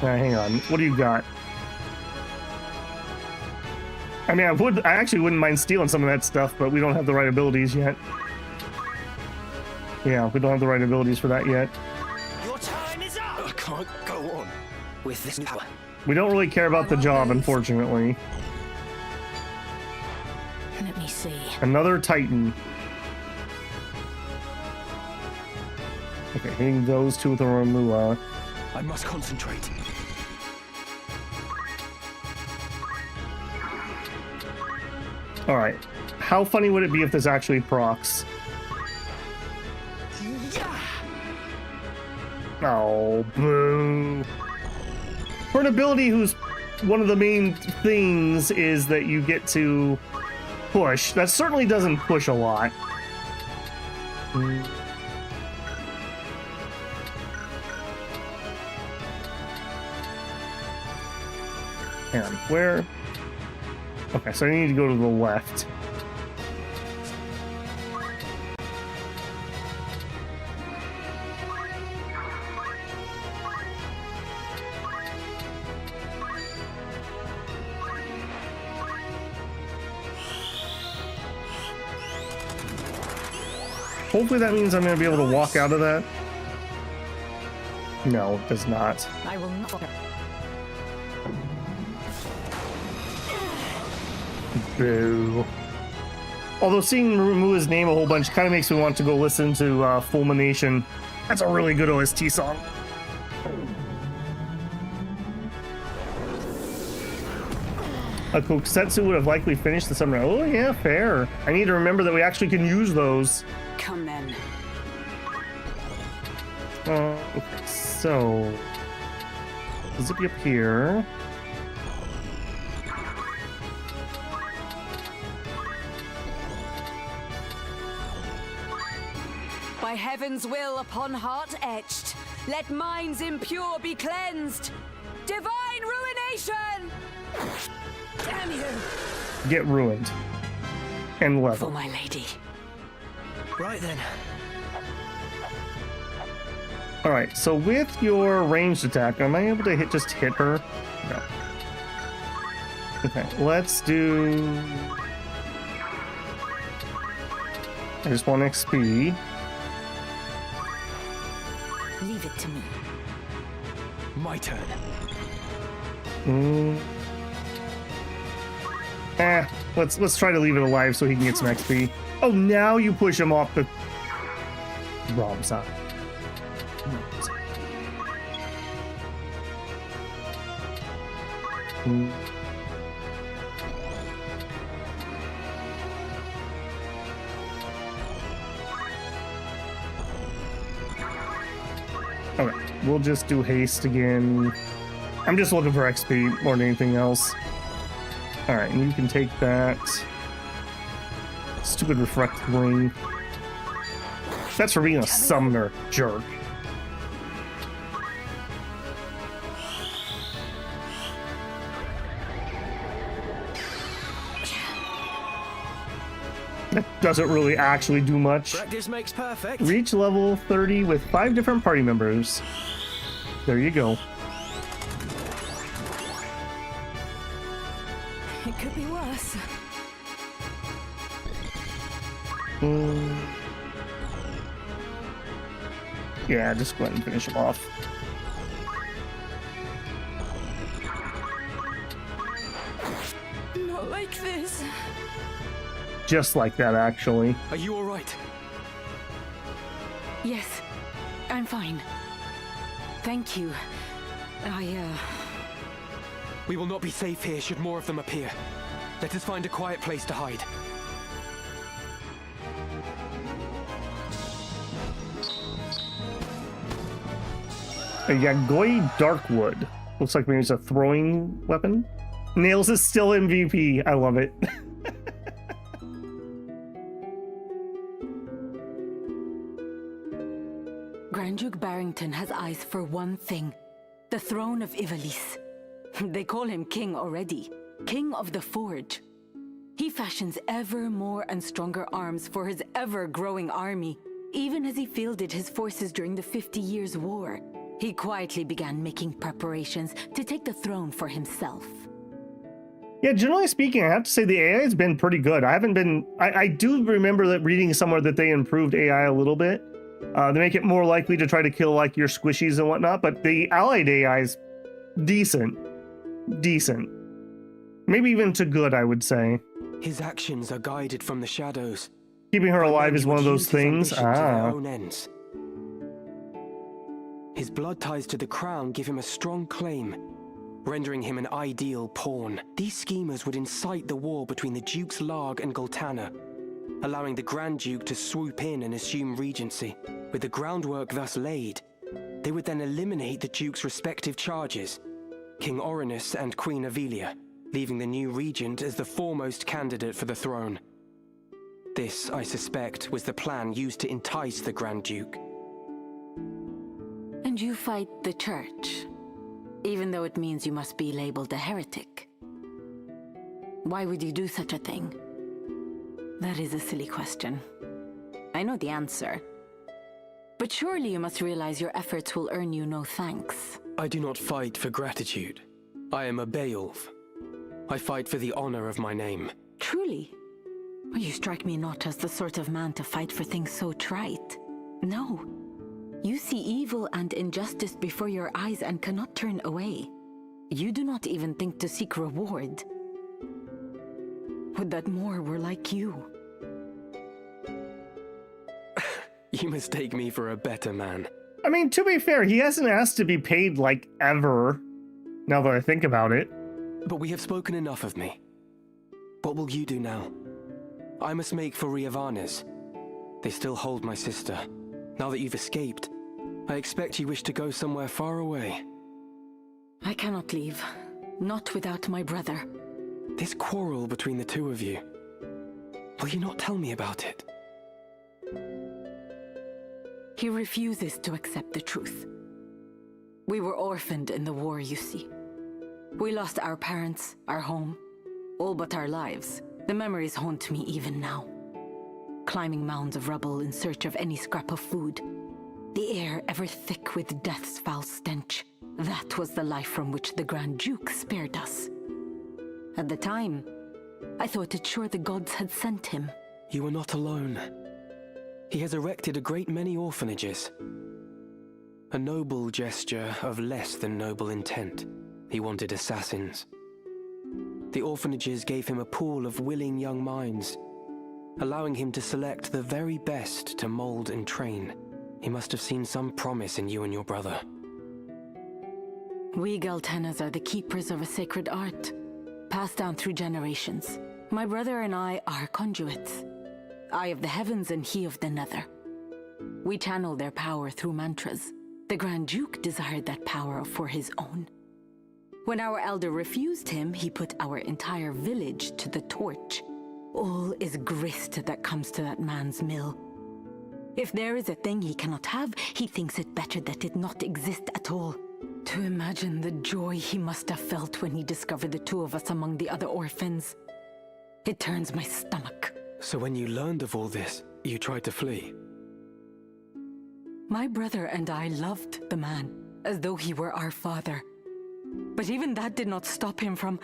Alright, hang on. What do you got? I mean, I actually wouldn't mind stealing some of that stuff, but we don't have the right abilities yet. Yeah, we don't have the right abilities for that yet. Your time is up! I can't go on. With this power, We don't really care about the job, unfortunately. Let me see. Another Titan. Okay, hitting those two with the Romua. I must concentrate. Alright. How funny would it be if this actually procs? Oh, boo. For an ability whose one of the main things is that you get to push, that certainly doesn't push a lot. And where? Okay, so I need to go to the left. Hopefully that means I'm going to be able to walk out of that. No, it does not. I will not. Boo. Although seeing Rumua's name a whole bunch kind of makes me want to go listen to Fulmination. That's a really good OST song. A Kokusetsu would have likely finished the summer. Oh yeah, fair. I need to remember that we actually can use those. Come then. Okay, so zip you up here. By heaven's will upon heart etched, let minds impure be cleansed. Divine ruination! Damn you! Get ruined. And level. For my lady. Right then. Alright, so with your ranged attack, am I able to just hit her? No. Okay, let's do... I just want XP. Leave it to me. My turn. Let's try to leave it alive so he can get some XP. Oh, now you push him off the wrong side. Okay, we'll just do haste again. I'm just looking for XP more than anything else. Alright, and you can take that. Stupid reflect ring. That's for being a summoner, jerk. That doesn't really actually do much. Practice makes perfect. Reach level 30 with 5 different party members. There you go. It could be worse. Yeah, just go ahead and finish him off. Not like this. Just like that, actually. Are you all right? Yes, I'm fine. Thank you. We will not be safe here should more of them appear. Let us find a quiet place to hide. A Yagoi Darkwood. Looks like maybe it's a throwing weapon. Nails is still MVP. I love it. Grand Duke Barrington has eyes for one thing. The throne of Ivalice. They call him king already. King of the Forge. He fashions ever more and stronger arms for his ever-growing army. Even as he fielded his forces during the 50 Years' War, he quietly began making preparations to take the throne for himself. Yeah, generally speaking, I have to say the AI has been pretty good. I do remember that reading somewhere that they improved AI a little bit. They make it more likely to try to kill like your squishies and whatnot, but the allied AI is decent. decent. Maybe even to good, I would say. His actions are guided from the shadows. Keeping her alive is one of those things. To their own ends. His blood ties to the crown give him a strong claim, rendering him an ideal pawn. These schemers would incite the war between the Dukes Larg and Goltana, allowing the Grand Duke to swoop in and assume regency. With the groundwork thus laid, they would then eliminate the Duke's respective charges, King Orinus and Queen Avelia, leaving the new regent as the foremost candidate for the throne. This, I suspect, was the plan used to entice the Grand Duke. And you fight the church, even though it means you must be labeled a heretic. Why would you do such a thing? That is a silly question. I know the answer. But surely you must realize your efforts will earn you no thanks. I do not fight for gratitude. I am a Beowulf. I fight for the honor of my name. Truly? You strike me not as the sort of man to fight for things so trite. No. You see evil and injustice before your eyes and cannot turn away. You do not even think to seek reward. Would that more were like you. You mistake me for a better man. I mean, to be fair, he hasn't asked to be paid, like, ever, now that I think about it. But we have spoken enough of me. What will you do now? I must make for Riavanes. They still hold my sister. Now that you've escaped, I expect you wish to go somewhere far away. I cannot leave. Not without my brother. This quarrel between the two of you. Will you not tell me about it? He refuses to accept the truth. We were orphaned in the war, you see. We lost our parents, our home, all but our lives. The memories haunt me even now. Climbing mounds of rubble in search of any scrap of food. The air ever thick with death's foul stench. That was the life from which the Grand Duke spared us. At the time, I thought it sure the gods had sent him. You are not alone. He has erected a great many orphanages. A noble gesture of less than noble intent. He wanted assassins. The orphanages gave him a pool of willing young minds, allowing him to select the very best to mold and train. He must have seen some promise in you and your brother. We Galtanas are the keepers of a sacred art, passed down through generations. My brother and I are conduits. I of the heavens and he of the nether. We channel their power through mantras. The Grand Duke desired that power for his own. When our elder refused him, he put our entire village to the torch. All is grist that comes to that man's mill. If there is a thing he cannot have, he thinks it better that it not exist at all. To imagine the joy he must have felt when he discovered the two of us among the other orphans. It turns my stomach. So when you learned of all this, you tried to flee? My brother and I loved the man, as though he were our father. But even that did not stop him from...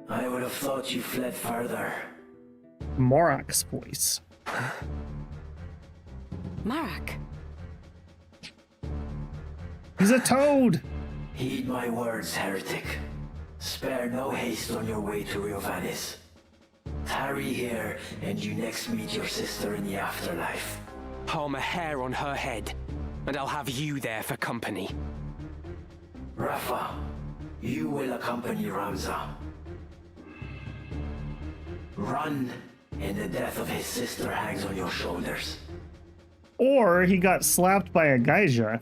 I would have thought you fled further. Morak's voice. Marak? He's a toad! Heed my words, heretic. Spare no haste on your way to Riovanes. Tarry here, and you next meet your sister in the afterlife. Palm a hair on her head, and I'll have you there for company. Rafa, you will accompany Ramza. Run, and the death of his sister hangs on your shoulders. Or he got slapped by a geisha.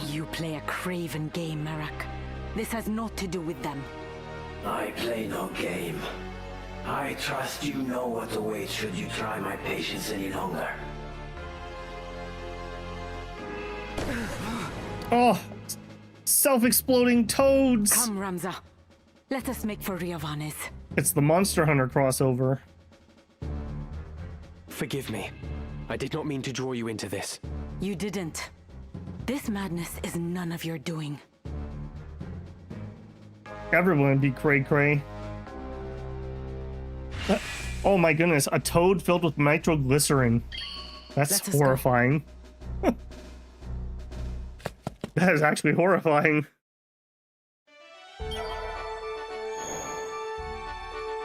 You play a craven game, Marak. This has naught to do with them. I play no game. I trust you know what awaits should you try my patience any longer. Oh, self-exploding toads! Come, Ramza. Let us make for Riavanes. It's the Monster Hunter crossover. Forgive me. I did not mean to draw you into this. You didn't. This madness is none of your doing. Everyone would be cray-cray. Oh my goodness, a toad filled with nitroglycerin. That's horrifying. That is actually horrifying.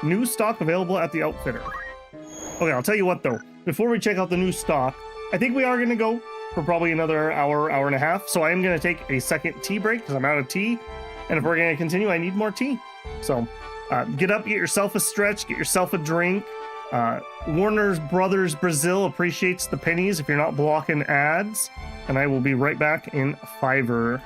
New stock available at the outfitter. Okay, I'll tell you what though. Before we check out the new stock, I think we are going to go for probably another hour, hour and a half. So I am going to take a second tea break because I'm out of tea. And if we're going to continue, I need more tea. So get up, get yourself a stretch, get yourself a drink. Warner's Brothers Brazil appreciates the pennies if you're not blocking ads. And I will be right back in Fiverr.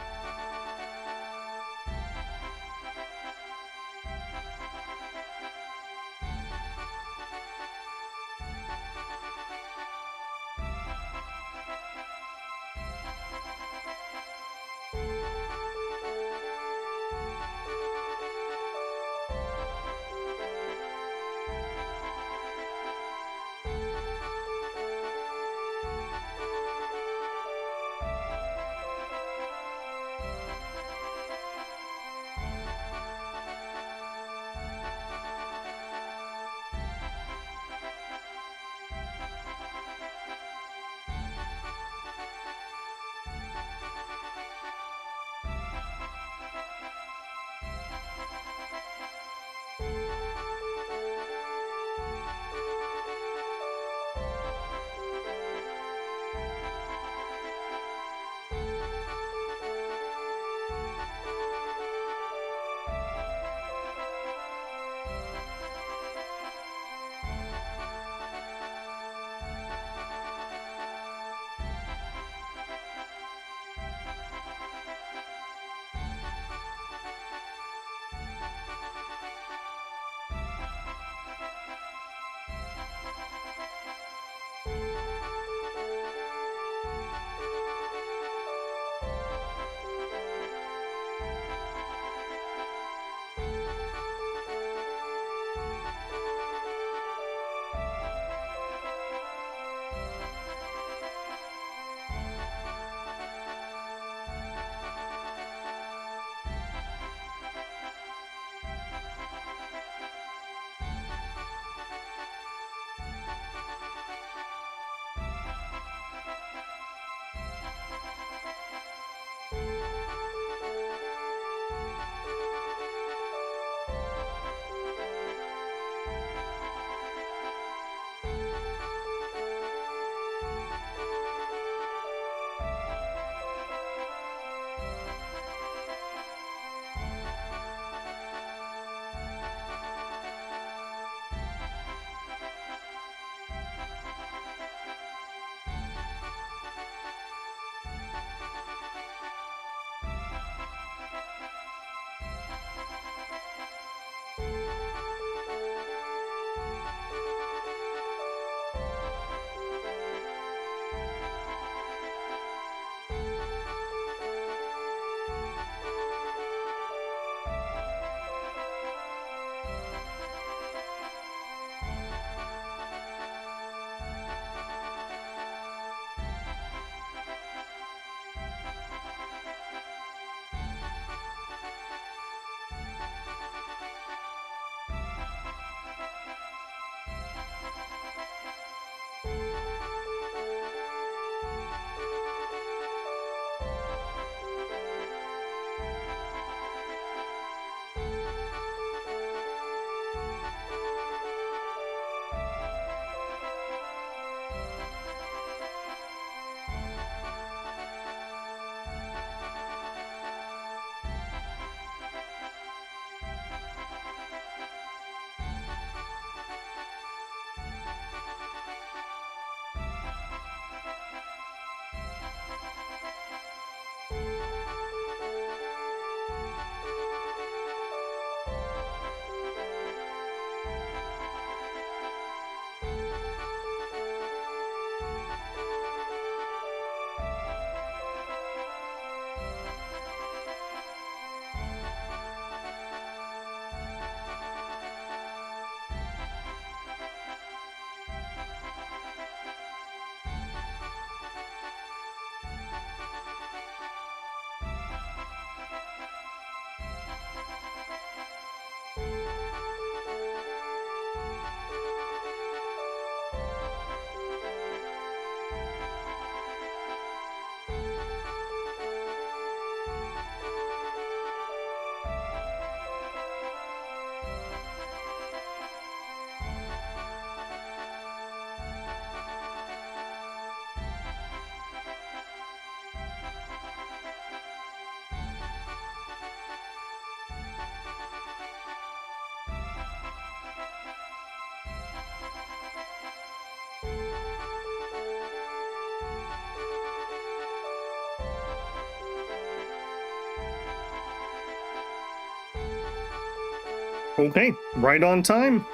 Okay, right on time.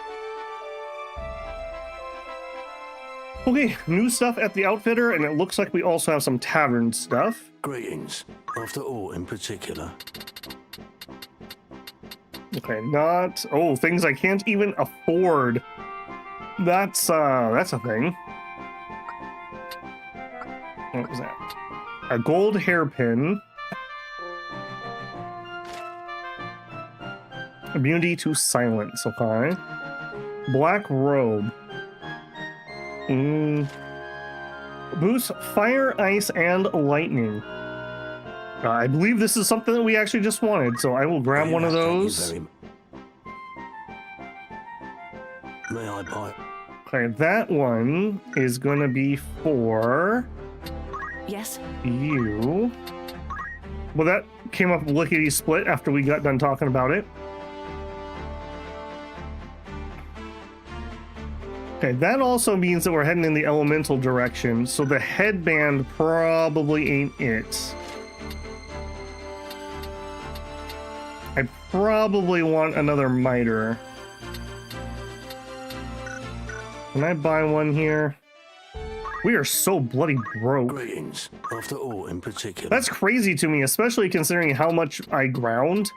Okay, new stuff at the outfitter, and it looks like we also have some tavern stuff. Greetings, after all in particular. Okay, not... Oh, things I can't even afford. That's a thing. What was that? A gold hairpin. Immunity to silence, okay. Black robe. Boost fire, ice, and lightning. I believe this is something that we actually just wanted, so I will grab one of those. May I buy? Okay, that one is gonna be for... Yes? You. Well, that came up lickety-split after we got done talking about it. Okay, that also means that we're heading in the elemental direction, so the headband probably ain't it. I probably want another miter. Can I buy one here? We are so bloody broke. Greetings, after all in particular. That's crazy to me, especially considering how much I ground.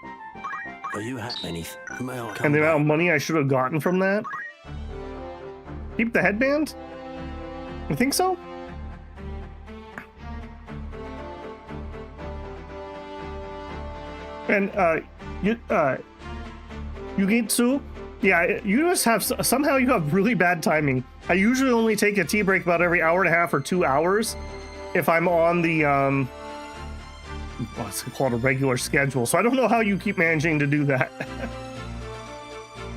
Are you happy? May I come And the back? amount of money I should have gotten from that. Keep the headband? You think so? And Yugetsu, yeah, you just have somehow you have really bad timing. I usually only take a tea break about every hour and a half or 2 hours if I'm on the what's it called, a regular schedule. So I don't know how you keep managing to do that.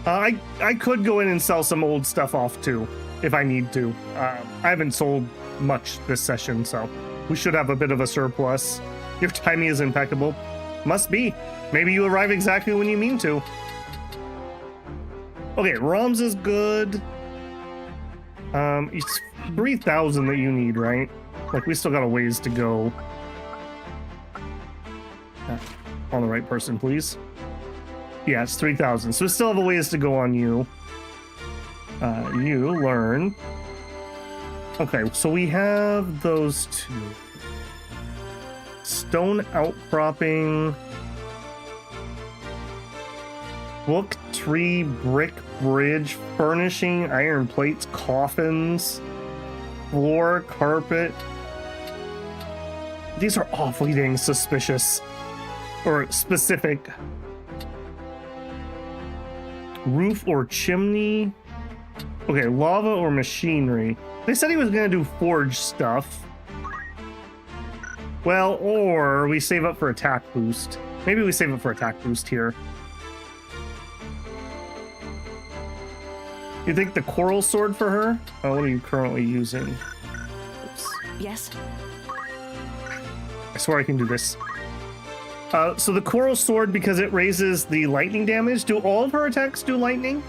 I could go in and sell some old stuff off too, if I need to. I haven't sold much this session, so we should have a bit of a surplus. Your timing is impeccable. Must be. Maybe you arrive exactly when you mean to. Okay, ROMs is good. It's 3,000 that you need, right? Like, we still got a ways to go. On the right person, please. Yeah, it's 3,000. So we still have a ways to go on you. You learn. Okay, so we have those two. Stone outcropping. Book tree, brick bridge, furnishing, iron plates, coffins, floor, carpet. These are awfully dang suspicious. Or specific. Roof or chimney. Okay, lava or machinery. They said he was gonna do forge stuff. Well, or we save up for attack boost. Maybe we save up for attack boost here. You think the coral sword for her? Oh, what are you currently using? Oops. Yes? I swear I can do this. So the coral sword, because it raises the lightning damage, do all of her attacks do lightning?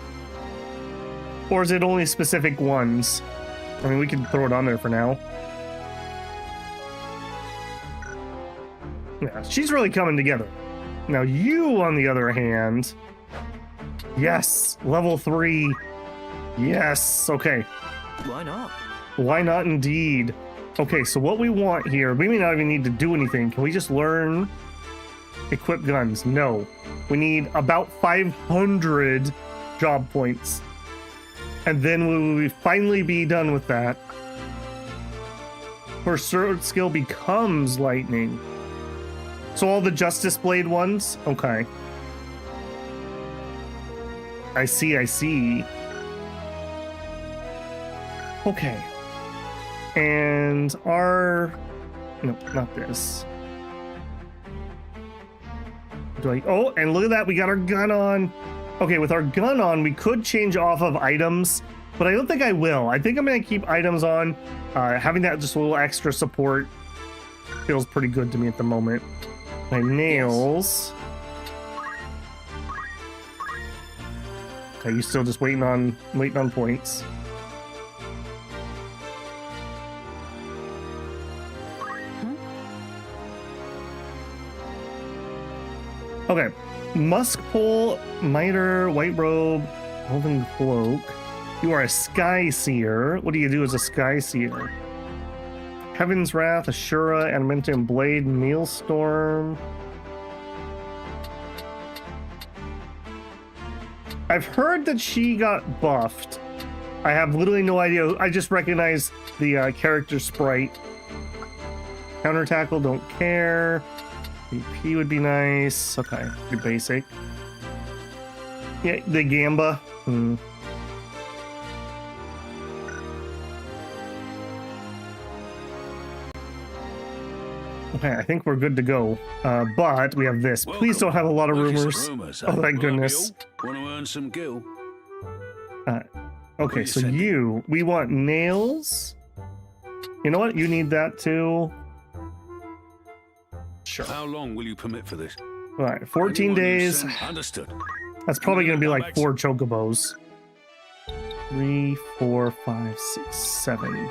Or is it only specific ones? I mean, we can throw it on there for now. Yeah, she's really coming together. Now you, on the other hand... Yes, level 3. Yes, okay. Why not? Why not indeed? Okay, so what we want here, we may not even need to do anything. Can we just learn equip guns? No. We need about 500 job points. And then we will finally be done with that. Her sword skill becomes lightning. So all the Justice Blade ones? Okay. I see, I see. Okay. And our... No, not this. Do I... Oh, and look at that, we got our gun on. Okay, with our gun on, we could change off of items, but I don't think I will. I think I'm going to keep items on. Having that just a little extra support feels pretty good to me at the moment. My nails... Okay, you still just waiting on points. Okay. Musk pole, mitre, white robe, golden cloak. You are a sky seer. What do you do as a sky seer? Heaven's Wrath, Ashura, Adamantium Blade, Maelstrom. I've heard that she got buffed. I have literally no idea. I just recognize the character sprite. Counter tackle, don't care. VP would be nice. Okay, pretty basic. Yeah, the Gamba. Okay, I think we're good to go. But we have this. Please don't have a lot of rumors. Oh, thank goodness. Want to earn some gil? Okay, so we want nails. You know what? You need that too. Sure. How long will you permit for this? All right, 14 days. Understood. That's probably going to be like 4 chocobos. 3, 4, 5, 6, 7.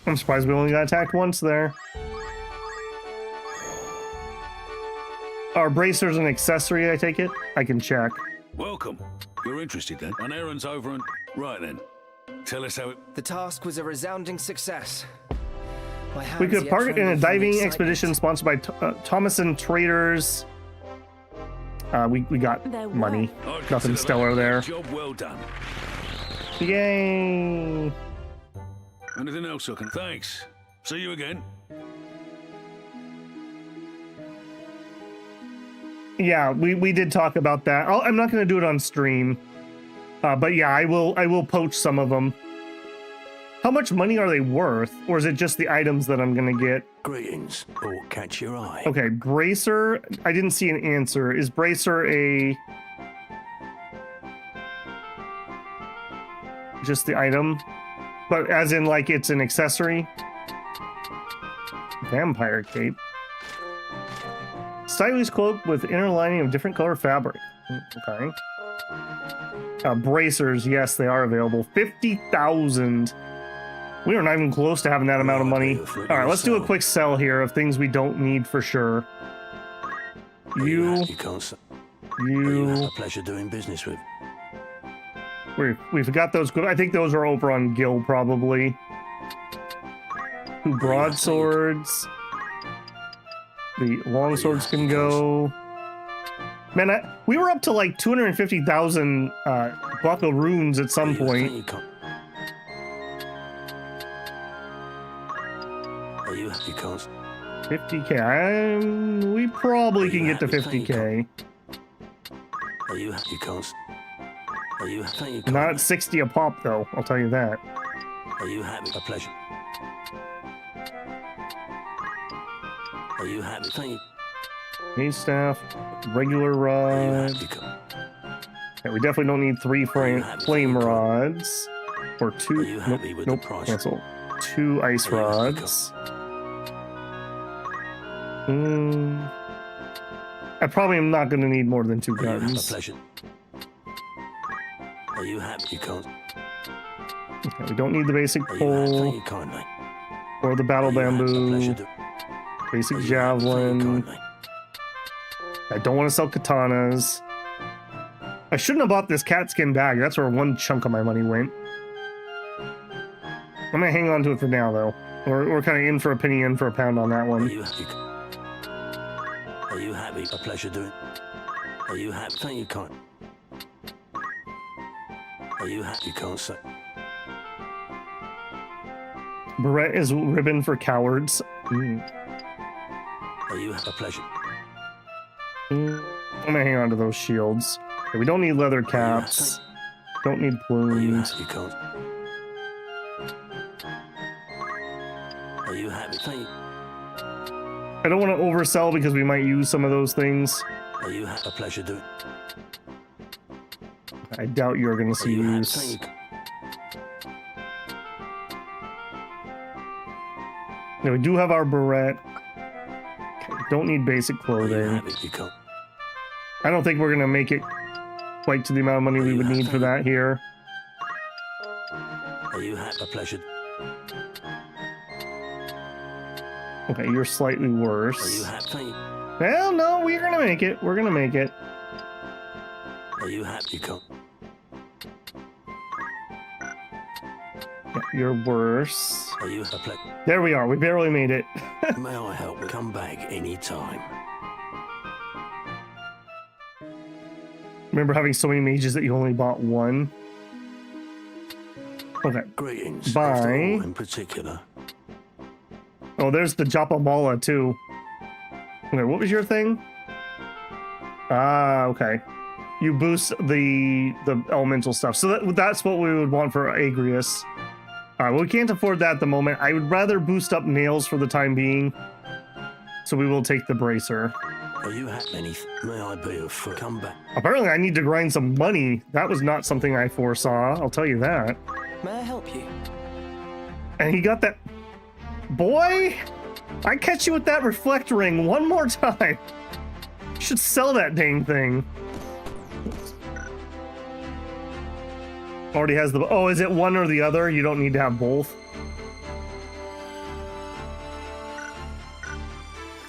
I'm surprised we only got attacked once there. Are bracers an accessory, I take it? I can check. Welcome. You're interested then? An errand's over and... Right then. Tell us how it... The task was a resounding success. We could part in a diving expedition sponsored by Thomason Traders. We got money. Nothing stellar there. Job well done. Yay! Anything else I can... Thanks. See you again. Yeah, we did talk about that. I'm not going to do it on stream. But yeah, I will poach some of them. How much money are they worth? Or is it just the items that I'm going to get? Greetings, or catch your eye. Okay, Bracer. I didn't see an answer. Is Bracer just the item? But as in, like, it's an accessory? Vampire cape. Stylish cloak with inner lining of different color fabric. Okay. Bracers, yes, they are available. 50,000. We are not even close to having that amount of money. All right, let's do a quick sell here of things we don't need for sure. You have a pleasure doing business with. We've got those good. I think those are over on Gil probably. 2 broadswords. The long swords can go. Man, we were up to like 250,000 buckle runes at some point. 50k. We probably can get to 50k. Not at 60 a pop though. I'll tell you that. Are you happy? A pleasure. Are you happy? Thank you. Main staff, regular rod. Yeah, we definitely don't need 3 flame rods. Or 2. Nope. Cancel. 2 ice rods. I probably am not going to need more than 2 guns. A pleasure. Are you happy? You can't. Okay, we don't need the basic pole. Or the battle bamboo. Basic javelin. I don't want to sell katanas. I shouldn't have bought this cat skin bag. That's where 1 chunk of my money went. I'm gonna hang on to it for now, though. We're kind of in for a penny, in for a pound on that one. Are you happy? A pleasure doing. Are you happy? Thank you, can't. Are you happy? You can't say. Beret is ribbon for cowards. Are you a pleasure? I'm gonna hang on to those shields. Okay, we don't need leather caps. Don't need plumes. You can't. Are you happy? Thank you. I don't want to oversell because we might use some of those things. Are you a pleasure doing? I doubt you're going to see use. Now we do have our beret. Okay, don't need basic clothing. I don't think we're going to make it quite to the amount of money we would need for that here. Are you happy? A pleasure. Okay, you're slightly worse. Are you happy? Well, no, we're gonna make it. We're gonna make it. Are you happy, Cole? Yeah, you're worse. Are you happy? There we are. We barely made it. May I help? Come back anytime. Remember having so many mages that you only bought one? Okay. Greetings. Bye. After all in particular. Oh, there's the Japamala too. Okay, what was your thing? Ah, okay. You boost the elemental stuff. So that's what we would want for Agrius. Alright, well, we can't afford that at the moment. I would rather boost up nails for the time being. So we will take the bracer. Are you happy? May I be of foot? Come back. Apparently I need to grind some money. That was not something I foresaw, I'll tell you that. May I help you? And he got that... Boy! I catch you with that reflect ring one more time. You should sell that dang thing. Already has the... Oh, is it one or the other? You don't need to have both.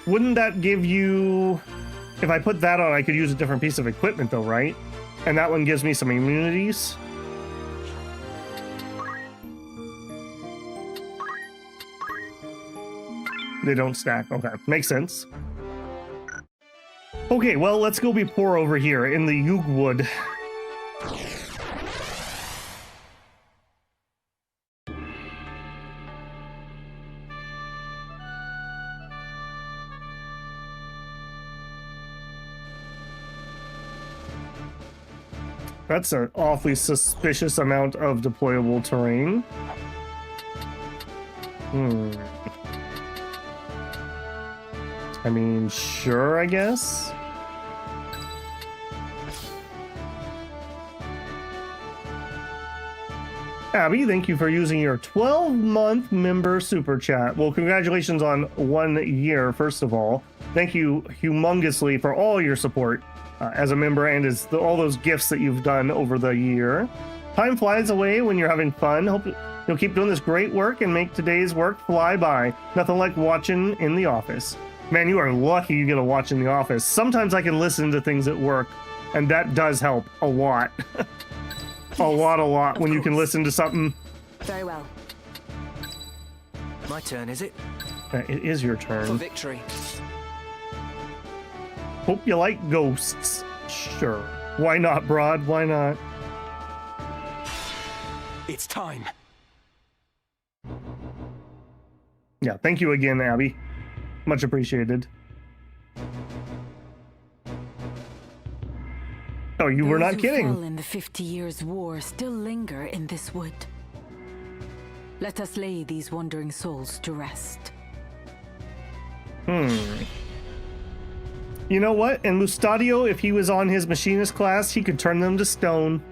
Wouldn't that give you... If I put that on, I could use a different piece of equipment though, right? And that one gives me some immunities. They don't stack. Okay, makes sense. Okay, well, let's go be poor over here in the Yugwood. That's an awfully suspicious amount of deployable terrain. I mean, sure, I guess. Abby, thank you for using your 12-month member super chat. Well, congratulations on 1 year, first of all. Thank you humongously for all your support as a member and as all those gifts that you've done over the year. Time flies away when you're having fun. Hope you'll keep doing this great work and make today's work fly by. Nothing like watching in the office. Man, you are lucky you get to watch in the office. Sometimes I can listen to things at work, and that does help a lot. a lot when you can listen to something. Very well. My turn, is it? It is your turn. For victory. Hope you like ghosts. Sure. Why not, Broad? Why not? It's time. Yeah, thank you again, Abby. Much appreciated. Oh, you were not kidding. Those who fell in the 50 Years' War still linger in this wood. Let us lay these wandering souls to rest. You know what? And Mustadio, if he was on his machinist class, he could turn them to stone.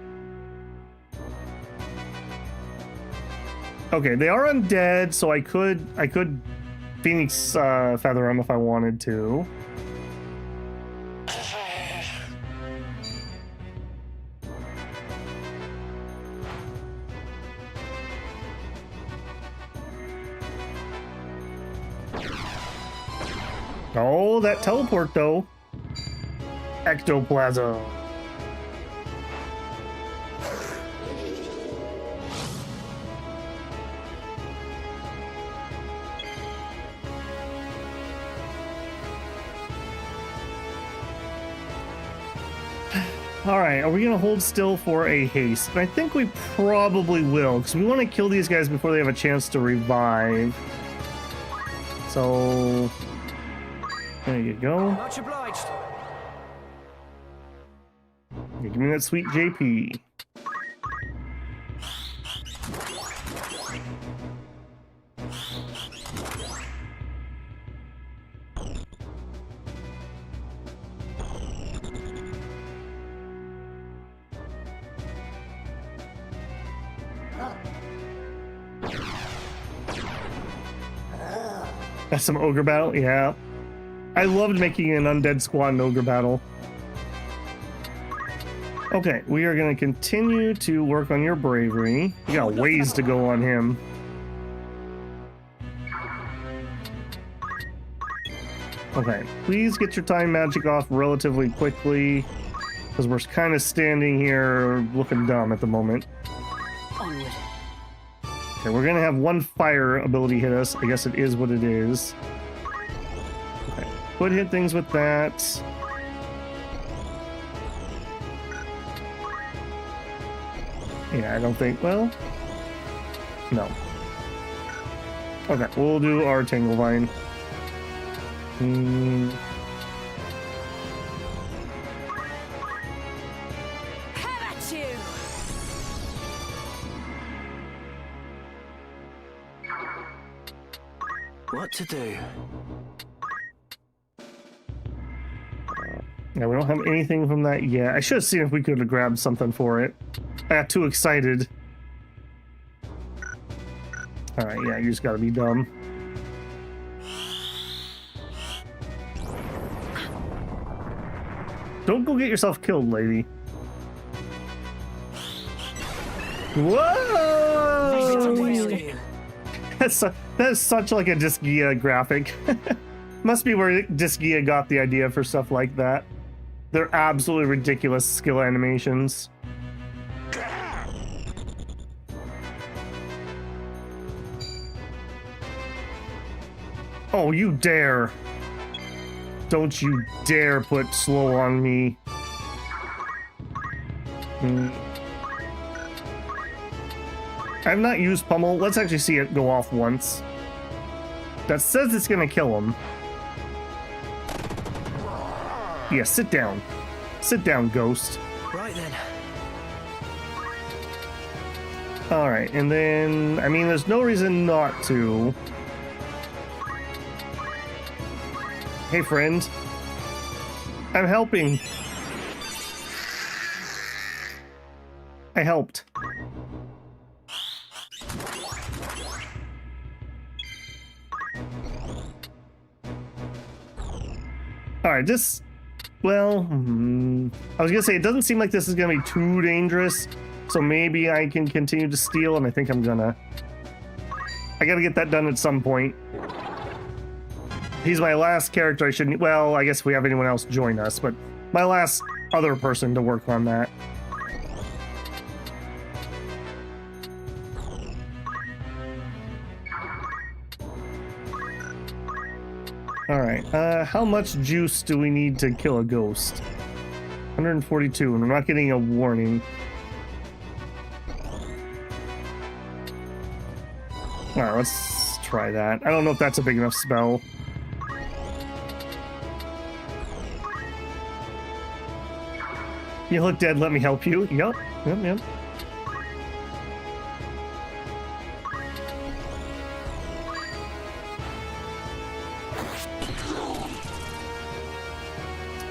Okay, they are undead, so I could Phoenix feather them if I wanted to. Oh, that teleport though. Ectoplasm. All right, are we gonna hold still for a haste? And I think we probably will, because we want to kill these guys before they have a chance to revive. So there you go. Much obliged. Yeah, give me that sweet JP. That's some ogre battle? Yeah. I loved making an undead squad in ogre battle. Okay, we are going to continue to work on your bravery. You got ways to go on him. Okay, please get your time magic off relatively quickly, because we're kind of standing here looking dumb at the moment. Onward. Okay, we're gonna have one fire ability hit us. I guess it is what it is. Okay, could hit things with that. Yeah, I don't think, well, no. Okay, we'll do our Tanglevine. Have at you! What to do? Yeah, we don't have anything from that yet. I should have seen if we could have grabbed something for it. I got too excited. Alright, yeah, you just gotta be dumb. Don't go get yourself killed, lady. Whoa! That is such like a Disgaea graphic. Must be where Disgaea got the idea for stuff like that. They're absolutely ridiculous skill animations. Oh, you dare. Don't you dare put slow on me. I've not used Pummel. Let's actually see it go off once. That says it's gonna kill him. Yeah, sit down. Sit down, ghost. Right then. Alright, and then, I mean, there's no reason not to. Hey, friend. I'm helping. I helped. Alright, this... Well, I was gonna say, it doesn't seem like this is gonna be too dangerous, so maybe I can continue to steal, and I think I'm gonna... I gotta get that done at some point. He's my last character. I shouldn't... Well, I guess if we have anyone else join us, but my last other person to work on that. Alright, how much juice do we need to kill a ghost? 142, and I'm not getting a warning. Alright, let's try that. I don't know if that's a big enough spell. You look dead, let me help you. Yep.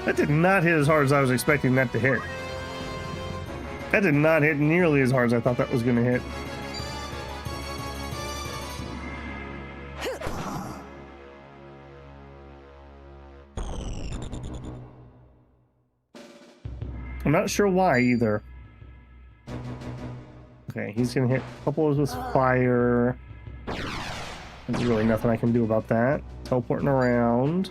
That did not hit as hard as I was expecting that to hit. That did not hit nearly as hard as I thought that was going to hit. I'm not sure why either. Okay, he's gonna hit a couple of with fire. There's really nothing I can do about that. Teleporting around.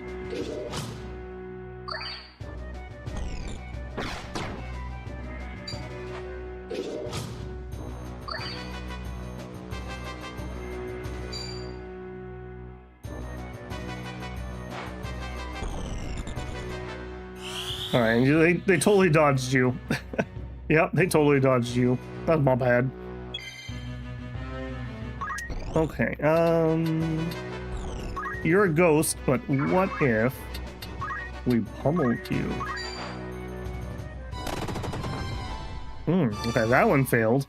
Alright, they totally dodged you. Yep, they totally dodged you. That's my bad. Okay, you're a ghost, but what if we pummeled you? Okay, that one failed.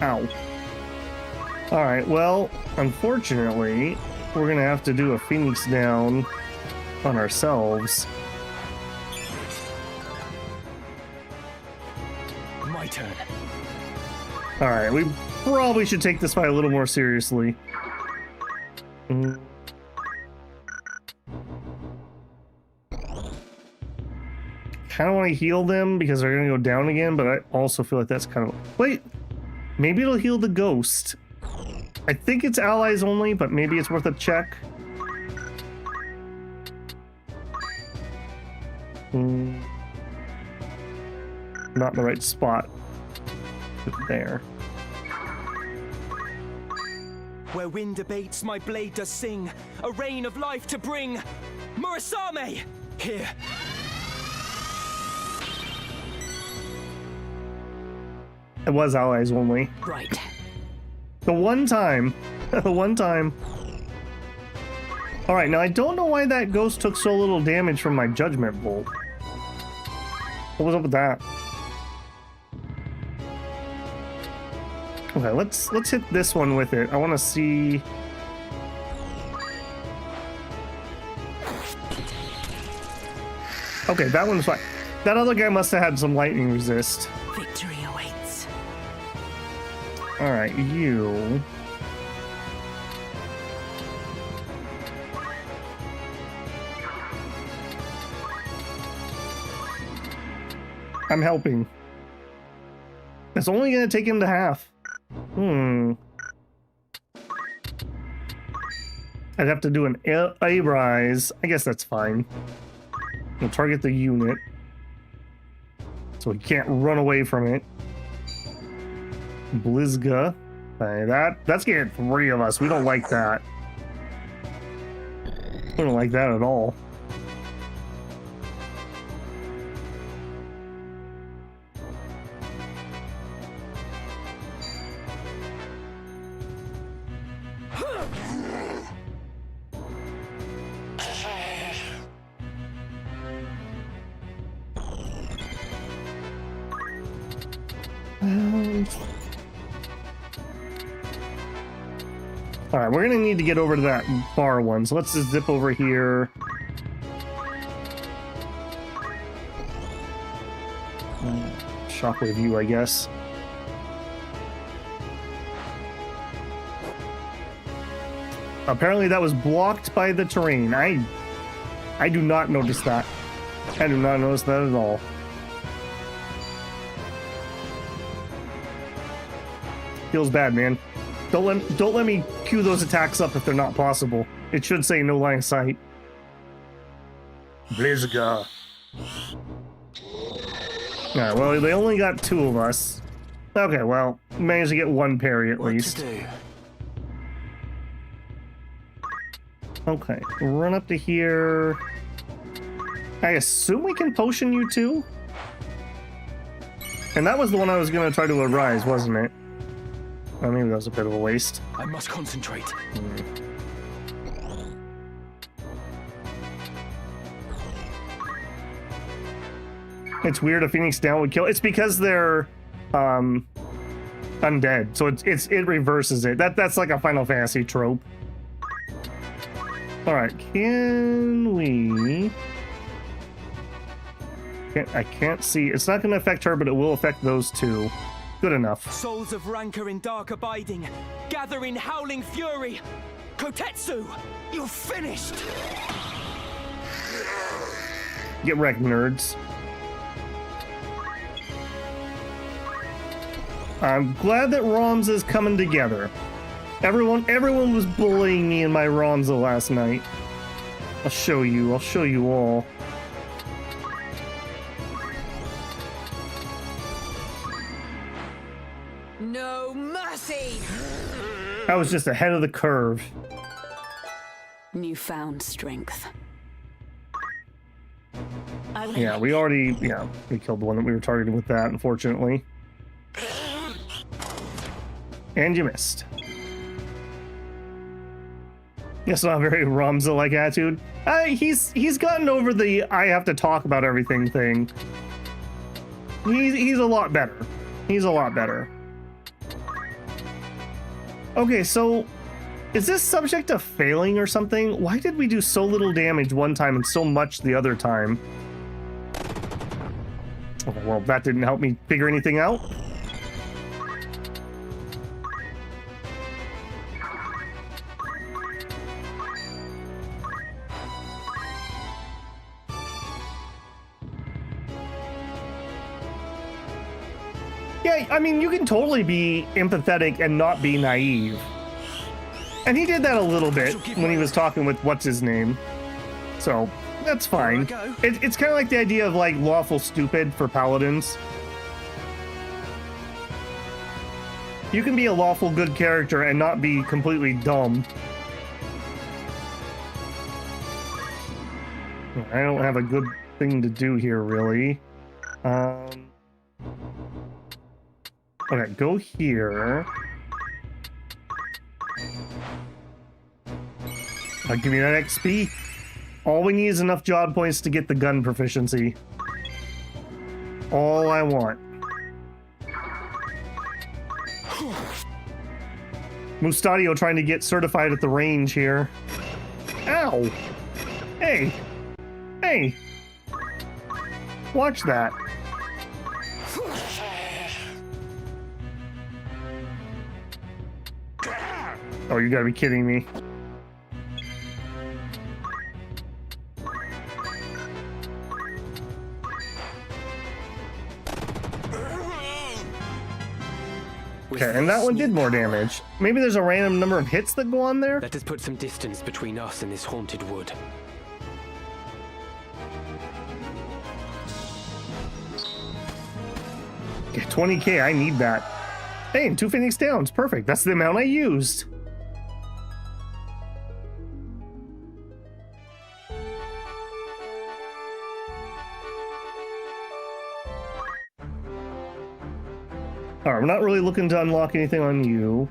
Ow. Alright, well, unfortunately, we're gonna have to do a Phoenix down on ourselves. My turn. Alright, probably should take this fight a little more seriously. Kind of want to heal them because they're going to go down again, but I also feel like that's kind of... Wait, maybe it'll heal the ghost. I think it's allies only, but maybe it's worth a check. Not in the right spot. There. Where wind abates, my blade does sing, a rain of life to bring. Murasame! Here. It was allies only. Right. The one time. The one time. Alright, now I don't know why that ghost took so little damage from my judgment bolt. What was up with that? Okay, let's hit this one with it. I want to see. Okay, that one's fine. That other guy must have had some lightning resist. Victory awaits. All right, you. I'm helping. It's only gonna take him to half. I'd have to do an A-rise. I guess that's fine. We'll target the unit. So we can't run away from it. Blizga. That's getting 3 of us. We don't like that. We don't like that at all. Alright, we're gonna need to get over to that bar one, so let's just zip over here. Shockwave you, I guess. Apparently that was blocked by the terrain. I do not notice that. I do not notice that at all. Feels bad, man. Don't let me queue those attacks up if they're not possible. It should say no line of sight. Blizga. Alright, well, they only got 2 of us. Okay, well, managed to get 1 parry at least. Okay, run up to here. I assume we can potion you too? And that was the one I was going to try to arise, wasn't it? Oh, maybe that was a bit of a waste. I must concentrate. It's weird a Phoenix down would kill. It's because they're undead, so it reverses it. That's like a Final Fantasy trope. All right, can we? I can't see. It's not going to affect her, but it will affect those 2. Good enough. Souls of rancor in dark abiding, gather in howling fury. Kotetsu, you're finished. Get wrecked, nerds. I'm glad that ROMs is coming together. Everyone was bullying me in my Ronza last night. I'll show you all. No mercy! I was just ahead of the curve. Newfound strength. Yeah, we killed the one that we were targeting with that, unfortunately. And you missed. That's not a very Ramza-like attitude. He's gotten over the I have to talk about everything thing. He's a lot better. He's a lot better. Okay, so is this subject to failing or something? Why did we do so little damage one time and so much the other time? Okay, well, that didn't help me figure anything out. Yeah, I mean, you can totally be empathetic and not be naive. And he did that a little bit when he was talking with what's-his-name. So, that's fine. It's kind of like the idea of, like, lawful stupid for paladins. You can be a lawful good character and not be completely dumb. I don't have a good thing to do here, really. Okay, go here. Give me that XP. All we need is enough job points to get the gun proficiency. All I want. Mustadio trying to get certified at the range here. Ow! Hey! Hey! Watch that. Oh, you gotta be kidding me. Okay, and that one did more damage. Maybe there's a random number of hits that go on there? Let us put some distance between us and this haunted wood. Okay, 20k, I need that. Hey, and 2 Phoenix Downs, perfect. That's the amount I used. Alright, we're not really looking to unlock anything on you.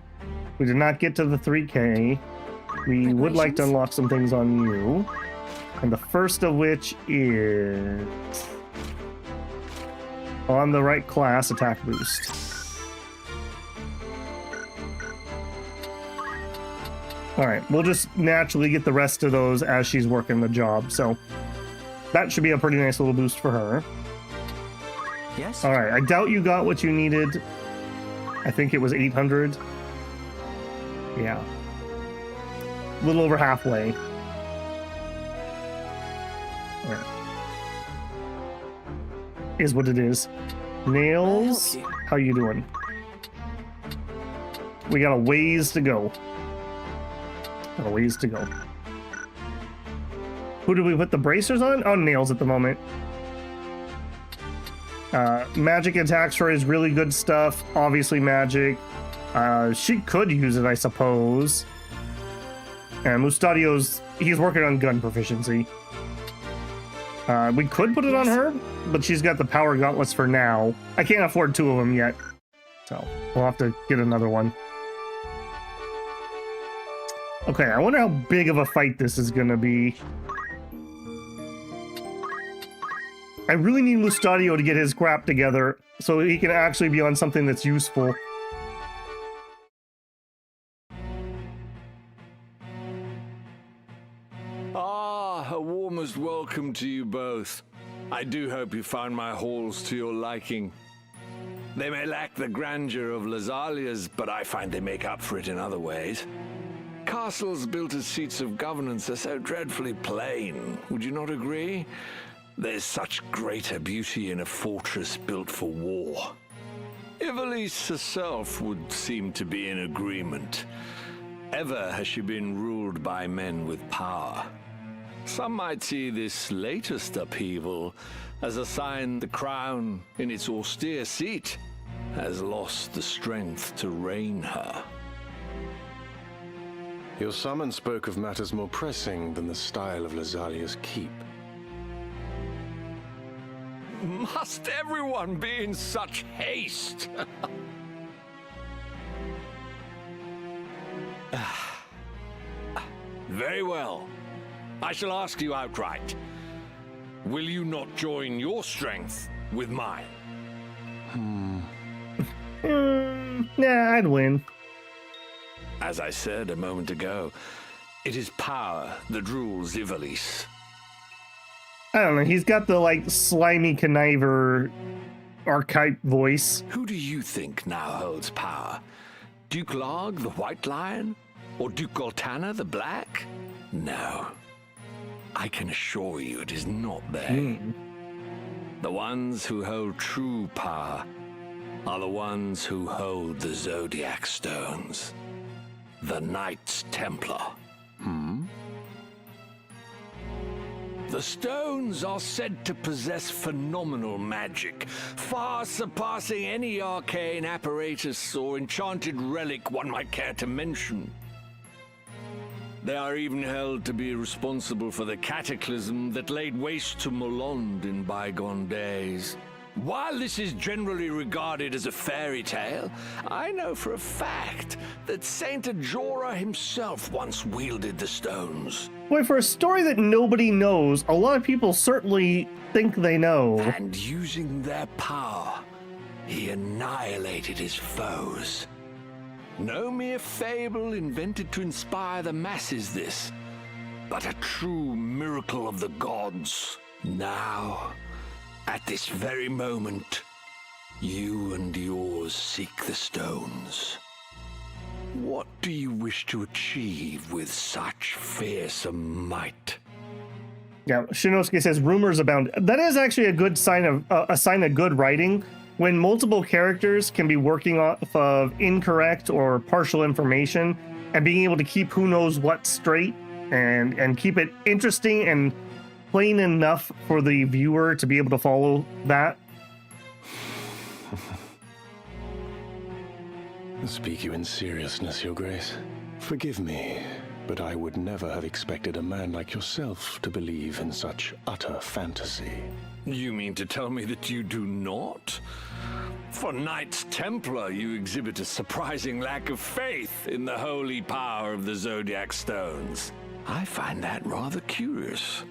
We did not get to the 3k. We would like to unlock some things on you. And the first of which is... on the right class, attack boost. Alright, we'll just naturally get the rest of those as she's working the job, so... that should be a pretty nice little boost for her. Yes? Alright, I doubt you got what you needed. I think it was 800. Yeah. A little over halfway. Alright. Is what it is. Nails, how you doing? We got a ways to go. Got a ways to go. Who did we put the bracers on? Oh, Nails at the moment. Magic attacks for is really good stuff. Obviously magic. She could use it, I suppose. And Mustadio's, he's working on gun proficiency. We could put it on her, but she's got the power gauntlets for now. I can't afford 2 of them yet. So, we'll have to get another one. Okay, I wonder how big of a fight this is gonna be. I really need Mustadio to get his crap together so he can actually be on something that's useful. Ah, a warmest welcome to you both. I do hope you found my halls to your liking. They may lack the grandeur of Lazalia's, but I find they make up for it in other ways. Castles built as seats of governance are so dreadfully plain, would you not agree? There's such greater beauty in a fortress built for war. Ivalice herself would seem to be in agreement. Ever has she been ruled by men with power. Some might see this latest upheaval as a sign the crown, in its austere seat, has lost the strength to reign her. Your summons spoke of matters more pressing than the style of Lazalia's keep. Must everyone be in such haste? Very well. I shall ask you outright. Will you not join your strength with mine? Nah, I'd win. As I said a moment ago, it is power that rules Ivalice. I don't know, he's got the, like, slimy conniver archetype voice. Who do you think now holds power? Duke Larg, the White Lion? Or Duke Goltana, the Black? No. I can assure you it is not they. The ones who hold true power are the ones who hold the Zodiac Stones. The Knights Templar. The stones are said to possess phenomenal magic, far surpassing any arcane apparatus or enchanted relic one might care to mention. They are even held to be responsible for the cataclysm that laid waste to Molond in bygone days. While this is generally regarded as a fairy tale, I know for a fact that Saint Ajora himself once wielded the stones. Boy, for a story that nobody knows, a lot of people certainly think they know. And using their power, he annihilated his foes. No mere fable invented to inspire the masses, this, but a true miracle of the gods. Now, at this very moment, you and yours seek the stones. What do you wish to achieve with such fearsome might? Yeah, Shinosuke says rumors abound. That is actually a good sign of good writing. When multiple characters can be working off of incorrect or partial information and being able to keep who knows what straight and keep it interesting and plain enough for the viewer to be able to follow that. I speak you in seriousness, Your Grace. Forgive me, but I would never have expected a man like yourself to believe in such utter fantasy. You mean to tell me that you do not? For Knights Templar, you exhibit a surprising lack of faith in the holy power of the Zodiac Stones. I find that rather curious.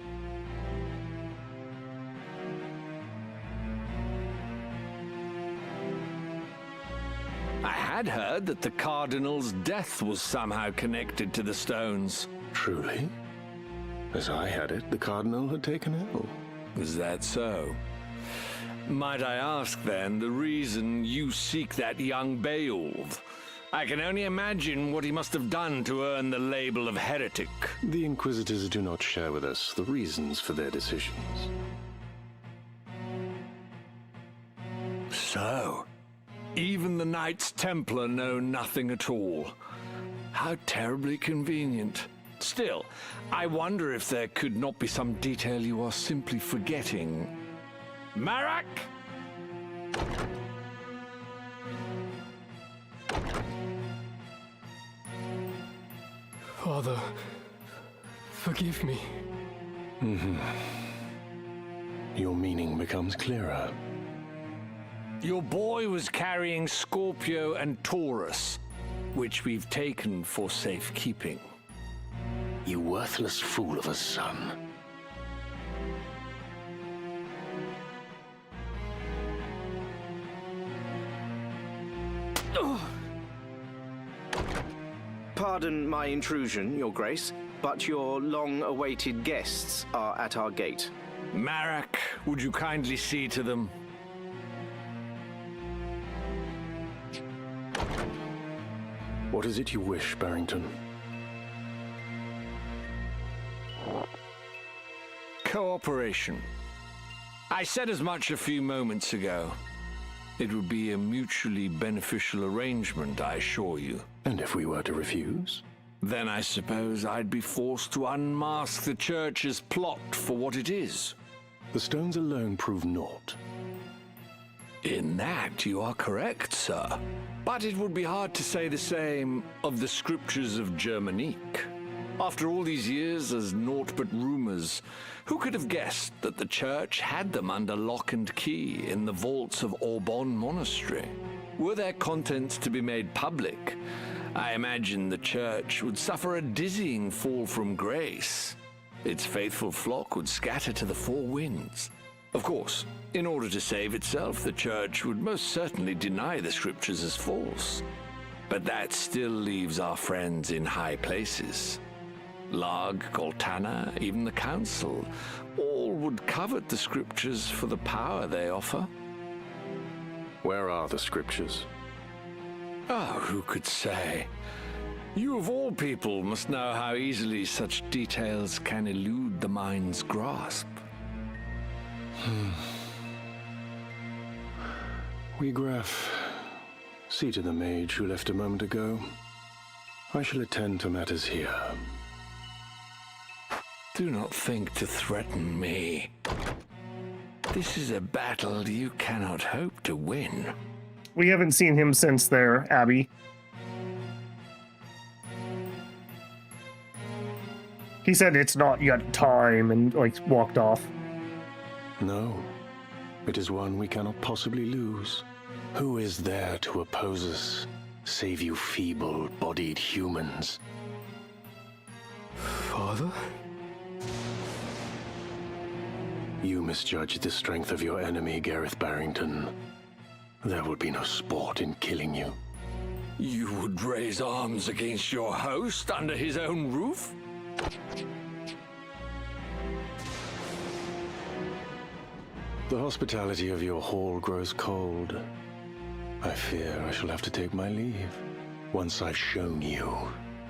I had heard that the Cardinal's death was somehow connected to the stones. Truly? As I had it, the Cardinal had taken ill. Is that so? Might I ask, then, the reason you seek that young Beowulf? I can only imagine what he must have done to earn the label of heretic. The Inquisitors do not share with us the reasons for their decisions. So, even the Knights Templar know nothing at all. How terribly convenient. Still, I wonder if there could not be some detail you are simply forgetting. Marak! Father, forgive me. Your meaning becomes clearer. Your boy was carrying Scorpio and Taurus, which we've taken for safekeeping. You worthless fool of a son. Pardon my intrusion, Your Grace, but your long-awaited guests are at our gate. Marak, would you kindly see to them? What is it you wish, Barrington? Cooperation. I said as much a few moments ago. It would be a mutually beneficial arrangement, I assure you. And if we were to refuse? Then I suppose I'd be forced to unmask the Church's plot for what it is. The stones alone prove naught. In that you are correct, sir. But it would be hard to say the same of the scriptures of Germanique. After all these years as naught but rumors, who could have guessed that the Church had them under lock and key in the vaults of Aubonne Monastery? Were their contents to be made public, I imagine the Church would suffer a dizzying fall from grace. Its faithful flock would scatter to the four winds. Of course, in order to save itself, the Church would most certainly deny the scriptures as false. But that still leaves our friends in high places. Larg, Goltana, even the Council, all would covet the scriptures for the power they offer. Where are the scriptures? Oh, who could say? You of all people must know how easily such details can elude the mind's grasp. We Graf, see to the mage who left a moment ago. I shall attend to matters here. Do not think to threaten me. This is a battle you cannot hope to win. We haven't seen him since there, Abby. He said it's not yet time and, like, walked off. No, it is one we cannot possibly lose. Who is there to oppose us, save you feeble-bodied humans? Father? You misjudge the strength of your enemy, Gareth Barrington. There would be no sport in killing you. You would raise arms against your host under his own roof? The hospitality of your hall grows cold. I fear I shall have to take my leave once I've shown you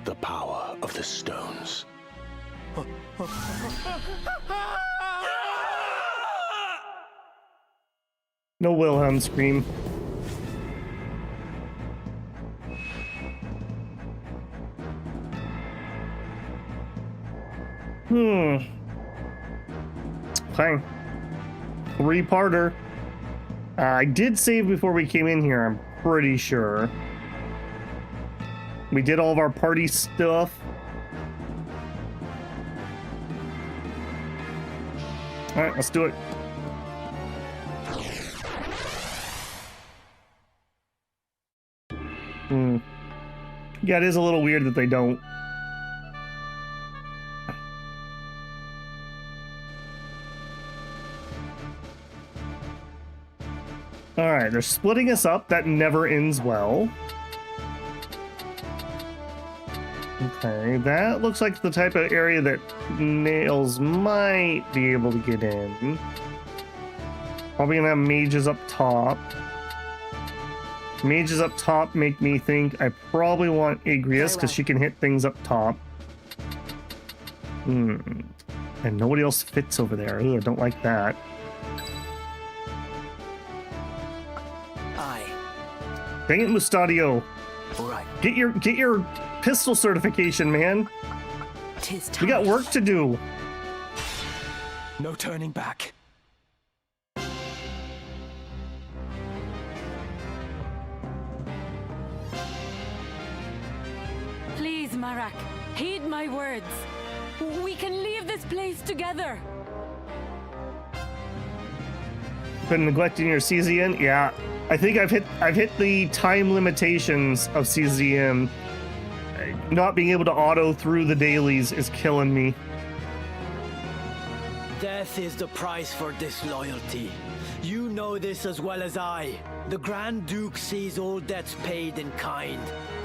the power of the stones. No Wilhelm scream. Fine. 3-parter. I did save before we came in here, I'm pretty sure. We did all of our party stuff. Alright, let's do it. Yeah, it is a little weird that they don't. Alright, they're splitting us up. That never ends well. Okay, that looks like the type of area that Nails might be able to get in. Probably gonna have mages up top. Mages up top make me think I probably want Agrias because she can hit things up top. And nobody else fits over there. Ugh, I don't like that. Aye. Dang it, Mustadio. All right. Get your pistol certification, man. We got work to do. No turning back. Please, Marak, heed my words. We can leave this place together. Been neglecting your CZN? Yeah. I think I've hit the time limitations of CZN. Not being able to auto through the dailies is killing me. Death is the price for disloyalty. You know this as well as I. The Grand Duke sees all debts paid in kind.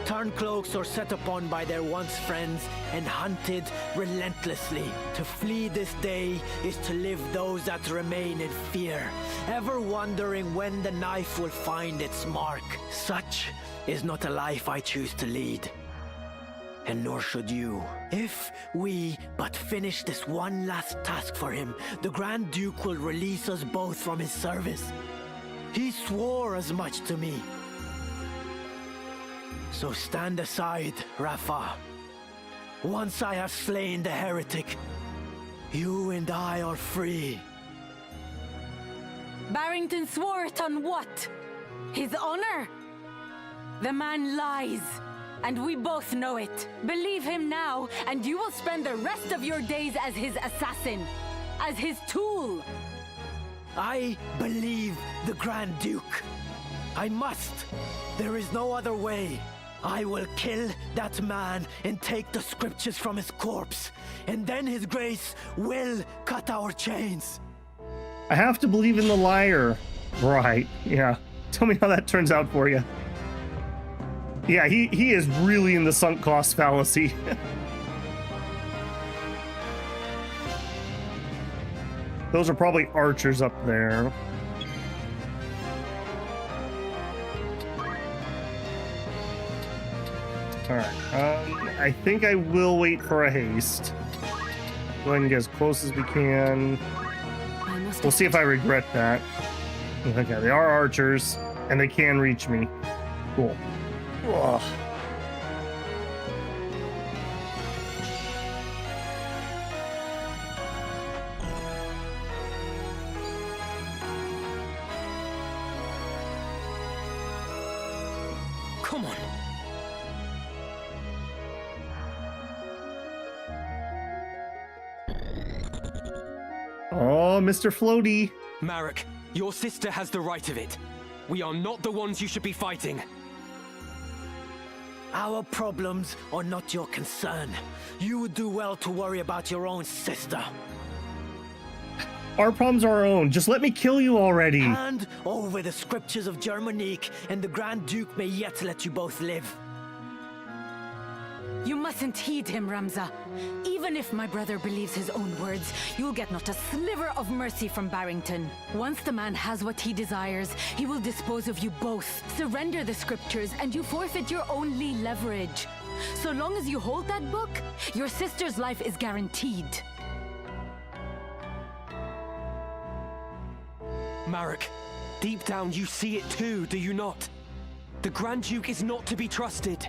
Turncloaks are set upon by their once friends and hunted relentlessly. To flee this day is to live those that remain in fear, ever wondering when the knife will find its mark. Such is not a life I choose to lead. And nor should you. If we but finish this one last task for him, the Grand Duke will release us both from his service. He swore as much to me. So stand aside, Rafa. Once I have slain the heretic, you and I are free. Barrington swore it on what? His honor? The man lies. And we both know it. Believe him now, and you will spend the rest of your days as his assassin. As his tool. I believe the Grand Duke. I must. There is no other way. I will kill that man and take the scriptures from his corpse. And then his grace will cut our chains. I have to believe in the liar. Right, yeah. Tell me how that turns out for you. Yeah, he is really in the sunk cost fallacy. Those are probably archers up there. Alright, I think I will wait for a haste. Go ahead and get as close as we can. We'll see if I regret that. Okay, they are archers. And they can reach me. Cool. Ugh. Come on. Oh, Mr. Floaty. Marek, your sister has the right of it. We are not the ones you should be fighting. Our problems are not your concern. You would do well to worry about your own sister. Our problems are our own. Just let me kill you already. Hand over the scriptures of Germanique, and the Grand Duke may yet let you both live. You mustn't heed him, Ramza. Even if my brother believes his own words, you'll get not a sliver of mercy from Barrington. Once the man has what he desires, he will dispose of you both. Surrender the scriptures, and you forfeit your only leverage. So long as you hold that book, your sister's life is guaranteed. Marek, deep down you see it too, do you not? The Grand Duke is not to be trusted.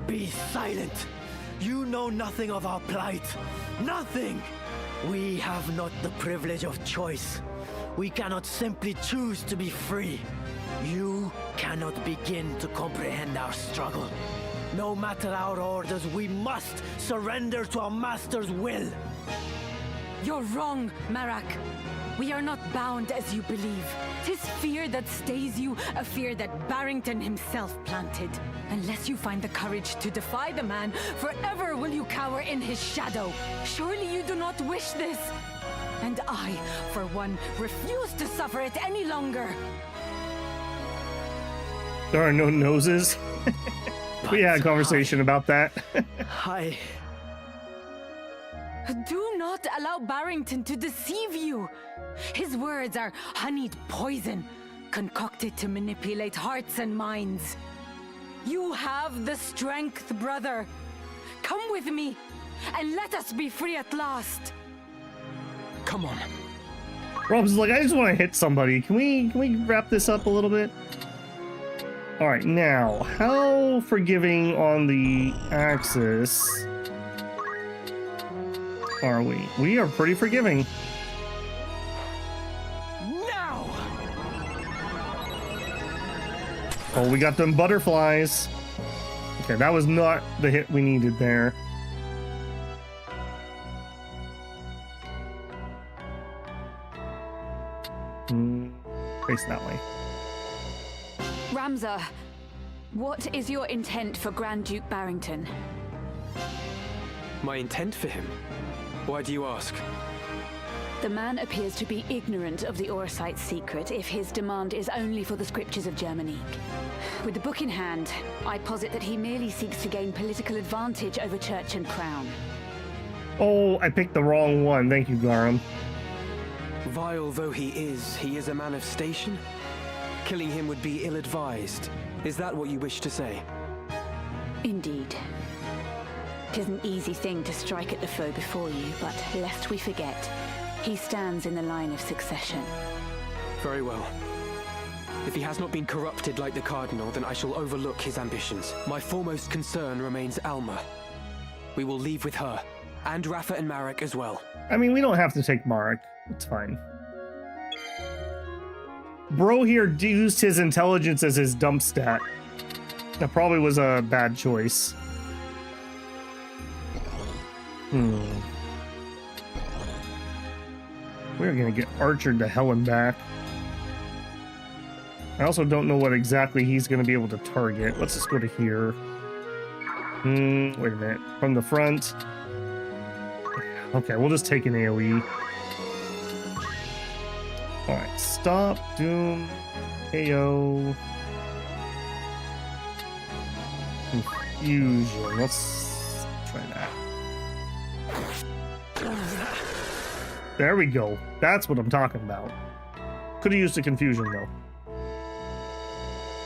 Be silent. You know nothing of our plight. Nothing! We have not the privilege of choice. We cannot simply choose to be free. You cannot begin to comprehend our struggle. No matter our orders, we must surrender to our master's will. You're wrong, Marek. We are not bound as you believe. 'Tis fear that stays you, a fear that Barrington himself planted. Unless you find the courage to defy the man, forever will you cower in his shadow. Surely you do not wish this. And I, for one, refuse to suffer it any longer. There are no noses. We had a conversation about that. Do not allow Barrington to deceive you. His words are honeyed poison, concocted to manipulate hearts and minds. You have the strength, brother. Come with me, and let us be free at last. Come on. Rob's like, I just want to hit somebody. Can we wrap this up a little bit? All right, now, how forgiving on the axis are we? We are pretty forgiving. Now! Oh, we got them butterflies. Okay, that was not the hit we needed there. Face that way. Ramza, what is your intent for Grand Duke Barrington? My intent for him? Why do you ask? The man appears to be ignorant of the Orosite's secret if his demand is only for the scriptures of Germanique. With the book in hand, I posit that he merely seeks to gain political advantage over church and crown. Oh, I picked the wrong one. Thank you, Garum. Vile though he is a man of station? Killing him would be ill-advised. Is that what you wish to say? Indeed. 'Tis an easy thing to strike at the foe before you, but lest we forget, he stands in the line of succession. Very well. If he has not been corrupted like the Cardinal, then I shall overlook his ambitions. My foremost concern remains Alma. We will leave with her, and Rafa and Marek as well. I mean, we don't have to take Marek. It's fine. Bro here used his intelligence as his dump stat. That probably was a bad choice. We're gonna get archered to hell and back. I also don't know what exactly he's gonna be able to target. Let's just go to here. Wait a minute. From the front. Okay, we'll just take an AoE. Alright, stop, Doom, KO. Confusion. Let's try that. There we go. That's what I'm talking about. Could have used a confusion though.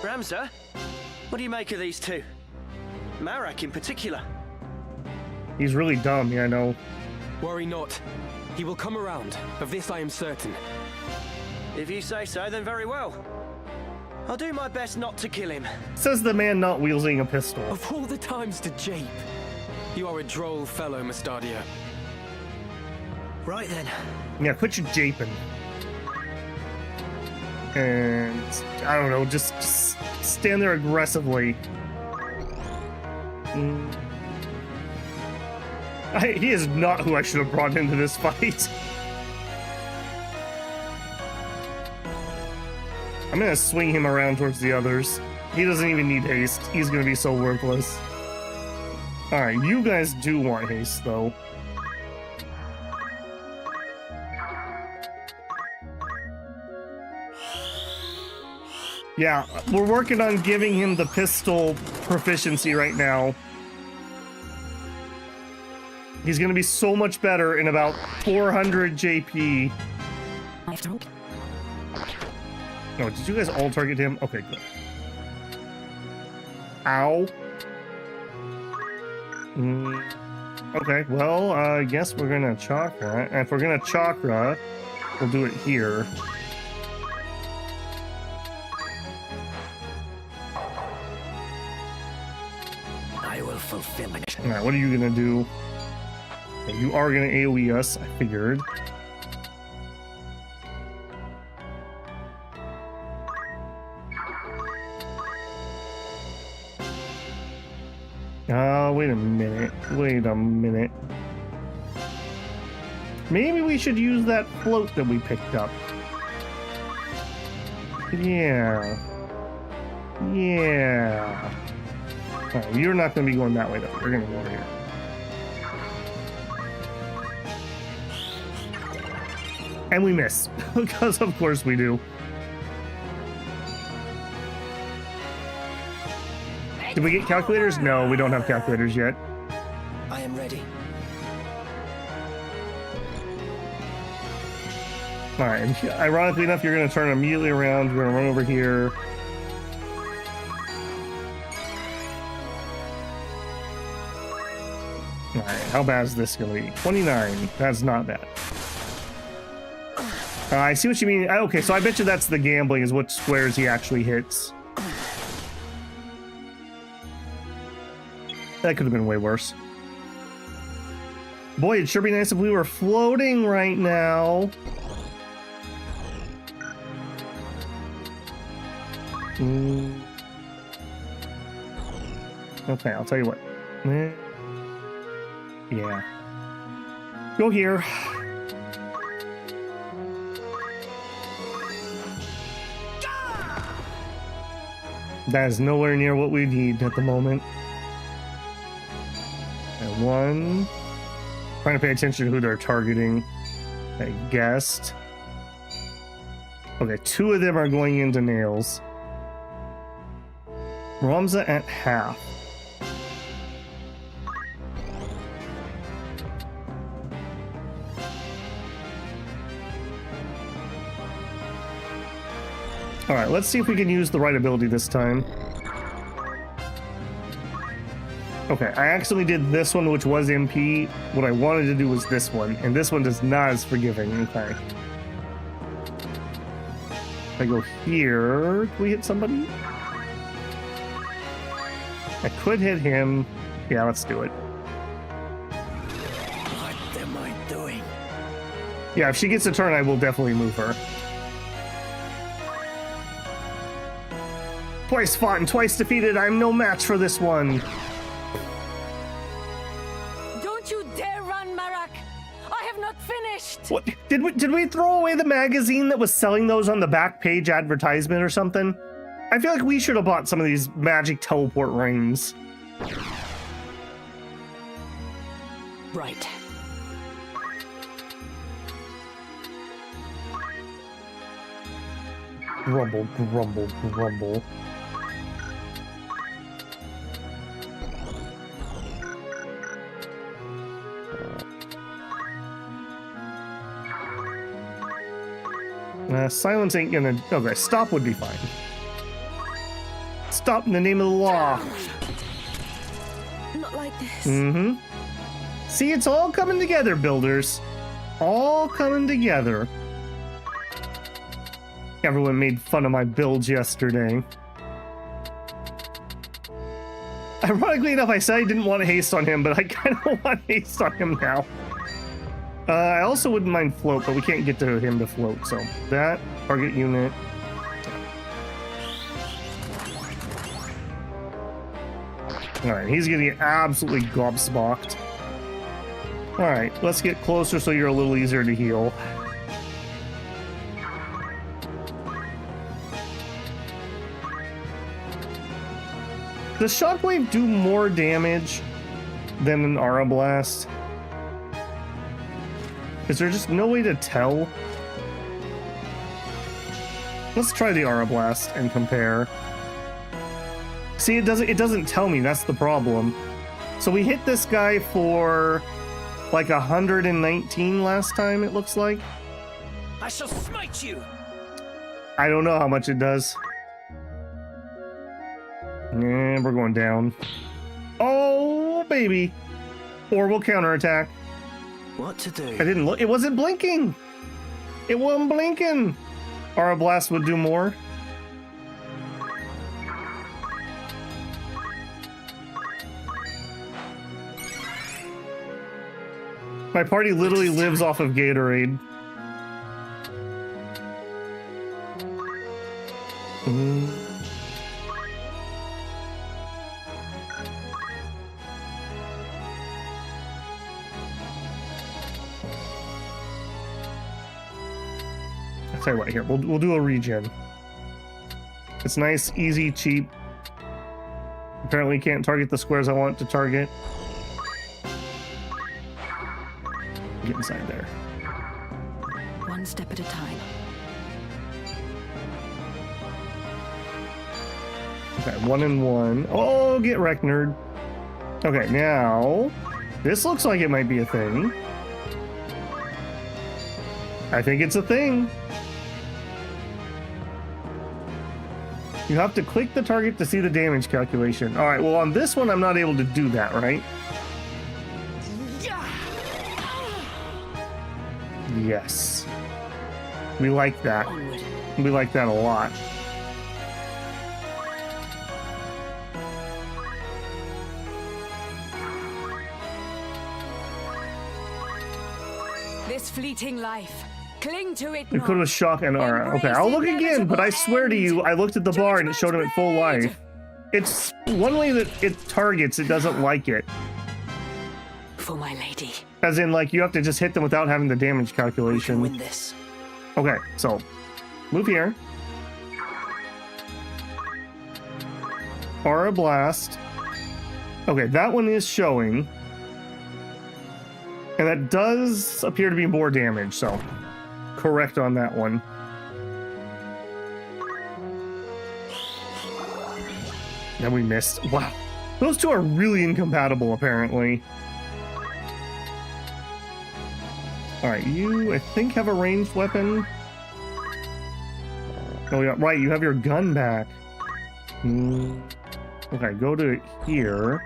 Ramza, what do you make of these two? Marek in particular. He's really dumb, yeah, I know. Worry not. He will come around. Of this I am certain. If you say so, then very well. I'll do my best not to kill him. Says the man not wielding a pistol. Of all the times to jape. You are a droll fellow, Mustadio. Right then. Yeah, quit your japing. And I don't know, just stand there aggressively. He is not who I should have brought into this fight. I'm gonna swing him around towards the others. He doesn't even need haste. He's gonna be so worthless. Alright, you guys do want haste, though. Yeah, we're working on giving him the pistol proficiency right now. He's gonna be so much better in about 400 JP. No, did you guys all target him? Okay, good. Ow. Okay, well, I guess we're gonna chakra. And if we're gonna chakra, we'll do it here. I will fulfill my mission. Alright, what are you gonna do? Okay, you are gonna AoE us, I figured. Wait a minute. Wait a minute. Maybe we should use that float that we picked up. Yeah. Yeah. Alright, you're not going to be going that way, though. You're going to go over here. And we miss. Because, of course, we do. Did we get calculators? No, we don't have calculators yet. I am ready. Alright, ironically enough, you're going to turn immediately around. You're going to run over here. Alright, how bad is this going to be? 29. That's not bad. I see what you mean. Okay, so I bet you that's the gambling, is what squares he actually hits. That could have been way worse. Boy, it'd sure be nice if we were floating right now. Okay, I'll tell you what. Yeah. Go here. That is nowhere near what we need at the moment. And one. Trying to pay attention to who they're targeting. I guessed. Okay, 2 of them are going into nails. Ramza at half. Alright, let's see if we can use the right ability this time. Okay, I actually did this one, which was MP. What I wanted to do was this one, and this one is not as forgiving. Okay. If I go here, can we hit somebody? I could hit him. Yeah, let's do it. What am I doing? Yeah, if she gets a turn, I will definitely move her. Twice fought and twice defeated. I'm no match for this one. Don't you dare run, Marak! I have not finished! What did we throw away the magazine that was selling those on the back page advertisement or something? I feel like we should have bought some of these magic teleport rings. Right. Grumble, grumble, grumble. Silence ain't gonna... Okay, stop would be fine. Stop in the name of the law. Not like this. Mm-hmm. See, it's all coming together, builders. All coming together. Everyone made fun of my builds yesterday. Ironically enough, I said I didn't want haste on him, but I kind of want haste on him now. I also wouldn't mind float, but we can't get to him to float, so that, target unit. Alright, he's gonna get absolutely gobsmacked. Alright, let's get closer so you're a little easier to heal. Does Shockwave do more damage than an Aura Blast? Is there just no way to tell? Let's try the Aura Blast and compare. See, it doesn't tell me, that's the problem. So we hit this guy for like 119 last time, it looks like. I shall smite you. I don't know how much it does. Yeah, we're going down. Oh, baby. Or we'll counterattack. What to do? I didn't look. It wasn't blinking. It wasn't blinking. Aura Blast would do more. My party literally lives off of Gatorade. I'll tell you what, here, we'll do a regen. It's nice, easy, cheap. Apparently can't target the squares I want to target. Get inside there. One step at a time. Okay, 1 and 1. Oh, get wrecked, nerd. Okay, now this looks like it might be a thing. I think it's a thing. You have to click the target to see the damage calculation. All right, well, on this one, I'm not able to do that, right? Yes. We like that. We like that a lot. This fleeting life. Cling to it. It could have shock and aura. Okay, I'll look again, but I swear to you, I looked at the bar and it showed him at full life. It's one way that it targets, it doesn't like it. For my lady. As in, like, you have to just hit them without having the damage calculation. Win this. Okay, so move here. Aura Blast. Okay, that one is showing. And that does appear to be more damage, so correct on that one. Then we missed. Wow. Those two are really incompatible, apparently. Alright, you, I think, have a ranged weapon. Oh, yeah, right, you have your gun back. Okay, go to here.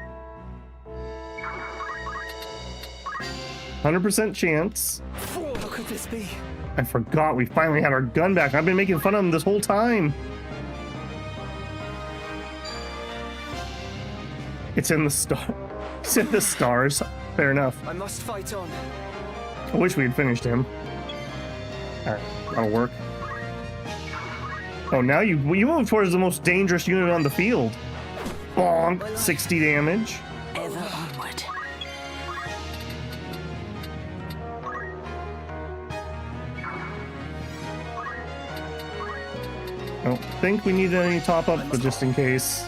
100% chance. How could this be? I forgot we finally had our gun back. I've been making fun of him this whole time. It's in the star. It's in the stars. Fair enough. I must fight on. I wish we had finished him. Alright, that'll work. Oh, now you move towards the most dangerous unit on the field. Bonk! 60 damage. Ever onward. I don't think we need any top up, but just in case.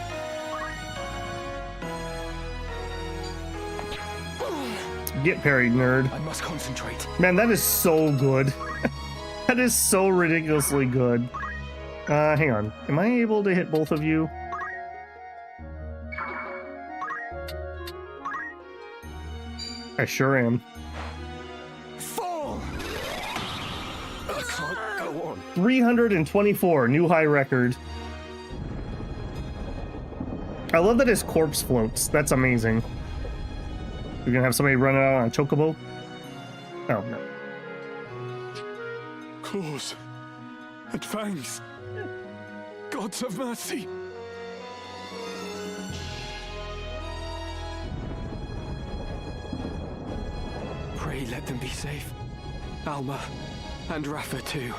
Get parried, nerd. I must concentrate. Man, that is so good. That is so ridiculously good. Hang on. Am I able to hit both of you? I sure am. Fall! I can't go on. 324, new high record. I love that his corpse floats. That's amazing. We're gonna have somebody run out on a chocobo? Oh, no. Cause, Advance! Gods of mercy! Pray let them be safe. Alma and Rafa too.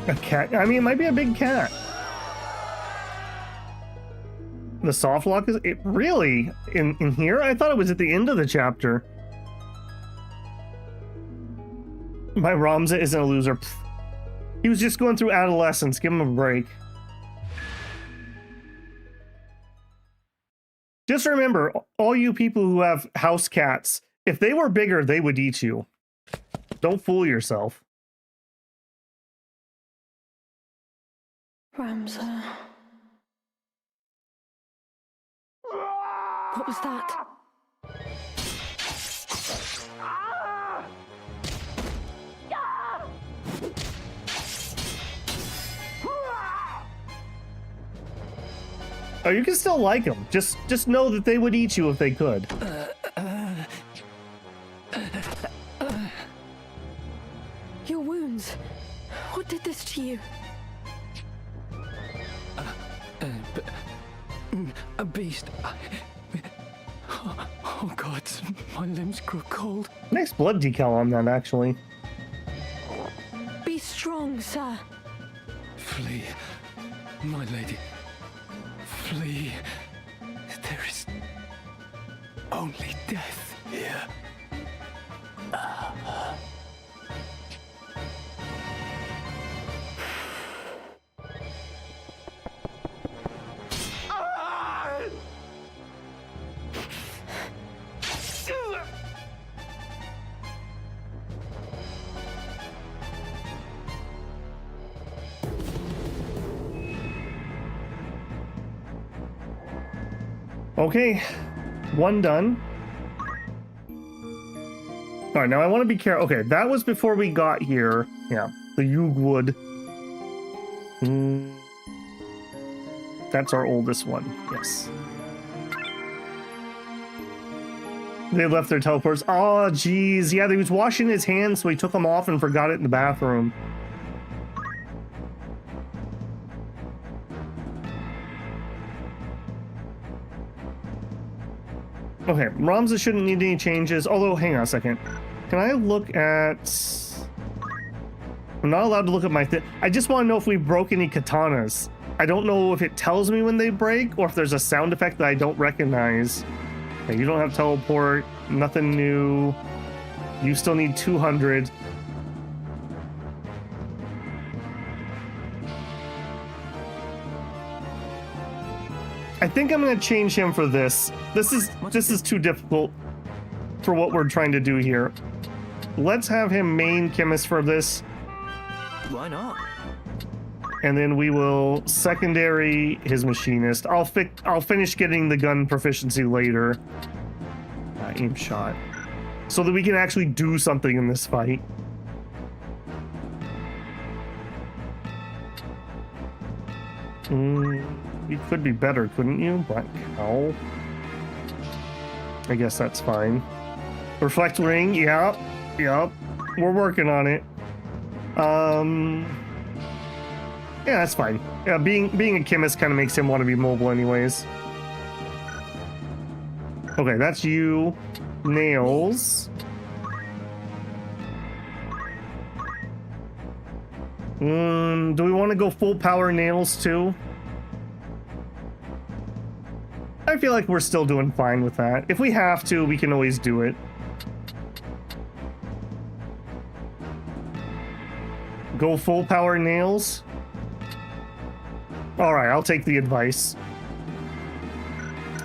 A cat? I mean, it might be a big cat. The soft lock is it really in here? I thought it was at the end of the chapter. My Ramza isn't a loser. Pfft. He was just going through adolescence. Give him a break. Just remember, all you people who have house cats, if they were bigger, they would eat you. Don't fool yourself. Ramza. What was that? Oh, you can still like them. Just know that they would eat you if they could. Your wounds. What did this to you? A beast. Oh God, my limbs grow cold. Nice blood decal on that, actually. Be strong, sir. Flee, my lady. Flee. There is only death here. Okay, one done. All right, now I want to be careful. Okay, that was before we got here. Yeah, the Yugwood. That's our oldest one, yes. They left their teleports. Oh, geez. Yeah, he was washing his hands, so he took them off and forgot it in the bathroom. Okay, Ramza shouldn't need any changes, although, hang on a second. Can I look at... I'm not allowed to look at my I just want to know if we broke any katanas. I don't know if it tells me when they break, or if there's a sound effect that I don't recognize. Okay, you don't have teleport, nothing new. You still need 200. I think I'm gonna change him for this. This is too difficult for what we're trying to do here. Let's have him main chemist for this. Why not? And then we will secondary his machinist. I'll finish getting the gun proficiency later. Aim shot. So that we can actually do something in this fight. You could be better, couldn't you? Black Cowl. I guess that's fine. Reflect ring, yep. We're working on it. Yeah, that's fine. Yeah, being a chemist kind of makes him want to be mobile anyways. Okay, that's you. Nails. Do we want to go full power nails too? I feel like we're still doing fine with that. If we have to, we can always do it. Go full power nails? Alright, I'll take the advice.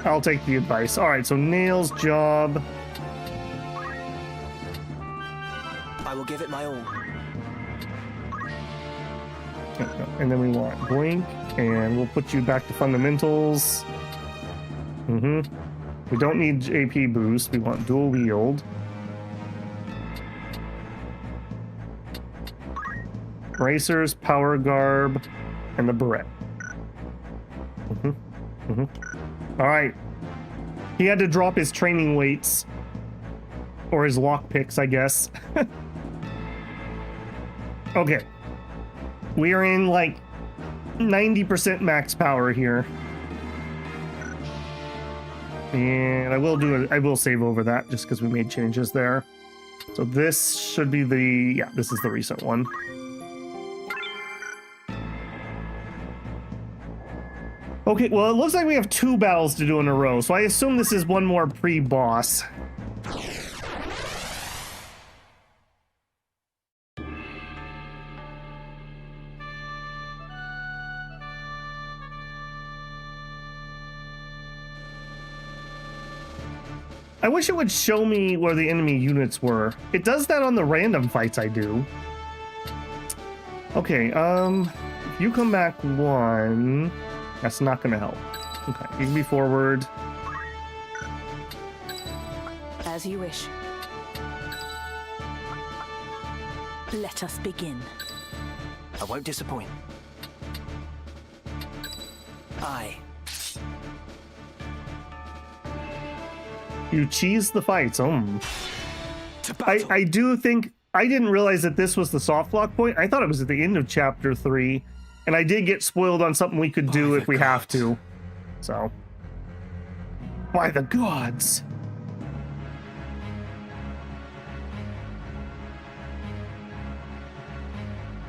Alright, so nails job. I will give it my all. And then we want blink, and we'll put you back to fundamentals. We don't need AP boost, we want dual wield. Bracers, power garb, and the beret. Alright. He had to drop his training weights. or his lockpicks, I guess. Okay. We are in like 90% max power here. And I will save over that just because we made changes there. So this should be this is the recent one. Okay, well, it looks like we have 2 battles to do in a row, so I assume this is one more pre-boss. I wish it would show me where the enemy units were. It does that on the random fights I do. Okay, if you come back 1, that's not gonna help. Okay, you can be forward. As you wish. Let us begin. I won't disappoint. Aye. You cheese the fights. I do think I didn't realize that this was the soft lock point. I thought it was at the end of chapter 3, and I did get spoiled on something we could do if we have to. So, by the gods.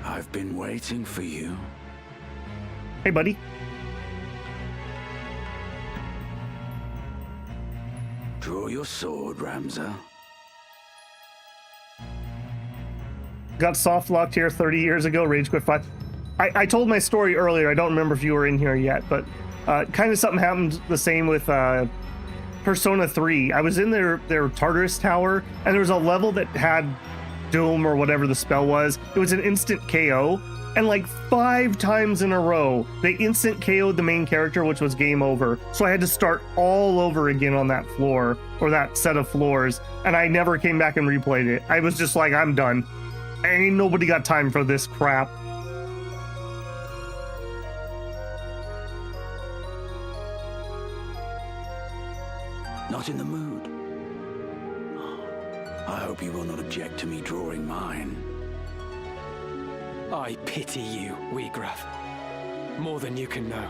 I've been waiting for you. Hey, buddy. Draw your sword, Ramza. Got soft locked here 30 years ago, Rage Quit 5. I told my story earlier. I don't remember if you were in here yet, but kind of something happened the same with Persona 3. I was in their Tartarus Tower, and there was a level that had Doom or whatever the spell was. It was an instant KO, and like 5 times in a row, they instant KO'd the main character, which was game over. So I had to start all over again on that floor, or that set of floors, and I never came back and replayed it. I was just like, I'm done. Ain't nobody got time for this crap. Not in the mood. I hope you will not object to me drawing mine. I pity you, Wheatgraf. More than you can know.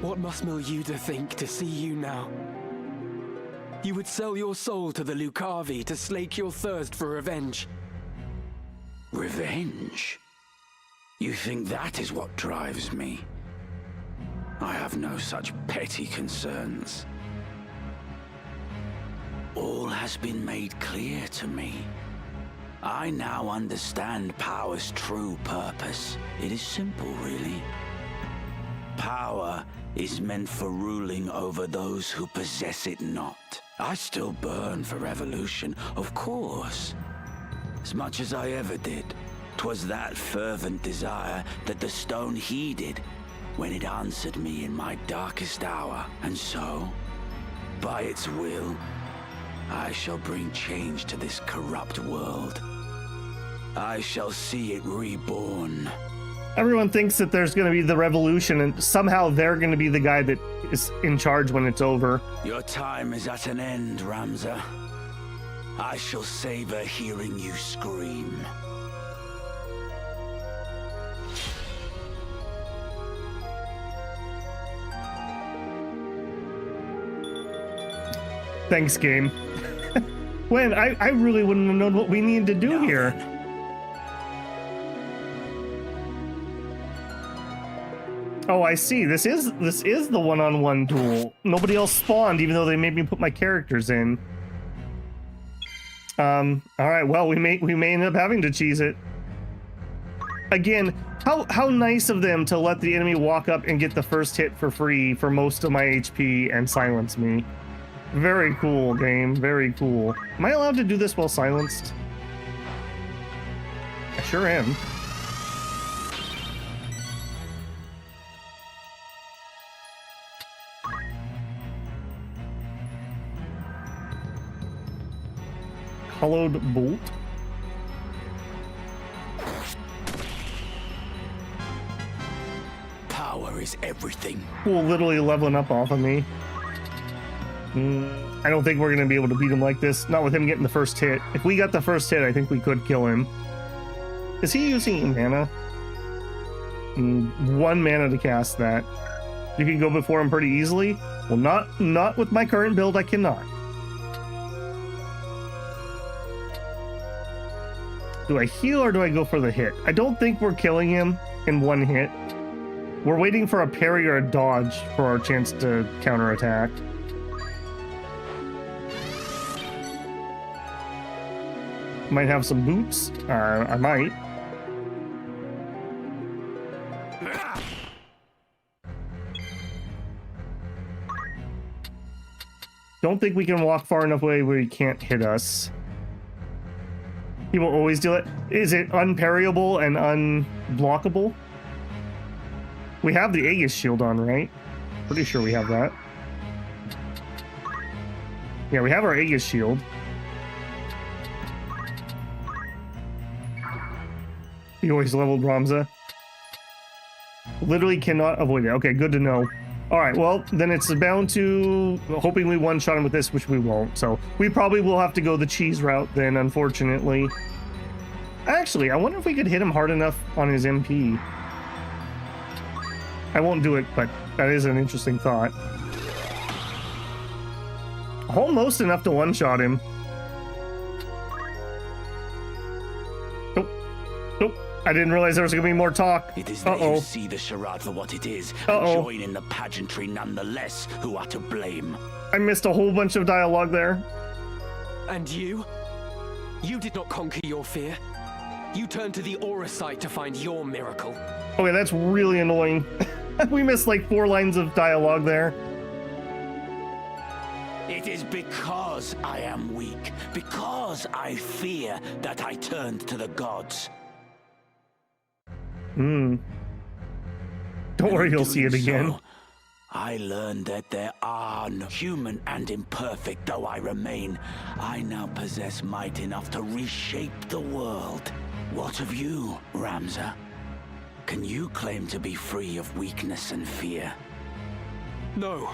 What must Milyuda think to see you now? You would sell your soul to the Lucavi to slake your thirst for revenge. Revenge? You think that is what drives me? I have no such petty concerns. All has been made clear to me. I now understand power's true purpose. It is simple, really. Power is meant for ruling over those who possess it not. I still burn for revolution, of course. As much as I ever did. 'Twas that fervent desire that the stone heeded when it answered me in my darkest hour. And so, by its will, I shall bring change to this corrupt world. I shall see it reborn. Everyone thinks that there's going to be the revolution, and somehow they're going to be the guy that is in charge when it's over. Your time is at an end, Ramza. I shall savor hearing you scream. Thanks, game. When I really wouldn't have known what we needed to do here. Oh, I see. This is the one-on-one duel. Nobody else spawned, even though they made me put my characters in. All right. Well, we may end up having to cheese it. Again, how nice of them to let the enemy walk up and get the first hit for free for most of my HP and silence me. Very cool, game. Very cool. Am I allowed to do this while silenced? I sure am. Hollowed bolt. Power is everything. Cool, literally leveling up off of me. I don't think we're going to be able to beat him like this. Not with him getting the first hit. If we got the first hit, I think we could kill him. Is he using mana? 1 mana to cast that. You can go before him pretty easily. Well, not with my current build, I cannot. Do I heal or do I go for the hit? I don't think we're killing him in 1 hit. We're waiting for a parry or a dodge for our chance to counterattack. Might have some boots. I might. Don't think we can walk far enough away where he can't hit us. He will always do it. Is it unparryable and unblockable? We have the Aegis shield on, right? Pretty sure we have that. Yeah, we have our Aegis shield. He always leveled Ramza. Literally cannot avoid it. Okay, good to know. Alright, well, then it's bound to... Hoping we one-shot him with this, which we won't. So, we probably will have to go the cheese route then, unfortunately. Actually, I wonder if we could hit him hard enough on his MP. I won't do it, but that is an interesting thought. Almost enough to one-shot him. Nope. Nope. I didn't realize there was going to be more talk. It is they who see the charade for what it is and join in the pageantry nonetheless who are to blame. I missed a whole bunch of dialogue there. And you? You did not conquer your fear. You turned to the aura site to find your miracle. Okay, that's really annoying. We missed like 4 lines of dialogue there. It is because I am weak, because I fear that I turned to the gods. Don't worry, you'll see it again. I learned that there are no human and imperfect though I remain. I now possess might enough to reshape the world. What of you, Ramza? Can you claim to be free of weakness and fear? No,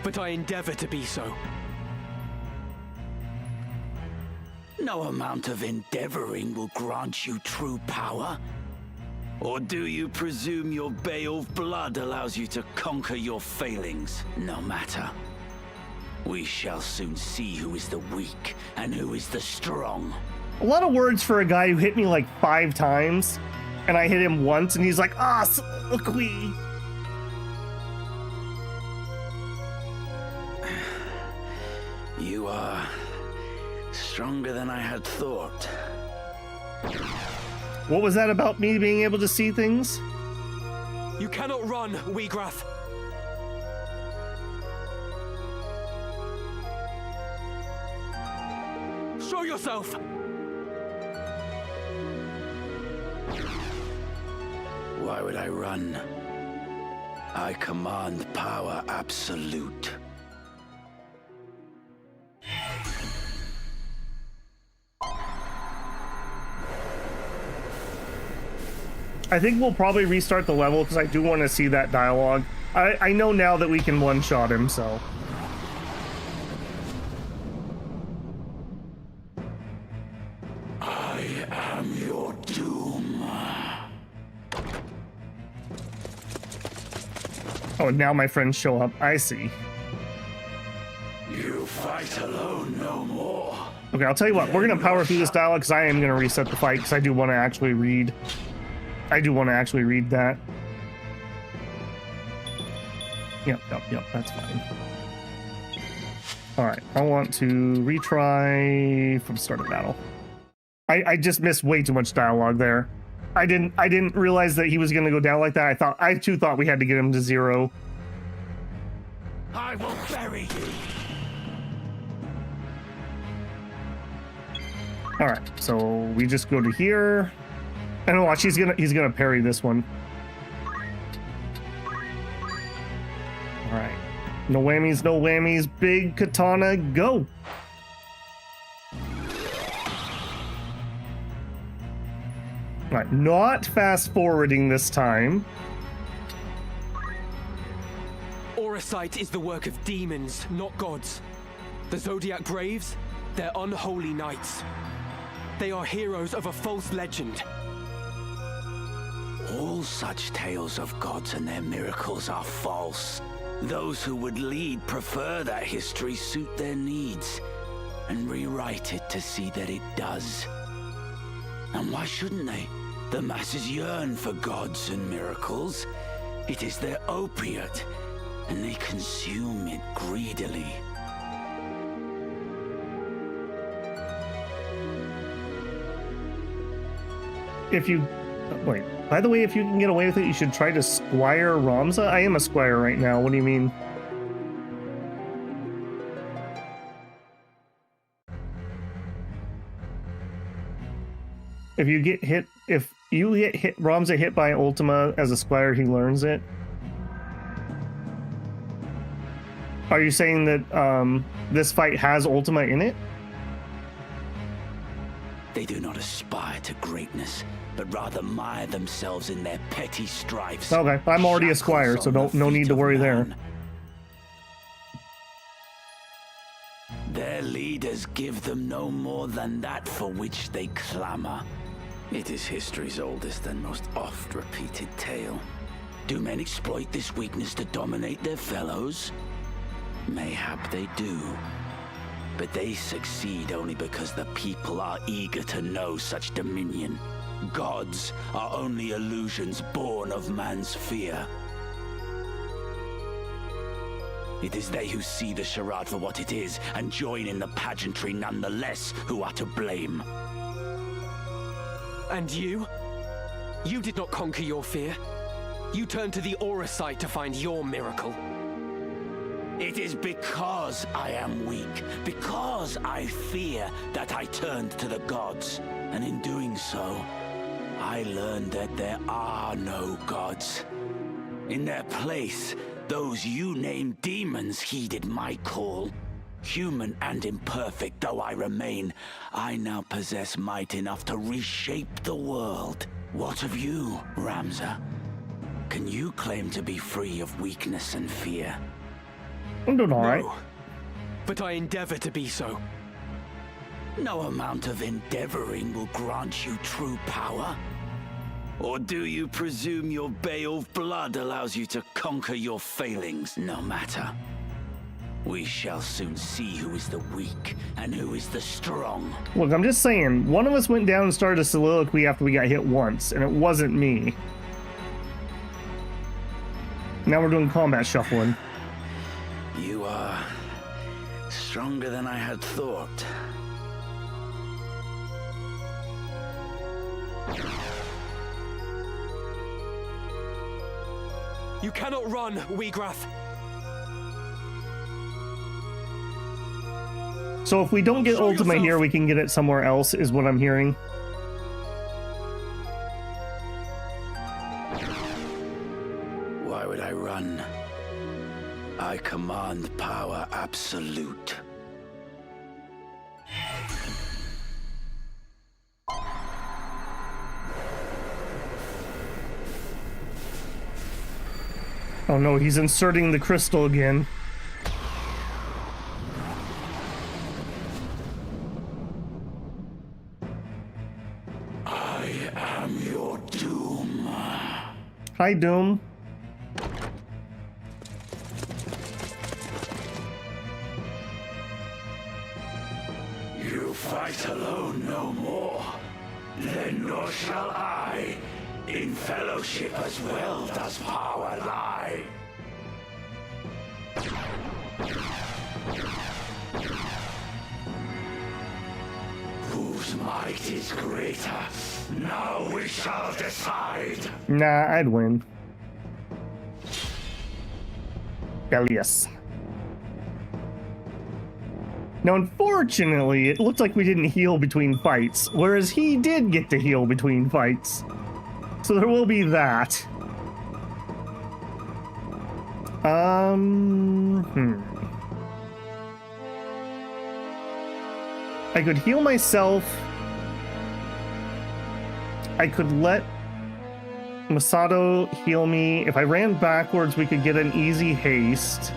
but I endeavor to be so. No amount of endeavoring will grant you true power. Or do you presume your Beowulf blood allows you to conquer your failings? No matter. We shall soon see who is the weak and who is the strong. A lot of words for a guy who hit me like 5 times, and I hit him once, and he's like, ah, soliloquy. You are stronger than I had thought. What was that about me being able to see things? You cannot run, Wheagrath. Show yourself! Why would I run? I command power absolute. I think we'll probably restart the level because I do want to see that dialogue. I know now that we can one-shot him, so... I am your doom. Oh, now my friends show up. I see. You fight alone no more. Okay, I'll tell you what. We're going to power through this dialogue because I am going to reset the fight because I do want to actually read... that. Yep, that's fine. Alright, I want to retry from start of battle. I just missed way too much dialogue there. I didn't realize that he was gonna go down like that. I too thought we had to get him to 0. I will bury you. Alright, so we just go to here. And watch, he's gonna parry this one. Alright. No whammies, no whammies. Big katana, go! Alright, not fast forwarding this time. Auracite is the work of demons, not gods. The Zodiac Braves, they're unholy knights. They are heroes of a false legend. All such tales of gods and their miracles are false. Those who would lead prefer that history suit their needs and rewrite it to see that it does. And why shouldn't they? The masses yearn for gods and miracles. It is their opiate, and they consume it greedily. If you... Wait. By the way, if you can get away with it, you should try to squire Ramza. I am a squire right now. What do you mean? If you get hit... If you get hit... Ramza hit by Ultima as a squire, he learns it. Are you saying that this fight has Ultima in it? They do not aspire to greatness, but rather mire themselves in their petty strifes. Okay, I'm already a squire, so no need to worry there. Their leaders give them no more than that for which they clamor. It is history's oldest and most oft-repeated tale. Do men exploit this weakness to dominate their fellows? Mayhap they do. But they succeed only because the people are eager to know such dominion. Gods are only illusions born of man's fear. It is they who see the charade for what it is and join in the pageantry nonetheless who are to blame. And you? You did not conquer your fear. You turned to the Auracite to find your miracle. It is because I am weak, because I fear, that I turned to the gods. And in doing so, I learned that there are no gods. In their place, those you named demons heeded my call. Human and imperfect though I remain, I now possess might enough to reshape the world. What of you, Ramza? Can you claim to be free of weakness and fear? I'm doing all right. No, but I endeavor to be so. No amount of endeavoring will grant you true power. Or do you presume your Beowulf blood allows you to conquer your failings? No matter. We shall soon see who is the weak and who is the strong. Look, I'm just saying, one of us went down and started a soliloquy after we got hit once, and it wasn't me. Now we're doing combat shuffling. You are stronger than I had thought. You cannot run, Wheagrath. So if we don't get Ultima here, we can get it somewhere else, is what I'm hearing. Why would I run? I command power absolute. Oh no, he's inserting the crystal again. I am your doom. Hi, Doom. You fight alone no more. Then nor shall I. In fellowship as well does power lie. Whose might is greater? Now we shall decide. Nah, I'd win. Ivalice. Now, unfortunately, it looked like we didn't heal between fights, whereas he did get to heal between fights. So there will be that. I could heal myself. I could let Masato, heal me. If I ran backwards, we could get an easy haste.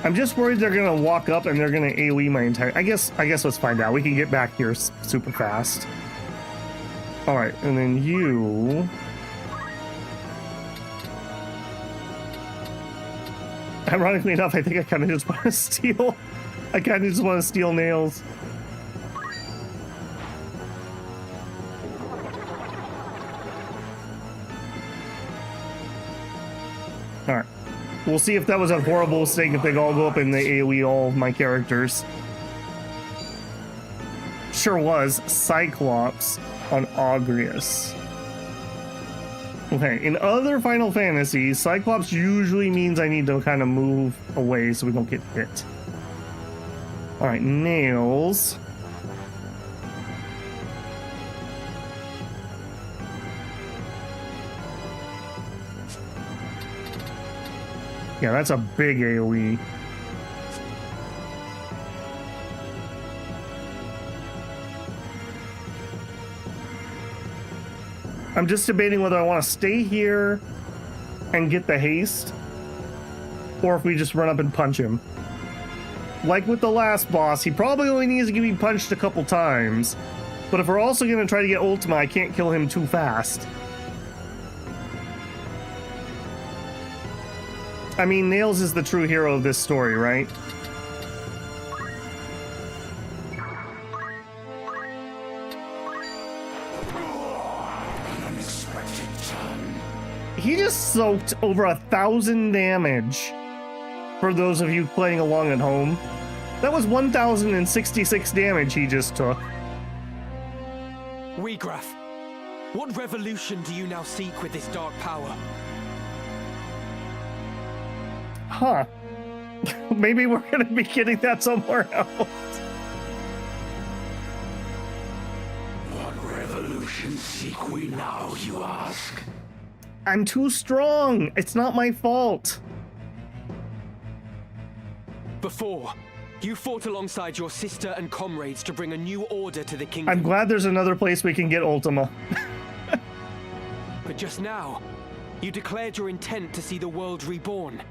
I'm just worried they're gonna walk up and they're gonna AoE my entire. I guess let's find out. We can get back here super fast. All right, and then you. Ironically enough, I think I kind of just want to steal. I kind of just want to steal nails. All right. We'll see if that was a horrible mistake if they all go up and they AoE all of my characters. Sure was. Cyclops on Ogrius. Okay, in other Final Fantasies, Cyclops usually means I need to kind of move away so we don't get hit. Alright, nails. Yeah, that's a big AoE. I'm just debating whether I want to stay here and get the haste, or if we just run up and punch him. Like with the last boss, he probably only needs to be punched a couple times. But if we're also going to try to get Ultima, I can't kill him too fast. I mean, Nails is the true hero of this story, right? He just soaked over 1,000 damage. For those of you playing along at home, that was 1,066 damage he just took. Weegraf, what revolution do you now seek with this dark power? Huh. Maybe we're gonna be getting that somewhere else. What revolution seek we now, you ask? I'm too strong. It's not my fault. Before, you fought alongside your sister and comrades to bring a new order to the kingdom. I'm glad there's another place we can get Ultima. But just now, you declared your intent to see the world reborn.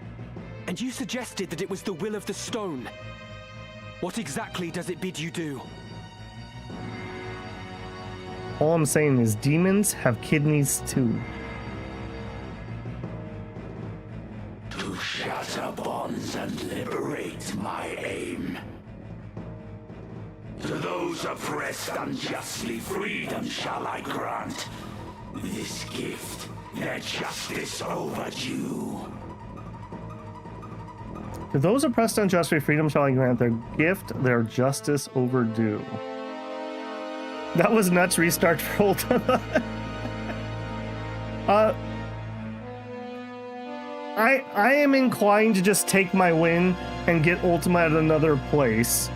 And you suggested that it was the will of the stone. What exactly does it bid you do? All I'm saying is demons have kidneys too. To shatter bonds and liberate my aim. To those oppressed unjustly, freedom shall I grant. This gift, their justice overdue. To those oppressed unjustly, freedom shall I grant. Their gift, their justice overdue. That was nuts. Restart for Ultima. I am inclined to just take my win and get Ultima at another place.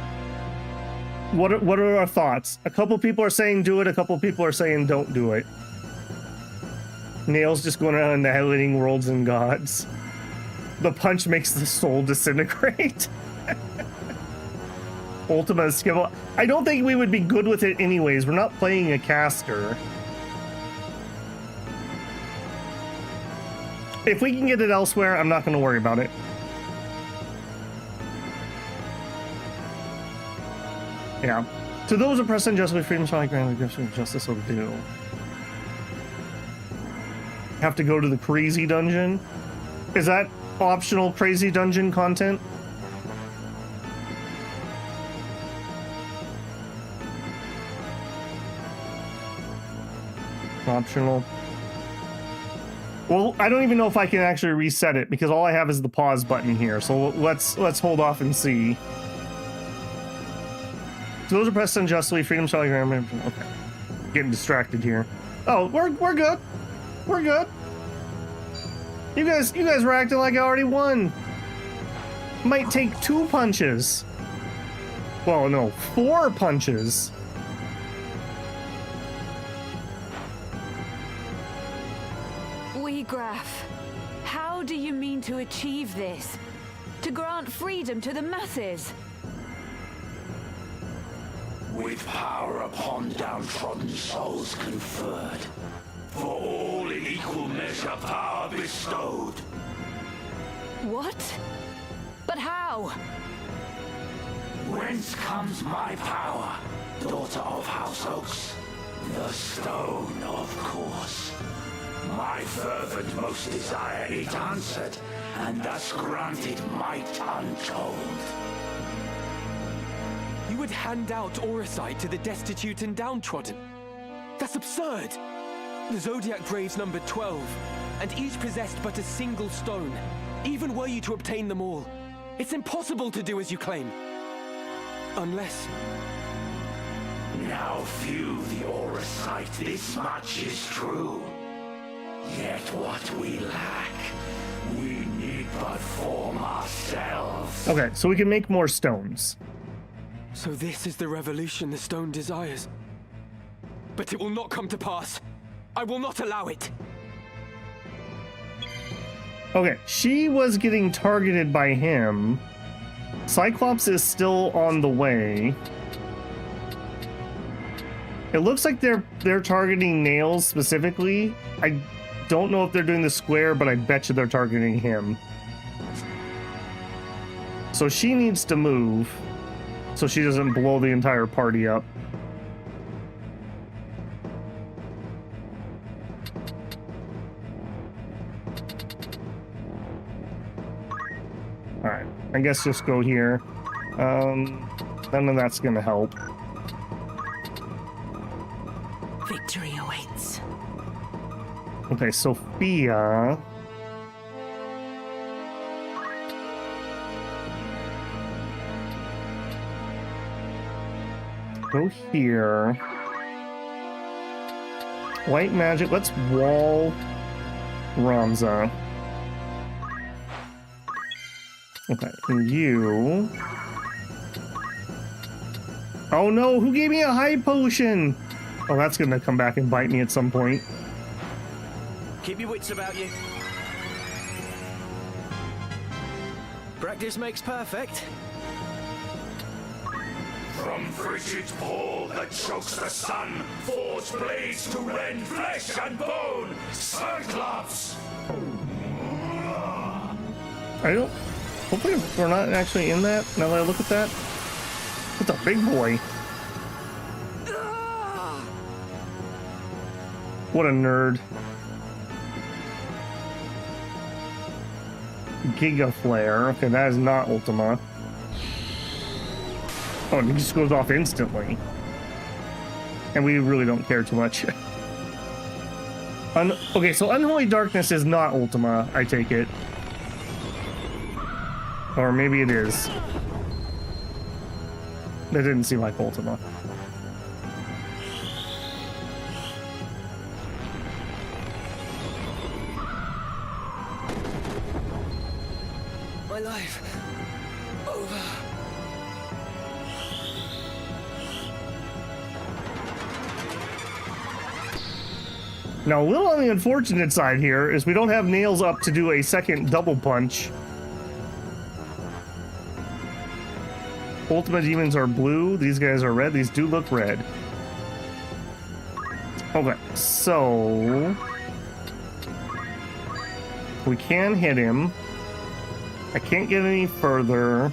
What are our thoughts? A couple people are saying do it. A couple people are saying don't do it. Nails just going around annihilating worlds and gods. The punch makes the soul disintegrate. Ultima is skill. I don't think we would be good with it anyways. We're not playing a caster. If we can get it elsewhere, I'm not going to worry about it. Yeah. To those oppressed unjustly, freedom shall I grant. The gift of justice overdue. Have to go to the crazy dungeon. Is that optional crazy dungeon content? Optional. Well, I don't even know if I can actually reset it because all I have is the pause button here. So let's hold off and see. So those are pressed unjustly. Freedom shall I grant. Okay. Getting distracted here. Oh, we're good. We're good. You guys were acting like I already won. Might take 2 punches. Well, no, 4 punches. Graf, how do you mean to achieve this? To grant freedom to the masses? With power upon downtrodden souls conferred, for all in equal measure power bestowed. What? But how? Whence comes my power, daughter of House Oaks? The stone, of course. My fervent most desire it answered, and thus granted might untold. You would hand out Oricite to the destitute and downtrodden? That's absurd! The Zodiac Braves numbered 12, and each possessed but a single stone. Even were you to obtain them all, it's impossible to do as you claim. Unless... Now few the Oricite, this much is true. Yet what we lack, we need but form ourselves. Okay, so we can make more stones. So this is the revolution the stone desires. But it will not come to pass. I will not allow it. Okay, she was getting targeted by him. Cyclops is still on the way. It looks like they're targeting Nails specifically. I don't know if they're doing the square, but I bet you they're targeting him. So she needs to move so she doesn't blow the entire party up. Alright, I guess just go here. None of that's gonna help. Victory awaits. Okay, Sophia. Go here. White magic. Let's wall Ramza. Okay, and you. Oh no, who gave me a high potion? Oh, that's gonna come back and bite me at some point. Keep your wits about you. Practice makes perfect. From frigid pole that chokes the sun, forge blades to rend flesh and bone, Cyclops! I don't... Hopefully we're not actually in that, now that I look at that. It's a big boy. What a nerd. Giga Flare. Okay, that is not Ultima. Oh, and it just goes off instantly. And we really don't care too much. Okay, so Unholy Darkness is not Ultima, I take it. Or maybe it is. That didn't seem like Ultima. My life. Over. Now, a little on the unfortunate side here is we don't have Nails up to do a second double punch. Ultima demons are blue. These guys are red. These do look red. Okay, so... we can hit him. I can't get any further.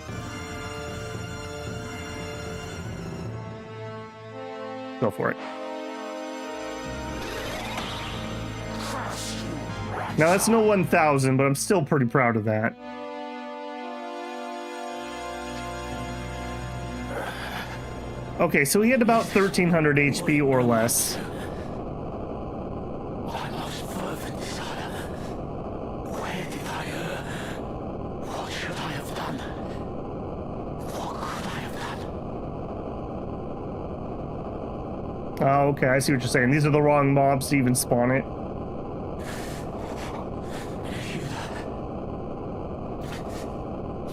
Go for it. Now that's no 1000, but I'm still pretty proud of that. Okay, so he had about 1300 HP or less. My most fervent desire. Where did I err? What should I have done? What could I have done? Oh, okay, I see what you're saying. These are the wrong mobs to even spawn it.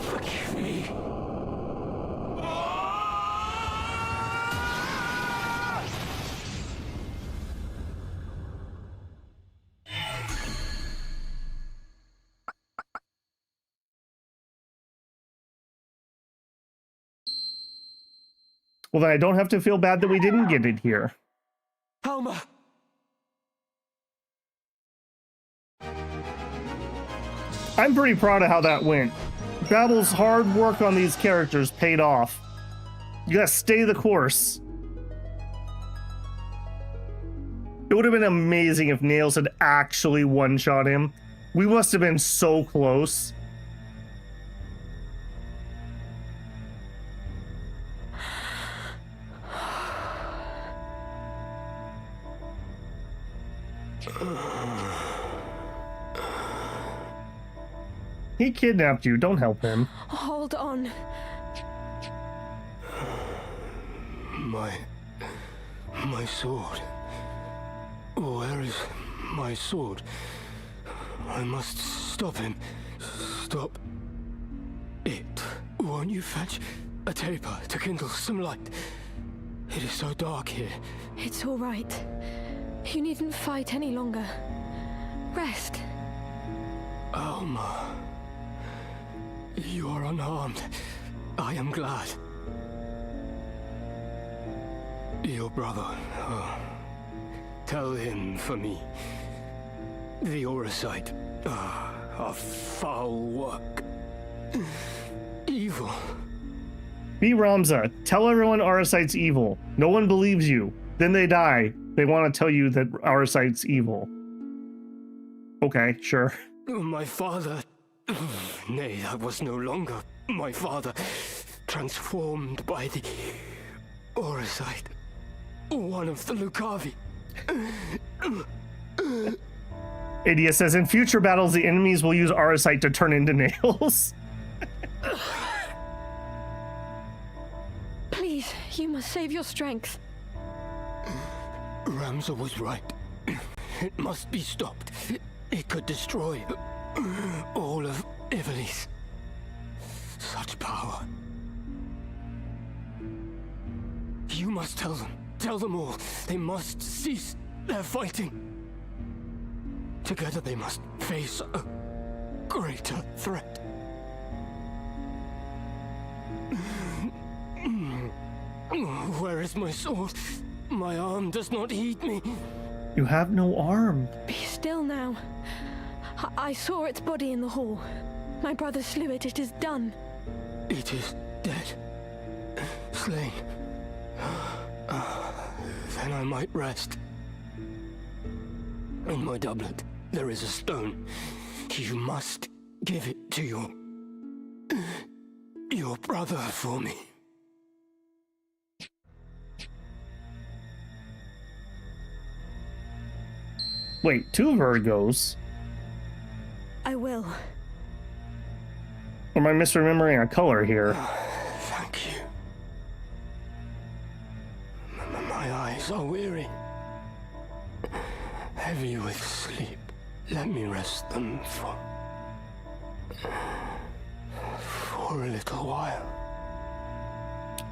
Forgive me. Well, then I don't have to feel bad that we didn't get it here. Alma! I'm pretty proud of how that went. Battle's hard work on these characters paid off. You gotta stay the course. It would have been amazing if Nails had actually one-shot him. We must have been so close. He kidnapped you. Don't help him. Hold on. My sword. Where is my sword? I must stop him. Stop it. Won't you fetch a taper to kindle some light? It is so dark here. It's all right. You needn't fight any longer. Rest. Alma. You are unharmed. I am glad. Your brother. Tell him for me. The Orisite. A foul work. Evil. Be Ramza. Tell everyone Orisite's evil. No one believes you. Then they die. They want to tell you that Orisite's evil. Okay, sure. My father... Nay, that was no longer my father. Transformed by the Orisite. One of the Lucavi. Idia says, in future battles, the enemies will use Orisite to turn into Nails. Please, you must save your strength. Ramza was right. It must be stopped. It could destroy all of Ivalice. Such power. You must tell them. Tell them all. They must cease their fighting. Together they must face a greater threat. Where is my sword? My arm does not heed me. You have no arm. Be still now. I saw its body in the hall. My brother slew it. It is done. It is dead. Slain. Then I might rest. In my doublet, there is a stone. You must give it to your brother for me. Wait, 2 Virgos? I will. Or am I misremembering a color here? Thank you. My eyes are weary. Heavy with sleep. Let me rest them for a little while.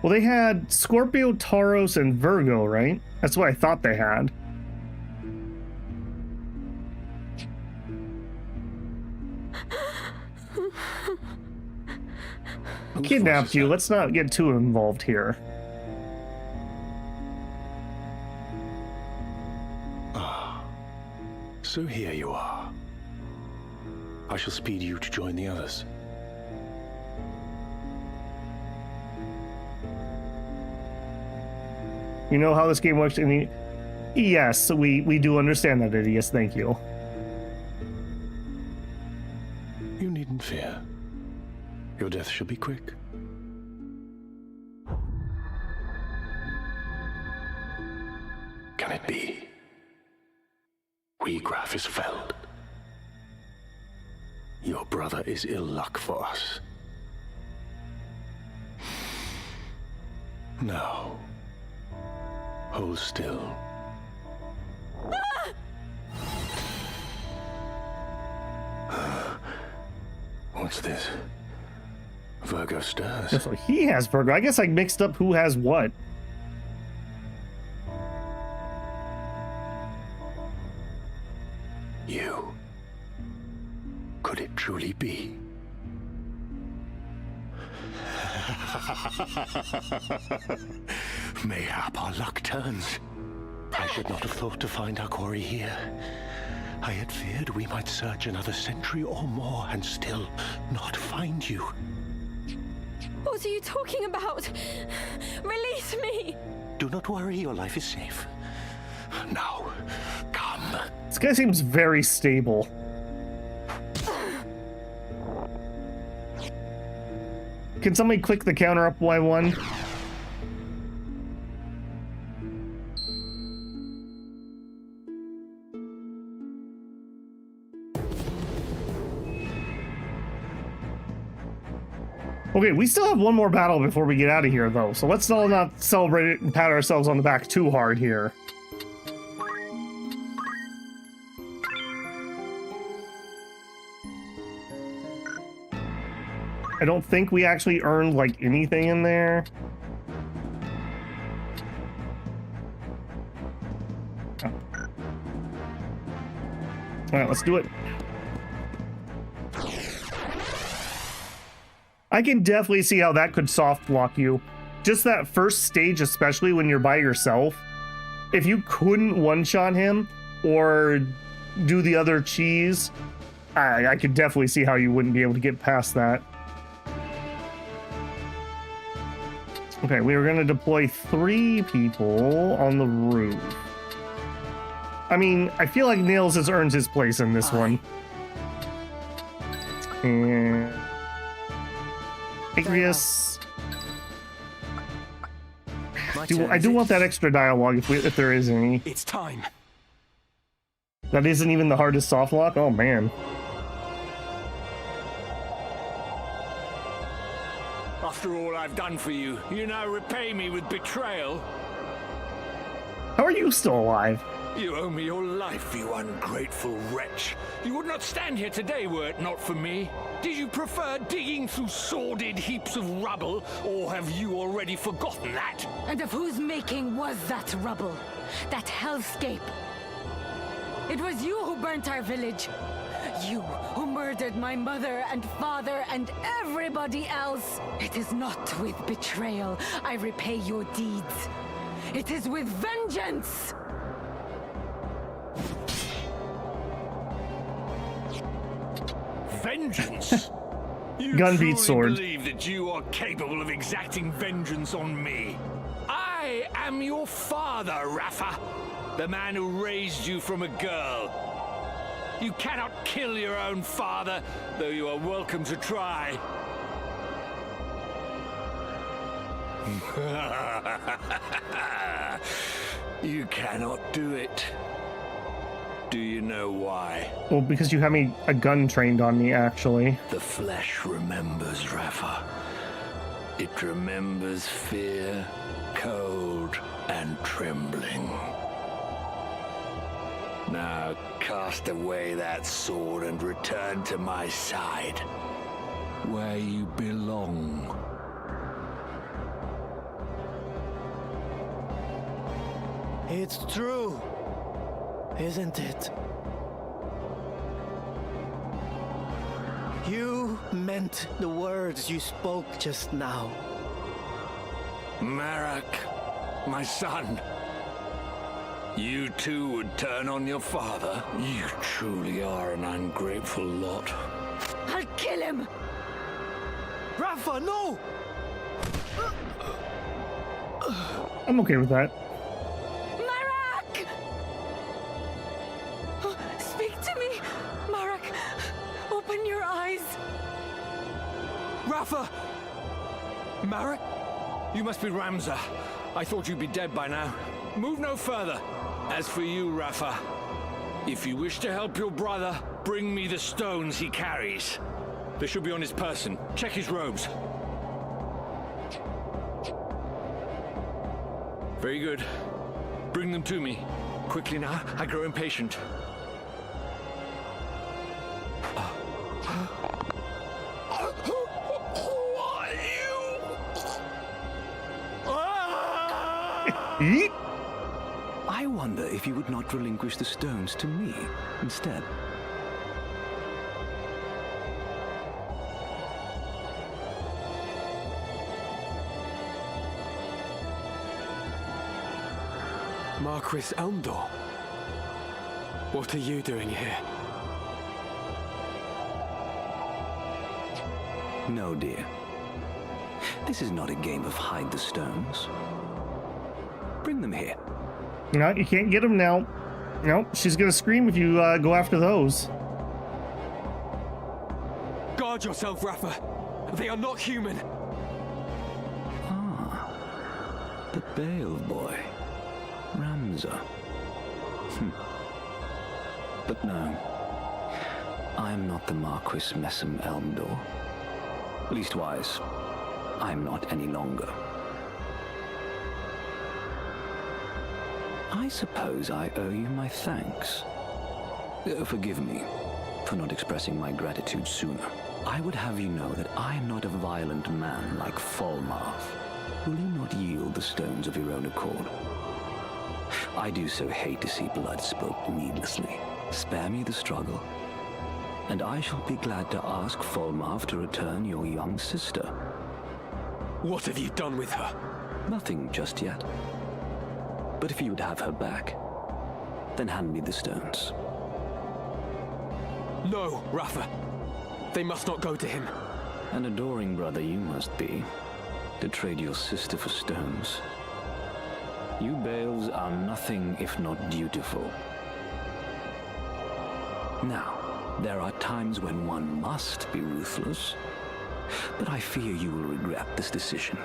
Well, they had Scorpio, Taurus, and Virgo, right? That's what I thought they had. Kidnapped you. Let's not get too involved here. So here you are. I shall speed you to join the others. You know how this game works in the... Yes, we do understand that, Idius. Thank you. You needn't fear. Your death shall be quick. Can it be? Graf is felled. Your brother is ill luck for us. Now, hold still. What's this? Virgo stirs. So he has Virgo. I guess I mixed up who has what. You. Could it truly be? Mayhap our luck turns. I should not have thought to find our quarry here. I had feared we might search another century or more and still not find you. What are you talking about? Release me! Do not worry, your life is safe. Now, come. This guy seems very stable. Can somebody click the counter up by one? Okay, we still have one more battle before we get out of here, though, so let's all not celebrate it and pat ourselves on the back too hard here. I don't think we actually earned, like, anything in there. Oh. Alright, let's do it. I can definitely see how that could soft block you. Just that first stage, especially when you're by yourself. If you couldn't one-shot him or do the other cheese, I could definitely see how you wouldn't be able to get past that. Okay, we were going to deploy 3 people on the roof. I mean, I feel like Nails has earned his place in this one. And... Agrius. I do want that extra dialogue if there is any. It's time. That isn't even the hardest soft lock? Oh man. After all I've done for you, you now repay me with betrayal. How are you still alive? You owe me your life, you ungrateful wretch. You would not stand here today were it not for me. Did you prefer digging through sordid heaps of rubble, or have you already forgotten that? And of whose making was that rubble? That hellscape? It was you who burnt our village. You who murdered my mother and father and everybody else. It is not with betrayal I repay your deeds. It is with vengeance! Vengeance? You Gun beats sword. Believe that you are capable of exacting vengeance on me? I am your father, Rafa, the man who raised you from a girl. You cannot kill your own father, though you are welcome to try. You cannot do it. Do you know why? Well, because you have a gun trained on me, actually. The flesh remembers, Rafa. It remembers fear, cold, and trembling. Now cast away that sword and return to my side, where you belong. It's true, isn't it? You meant the words you spoke just now. Marak, my son. You too would turn on your father? You truly are an ungrateful lot. I'll kill him! Rafa, no! I'm okay with that. Marak! Speak to me! Marak, open your eyes! Rafa! Marak? You must be Ramza. I thought you'd be dead by now. Move no further. As for you, Rafa, if you wish to help your brother, bring me the stones he carries. They should be on his person. Check his robes. Very good. Bring them to me. Quickly now, I grow impatient. Eat? I wonder if you would not relinquish the stones to me instead. Marquis Elmdor? What are you doing here? No, dear. This is not a game of hide the stones. Bring them here. No, you can't get them now. No, she's gonna scream if you go after those. Guard yourself, Rafa. They are not human. Ah, the Bale boy, Ramza. But no, I am not the Marquis Messam Elmdor. Leastwise, I am not any longer. I suppose I owe you my thanks. Forgive me for not expressing my gratitude sooner. I would have you know that I am not a violent man like Falmarth. Will you not yield the stones of your own accord? I do so hate to see blood spilt needlessly. Spare me the struggle, and I shall be glad to ask Falmarth to return your young sister. What have you done with her? Nothing just yet. But if you would have her back, then hand me the stones. No, Rafa. They must not go to him. An adoring brother you must be, to trade your sister for stones. You Bales are nothing if not dutiful. Now, there are times when one must be ruthless, but I fear you will regret this decision.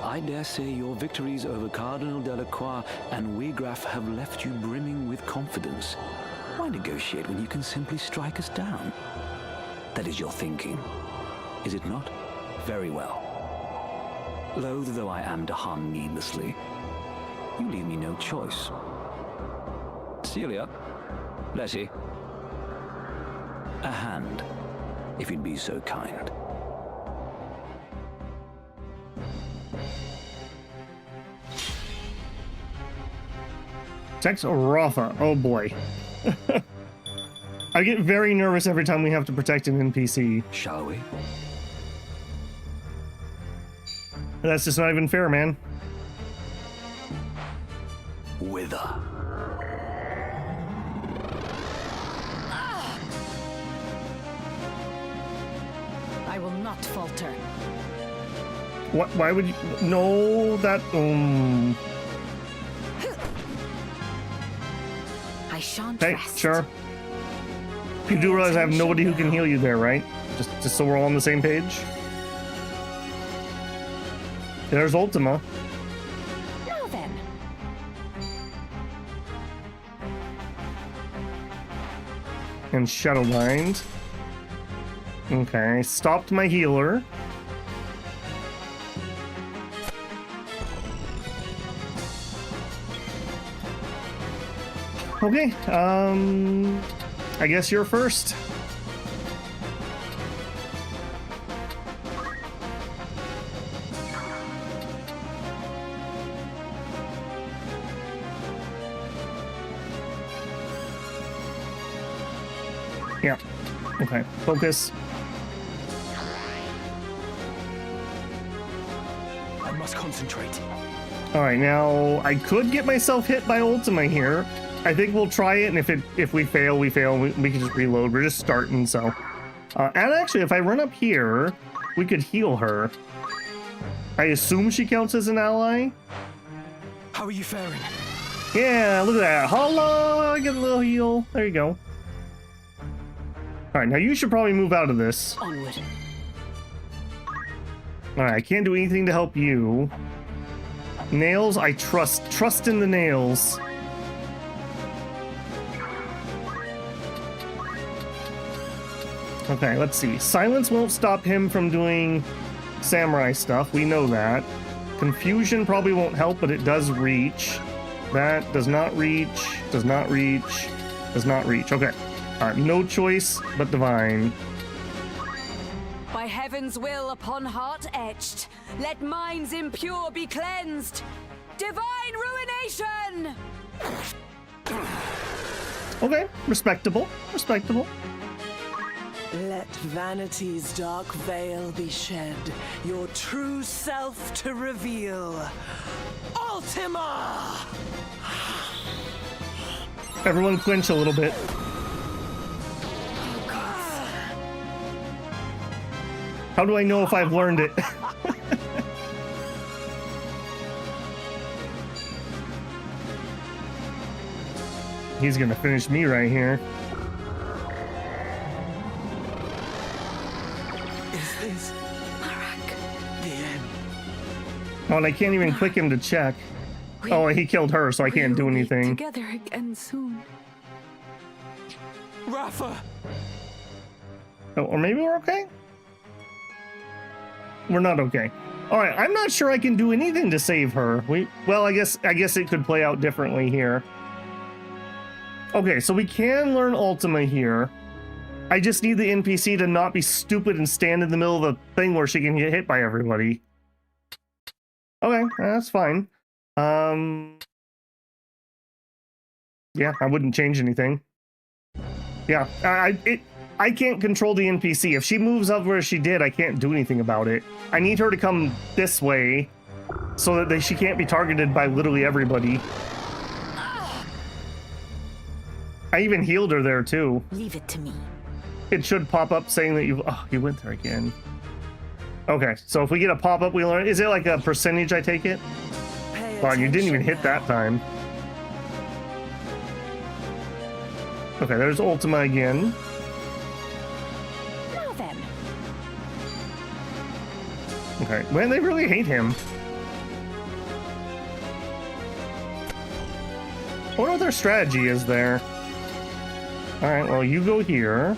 I dare say your victories over Cardinal Delacroix and Wegraf have left you brimming with confidence. Why negotiate when you can simply strike us down? That is your thinking, is it not? Very well. Loath though I am to harm needlessly, you leave me no choice. Celia, Letty, a hand, if you'd be so kind. Text Rafa. Oh boy. I get very nervous every time we have to protect an NPC. Shall we? That's just not even fair, man. Wither. I will not falter. What? Why would you? No, that. I shan't Hey, rest. sure. You do realize I have nobody who can heal you there, right? Just so we're all on the same page. There's Ultima. Now then. And Shadowbind. Okay, stopped my healer. Okay, I guess you're first. Yeah. Okay. Focus. I must concentrate. All right. Now I could get myself hit by Ultima here. I think we'll try it, and if we fail, we fail. We can just reload. We're just starting, so. And actually, if I run up here, we could heal her. I assume she counts as an ally. How are you faring? Yeah, look at that. Hello, I get a little heal. There you go. All right, now you should probably move out of this. Onward. All right, I can't do anything to help you. Nails, I trust in the nails. Okay, let's see. Silence won't stop him from doing samurai stuff. We know that. Confusion probably won't help, but it does reach. That does not reach, does not reach, does not reach. Okay. All right, no choice but divine. By heaven's will upon heart etched, let minds impure be cleansed. Divine ruination! Okay, respectable, respectable. Let vanity's dark veil be shed, your true self to reveal. Ultima! Everyone clinch a little bit. How do I know if I've learned it? He's gonna finish me right here. Is this the end? Oh, and I can't even click him to check. Oh, he killed her, so I can't do anything. Together again soon. Rafa! Oh, or maybe we're okay? We're not okay. All right, I'm not sure I can do anything to save her. Well, I guess it could play out differently here. Okay, so we can learn Ultima here. I just need the NPC to not be stupid and stand in the middle of the thing where she can get hit by everybody. Okay, that's fine. Yeah, I wouldn't change anything. Yeah, I can't control the NPC. If she moves up where she did, I can't do anything about it. I need her to come this way so that she can't be targeted by literally everybody. I even healed her there too. Leave it to me. It should pop up saying that you went there again. Okay, so if we get a pop-up, we learn. Is it like a percentage, I take it? Wow, you didn't even hit that time. Okay, there's Ultima again. Now then. Okay, man, they really hate him. I wonder what their strategy is there. Alright, well, you go here.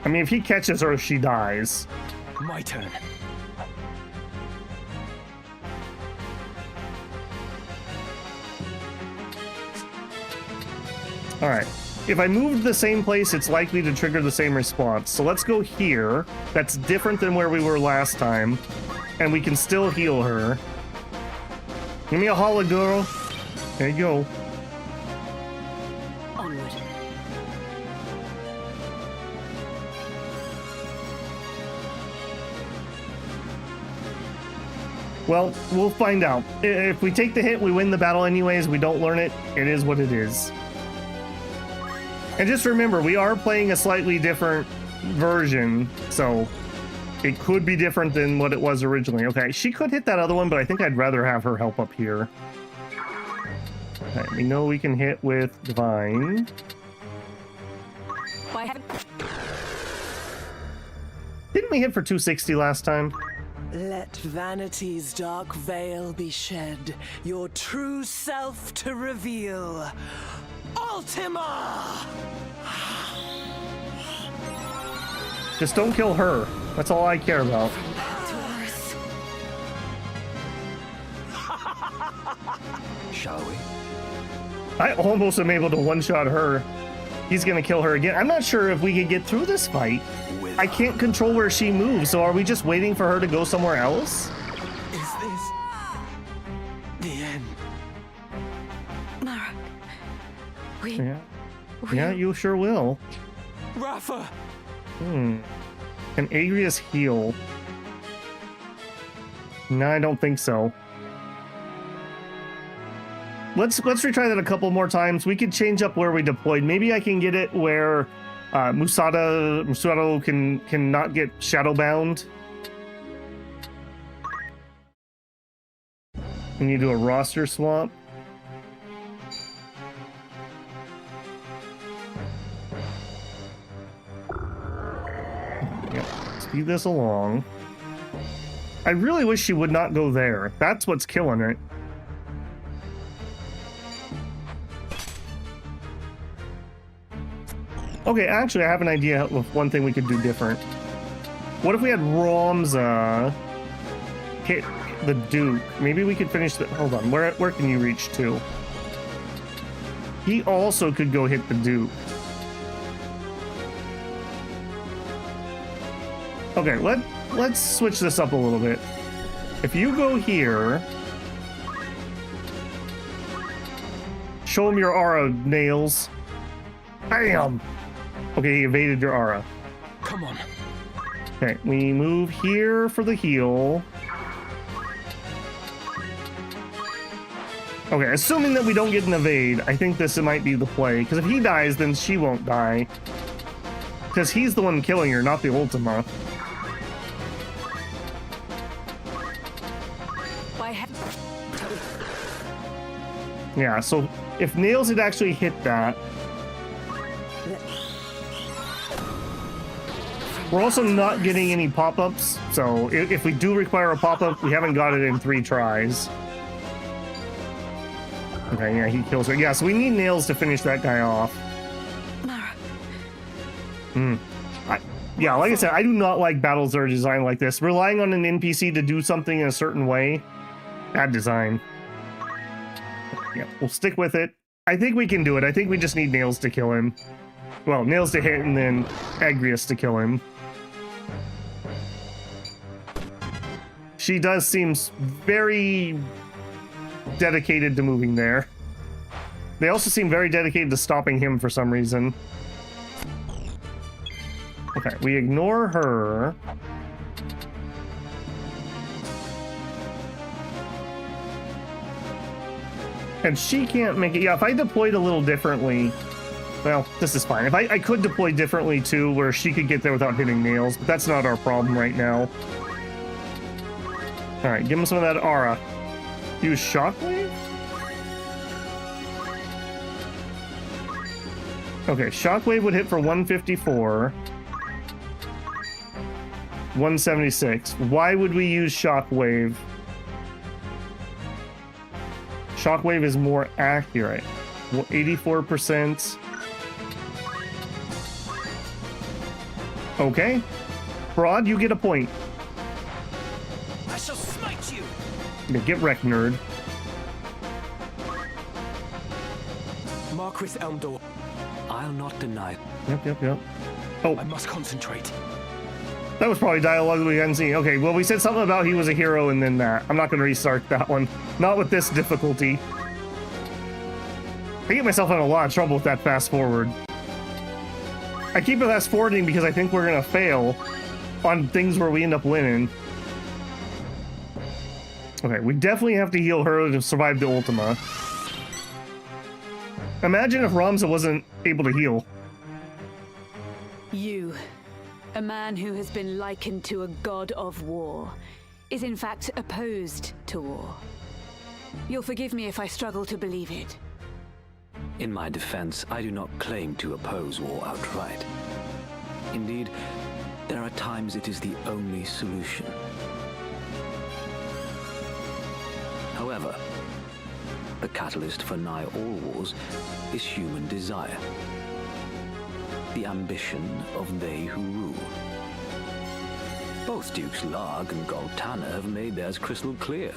I mean, if he catches her, she dies. My turn. Alright. If I moved the same place, it's likely to trigger the same response. So let's go here. That's different than where we were last time. And we can still heal her. Give me a holla, girl. There you go. Onward. Well, we'll find out. If we take the hit, we win the battle anyways. We don't learn it. It is what it is. And just remember, we are playing a slightly different version, so it could be different than what it was originally. Okay, she could hit that other one, but I think I'd rather have her help up here. Okay, we know we can hit with Divine. Didn't we hit for 260 last time? Let vanity's dark veil be shed, your true self to reveal. Ultima! Just don't kill her. That's all I care about. Shall we? I almost am able to one-shot her. He's gonna kill her again. I'm not sure if we can get through this fight. I can't control where she moves, so are we just waiting for her to go somewhere else? Is this the end? Mara, Yeah, you sure will. Rafa! Can Agrius heal? No, I don't think so. Let's retry that a couple more times. We could change up where we deployed. Maybe I can get it where Musato can not get shadowbound. And you do a roster swap. Yep, speed this along. I really wish she would not go there. That's what's killing it. Okay, actually, I have an idea of one thing we could do different. What if we had Ramza hit the Duke? Maybe we could finish the... Hold on, where can you reach to? He also could go hit the Duke. Okay, let's switch this up a little bit. If you go here... show him your aura, Nails. Bam! Okay, he evaded your aura. Come on. Okay, we move here for the heal. Okay, assuming that we don't get an evade, I think this might be the play. Because if he dies, then she won't die. Because he's the one killing her, not the Ultima. Yeah, so if Nails had actually hit that... We're also not getting any pop-ups, so if we do require a pop-up, we haven't got it in 3 tries. Okay, yeah, he kills her. Yeah, so we need Nails to finish that guy off. Yeah, like I said, I do not like battles that are designed like this. Relying on an NPC to do something in a certain way, bad design. Yeah, we'll stick with it. I think we can do it. I think we just need Nails to kill him. Well, Nails to hit and then Agrius to kill him. She does seem very dedicated to moving there. They also seem very dedicated to stopping him for some reason. Okay, we ignore her. And she can't make it. Yeah, if I deployed a little differently... Well, this is fine. If I could deploy differently, too, where she could get there without hitting Nails, but that's not our problem right now. Alright, give him some of that aura. Use Shockwave? Okay, Shockwave would hit for 154. 176. Why would we use Shockwave? Shockwave is more accurate. 84%. Okay. Broad, you get a point. I shall smite you. Yeah, get wrecked, nerd. Marquis Elmdor. I'll not deny. Yep. Oh. I must concentrate. That was probably dialogue that we hadn't seen. Okay, well, we said something about he was a hero and then that. I'm not going to restart that one. Not with this difficulty. I get myself in a lot of trouble with that fast forward. I keep fast forwarding because I think we're going to fail on things where we end up winning. Okay, we definitely have to heal her to survive the Ultima. Imagine if Ramza wasn't able to heal. You, a man who has been likened to a god of war, is in fact opposed to war. You'll forgive me if I struggle to believe it. In my defense, I do not claim to oppose war outright. Indeed, there are times it is the only solution. However, the catalyst for nigh all wars is human desire. The ambition of they who rule. Both Dukes Larg and Goltana have made theirs crystal clear.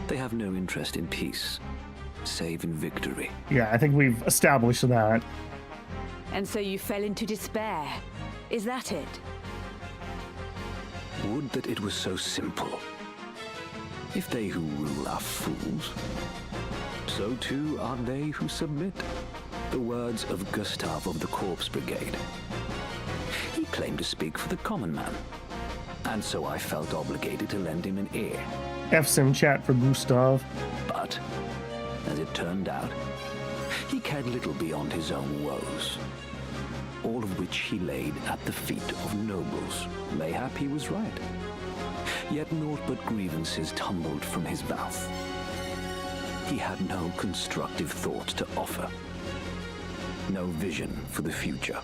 They have no interest in peace, save in victory. Yeah, I think we've established that. And so you fell into despair. Is that it? Would that it was so simple. If they who rule are fools, so too are they who submit. The words of Gustav of the Corpse Brigade. He claimed to speak for the common man, and so I felt obligated to lend him an ear. F's in chat for Gustav. But, as it turned out, he cared little beyond his own woes, all of which he laid at the feet of nobles. Mayhap he was right. Yet naught but grievances tumbled from his mouth. He had no constructive thought to offer. No vision for the future.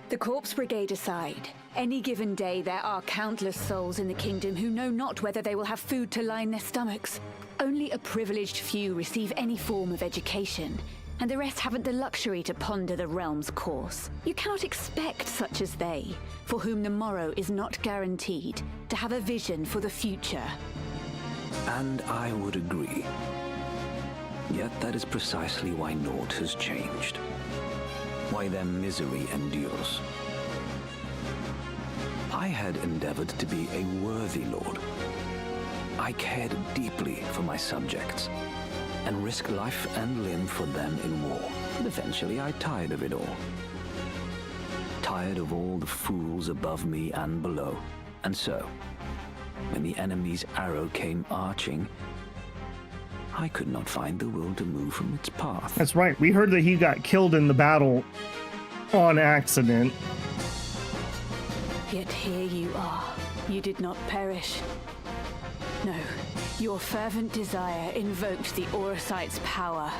The Corpse Brigade aside, any given day there are countless souls in the kingdom who know not whether they will have food to line their stomachs. Only a privileged few receive any form of education, and the rest haven't the luxury to ponder the realm's course. You cannot expect such as they, for whom the morrow is not guaranteed, to have a vision for the future. And I would agree. Yet that is precisely why naught has changed. Why their misery endures. I had endeavored to be a worthy lord. I cared deeply for my subjects, and risk life and limb for them in war. But eventually I tired of it all. Tired of all the fools above me and below. And so, when the enemy's arrow came arching, I could not find the will to move from its path. That's right. We heard that he got killed in the battle on accident. Yet here you are. You did not perish. No, your fervent desire invoked the Orosite's power.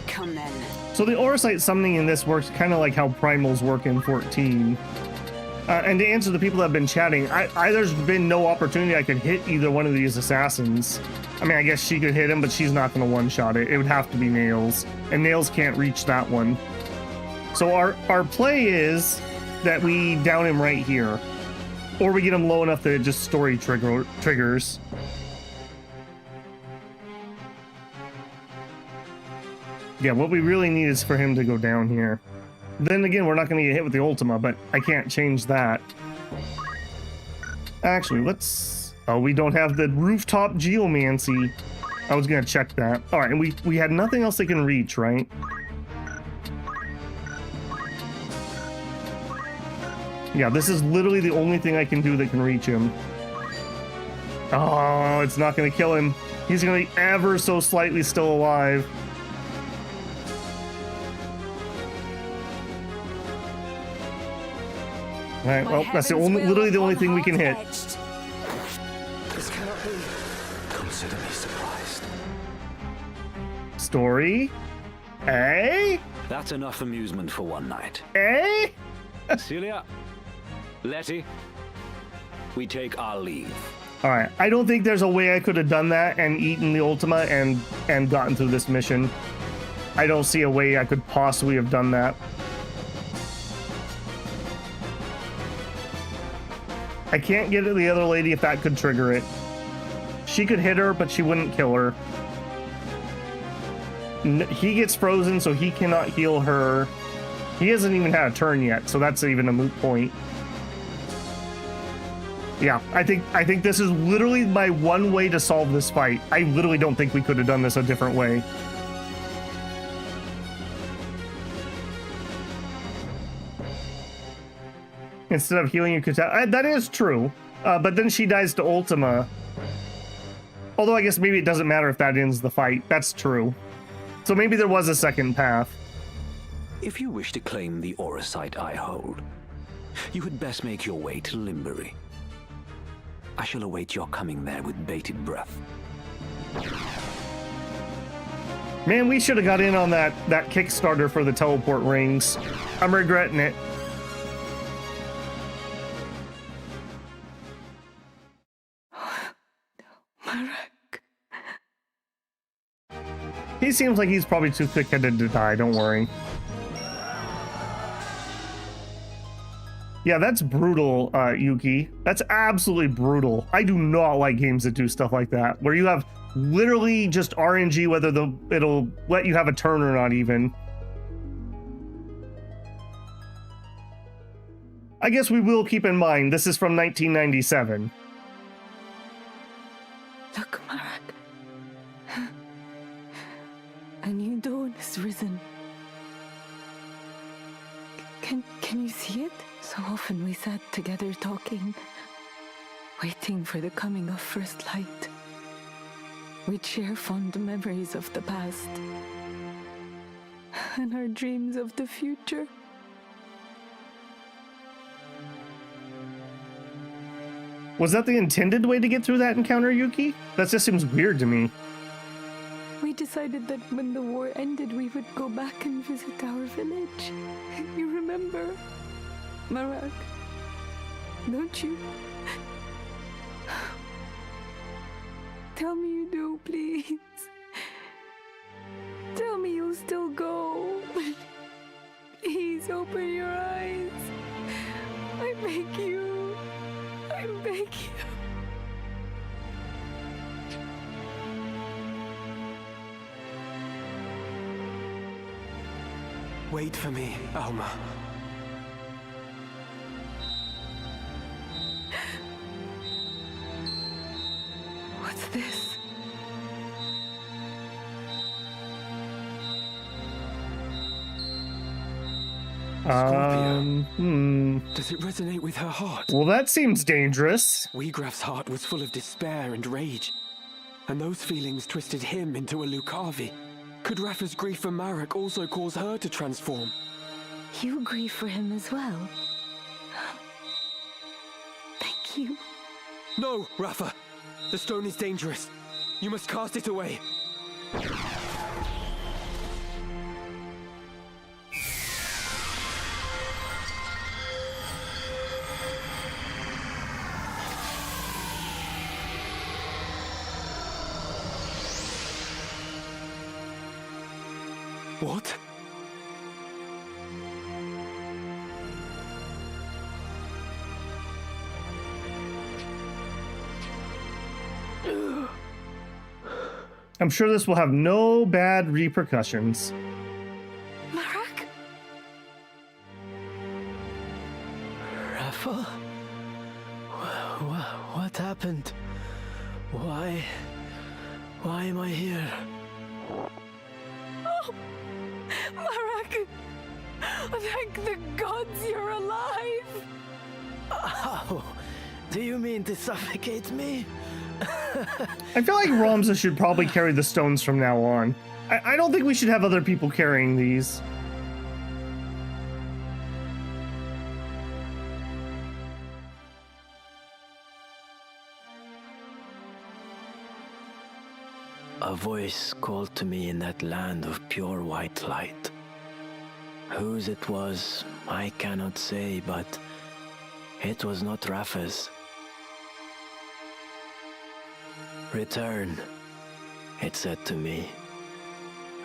Come then. So the Orosite summoning in this works kind of like how primals work in 14. And to answer the people that have been chatting, there's been no opportunity I could hit either one of these assassins. I mean, I guess she could hit him, but she's not going to one-shot it. It would have to be Nails, and Nails can't reach that one. So our play is that we down him right here, or we get him low enough that it just story triggers. Yeah, what we really need is for him to go down here. Then again, we're not going to get hit with the Ultima, but I can't change that. Actually, let's... Oh, we don't have the rooftop geomancy. I was going to check that. All right, and we had nothing else they can reach, right? Yeah, this is literally the only thing I can do that can reach him. Oh, it's not going to kill him. He's going to be ever so slightly still alive. All right, well, that's literally the only thing we can hit. This cannot be. Consider me surprised. Story? Eh? That's enough amusement for one night. Eh? Celia, Letty, we take our leave. All right, I don't think there's a way I could have done that and eaten the Ultima and gotten through this mission. I don't see a way I could possibly have done that. I can't get at the other lady if that could trigger it. She could hit her, but she wouldn't kill her. He gets frozen, so he cannot heal her. He hasn't even had a turn yet, so that's even a moot point. Yeah, I think this is literally my one way to solve this fight. I literally don't think we could have done this a different way. Instead of healing, you could tell. That is true. But then she dies to Ultima. Although I guess maybe it doesn't matter if that ends the fight. That's true. So maybe there was a second path. If you wish to claim the Orosite I hold, you had best make your way to Limbury. I shall await your coming there with bated breath. Man, we should have got in on that Kickstarter for the teleport rings. I'm regretting it. He seems like he's probably too thick-headed to die, don't worry. Yeah, that's brutal, Yuki. That's absolutely brutal. I do not like games that do stuff like that, where you have literally just RNG whether it'll let you have a turn or not even. I guess we will keep in mind, this is from 1997. Look, Marak. A new dawn has risen. Can you see it? So often we sat together talking, waiting for the coming of first light. We'd share fond memories of the past and our dreams of the future. Was that the intended way to get through that encounter, Yuki? That just seems weird to me. We decided that when the war ended, we would go back and visit our village. You remember, Marak? Don't you? Tell me you do, please. Tell me you'll still go. Please open your eyes. I beg you. I beg you. Wait for me, Alma. What's this? Does it resonate with her heart? Well, that seems dangerous. Wiegraf's heart was full of despair and rage, and those feelings twisted him into a Lucavi. Could Rafa's grief for Marek also cause her to transform? You grieve for him as well. Thank you. No, Rafa! The stone is dangerous. You must cast it away. What? I'm sure this will have no bad repercussions. Marek? Rafa? What happened? Why am I here? Oh, Marek! Thank the gods you're alive! How? Do you mean to suffocate me? I feel like Ramza should probably carry the stones from now on. I don't think we should have other people carrying these. A voice called to me in that land of pure white light. Whose it was, I cannot say, but it was not Rafa's. Return, it said to me.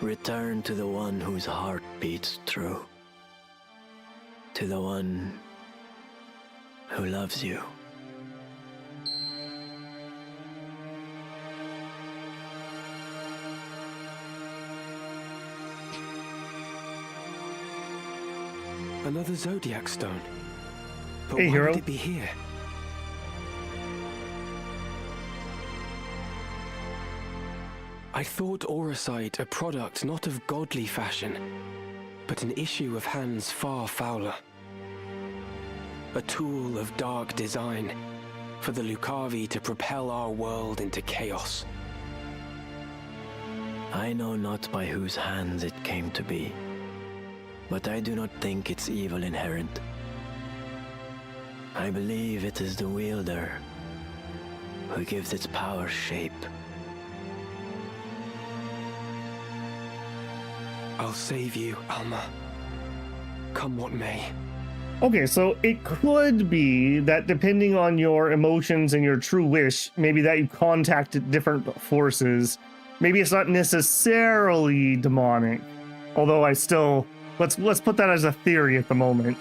Return to the one whose heart beats true. To the one who loves you. Another Zodiac stone. But hey, why hero. would it be here? I thought Auracite a product not of godly fashion, but an issue of hands far fouler. A tool of dark design, for the Lucavi to propel our world into chaos. I know not by whose hands it came to be, but I do not think its evil inherent. I believe it is the wielder who gives its power shape. I'll save you, Alma. Come what may. Okay, so it could be that depending on your emotions and your true wish, maybe that you contacted different forces. Maybe it's not necessarily demonic. Although I still... Let's put that as a theory at the moment.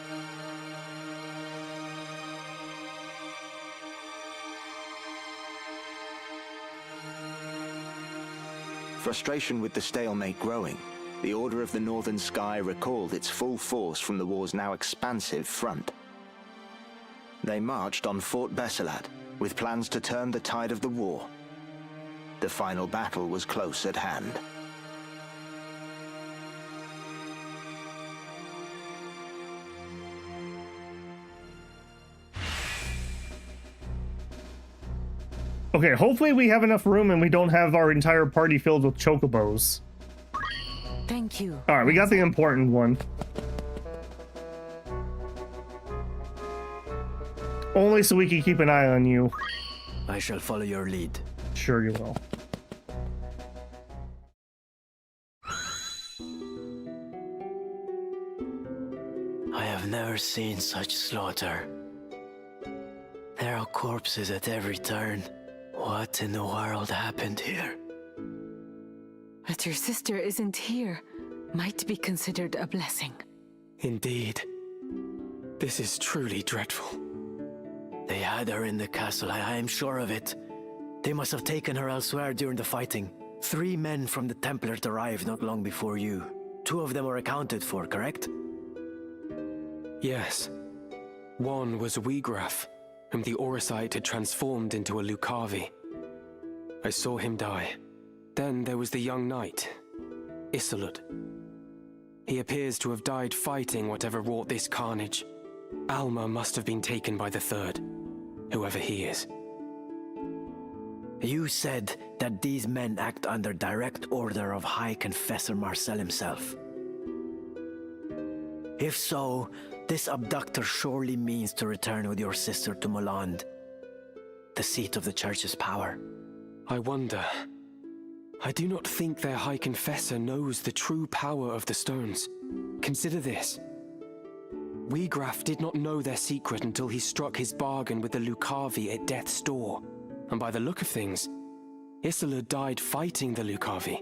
Frustration with the stalemate growing, the Order of the Northern Sky recalled its full force from the war's now expansive front. They marched on Fort Besselat, with plans to turn the tide of the war. The final battle was close at hand. Okay, hopefully we have enough room and we don't have our entire party filled with chocobos. Thank you. Alright, we got the important one. Only so we can keep an eye on you. I shall follow your lead. Sure you will. I have never seen such slaughter. There are corpses at every turn. What in the world happened here? That your sister isn't here might be considered a blessing. Indeed. This is truly dreadful. They had her in the castle, I am sure of it. They must have taken her elsewhere during the fighting. 3 men from the Templars arrived not long before you. 2 of them are accounted for, correct? Yes. One was Wiegraf, whom the Auracite had transformed into a Lucavi. I saw him die. Then there was the young knight, Isolde. He appears to have died fighting whatever wrought this carnage. Alma must have been taken by the Third, whoever he is. You said that these men act under direct order of High Confessor Marcel himself. If so, this abductor surely means to return with your sister to Moland, the seat of the Church's power. I wonder. I do not think their High Confessor knows the true power of the stones. Consider this. Wiegraf did not know their secret until he struck his bargain with the Lucavi at death's door. And by the look of things, Isola died fighting the Lucavi.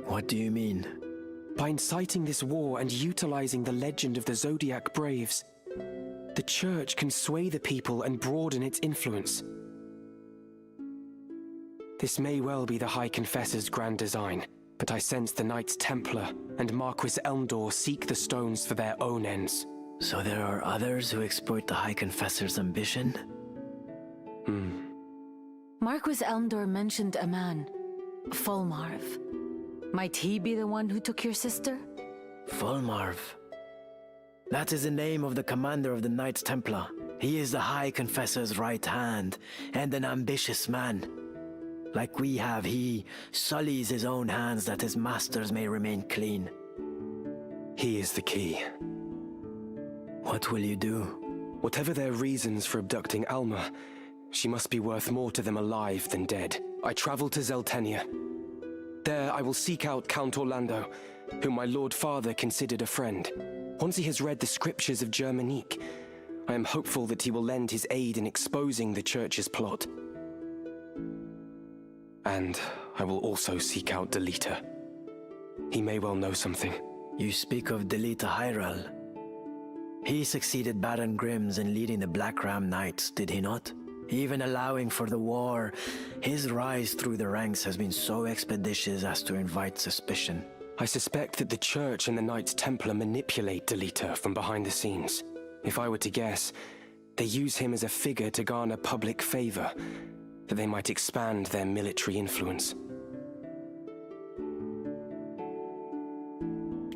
What do you mean? By inciting this war and utilizing the legend of the Zodiac Braves, the Church can sway the people and broaden its influence. This may well be the High Confessor's grand design, but I sense the Knights Templar and Marquis Elmdor seek the stones for their own ends. So there are others who exploit the High Confessor's ambition? Marquis Elmdor mentioned a man, Fulmarv. Might he be the one who took your sister? Fulmarv. That is the name of the commander of the Knights Templar. He is the High Confessor's right hand, and an ambitious man. Like we have, he sullies his own hands that his masters may remain clean. He is the key. What will you do? Whatever their reasons for abducting Alma, she must be worth more to them alive than dead. I travel to Zeltenia. There I will seek out Count Orlando, whom my Lord Father considered a friend. Once he has read the scriptures of Germanique, I am hopeful that he will lend his aid in exposing the Church's plot. And I will also seek out Delita. He may well know something. You speak of Delita Hyral. He succeeded Baron Grimms in leading the Black Ram Knights, did he not? Even allowing for the war, his rise through the ranks has been so expeditious as to invite suspicion. I suspect that the Church and the Knights Templar manipulate Delita from behind the scenes. If I were to guess, they use him as a figure to garner public favor, that they might expand their military influence.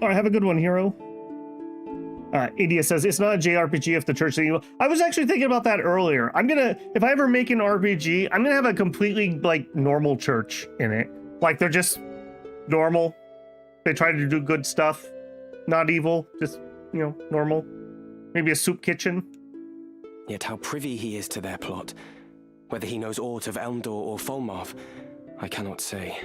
All right, have a good one, hero. Idia says, it's not a JRPG if the Church is evil. I was actually thinking about that earlier. If I ever make an RPG, I'm gonna have a completely, like, normal church in it. Like, they're just normal. They try to do good stuff. Not evil, just, normal. Maybe a soup kitchen. Yet how privy he is to their plot, whether he knows aught of Elmdor or Fulmarv, I cannot say.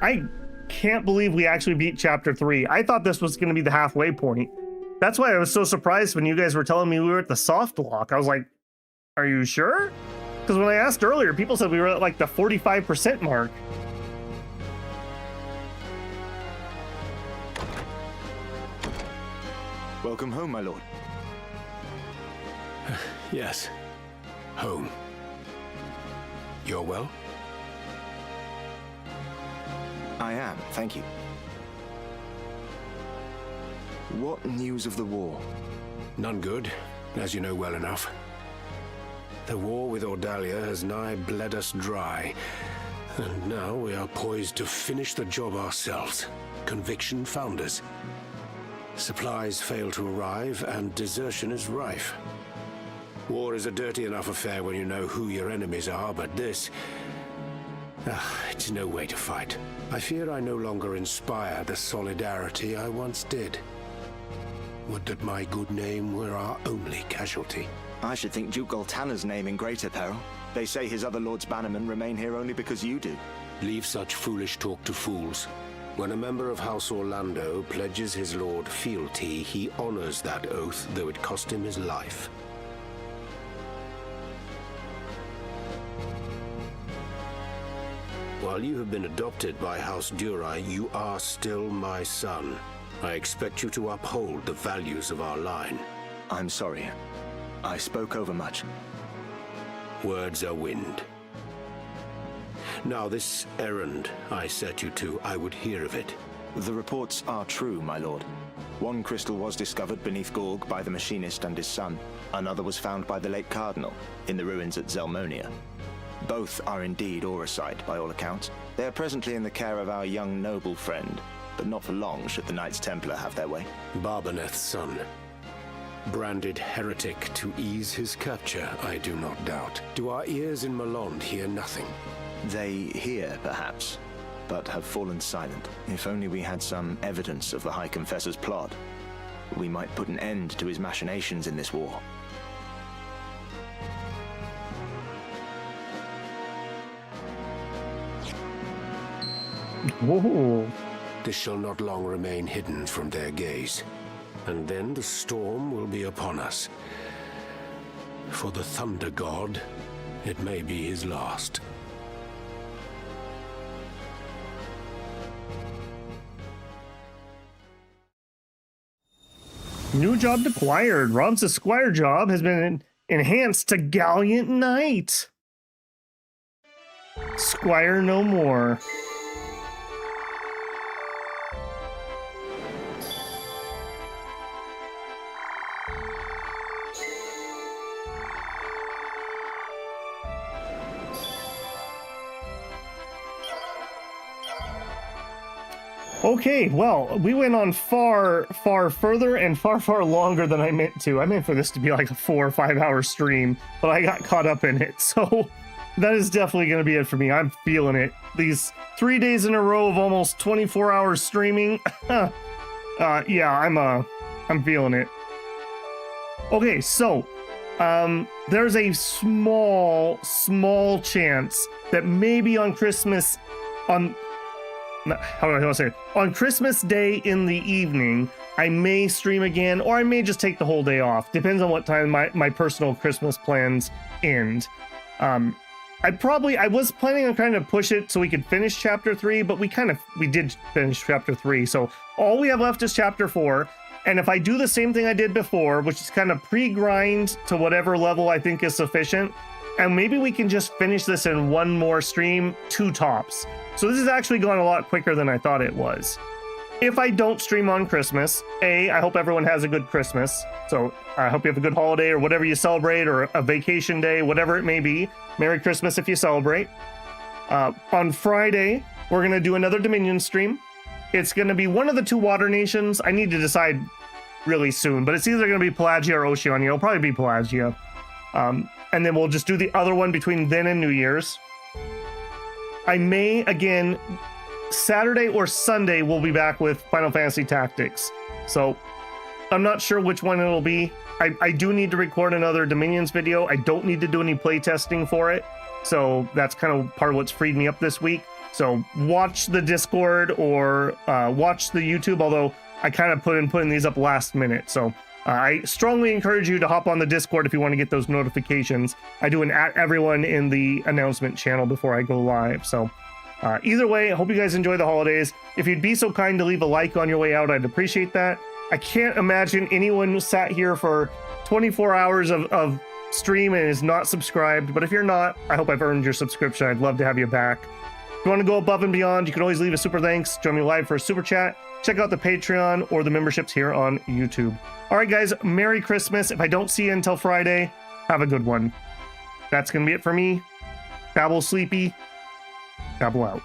I can't believe we actually beat Chapter 3. I thought this was going to be the halfway point. That's why I was so surprised when you guys were telling me we were at the soft lock. I was like, are you sure? Because when I asked earlier, people said we were at like the 45% mark. Welcome home, my lord. Yes. Home. You're well? I am, thank you. What news of the war? None good, as you know well enough. The war with Ordalia has nigh bled us dry, and now we are poised to finish the job ourselves. Conviction found us. Supplies fail to arrive, and desertion is rife. War is a dirty enough affair when you know who your enemies are, but this... it's no way to fight. I fear I no longer inspire the solidarity I once did. Would that my good name were our only casualty. I should think Duke Goltana's name in greater peril. They say his other lords bannermen remain here only because you do. Leave such foolish talk to fools. When a member of House Orlando pledges his lord fealty, he honors that oath, though it cost him his life. While you have been adopted by House Durai, you are still my son. I expect you to uphold the values of our line. I'm sorry. I spoke overmuch. Words are wind. Now this errand I set you to, I would hear of it. The reports are true, my lord. One crystal was discovered beneath Gorg by the machinist and his son. Another was found by the late cardinal in the ruins at Zelmonia. Both are indeed Auracite, by all accounts. They are presently in the care of our young noble friend, but not for long should the Knights Templar have their way. Barbaneth's son. Branded heretic to ease his capture, I do not doubt. Do our ears in Malond hear nothing? They hear, perhaps, but have fallen silent. If only we had some evidence of the High Confessor's plot, we might put an end to his machinations in this war. Whoa. This shall not long remain hidden from their gaze. And then the storm will be upon us. For the Thunder God, it may be his last. New job acquired. Rom's squire job has been enhanced to Gallant Knight. Squire no more. Okay, well, we went on far further and far longer than I meant to. I meant for this to be like a 4 or 5 hour stream, but I got caught up in it. So that is definitely going to be it for me. I'm feeling it. These 3 days in a row of almost 24 hours streaming. Yeah, I'm feeling it. Okay, so there's a small chance that maybe on Christmas, on Christmas Day in the evening, I may stream again, or I may just take the whole day off. Depends on what time my personal Christmas plans end. I was planning on kind of push it so we could finish chapter 3, but we did finish chapter 3. So all we have left is chapter 4. And if I do the same thing I did before, which is kind of pre-grind to whatever level I think is sufficient, and maybe we can just finish this in one more stream, 2 tops. So this is actually going a lot quicker than I thought it was. If I don't stream on Christmas, I hope everyone has a good Christmas. So I hope you have a good holiday or whatever you celebrate, or a vacation day, whatever it may be. Merry Christmas if you celebrate. On Friday, we're going to do another Dominion stream. It's going to be one of the 2 water nations. I need to decide really soon, but it's either going to be Pelagia or Oceania. It'll probably be Pelagia. And then we'll just do the other one between then and New Year's. I may, again, Saturday or Sunday, we'll be back with Final Fantasy Tactics. So I'm not sure which one it'll be. I do need to record another Dominions video. I don't need to do any playtesting for it. So that's kind of part of what's freed me up this week. So watch the Discord or watch the YouTube, although I kind of putting these up last minute. So I strongly encourage you to hop on the Discord if you want to get those notifications. I do an @everyone in the announcement channel before I go live. So either way, I hope you guys enjoy the holidays. If you'd be so kind to leave a like on your way out, I'd appreciate that. I can't imagine anyone sat here for 24 hours of stream and is not subscribed. But if you're not, I hope I've earned your subscription. I'd love to have you back. If you want to go above and beyond, you can always leave a super thanks. Join me live for a super chat. Check out the Patreon or the memberships here on YouTube. All right, guys, Merry Christmas. If I don't see you until Friday, have a good one. That's going to be it for me. Babble Sleepy. Babble out.